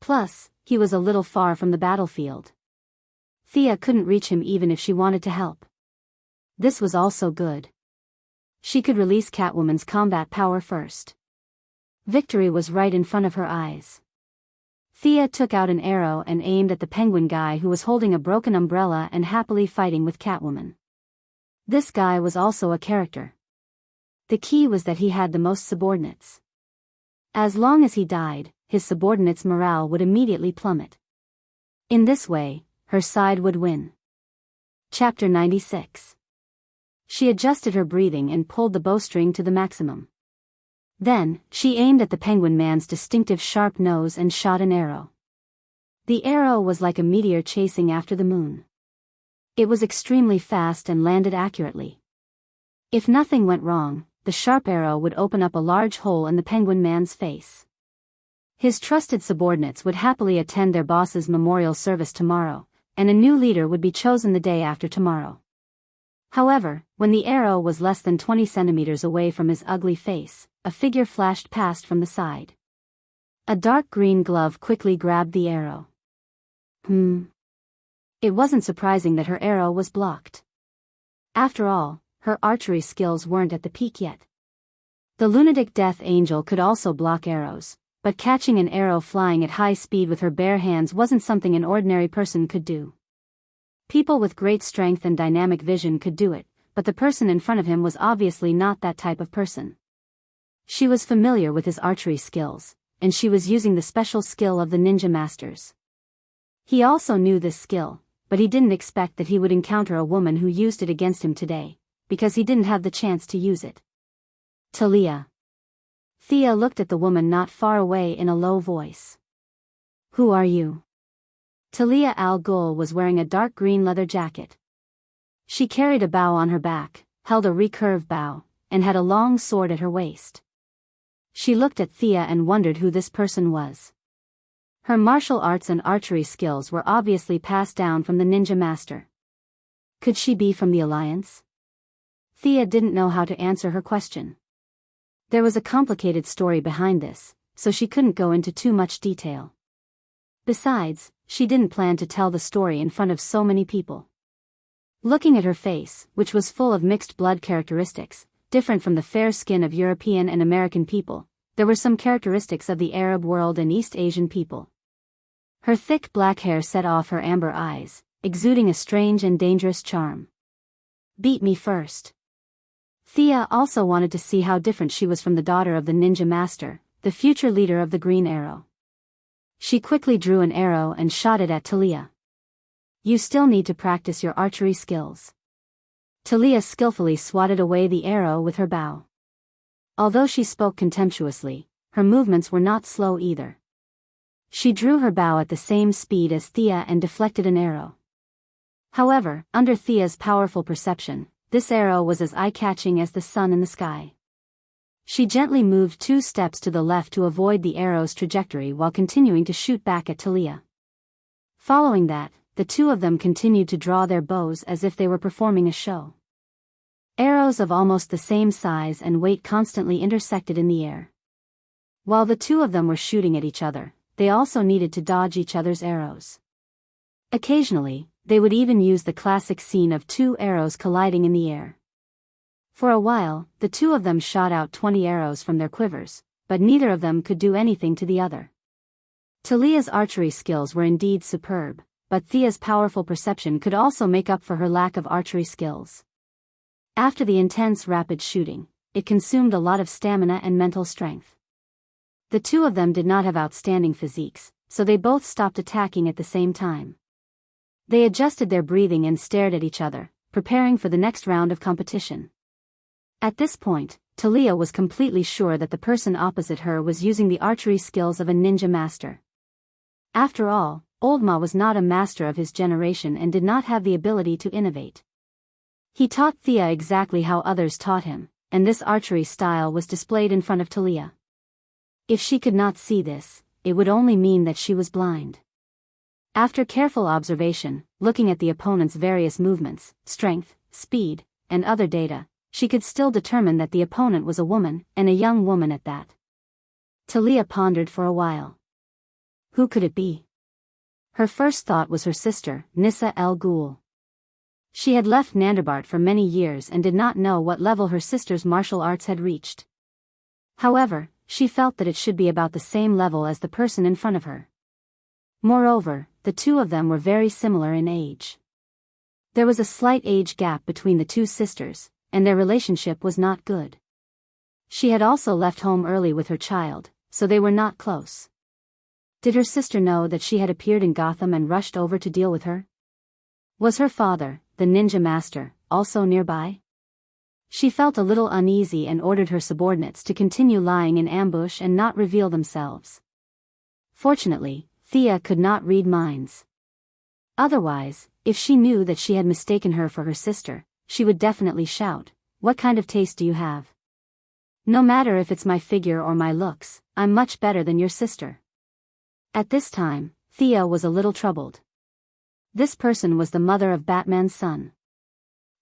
[SPEAKER 1] Plus, he was a little far from the battlefield. Thea couldn't reach him even if she wanted to help. This was also good. She could release Catwoman's combat power first. Victory was right in front of her eyes. Thea took out an arrow and aimed at the penguin guy who was holding a broken umbrella and happily fighting with Catwoman. This guy was also a character. The key was that he had the most subordinates. As long as he died, his subordinates' morale would immediately plummet. In this way, her side would win. Chapter 96. She adjusted her breathing and pulled the bowstring to the maximum. Then, she aimed at the penguin man's distinctive sharp nose and shot an arrow. The arrow was like a meteor chasing after the moon. It was extremely fast and landed accurately. If nothing went wrong, the sharp arrow would open up a large hole in the penguin man's face. His trusted subordinates would happily attend their boss's memorial service tomorrow, and a new leader would be chosen the day after tomorrow. However, when the arrow was less than 20 centimeters away from his ugly face, a figure flashed past from the side. A dark green glove quickly grabbed the arrow. It wasn't surprising that her arrow was blocked. After all, her archery skills weren't at the peak yet. The lunatic Death Angel could also block arrows, but catching an arrow flying at high speed with her bare hands wasn't something an ordinary person could do. People with great strength and dynamic vision could do it, but the person in front of him was obviously not that type of person. She was familiar with his archery skills, and she was using the special skill of the ninja masters. He also knew this skill, but he didn't expect that he would encounter a woman who used it against him today, because he didn't have the chance to use it. Talia. Thea looked at the woman not far away in a low voice. Who are you? Talia al Ghul was wearing a dark green leather jacket. She carried a bow on her back, held a recurve bow, and had a long sword at her waist. She looked at Thea and wondered who this person was. Her martial arts and archery skills were obviously passed down from the ninja master. Could she be from the Alliance? Thea didn't know how to answer her question. There was a complicated story behind this, so she couldn't go into too much detail. Besides, she didn't plan to tell the story in front of so many people. Looking at her face, which was full of mixed blood characteristics, different from the fair skin of European and American people, there were some characteristics of the Arab world and East Asian people. Her thick black hair set off her amber eyes, exuding a strange and dangerous charm. Beat me first. Thea also wanted to see how different she was from the daughter of the ninja master, the future leader of the Green Arrow. She quickly drew an arrow and shot it at Talia. You still need to practice your archery skills. Talia skillfully swatted away the arrow with her bow. Although she spoke contemptuously, her movements were not slow either. She drew her bow at the same speed as Thea and deflected an arrow. However, under Thea's powerful perception, this arrow was as eye-catching as the sun in the sky. She gently moved 2 steps to the left to avoid the arrow's trajectory while continuing to shoot back at Talia. Following that, the two of them continued to draw their bows as if they were performing a show. Arrows of almost the same size and weight constantly intersected in the air. While the two of them were shooting at each other, they also needed to dodge each other's arrows. Occasionally, they would even use the classic scene of 2 arrows colliding in the air. For a while, the two of them shot out 20 arrows from their quivers, but neither of them could do anything to the other. Talia's archery skills were indeed superb, but Thea's powerful perception could also make up for her lack of archery skills. After the intense rapid shooting, it consumed a lot of stamina and mental strength. The two of them did not have outstanding physiques, so they both stopped attacking at the same time. They adjusted their breathing and stared at each other, preparing for the next round of competition. At this point, Talia was completely sure that the person opposite her was using the archery skills of a ninja master. After all, Old Ma was not a master of his generation and did not have the ability to innovate. He taught Thea exactly how others taught him, and this archery style was displayed in front of Talia. If she could not see this, it would only mean that she was blind. After careful observation, looking at the opponent's various movements, strength, speed, and other data, she could still determine that the opponent was a woman, and a young woman at that. Talia pondered for a while. Who could it be? Her first thought was her sister, Nissa El Ghul. She had left Nandarbart for many years and did not know what level her sister's martial arts had reached. However, she felt that it should be about the same level as the person in front of her. Moreover, the two of them were very similar in age. There was a slight age gap between the two sisters, and their relationship was not good. She had also left home early with her child, so they were not close. Did her sister know that she had appeared in Gotham and rushed over to deal with her? Was her father, the ninja master, also nearby? She felt a little uneasy and ordered her subordinates to continue lying in ambush and not reveal themselves. Fortunately, Thea could not read minds. Otherwise, if she knew that she had mistaken her for her sister, she would definitely shout, "What kind of taste do you have? No matter if it's my figure or my looks, I'm much better than your sister." At this time, Thea was a little troubled. This person was the mother of Batman's son.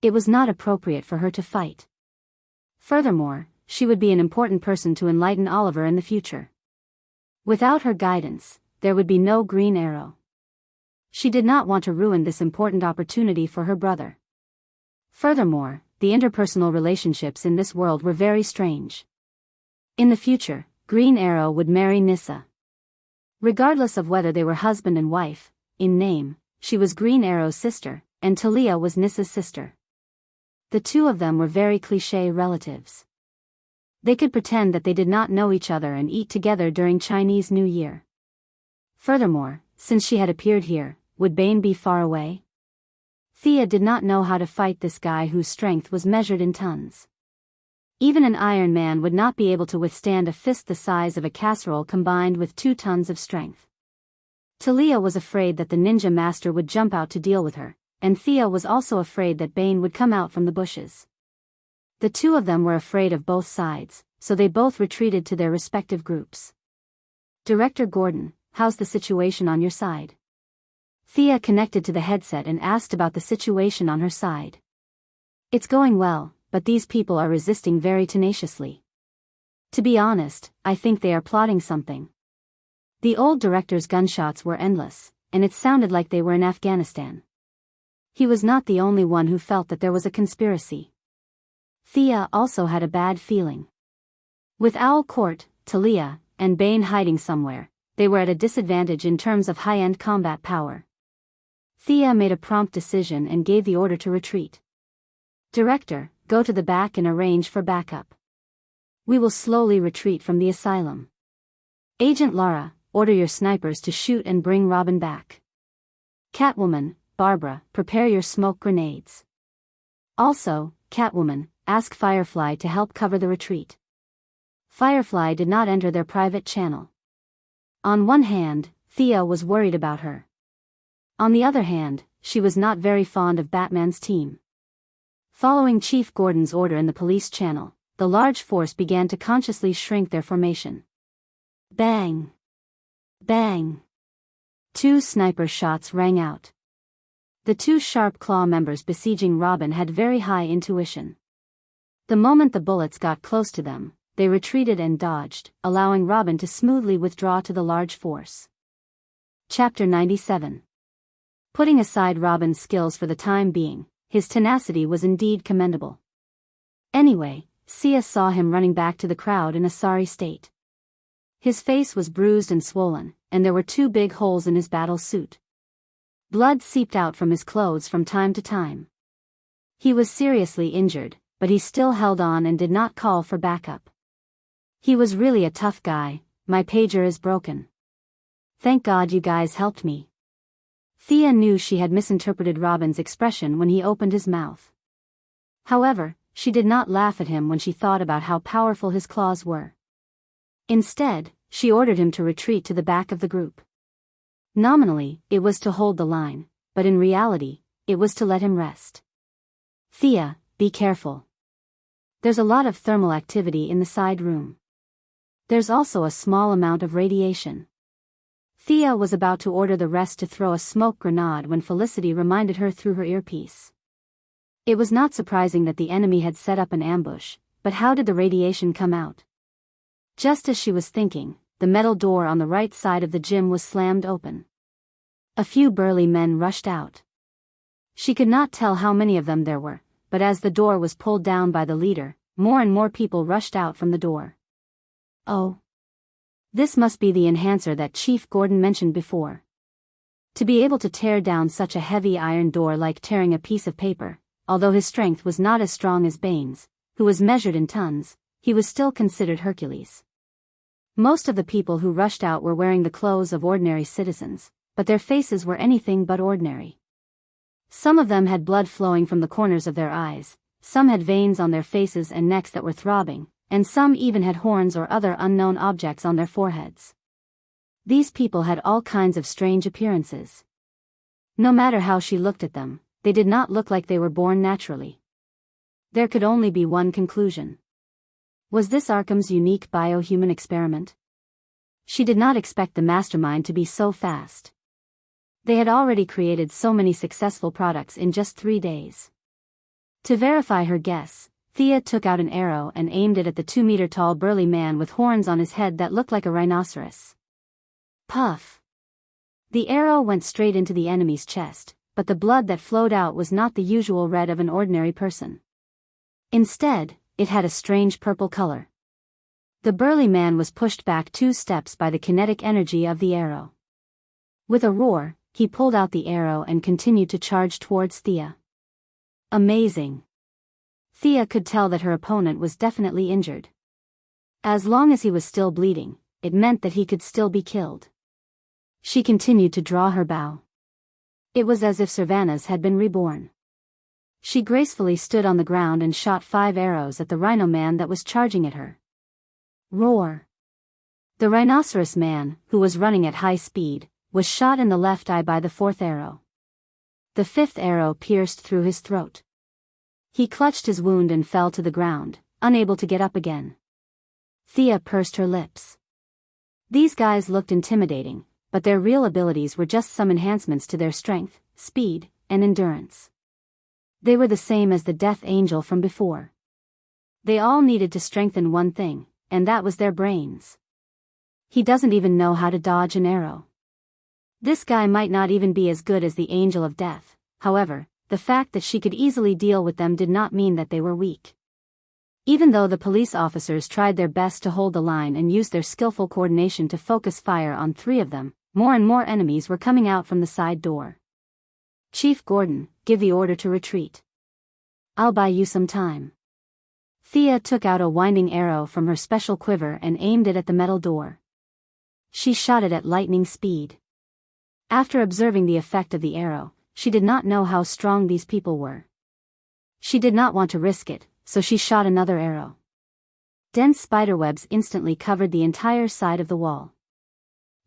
[SPEAKER 1] It was not appropriate for her to fight. Furthermore, she would be an important person to enlighten Oliver in the future. Without her guidance, there would be no Green Arrow. She did not want to ruin this important opportunity for her brother. Furthermore, the interpersonal relationships in this world were very strange. In the future, Green Arrow would marry Nissa. Regardless of whether they were husband and wife, in name, she was Green Arrow's sister, and Talia was Nissa's sister. The two of them were very cliché relatives. They could pretend that they did not know each other and eat together during Chinese New Year. Furthermore, since she had appeared here, would Bane be far away? Thea did not know how to fight this guy whose strength was measured in tons. Even an Iron Man would not be able to withstand a fist the size of a casserole combined with 2 tons of strength. Talia was afraid that the ninja master would jump out to deal with her, and Thea was also afraid that Bane would come out from the bushes. The two of them were afraid of both sides, so they both retreated to their respective groups. "Director Gordon, how's the situation on your side?" Thea connected to the headset and asked about the situation on her side. "It's going well, but these people are resisting very tenaciously. To be honest, I think they are plotting something." The old director's gunshots were endless, and it sounded like they were in Afghanistan. He was not the only one who felt that there was a conspiracy. Thea also had a bad feeling. With Owl Court, Talia, and Bane hiding somewhere, they were at a disadvantage in terms of high-end combat power. Thea made a prompt decision and gave the order to retreat. "Director, go to the back and arrange for backup. We will slowly retreat from the asylum. Agent Lara, order your snipers to shoot and bring Robin back. Catwoman, Barbara, prepare your smoke grenades. Also, Catwoman, ask Firefly to help cover the retreat." Firefly did not enter their private channel. On one hand, Thea was worried about her. On the other hand, she was not very fond of Batman's team. Following Chief Gordon's order in the police channel, the large force began to consciously shrink their formation. Bang! Bang! 2 sniper shots rang out. The 2 Sharp Claw members besieging Robin had very high intuition. The moment the bullets got close to them, they retreated and dodged, allowing Robin to smoothly withdraw to the large force. Chapter 97. Putting aside Robin's skills for the time being, his tenacity was indeed commendable. Anyway, Sia saw him running back to the crowd in a sorry state. His face was bruised and swollen, and there were 2 big holes in his battle suit. Blood seeped out from his clothes from time to time. He was seriously injured, but he still held on and did not call for backup. He was really a tough guy. "My pager is broken. Thank God you guys helped me." Thea knew she had misinterpreted Robin's expression when he opened his mouth. However, she did not laugh at him when she thought about how powerful his claws were. Instead, she ordered him to retreat to the back of the group. Nominally, it was to hold the line, but in reality, it was to let him rest. "Thea, be careful. There's a lot of thermal activity in the side room. There's also a small amount of radiation." Thea was about to order the rest to throw a smoke grenade when Felicity reminded her through her earpiece. It was not surprising that the enemy had set up an ambush, but how did the radiation come out? Just as she was thinking, the metal door on the right side of the gym was slammed open. A few burly men rushed out. She could not tell how many of them there were, but as the door was pulled down by the leader, more and more people rushed out from the door. Oh. This must be the enhancer that Chief Gordon mentioned before. To be able to tear down such a heavy iron door like tearing a piece of paper, although his strength was not as strong as Bane's, who was measured in tons, he was still considered Hercules. Most of the people who rushed out were wearing the clothes of ordinary citizens, but their faces were anything but ordinary. Some of them had blood flowing from the corners of their eyes, some had veins on their faces and necks that were throbbing, and some even had horns or other unknown objects on their foreheads. These people had all kinds of strange appearances. No matter how she looked at them, they did not look like they were born naturally. There could only be one conclusion. Was this Arkham's unique bio-human experiment? She did not expect the mastermind to be so fast. They had already created so many successful products in just 3 days. To verify her guess, Thea took out an arrow and aimed it at the 2-meter-tall burly man with horns on his head that looked like a rhinoceros. Puff! The arrow went straight into the enemy's chest, but the blood that flowed out was not the usual red of an ordinary person. Instead, it had a strange purple color. The burly man was pushed back 2 steps by the kinetic energy of the arrow. With a roar, he pulled out the arrow and continued to charge towards Thea. Amazing! Thea could tell that her opponent was definitely injured. As long as he was still bleeding, it meant that he could still be killed. She continued to draw her bow. It was as if Savannah's had been reborn. She gracefully stood on the ground and shot 5 arrows at the rhino man that was charging at her. Roar! The rhinoceros man, who was running at high speed, was shot in the left eye by the 4th arrow. The 5th arrow pierced through his throat. He clutched his wound and fell to the ground, unable to get up again. Thea pursed her lips. These guys looked intimidating, but their real abilities were just some enhancements to their strength, speed, and endurance. They were the same as the Death Angel from before. They all needed to strengthen one thing, and that was their brains. He doesn't even know how to dodge an arrow. This guy might not even be as good as the Angel of Death, however, the fact that she could easily deal with them did not mean that they were weak. Even though the police officers tried their best to hold the line and used their skillful coordination to focus fire on 3 of them, more and more enemies were coming out from the side door. Chief Gordon, give the order to retreat. I'll buy you some time. Thea took out a winding arrow from her special quiver and aimed it at the metal door. She shot it at lightning speed. After observing the effect of the arrow, she did not know how strong these people were. She did not want to risk it, so she shot another arrow. Dense spiderwebs instantly covered the entire side of the wall.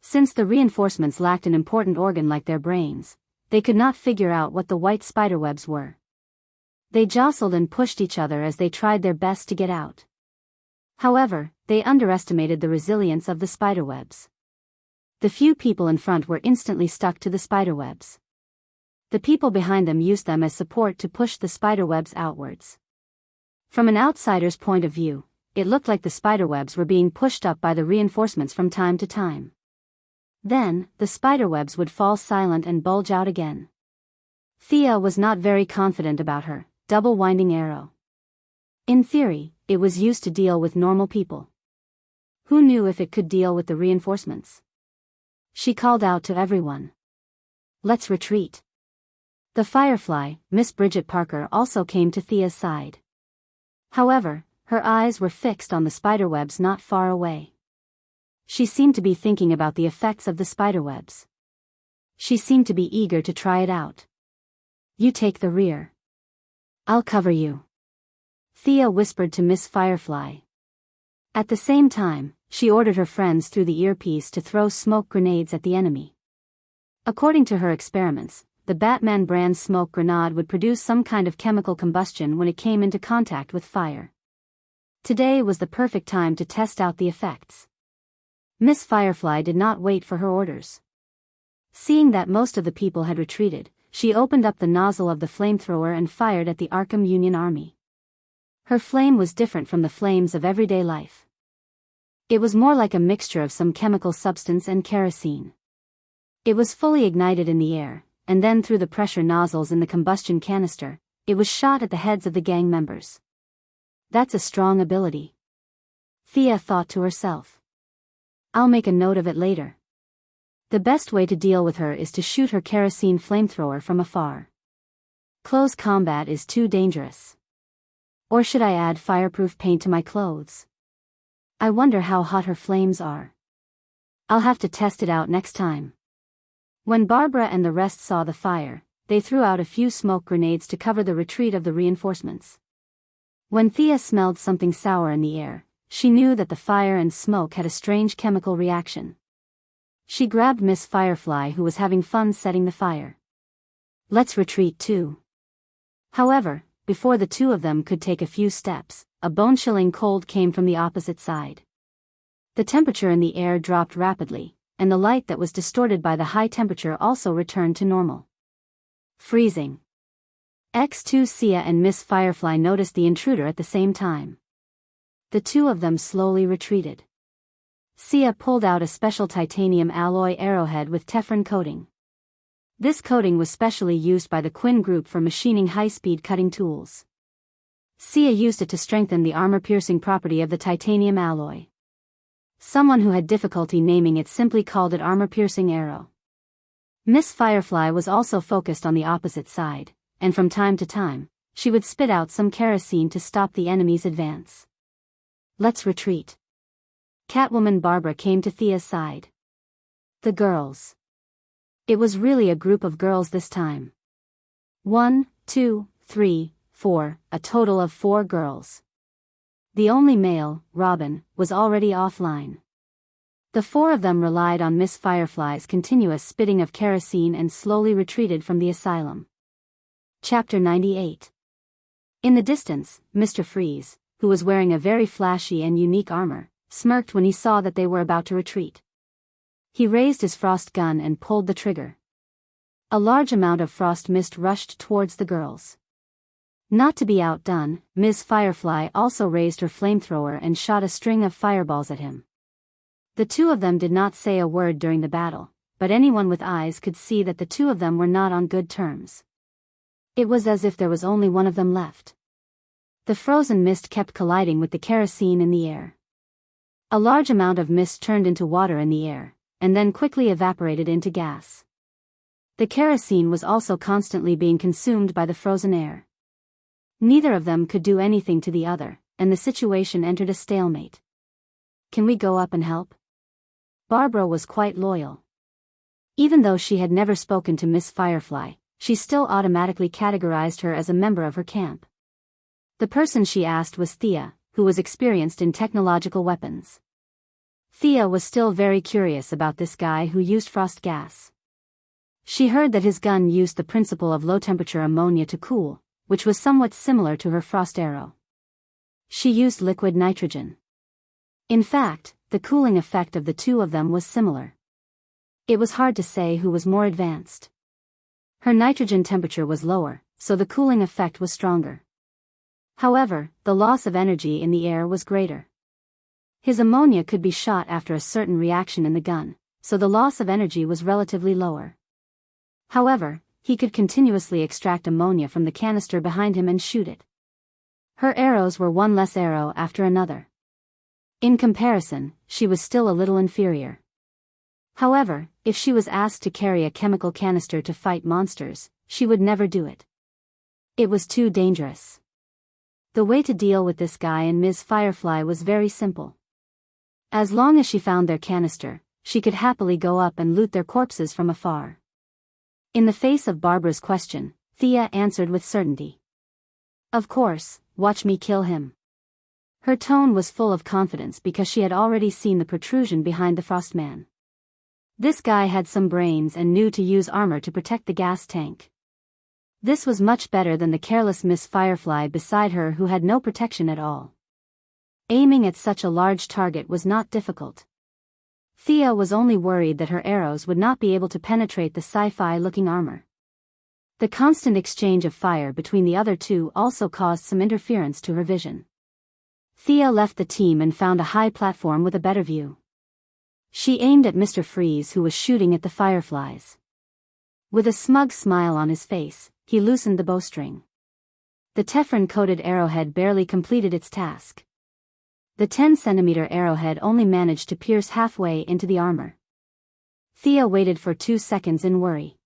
[SPEAKER 1] Since the reinforcements lacked an important organ like their brains, they could not figure out what the white spiderwebs were. They jostled and pushed each other as they tried their best to get out. However, they underestimated the resilience of the spiderwebs. The few people in front were instantly stuck to the spiderwebs. The people behind them used them as support to push the spiderwebs outwards. From an outsider's point of view, it looked like the spiderwebs were being pushed up by the reinforcements from time to time. Then, the spiderwebs would fall silent and bulge out again. Thea was not very confident about her double-winding arrow. In theory, it was used to deal with normal people. Who knew if it could deal with the reinforcements? She called out to everyone. Let's retreat. The Firefly, Miss Bridget Parker, also came to Thea's side. However, her eyes were fixed on the spiderwebs not far away. She seemed to be thinking about the effects of the spiderwebs. She seemed to be eager to try it out. You take the rear. I'll cover you. Thea whispered to Miss Firefly. At the same time, she ordered her friends through the earpiece to throw smoke grenades at the enemy. According to her experiments, the Batman brand smoke grenade would produce some kind of chemical combustion when it came into contact with fire. Today was the perfect time to test out the effects. Miss Firefly did not wait for her orders. Seeing that most of the people had retreated, she opened up the nozzle of the flamethrower and fired at the Arkham Union Army. Her flame was different from the flames of everyday life. It was more like a mixture of some chemical substance and kerosene. It was fully ignited in the air, and then through the pressure nozzles in the combustion canister, it was shot at the heads of the gang members. That's a strong ability. Thea thought to herself. I'll make a note of it later. The best way to deal with her is to shoot her kerosene flamethrower from afar. Close combat is too dangerous. Or should I add fireproof paint to my clothes? I wonder how hot her flames are. I'll have to test it out next time. When Barbara and the rest saw the fire, they threw out a few smoke grenades to cover the retreat of the reinforcements. When Thea smelled something sour in the air, she knew that the fire and smoke had a strange chemical reaction. She grabbed Miss Firefly, who was having fun setting the fire. Let's retreat too. However, before the two of them could take a few steps, a bone-chilling cold came from the opposite side. The temperature in the air dropped rapidly, and the light that was distorted by the high temperature also returned to normal. Freezing. X2 Sia and Miss Firefly noticed the intruder at the same time. The two of them slowly retreated. Sia pulled out a special titanium alloy arrowhead with Teflon coating. This coating was specially used by the Quinn Group for machining high-speed cutting tools. Sia used it to strengthen the armor-piercing property of the titanium alloy. Someone who had difficulty naming it simply called it armor-piercing arrow. Miss Firefly was also focused on the opposite side, and from time to time, she would spit out some kerosene to stop the enemy's advance. Let's retreat. Catwoman Barbara came to Thea's side. The girls. It was really a group of girls this time. 1, 2, 3, 4, a total of 4 girls. The only male, Robin, was already offline. The 4 of them relied on Miss Firefly's continuous spitting of kerosene and slowly retreated from the asylum. Chapter 98. In the distance, Mr. Freeze, who was wearing a very flashy and unique armor, smirked when he saw that they were about to retreat. He raised his frost gun and pulled the trigger. A large amount of frost mist rushed towards the girls. Not to be outdone, Ms. Firefly also raised her flamethrower and shot a string of fireballs at him. The two of them did not say a word during the battle, but anyone with eyes could see that the two of them were not on good terms. It was as if there was only one of them left. The frozen mist kept colliding with the kerosene in the air. A large amount of mist turned into water in the air, and then quickly evaporated into gas. The kerosene was also constantly being consumed by the frozen air. Neither of them could do anything to the other, and the situation entered a stalemate. Can we go up and help? Barbara was quite loyal. Even though she had never spoken to Miss Firefly, she still automatically categorized her as a member of her camp. The person she asked was Thea, who was experienced in technological weapons. Thea was still very curious about this guy who used frost gas. She heard that his gun used the principle of low-temperature ammonia to cool, which was somewhat similar to her frost arrow. She used liquid nitrogen. In fact, the cooling effect of the two of them was similar. It was hard to say who was more advanced. Her nitrogen temperature was lower, so the cooling effect was stronger. However, the loss of energy in the air was greater. His ammonia could be shot after a certain reaction in the gun, so the loss of energy was relatively lower. However, he could continuously extract ammonia from the canister behind him and shoot it. Her arrows were one less arrow after another. In comparison, she was still a little inferior. However, if she was asked to carry a chemical canister to fight monsters, she would never do it. It was too dangerous. The way to deal with this guy and Ms. Firefly was very simple. As long as she found their canister, she could happily go up and loot their corpses from afar. In the face of Barbara's question, Thea answered with certainty. Of course, watch me kill him. Her tone was full of confidence because she had already seen the protrusion behind the Frostman. This guy had some brains and knew to use armor to protect the gas tank. This was much better than the careless Miss Firefly beside her who had no protection at all. Aiming at such a large target was not difficult. Thea was only worried that her arrows would not be able to penetrate the sci-fi looking armor. The constant exchange of fire between the other two also caused some interference to her vision. Thea left the team and found a high platform with a better view. She aimed at Mr. Freeze, who was shooting at the fireflies. With a smug smile on his face, he loosened the bowstring. The Teflon-coated arrowhead barely completed its task. The 10-centimeter arrowhead only managed to pierce halfway into the armor. Thea waited for 2 seconds in worry.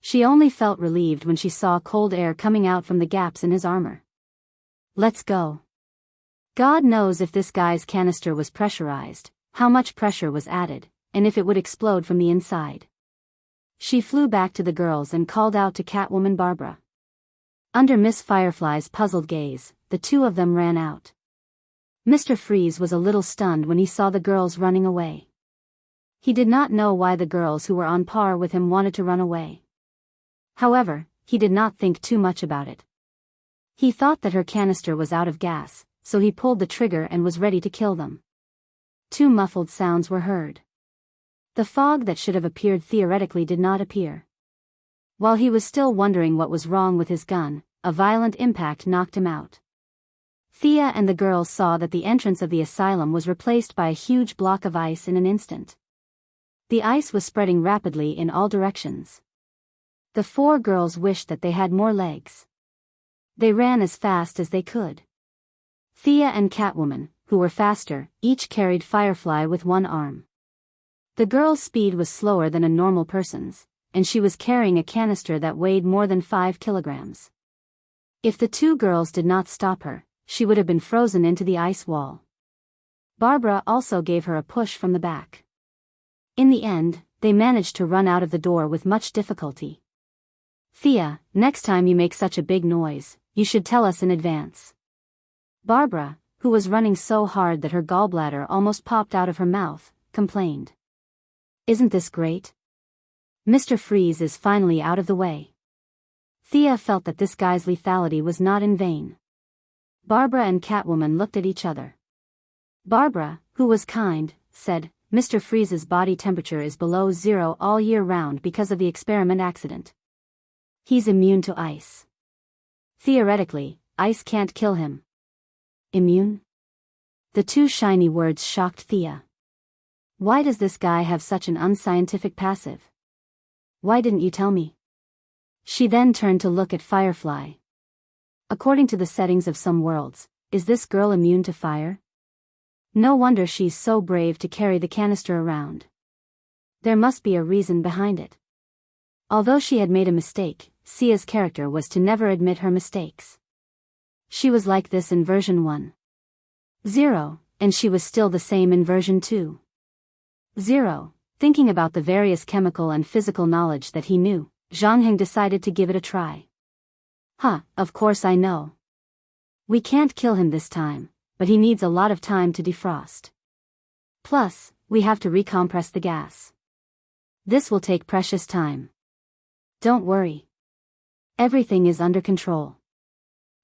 [SPEAKER 1] She only felt relieved when she saw cold air coming out from the gaps in his armor. Let's go. God knows if this guy's canister was pressurized, how much pressure was added, and if it would explode from the inside. She flew back to the girls and called out to Catwoman Barbara. Under Miss Firefly's puzzled gaze, the two of them ran out. Mr. Freeze was a little stunned when he saw the girls running away. He did not know why the girls who were on par with him wanted to run away. However, he did not think too much about it. He thought that her canister was out of gas, so he pulled the trigger and was ready to kill them. 2 muffled sounds were heard. The fog that should have appeared theoretically did not appear. While he was still wondering what was wrong with his gun, a violent impact knocked him out. Thea and the girls saw that the entrance of the asylum was replaced by a huge block of ice in an instant. The ice was spreading rapidly in all directions. The 4 girls wished that they had more legs. They ran as fast as they could. Thea and Catwoman, who were faster, each carried Firefly with one arm. The girl's speed was slower than a normal person's, and she was carrying a canister that weighed more than 5 kilograms. If the 2 girls did not stop her, she would have been frozen into the ice wall. Barbara also gave her a push from the back. In the end, they managed to run out of the door with much difficulty. Thea, next time you make such a big noise, you should tell us in advance. Barbara, who was running so hard that her gallbladder almost popped out of her mouth, complained. Isn't this great? Mr. Freeze is finally out of the way. Thea felt that this guy's lethality was not in vain. Barbara and Catwoman looked at each other. Barbara, who was kind, said, Mr. Freeze's body temperature is below 0 all year round because of the experiment accident. He's immune to ice. Theoretically, ice can't kill him. Immune? The 2 shiny words shocked Thea. Why does this guy have such an unscientific passive? Why didn't you tell me? She then turned to look at Firefly. According to the settings of some worlds, is this girl immune to fire? No wonder she's so brave to carry the canister around. There must be a reason behind it. Although she had made a mistake, Sia's character was to never admit her mistakes. She was like this in version 1.0, and she was still the same in version 2.0. Thinking about the various chemical and physical knowledge that he knew, Zhang Heng decided to give it a try. Of course I know. We can't kill him this time, but he needs a lot of time to defrost. Plus, we have to recompress the gas. This will take precious time. Don't worry. Everything is under control.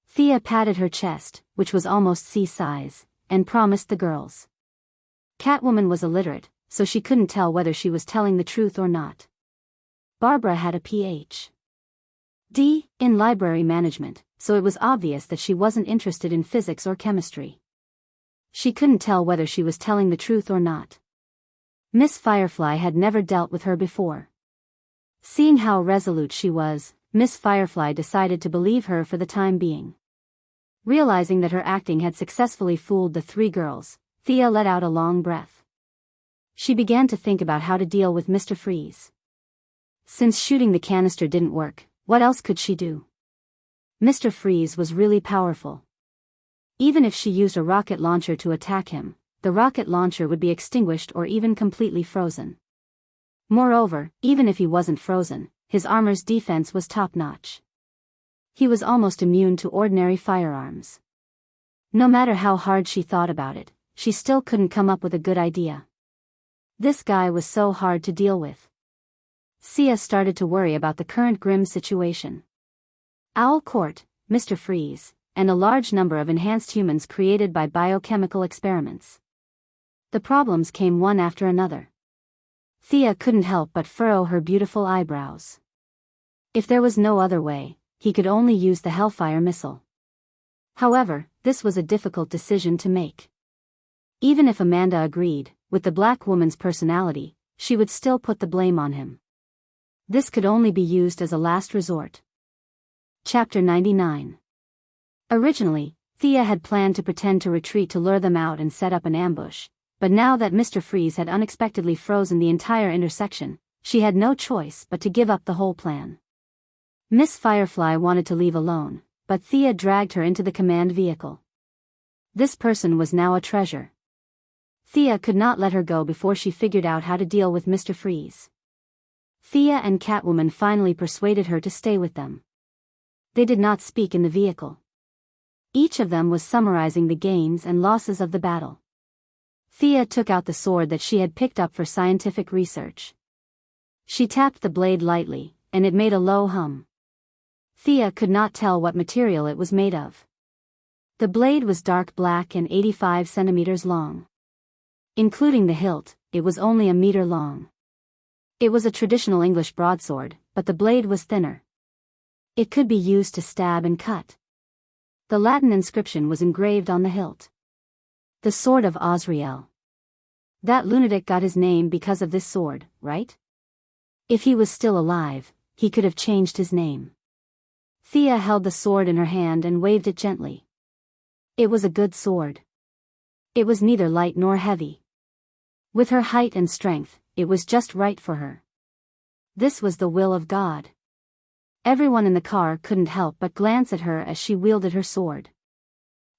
[SPEAKER 1] Thea patted her chest, which was almost sea-size, and promised the girls. Catwoman was illiterate, so she couldn't tell whether she was telling the truth or not. Barbara had a Ph.D. in library management, so it was obvious that she wasn't interested in physics or chemistry. She couldn't tell whether she was telling the truth or not. Miss Firefly had never dealt with her before. Seeing how resolute she was, Miss Firefly decided to believe her for the time being. Realizing that her acting had successfully fooled the 3 girls, Thea let out a long breath. She began to think about how to deal with Mr. Freeze. Since shooting the canister didn't work, what else could she do? Mr. Freeze was really powerful. Even if she used a rocket launcher to attack him, the rocket launcher would be extinguished or even completely frozen. Moreover, even if he wasn't frozen, his armor's defense was top-notch. He was almost immune to ordinary firearms. No matter how hard she thought about it, she still couldn't come up with a good idea. This guy was so hard to deal with. Sia started to worry about the current grim situation. Owl Court, Mr. Freeze, and a large number of enhanced humans created by biochemical experiments. The problems came one after another. Thea couldn't help but furrow her beautiful eyebrows. If there was no other way, he could only use the Hellfire missile. However, this was a difficult decision to make. Even if Amanda agreed, with the black woman's personality, she would still put the blame on him. This could only be used as a last resort. Chapter 99. Originally, Thea had planned to pretend to retreat to lure them out and set up an ambush, but now that Mr. Freeze had unexpectedly frozen the entire intersection, she had no choice but to give up the whole plan. Miss Firefly wanted to leave alone, but Thea dragged her into the command vehicle. This person was now a treasure. Thea could not let her go before she figured out how to deal with Mr. Freeze. Thea and Catwoman finally persuaded her to stay with them. They did not speak in the vehicle. Each of them was summarizing the gains and losses of the battle. Thea took out the sword that she had picked up for scientific research. She tapped the blade lightly, and it made a low hum. Thea could not tell what material it was made of. The blade was dark black and 85 centimeters long. Including the hilt, it was only a meter long. It was a traditional English broadsword, but the blade was thinner. It could be used to stab and cut. The Latin inscription was engraved on the hilt. The Sword of Osriel. That lunatic got his name because of this sword, right? If he was still alive, he could have changed his name. Thea held the sword in her hand and waved it gently. It was a good sword. It was neither light nor heavy. With her height and strength, it was just right for her. This was the will of God. Everyone in the car couldn't help but glance at her as she wielded her sword.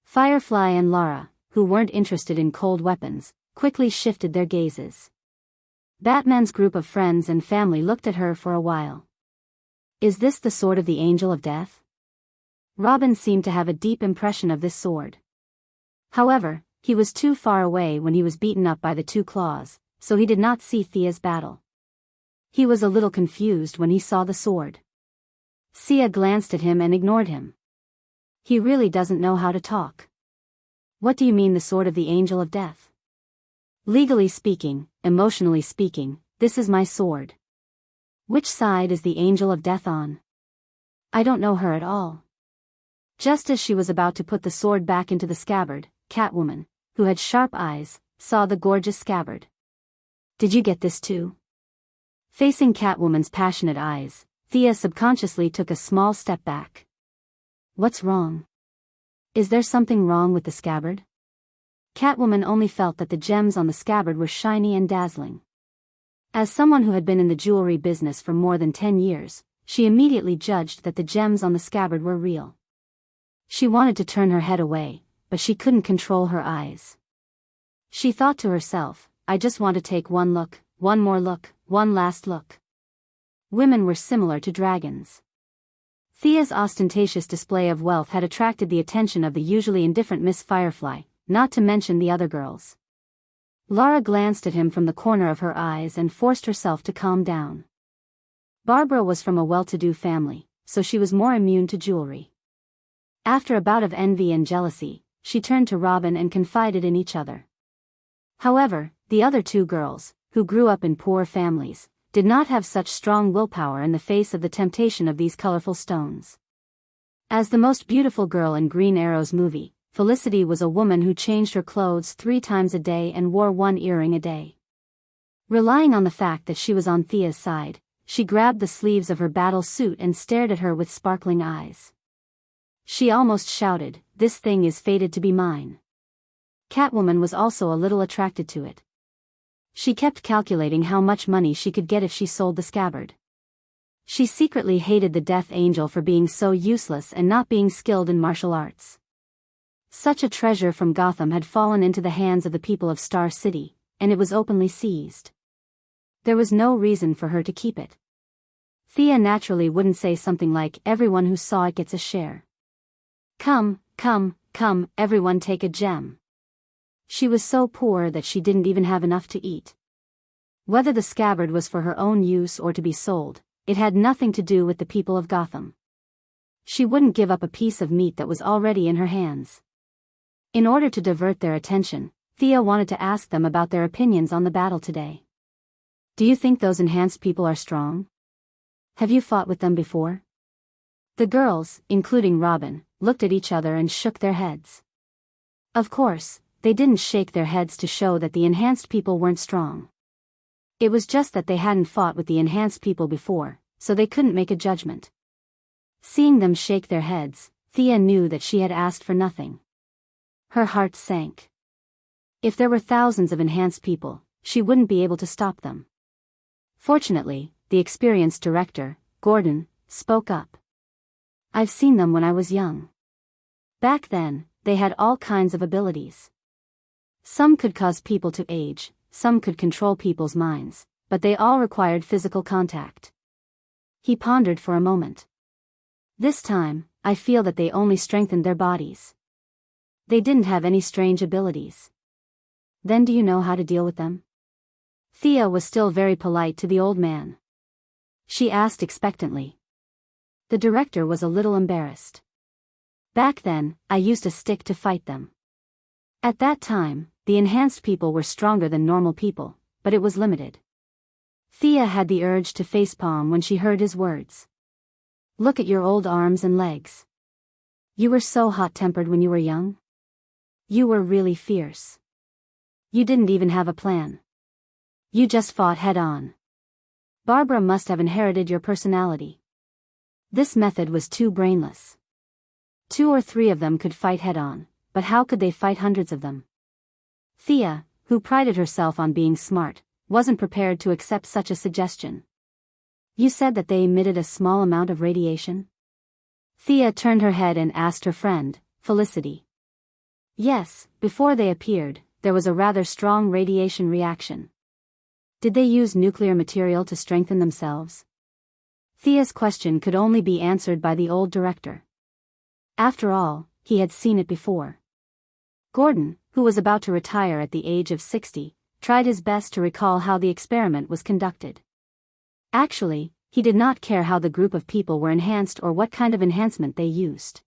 [SPEAKER 1] Firefly and Lara, who weren't interested in cold weapons, quickly shifted their gazes. Batman's group of friends and family looked at her for a while. Is this the sword of the Angel of Death? Robin seemed to have a deep impression of this sword. However, he was too far away when he was beaten up by the two claws, so he did not see Thea's battle. He was a little confused when he saw the sword. Thea glanced at him and ignored him. He really doesn't know how to talk. What do you mean the sword of the Angel of Death? Legally speaking, emotionally speaking, this is my sword. Which side is the Angel of Death on? I don't know her at all. Just as she was about to put the sword back into the scabbard, Catwoman, who had sharp eyes, saw the gorgeous scabbard. Did you get this too? Facing Catwoman's passionate eyes, Thea subconsciously took a small step back. What's wrong? Is there something wrong with the scabbard? Catwoman only felt that the gems on the scabbard were shiny and dazzling. As someone who had been in the jewelry business for more than 10 years, she immediately judged that the gems on the scabbard were real. She wanted to turn her head away, but she couldn't control her eyes. She thought to herself, I just want to take one look, one more look, one last look. Women were similar to dragons. Thea's ostentatious display of wealth had attracted the attention of the usually indifferent Miss Firefly, not to mention the other girls. Lara glanced at him from the corner of her eyes and forced herself to calm down. Barbara was from a well-to-do family, so she was more immune to jewelry. After a bout of envy and jealousy, she turned to Robin and confided in each other. However, the other two girls, who grew up in poor families, did not have such strong willpower in the face of the temptation of these colorful stones. As the most beautiful girl in Green Arrow's movie, Felicity was a woman who changed her clothes 3 times a day and wore 1 earring a day. Relying on the fact that she was on Thea's side, she grabbed the sleeves of her battle suit and stared at her with sparkling eyes. She almost shouted, "This thing is fated to be mine." Catwoman was also a little attracted to it. She kept calculating how much money she could get if she sold the scabbard. She secretly hated the Death Angel for being so useless and not being skilled in martial arts. Such a treasure from Gotham had fallen into the hands of the people of Star City, and it was openly seized. There was no reason for her to keep it. Thea naturally wouldn't say something like, "Everyone who saw it gets a share." Come, everyone take a gem." She was so poor that she didn't even have enough to eat. Whether the scabbard was for her own use or to be sold, it had nothing to do with the people of Gotham. She wouldn't give up a piece of meat that was already in her hands. In order to divert their attention, Thea wanted to ask them about their opinions on the battle today. Do you think those enhanced people are strong? Have you fought with them before? The girls, including Robin, looked at each other and shook their heads. Of course, they didn't shake their heads to show that the enhanced people weren't strong. It was just that they hadn't fought with the enhanced people before, so they couldn't make a judgment. Seeing them shake their heads, Thea knew that she had asked for nothing. Her heart sank. If there were thousands of enhanced people, she wouldn't be able to stop them. Fortunately, the experienced director, Gordon, spoke up. I've seen them when I was young. Back then, they had all kinds of abilities. Some could cause people to age, some could control people's minds, but they all required physical contact. He pondered for a moment. This time, I feel that they only strengthened their bodies. They didn't have any strange abilities. Then do you know how to deal with them? Thea was still very polite to the old man. She asked expectantly. The director was a little embarrassed. Back then, I used a stick to fight them. At that time, the enhanced people were stronger than normal people, but it was limited. Thea had the urge to facepalm when she heard his words. Look at your old arms and legs. You were so hot-tempered when you were young. You were really fierce. You didn't even have a plan. You just fought head-on. Barbara must have inherited your personality. This method was too brainless. 2 or 3 of them could fight head-on, but how could they fight hundreds of them? Thea, who prided herself on being smart, wasn't prepared to accept such a suggestion. You said that they emitted a small amount of radiation? Thea turned her head and asked her friend, Felicity. Yes, before they appeared, there was a rather strong radiation reaction. Did they use nuclear material to strengthen themselves? Thea's question could only be answered by the old director. After all, he had seen it before. Gordon, who was about to retire at the age of 60, tried his best to recall how the experiment was conducted. Actually, he did not care how the group of people were enhanced or what kind of enhancement they used.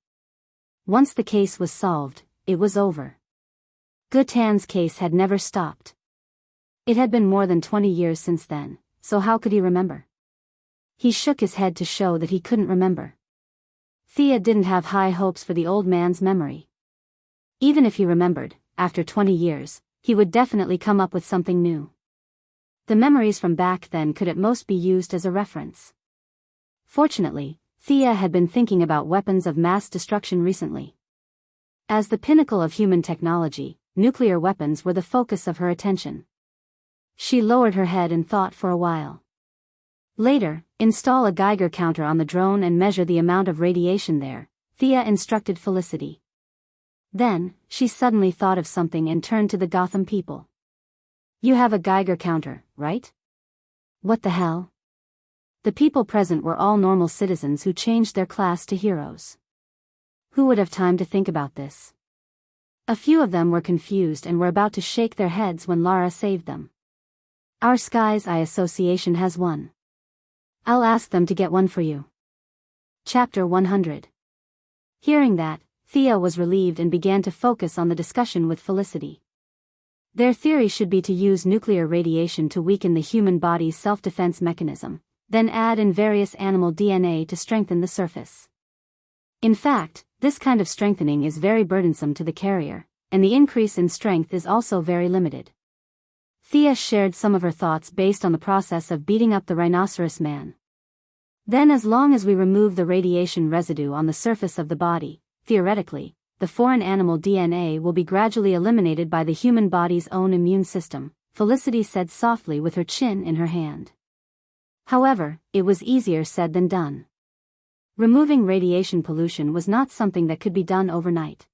[SPEAKER 1] Once the case was solved, it was over. Gutan's case had never stopped. It had been more than 20 years since then, so how could he remember? He shook his head to show that he couldn't remember. Thea didn't have high hopes for the old man's memory. Even if he remembered, after 20 years, he would definitely come up with something new. The memories from back then could at most be used as a reference. Fortunately, Thea had been thinking about weapons of mass destruction recently. As the pinnacle of human technology, nuclear weapons were the focus of her attention. She lowered her head and thought for a while. Later, install a Geiger counter on the drone and measure the amount of radiation there, Thea instructed Felicity. Then, she suddenly thought of something and turned to the Gotham people. You have a Geiger counter, right? What the hell? The people present were all normal citizens who changed their class to heroes. Who would have time to think about this? A few of them were confused and were about to shake their heads when Lara saved them. Our Sky's Eye Association has one. I'll ask them to get one for you. Chapter 100. Hearing that, Thea was relieved and began to focus on the discussion with Felicity. Their theory should be to use nuclear radiation to weaken the human body's self-defense mechanism, then add in various animal DNA to strengthen the surface. In fact, this kind of strengthening is very burdensome to the carrier, and the increase in strength is also very limited. Thea shared some of her thoughts based on the process of beating up the rhinoceros man. Then as long as we remove the radiation residue on the surface of the body, theoretically, the foreign animal DNA will be gradually eliminated by the human body's own immune system, Felicity said softly with her chin in her hand. However, it was easier said than done. Removing radiation pollution was not something that could be done overnight.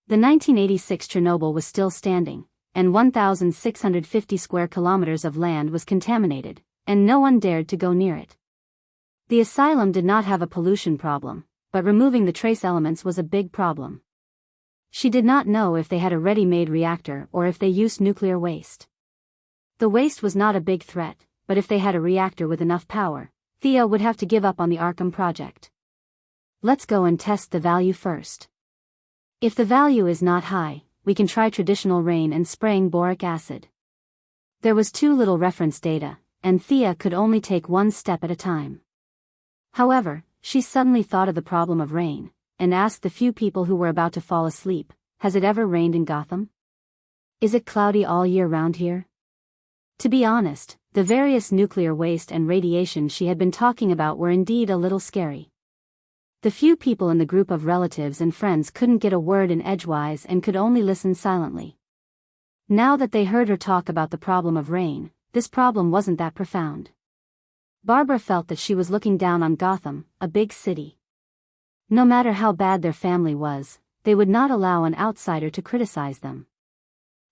[SPEAKER 1] The 1986 Chernobyl was still standing, and 1,650 square kilometers of land was contaminated, and no one dared to go near it. The asylum did not have a pollution problem, but removing the trace elements was a big problem. She did not know if they had a ready-made reactor or if they used nuclear waste. The waste was not a big threat, but if they had a reactor with enough power, Thea would have to give up on the Arkham project. Let's go and test the value first. If the value is not high, we can try traditional rain and spraying boric acid. There was too little reference data, and Thea could only take one step at a time. However, she suddenly thought of the problem of rain, and asked the few people who were about to fall asleep, "Has it ever rained in Gotham? Is it cloudy all year round here?" To be honest, the various nuclear waste and radiation she had been talking about were indeed a little scary. The few people in the group of relatives and friends couldn't get a word in edgewise and could only listen silently. Now that they heard her talk about the problem of rain, this problem wasn't that profound. Barbara felt that she was looking down on Gotham, a big city. No matter how bad their family was, they would not allow an outsider to criticize them.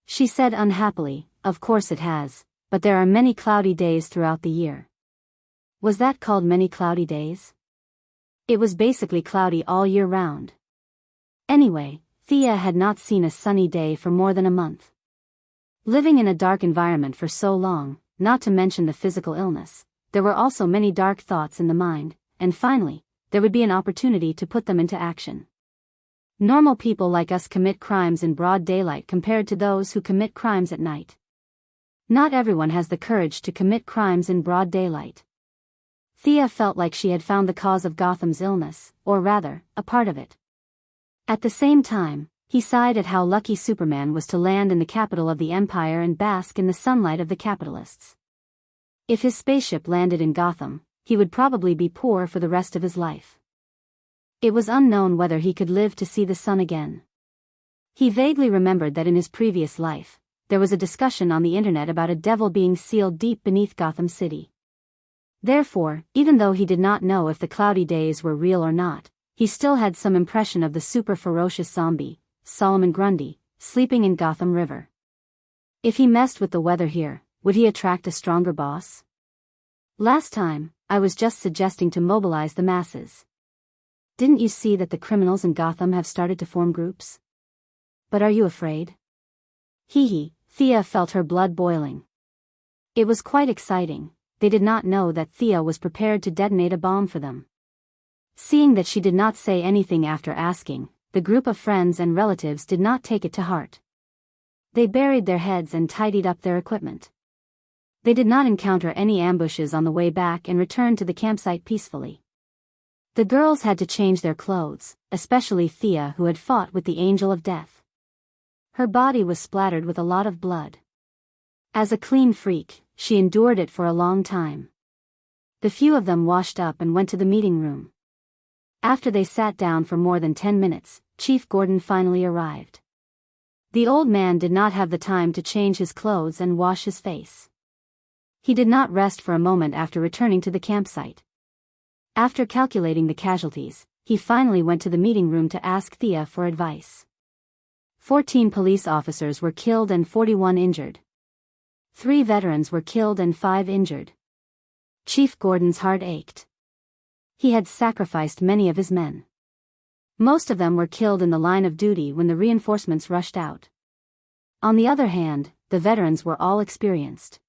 [SPEAKER 1] She said unhappily, "Of course it has, but there are many cloudy days throughout the year." Was that called many cloudy days? It was basically cloudy all year round. Anyway, Thea had not seen a sunny day for more than a month. Living in a dark environment for so long, not to mention the physical illness, there were also many dark thoughts in the mind, and finally, there would be an opportunity to put them into action. Normal people like us commit crimes in broad daylight compared to those who commit crimes at night. Not everyone has the courage to commit crimes in broad daylight. Thea felt like she had found the cause of Gotham's illness, or rather, a part of it. At the same time, he sighed at how lucky Superman was to land in the capital of the Empire and bask in the sunlight of the capitalists. If his spaceship landed in Gotham, he would probably be poor for the rest of his life. It was unknown whether he could live to see the sun again. He vaguely remembered that in his previous life, there was a discussion on the internet about a devil being sealed deep beneath Gotham City. Therefore, even though he did not know if the cloudy days were real or not, he still had some impression of the super ferocious zombie, Solomon Grundy, sleeping in Gotham River. If he messed with the weather here, would he attract a stronger boss? "Last time, I was just suggesting to mobilize the masses. Didn't you see that the criminals in Gotham have started to form groups? But are you afraid?" Thea felt her blood boiling. It was quite exciting. They did not know that Thea was prepared to detonate a bomb for them. Seeing that she did not say anything after asking, the group of friends and relatives did not take it to heart. They buried their heads and tidied up their equipment. They did not encounter any ambushes on the way back and returned to the campsite peacefully. The girls had to change their clothes, especially Thea, who had fought with the Angel of Death. Her body was splattered with a lot of blood. As a clean freak, she endured it for a long time. The few of them washed up and went to the meeting room. After they sat down for more than 10 minutes, Chief Gordon finally arrived. The old man did not have the time to change his clothes and wash his face. He did not rest for a moment after returning to the campsite. After calculating the casualties, he finally went to the meeting room to ask Thea for advice. 14 police officers were killed and 41 injured. 3 veterans were killed and 5 injured. Chief Gordon's heart ached. He had sacrificed many of his men. Most of them were killed in the line of duty when the reinforcements rushed out. On the other hand, the veterans were all experienced.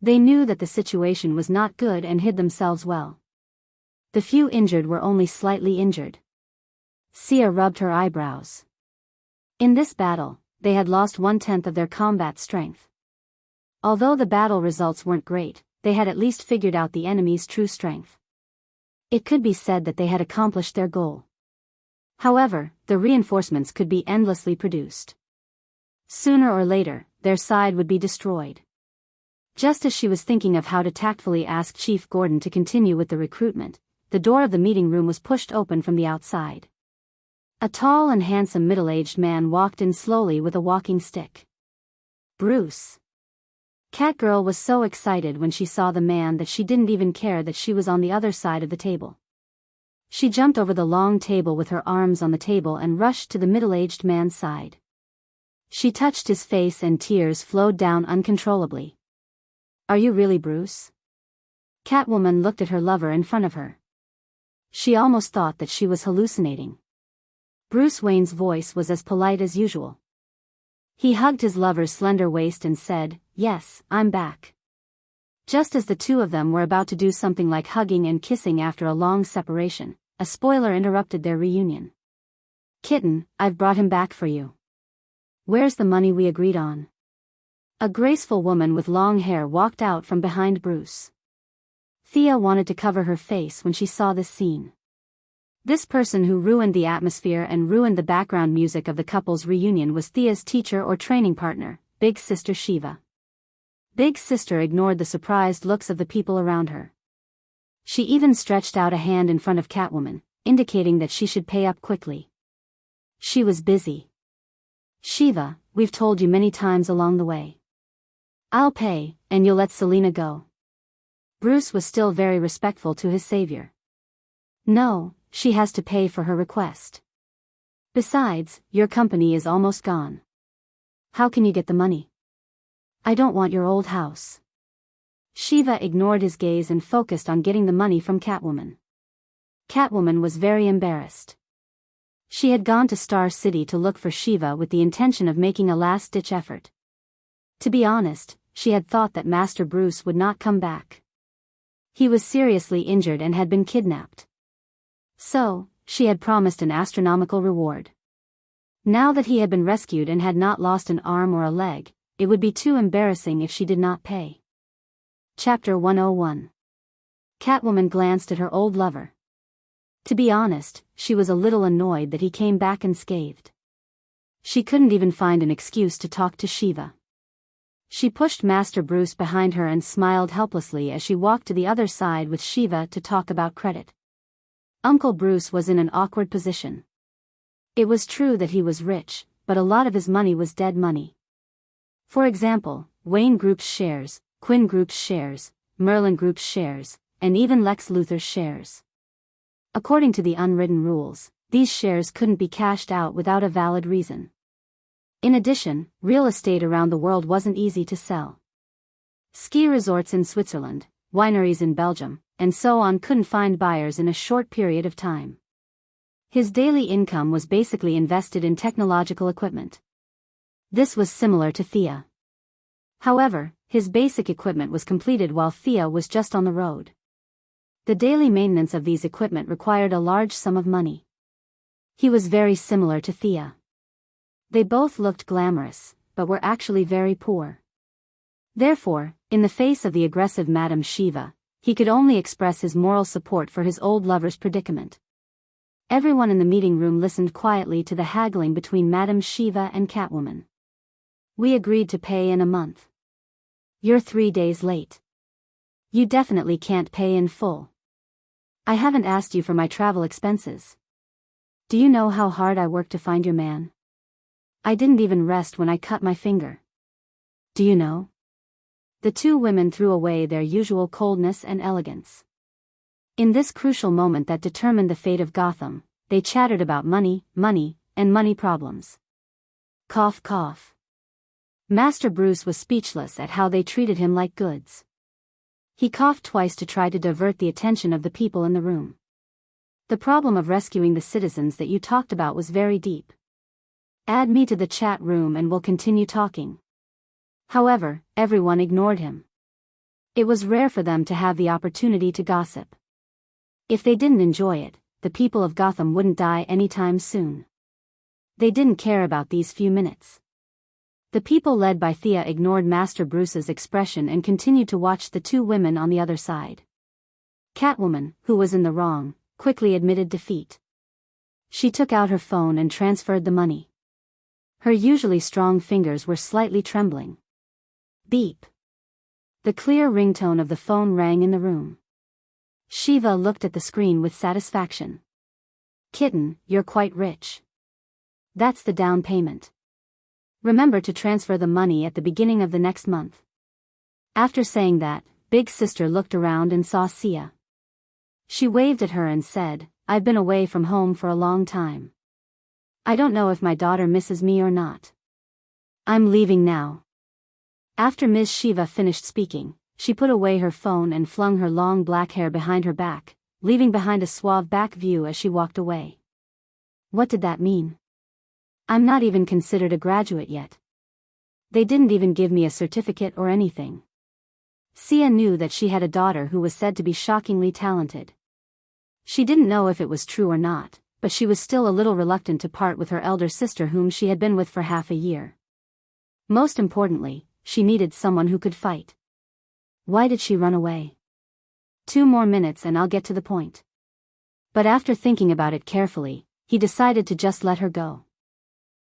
[SPEAKER 1] They knew that the situation was not good and hid themselves well. The few injured were only slightly injured. Sia rubbed her eyebrows. In this battle, they had lost 1/10 of their combat strength. Although the battle results weren't great, they had at least figured out the enemy's true strength. It could be said that they had accomplished their goal. However, the reinforcements could be endlessly produced. Sooner or later, their side would be destroyed. Just as she was thinking of how to tactfully ask Chief Gordon to continue with the recruitment, the door of the meeting room was pushed open from the outside. A tall and handsome middle-aged man walked in slowly with a walking stick. Bruce. Catgirl was so excited when she saw the man that she didn't even care that she was on the other side of the table. She jumped over the long table with her arms on the table and rushed to the middle-aged man's side. She touched his face and tears flowed down uncontrollably. "Are you really Bruce?" Catwoman looked at her lover in front of her. She almost thought that she was hallucinating. Bruce Wayne's voice was as polite as usual. He hugged his lover's slender waist and said, "Yes, I'm back." Just as the two of them were about to do something like hugging and kissing after a long separation, a spoiler interrupted their reunion. "Kitten, I've brought him back for you. Where's the money we agreed on?" A graceful woman with long hair walked out from behind Bruce. Thea wanted to cover her face when she saw this scene. This person who ruined the atmosphere and ruined the background music of the couple's reunion was Thea's teacher or training partner, Big Sister Shiva. Big Sister ignored the surprised looks of the people around her. She even stretched out a hand in front of Catwoman, indicating that she should pay up quickly. She was busy. Shiva, we've told you many times along the way. I'll pay, and you'll let Selena go. Bruce was still very respectful to his savior. No, she has to pay for her request. Besides, your company is almost gone. How can you get the money? I don't want your old house. Shiva ignored his gaze and focused on getting the money from Catwoman. Catwoman was very embarrassed. She had gone to Star City to look for Shiva with the intention of making a last-ditch effort. To be honest, she had thought that Master Bruce would not come back. He was seriously injured and had been kidnapped. So, she had promised an astronomical reward. Now that he had been rescued and had not lost an arm or a leg, it would be too embarrassing if she did not pay. Chapter 101. Catwoman glanced at her old lover. To be honest, she was a little annoyed that he came back unscathed. She couldn't even find an excuse to talk to Shiva. She pushed Master Bruce behind her and smiled helplessly as she walked to the other side with Shiva to talk about credit. Uncle Bruce was in an awkward position. It was true that he was rich, but a lot of his money was dead money. For example, Wayne Group's shares, Quinn Group's shares, Merlin Group's shares, and even Lex Luthor's shares. According to the unwritten rules, these shares couldn't be cashed out without a valid reason. In addition, real estate around the world wasn't easy to sell. Ski resorts in Switzerland, wineries in Belgium, and so on couldn't find buyers in a short period of time. His daily income was basically invested in technological equipment. This was similar to Thea. However, his basic equipment was completed while Thea was just on the road. The daily maintenance of these equipment required a large sum of money. He was very similar to Thea. They both looked glamorous, but were actually very poor. Therefore, in the face of the aggressive Madame Shiva, he could only express his moral support for his old lover's predicament. Everyone in the meeting room listened quietly to the haggling between Madame Shiva and Catwoman. We agreed to pay in a month. You're 3 days late. You definitely can't pay in full. I haven't asked you for my travel expenses. Do you know how hard I worked to find your man? I didn't even rest when I cut my finger. Do you know? The two women threw away their usual coldness and elegance. In this crucial moment that determined the fate of Gotham, they chattered about money, and money problems. Cough cough. Master Bruce was speechless at how they treated him like goods. He coughed twice to try to divert the attention of the people in the room. The problem of rescuing the citizens that you talked about was very deep. Add me to the chat room and we'll continue talking. However, everyone ignored him. It was rare for them to have the opportunity to gossip. If they didn't enjoy it, the people of Gotham wouldn't die anytime soon. They didn't care about these few minutes. The people led by Thea ignored Master Bruce's expression and continued to watch the two women on the other side. Catwoman, who was in the wrong, quickly admitted defeat. She took out her phone and transferred the money. Her usually strong fingers were slightly trembling. Beep. The clear ringtone of the phone rang in the room. Shiva looked at the screen with satisfaction. Kitten, you're quite rich. That's the down payment. Remember to transfer the money at the beginning of the next month. After saying that, Big Sister looked around and saw Sia. She waved at her and said, I've been away from home for a long time. I don't know if my daughter misses me or not. I'm leaving now. After Ms. Shiva finished speaking, she put away her phone and flung her long black hair behind her back, leaving behind a suave back view as she walked away. What did that mean? I'm not even considered a graduate yet. They didn't even give me a certificate or anything. Sia knew that she had a daughter who was said to be shockingly talented. She didn't know if it was true or not, but she was still a little reluctant to part with her elder sister whom she had been with for half a year. Most importantly, she needed someone who could fight. Why did she run away? 2 more minutes and I'll get to the point. But after thinking about it carefully, he decided to just let her go.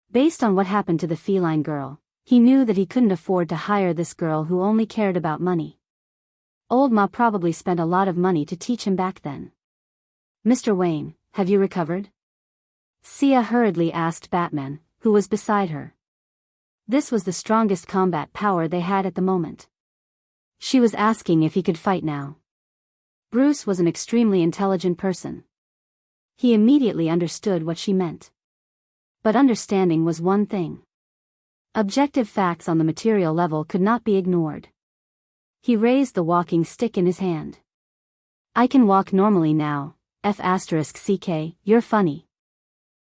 [SPEAKER 1] Based on what happened to the feline girl, he knew that he couldn't afford to hire this girl who only cared about money. Old Ma probably spent a lot of money to teach him back then. "Mr. Wayne, have you recovered?" Sia hurriedly asked Batman, who was beside her. This was the strongest combat power they had at the moment. She was asking if he could fight now. Bruce was an extremely intelligent person. He immediately understood what she meant. But understanding was one thing. Objective facts on the material level could not be ignored. He raised the walking stick in his hand. "I can walk normally now, F***ck, you're funny.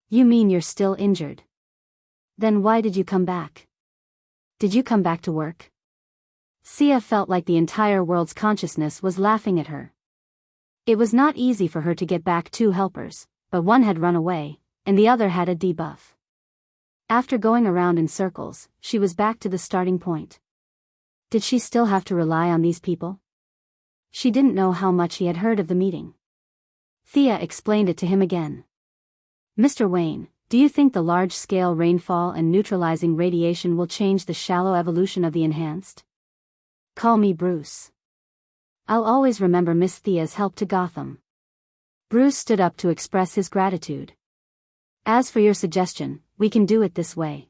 [SPEAKER 1] You mean you're still injured? Then why did you come back? Did you come back to work?" Sia felt like the entire world's consciousness was laughing at her. It was not easy for her to get back 2 helpers, but one had run away, and the other had a debuff. After going around in circles, she was back to the starting point. Did she still have to rely on these people? She didn't know how much he had heard of the meeting. Thea explained it to him again. "Mr. Wayne, do you think the large-scale rainfall and neutralizing radiation will change the shallow evolution of the enhanced?" "Call me Bruce. I'll always remember Miss Thea's help to Gotham." Bruce stood up to express his gratitude. "As for your suggestion, we can do it this way.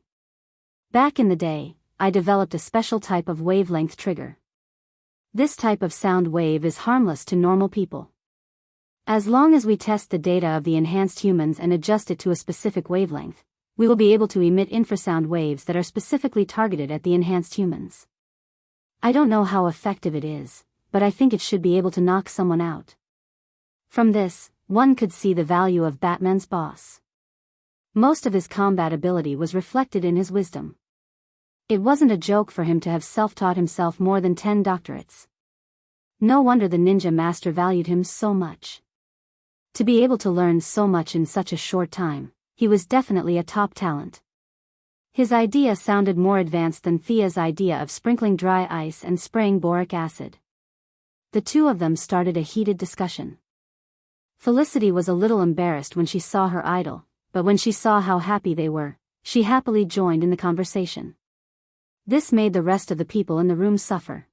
[SPEAKER 1] Back in the day, I developed a special type of wavelength trigger. This type of sound wave is harmless to normal people. As long as we test the data of the enhanced humans and adjust it to a specific wavelength, we will be able to emit infrasound waves that are specifically targeted at the enhanced humans. I don't know how effective it is, but I think it should be able to knock someone out." From this, one could see the value of Batman's boss. Most of his combat ability was reflected in his wisdom. It wasn't a joke for him to have self-taught himself more than 10 doctorates. No wonder the ninja master valued him so much. To be able to learn so much in such a short time, he was definitely a top talent. His idea sounded more advanced than Thea's idea of sprinkling dry ice and spraying boric acid. The two of them started a heated discussion. Felicity was a little embarrassed when she saw her idol, but when she saw how happy they were, she happily joined in the conversation. This made the rest of the people in the room suffer.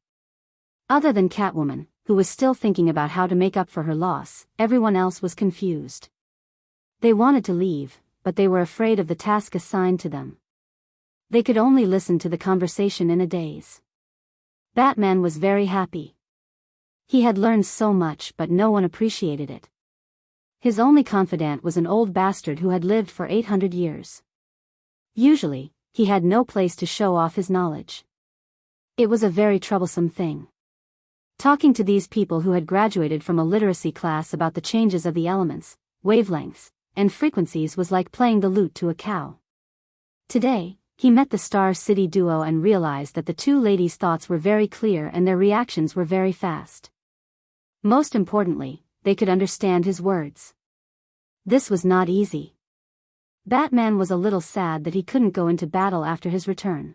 [SPEAKER 1] Other than Catwoman, who was still thinking about how to make up for her loss, everyone else was confused. They wanted to leave, but they were afraid of the task assigned to them. They could only listen to the conversation in a daze. Batman was very happy. He had learned so much, but no one appreciated it. His only confidant was an old bastard who had lived for 800 years. Usually, he had no place to show off his knowledge. It was a very troublesome thing. Talking to these people who had graduated from a literacy class about the changes of the elements, wavelengths, and frequencies was like playing the lute to a cow. Today, he met the Star City duo and realized that the two ladies' thoughts were very clear and their reactions were very fast. Most importantly, they could understand his words. This was not easy. Batman was a little sad that he couldn't go into battle after his return.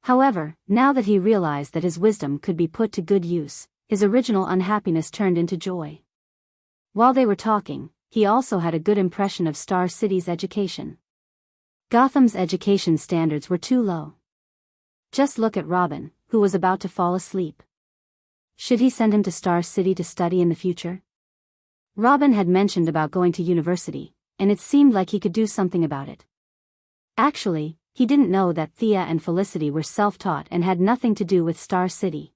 [SPEAKER 1] However, now that he realized that his wisdom could be put to good use, his original unhappiness turned into joy. While they were talking, he also had a good impression of Star City's education. Gotham's education standards were too low. Just look at Robin, who was about to fall asleep. Should he send him to Star City to study in the future? Robin had mentioned about going to university, and it seemed like he could do something about it. Actually, he didn't know that Thea and Felicity were self-taught and had nothing to do with Star City.